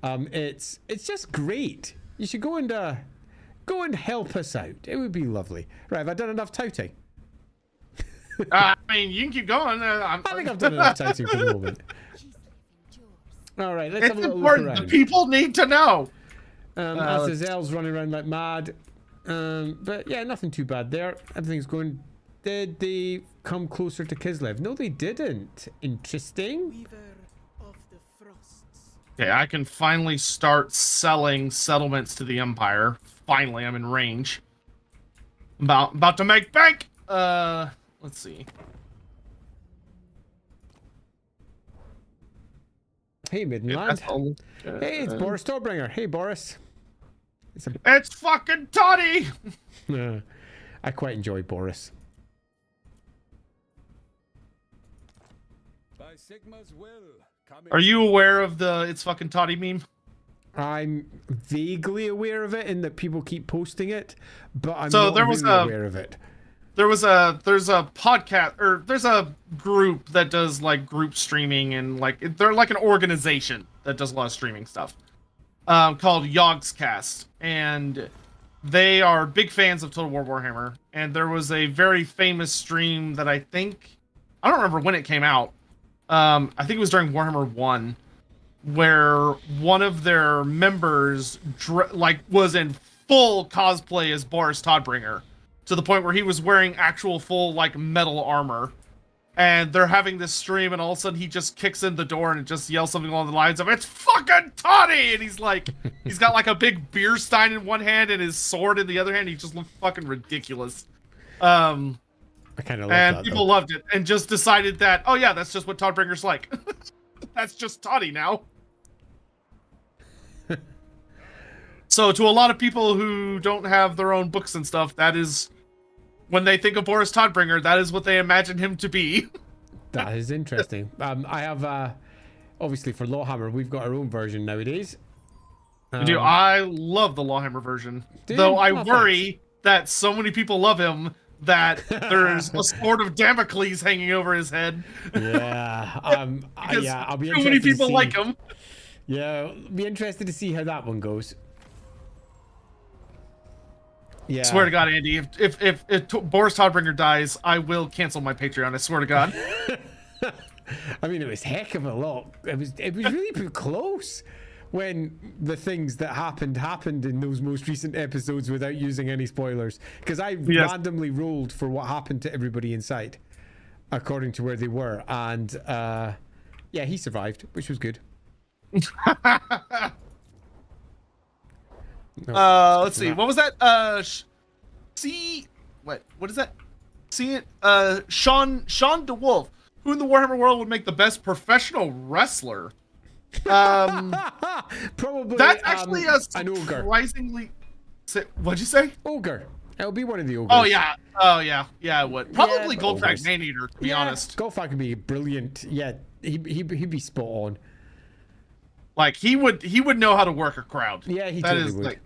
It's just great. You should go and help us out. It would be lovely. Right, have I done enough touting? I mean, you can keep going. I think I've done enough touting for the moment. All right, let's have a It's little look important. The around. people need to know. Azazel's running around like mad. But yeah, nothing too bad there. Everything's going. Did they come closer to Kislev? No, they didn't. Interesting. Okay, I can finally start selling settlements to the Empire. Finally, I'm in range. About to make bank. Let's see. Hey, Midland. Hey, it's Boris Storbringer. Hey, Boris. It's fucking Toddy! I quite enjoy Boris. By Sigma's will. Are you aware of the "It's fucking Toddy" meme? I'm vaguely aware of it in that people keep posting it, but I'm So not there was really a- aware of it. There's a podcast, or there's a group that does like group streaming, and like they're like an organization that does a lot of streaming stuff, called Yogscast, and they are big fans of Total War Warhammer. And there was a very famous stream that I don't remember when it came out. I think it was during Warhammer 1, where one of their members was in full cosplay as Boris Todbringer, to the point where he was wearing actual full like metal armor. And they're having this stream, and all of a sudden he just kicks in the door and just yells something along the lines of "It's fucking Toddy!" And he's got like a big beer stein in one hand and his sword in the other hand. He just looked fucking ridiculous. I kind of love And that. people loved it and just decided that, oh yeah, that's just what Todbringer's like. That's just Toddy now. So to a lot of people who don't have their own books and stuff, that is, when they think of Boris Todbringer, that is what they imagine him to be. That is interesting. I have, obviously for LAWhammer, we've got our own version nowadays. Dude, I love the LAWhammer version. Dude, Though I oh, worry that so many people love him that there's a sword of Damocles hanging over his head. Yeah, Because yeah, I'll be too interested many to people see. like him. Yeah, be interested to see how that one goes. Yeah. Swear to God, Andy, if Boris Todbringer dies, I will cancel my Patreon. I swear to God. I mean, it was heck of a lot. It was really pretty close when the things that happened in those most recent episodes without using any spoilers. Because I randomly rolled for what happened to everybody inside, according to where they were, and yeah, he survived, which was good. Let's see. What was that? What is that? See it? Sean DeWolf. Who in the Warhammer world would make the best professional wrestler? Probably That's actually a an ogre. surprisingly. What'd you say? Ogre. It'll be one of the ogres. Oh yeah, it would. Probably but Goldfrack ogres. Maneater, to be honest. Goldfrack would be brilliant. Yeah, he'd be spot on. Like he would know how to work a crowd. Yeah, he That totally is would. like,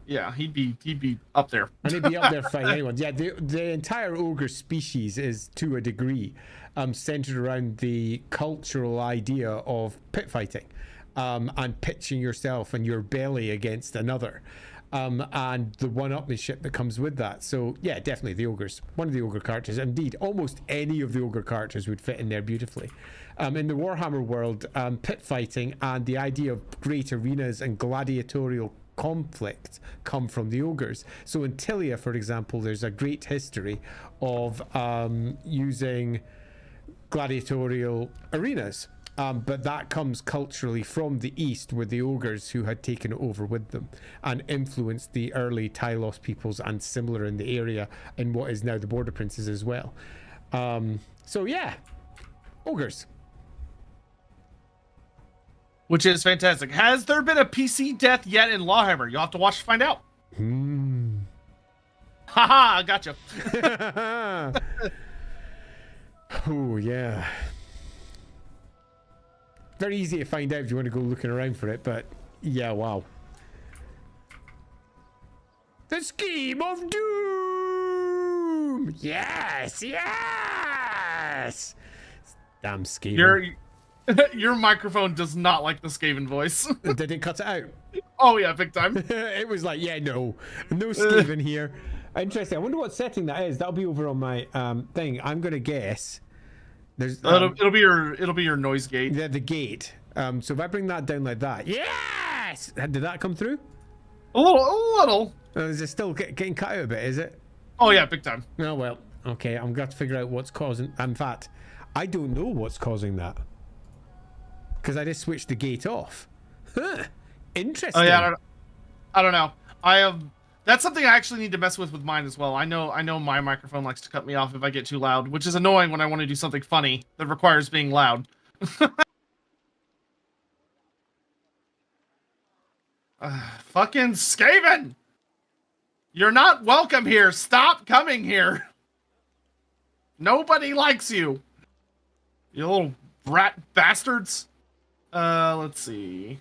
yeah, he'd be up there. And he'd be up there fighting anyone. Yeah, the entire ogre species is, to a degree, centered around the cultural idea of pit fighting, and pitching yourself and your belly against another, and the one-upmanship that comes with that. So yeah, definitely the ogres. One of the ogre characters. Indeed, almost any of the ogre characters would fit in there beautifully. In the Warhammer world, pit fighting and the idea of great arenas and gladiatorial conflict come from the ogres. So in Tilia, for example, there's a great history of using gladiatorial arenas, but that comes culturally from the east, with the ogres who had taken it over with them and influenced the early Tylos peoples, and similar in the area in what is now the Border Princes as well. So yeah, ogres. which is fantastic. Has there been a PC death yet in LAWhammer? You'll have to watch to find out. Haha, gotcha. Oh, yeah. Very easy to find out if you want to go looking around for it, but yeah, wow. The scheme of doom! Yes, yes! Damn Skaven. Your microphone does not like the Skaven voice. Did it cut it out? Oh yeah, big time. It was like, yeah, no Skaven here. Interesting. I wonder what setting that is. That'll be over on my thing. I'm gonna guess. There's it'll be your noise gate. The gate. So if I bring that down like that, yes! Did that come through? A little. Is it still getting cut out a bit? Is it? Oh yeah, big time. Oh well. Okay, I'm going to figure out what's causing. In fact, I don't know what's causing that because I just switched the gate off. Huh. Interesting. Oh yeah, I don't know. That's something I actually need to mess with mine as well. I know my microphone likes to cut me off if I get too loud, which is annoying when I want to do something funny that requires being loud. Fucking Skaven! You're not welcome here. Stop coming here. Nobody likes you. You little brat bastards. Let's see.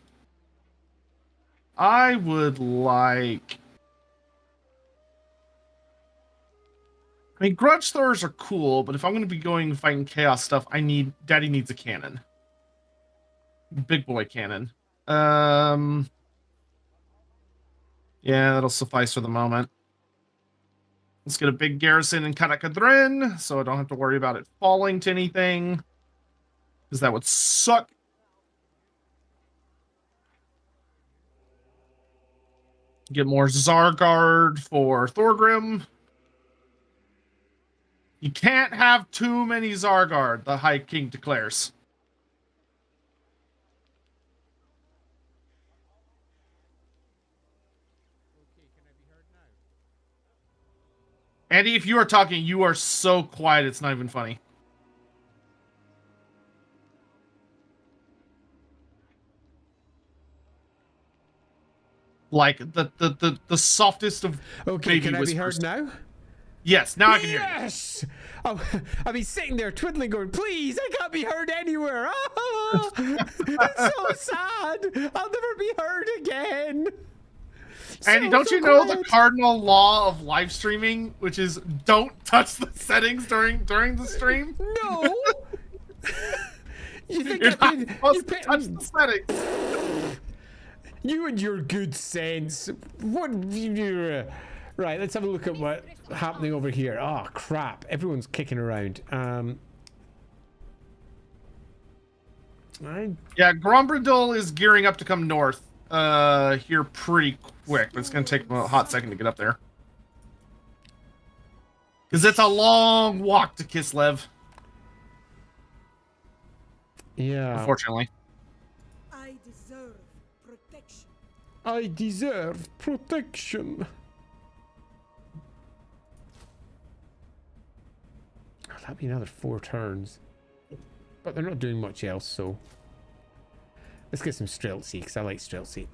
I would like... I mean, grudge throwers are cool, but if I'm going to be going fighting chaos stuff, Daddy needs a cannon. Big boy cannon. Yeah, that'll suffice for the moment. Let's get a big garrison in Kadrin, so I don't have to worry about it falling to anything, because that would suck. Get more Zargard for Thorgrim. You can't have too many Zargard, the High King declares. Andy, if you are talking, you are so quiet, it's not even funny. Like the softest of Okay, baby can I be whispers. heard now? Yes, now I can hear you. Yes! I've been sitting there twiddling going, please, I can't be heard anywhere. Oh, it's so sad. I'll never be heard again. Andy, don't you know the cardinal law of live streaming, which is don't touch the settings during the stream? No. You think You're not supposed to touch the settings. You and your good sense. What? Right, let's have a look at what's happening over here. Oh crap! Everyone's kicking around. Yeah, Grombrindal is gearing up to come north. Here pretty quick, but it's gonna take a hot second to get up there. Because it's a long walk to Kislev. Yeah. Unfortunately. I deserve protection. I deserve protection. Oh, that'd be another 4 turns. But they're not doing much else, so... Let's get some Streltsy, because I like Streltsy.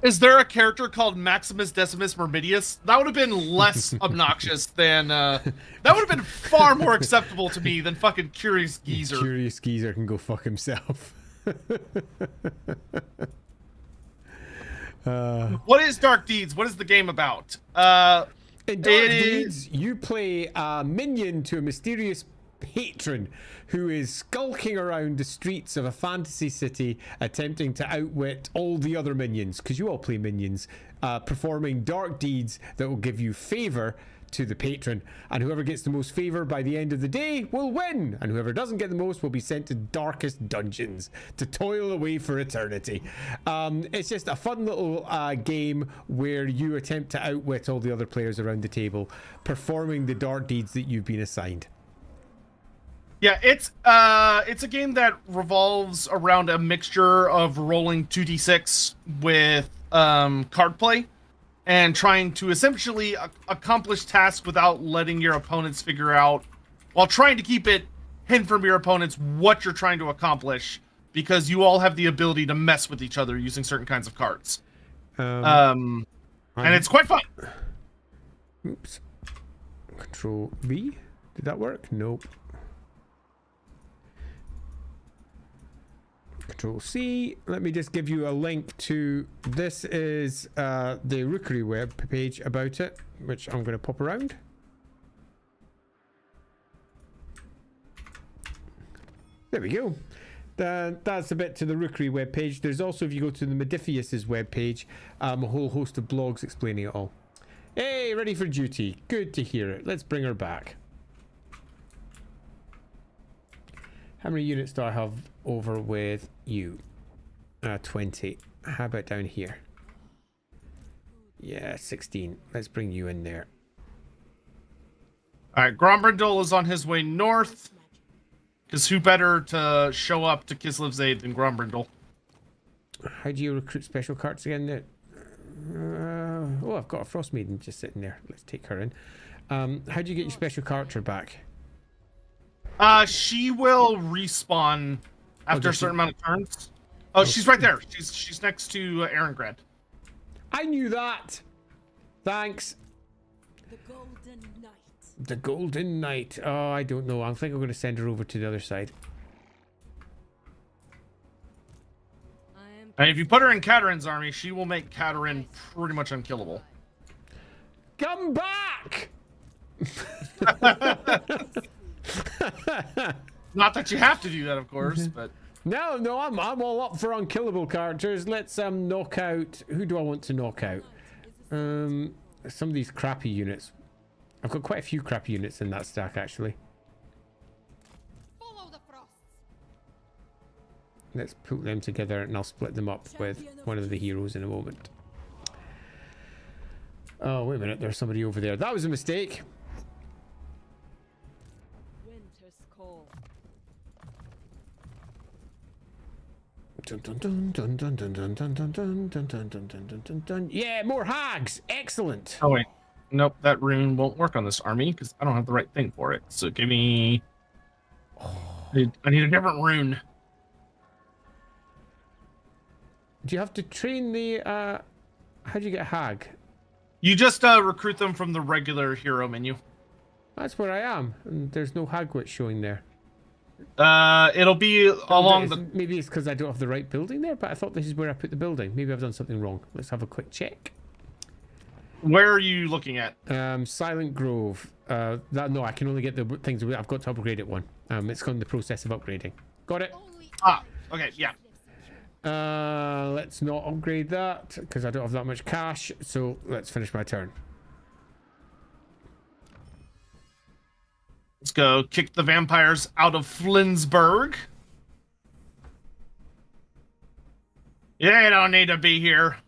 Is there a character called Maximus Decimus Myrmidius? That would have been less obnoxious than... that would have been far more acceptable to me than fucking Curious Geezer. Curious Geezer can go fuck himself. What is Dark Deeds? What is the game about? In Dark Deeds, you play a minion to a mysterious patron who is skulking around the streets of a fantasy city attempting to outwit all the other minions, because you all play minions, performing dark deeds that will give you favor to the patron, and whoever gets the most favor by the end of the day will win, and whoever doesn't get the most will be sent to darkest dungeons to toil away for eternity. It's just a fun little game where you attempt to outwit all the other players around the table, performing the dark deeds that you've been assigned. Yeah, it's a game that revolves around a mixture of rolling 2d6 with card play and trying to essentially accomplish tasks without letting your opponents figure out while trying to keep it hidden from your opponents what you're trying to accomplish, because you all have the ability to mess with each other using certain kinds of cards. And it's quite fun. Oops. Control V. Did that work? Nope. Control C. Let me just give you a link to this. Is the Rookery web page about it, which I'm going to pop around. There we go. That's a bit to the Rookery web page. There's also, if you go to the Modifius's web page, a whole host of blogs explaining it all. Hey, ready for duty. Good to hear it. Let's bring her back. How many units do I have over with you? 20. How about down here? Yeah, 16. Let's bring you in there. All right, Grombrindal is on his way north. Because who better to show up to Kislev's aid than Grombrindal? How do you recruit special cards again? There. Oh, I've got a Frost Maiden just sitting there. Let's take her in. How do you get your special character back? She will respawn after a certain amount of turns. Oh, she's right there. She's next to Erengrad. I knew that. Thanks. The Golden Knight. The Golden Knight. Oh, I don't know. I think I'm going to send her over to the other side. And if you put her in Kadrin's army, she will make Kadrin pretty much unkillable. Come back! Not that you have to do that, of course, but No, I'm all up for unkillable characters. Let's knock out. Who do I want to knock out? Some of these crappy units. I've got quite a few crappy units in that stack, actually. Follow the frosts. Let's put them together and I'll split them up with one of the heroes in a moment. Oh, wait a minute. There's somebody over there. That was a mistake. Winter's call. Dun, dun, dun, dun, dun, dun, dun, dun, dun, dun, dun, dun, dun, dun, dun, dun. Yeah, more hags. Excellent. oh wait, nope, that rune won't work on this army because I don't have the right thing for it. So give me. I need a different rune. Do you have to train the how do you get hag? You just recruit them from the regular hero menu. That's where I am, and there's no hagwit showing there. It'll be along the. Maybe it's because I don't have the right building there, but I thought this is where I put the building. Maybe I've done something wrong. Let's have a quick check. Where are you looking at? Silent Grove. No, I can only get the things. I've got to upgrade it one. It's in the process of upgrading. Got it. Okay, yeah. Let's not upgrade that because I don't have that much cash. So let's finish my turn. Let's go kick the vampires out of Flinsburg. You don't need to be here.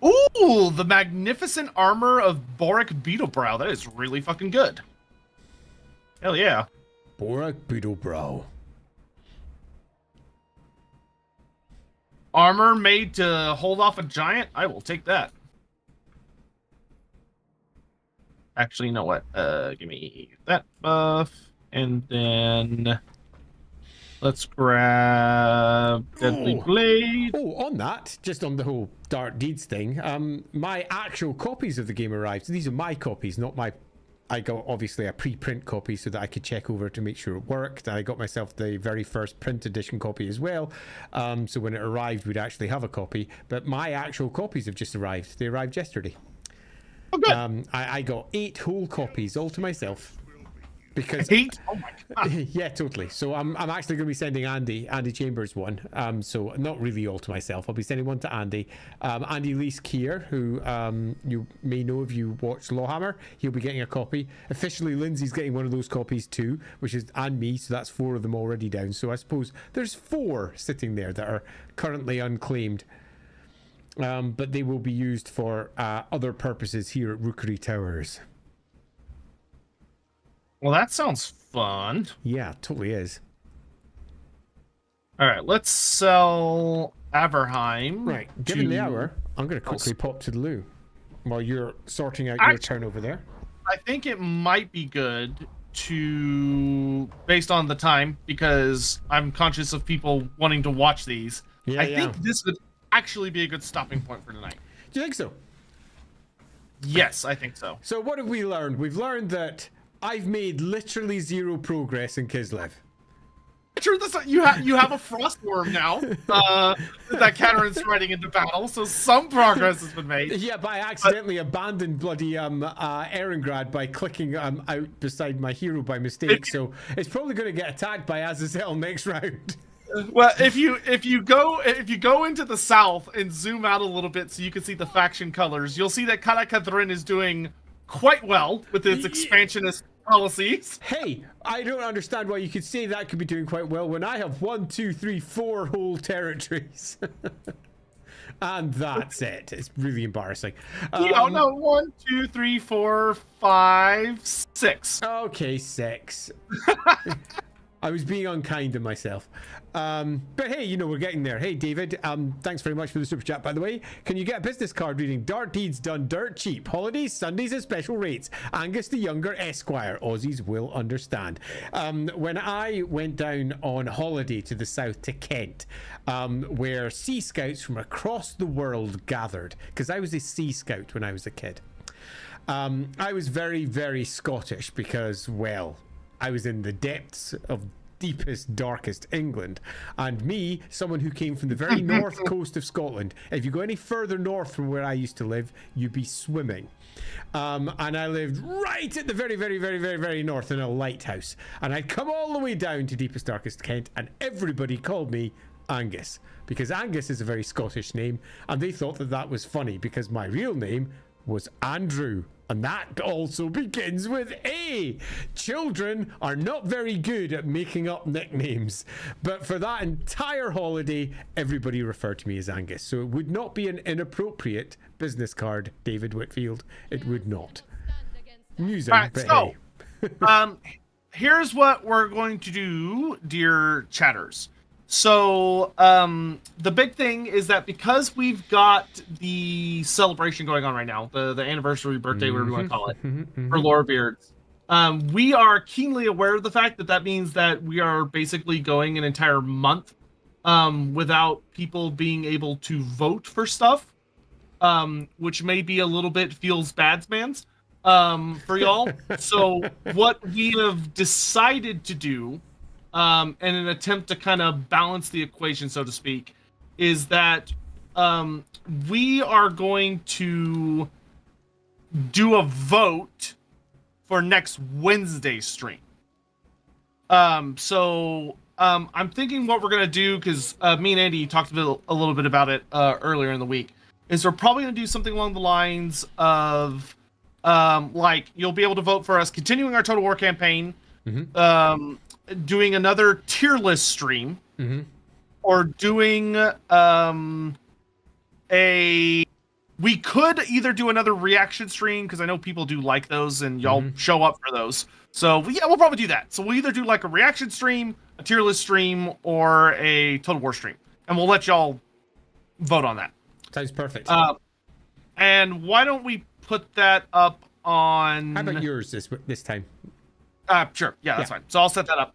Ooh, the magnificent armor of Boric Beetlebrow. That is really fucking good. Hell yeah. Boric Beetlebrow. Armor made to hold off a giant? I will take that. Actually, you know what? Give me that buff. And then let's grab Deadly Blade. Oh, on that, just on the whole Dark Deeds thing, my actual copies of the game arrived. So these are my copies, not my... I got obviously a pre-print copy so that I could check over to make sure it worked. I got myself the very first print edition copy as well. So when it arrived, we'd actually have a copy. But my actual copies have just arrived. They arrived yesterday. Oh, good. I got 8 whole copies all to myself. Because 8? Oh my god. yeah, totally. So I'm actually going to be sending Andy Chambers one. So not really all to myself. I'll be sending one to Andy. Andy Lees Kier, who you may know if you watch LAWhammer. He'll be getting a copy. Officially, Lindsay's getting one of those copies too, which is and me. So that's 4 of them already down. So I suppose there's 4 sitting there that are currently unclaimed. But they will be used for other purposes here at Rookery Towers. Well, that sounds fun. Yeah, totally is. All right, let's sell Averheim. Right, given the hour, I'm going to quickly pop to the loo while you're sorting out your turn over there. I think it might be good to, based on the time, because I'm conscious of people wanting to watch these. Yeah, I think this would actually be a good stopping point for tonight. Do you think so? Yes, I think so. So what have we learned? We've learned that I've made literally zero progress in Kislev. True, you have a frostworm now that Kadrin's riding into battle, so some progress has been made. Yeah, but I accidentally abandoned bloody Erengrad by clicking out beside my hero by mistake, so it's probably going to get attacked by Azazel next round. Well, if you go into the south and zoom out a little bit so you can see the faction colors, you'll see that Kadrin is doing quite well with its expansionist policies. Hey, I don't understand why you could say that could be doing quite well when I have 1, 2, 3, 4 whole territories. And that's it. It's really embarrassing. No, 1, 2, 3, 4, 5, 6. Okay, 6. I was being unkind to myself. But hey, you know, we're getting there. Hey, David, thanks very much for the super chat, by the way. Can you get a business card reading Dark Deeds done dirt cheap? Holidays, Sundays at special rates. Angus the Younger, Esquire. Aussies will understand. When I went down on holiday to the south to Kent, where Sea Scouts from across the world gathered, because I was a Sea Scout when I was a kid. I was very, very Scottish because, well, I was in the depths of deepest, darkest England. And me, someone who came from the very north coast of Scotland, if you go any further north from where I used to live, you'd be swimming. And I lived right at the very, very, very, very, very north in a lighthouse. And I'd come all the way down to deepest, darkest Kent, and everybody called me Angus, because Angus is a very Scottish name, and they thought that that was funny because my real name was Andrew. And that also begins with A. Children are not very good at making up nicknames. But for that entire holiday, everybody referred to me as Angus. So it would not be an inappropriate business card, David Whitfield. It would not. Music, Right, but so, hey. Here's what we're going to do, dear chatters. So, the big thing is that because we've got the celebration going on right now, the anniversary, birthday, whatever you want to call it, for Lorebeards, we are keenly aware of the fact that that means that we are basically going an entire month without people being able to vote for stuff, which may be a little bit feels bad's man's for y'all. So what we have decided to do, in an attempt to kind of balance the equation, so to speak, is that we are going to do a vote for next Wednesday's stream. So I'm thinking what we're going to do, because me and Andy talked a little bit about it earlier in the week, is we're probably going to do something along the lines of, like, you'll be able to vote for us continuing our Total War campaign, doing another tier list stream, or doing we could either do another reaction stream, because I know people do like those and y'all show up for those. So yeah, we'll probably do that. So we'll either do like a reaction stream, a tier list stream, or a Total War stream, and we'll let y'all vote on that. Sounds perfect. And why don't we put that up on... How about yours this time? Sure. Yeah, that's fine. So I'll set that up.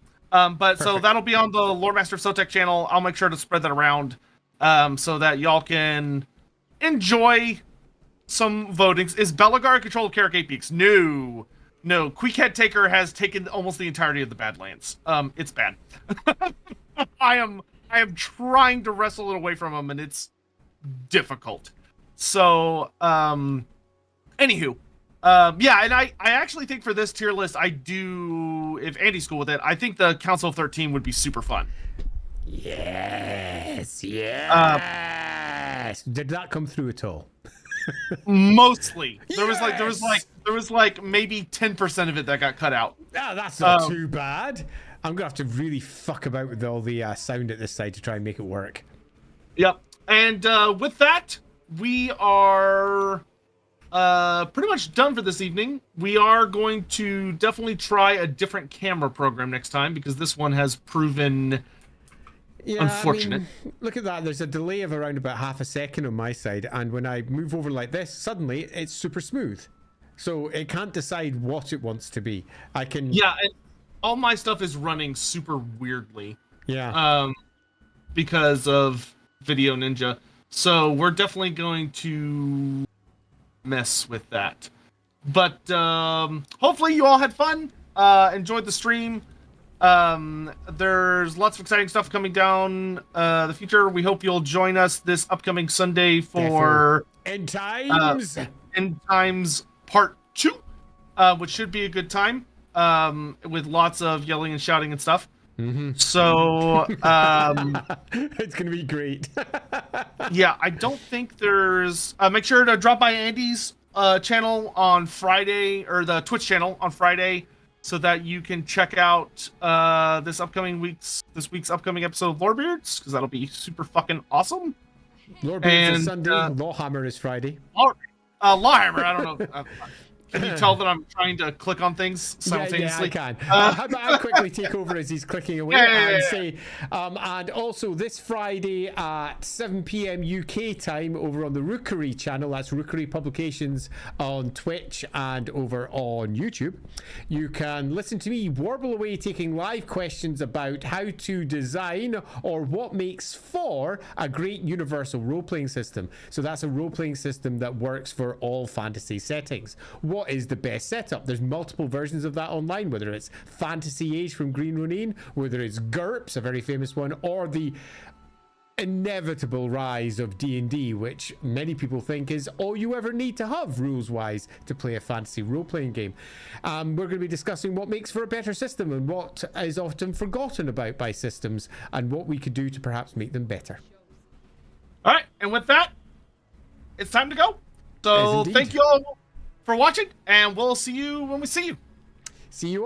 But so that'll be on the Loremaster of Sotek channel. I'll make sure to spread that around so that y'all can enjoy some votings. Is Belagar in control of Karak 8 Peaks? No. Quickhead Taker has taken almost the entirety of the Badlands. It's bad. I am trying to wrestle it away from him, and it's difficult. So, anywho. Yeah, and I actually think for this tier list, I do, if Andy's cool with it, I think the Council of 13 would be super fun. Yes. Did that come through at all? Mostly. There was like maybe 10% of it that got cut out. Ah, that's not too bad. I'm gonna have to really fuck about with all the sound at this side to try and make it work. Yep. And with that, we are pretty much done for this evening. We are going to definitely try a different camera program next time, because this one has proven unfortunate. I mean, look at that. There's a delay of around about half a second on my side, and when I move over like this, suddenly it's super smooth. So it can't decide what it wants to be. I can. Yeah, and all my stuff is running super weirdly. Yeah. Because of Video Ninja. So we're definitely going to mess with that. But hopefully you all had fun, enjoyed the stream. There's lots of exciting stuff coming down the future. We hope you'll join us this upcoming Sunday for End Times. End Times Part 2, which should be a good time, with lots of yelling and shouting and stuff. So It's gonna be great. yeah, I don't think there's make sure to drop by Andy's channel on Friday, or the Twitch channel on Friday, so that you can check out this week's upcoming episode of Lorebeards, because that'll be super fucking awesome. Loremaster is Sunday, LAWhammer is Friday. LAWhammer, I don't know. Can you tell that I'm trying to click on things simultaneously? Yeah, I can. How about I quickly take over as he's clicking away and say, and also this Friday at 7 p.m. UK time over on the Rookery channel, that's Rookery Publications on Twitch and over on YouTube, you can listen to me warble away taking live questions about how to design or what makes for a great universal role-playing system. So that's a role-playing system that works for all fantasy settings. What is the best setup? There's multiple versions of that online, whether it's Fantasy Age from Green Ronin, whether it's GURPS, a very famous one, or the inevitable rise of D&D, which many people think is all you ever need to have rules-wise to play a fantasy role-playing game. We're going to be discussing what makes for a better system and what is often forgotten about by systems and what we could do to perhaps make them better. All right, and with that, it's time to go. So thank you all for watching, and we'll see you when we see you. See you all.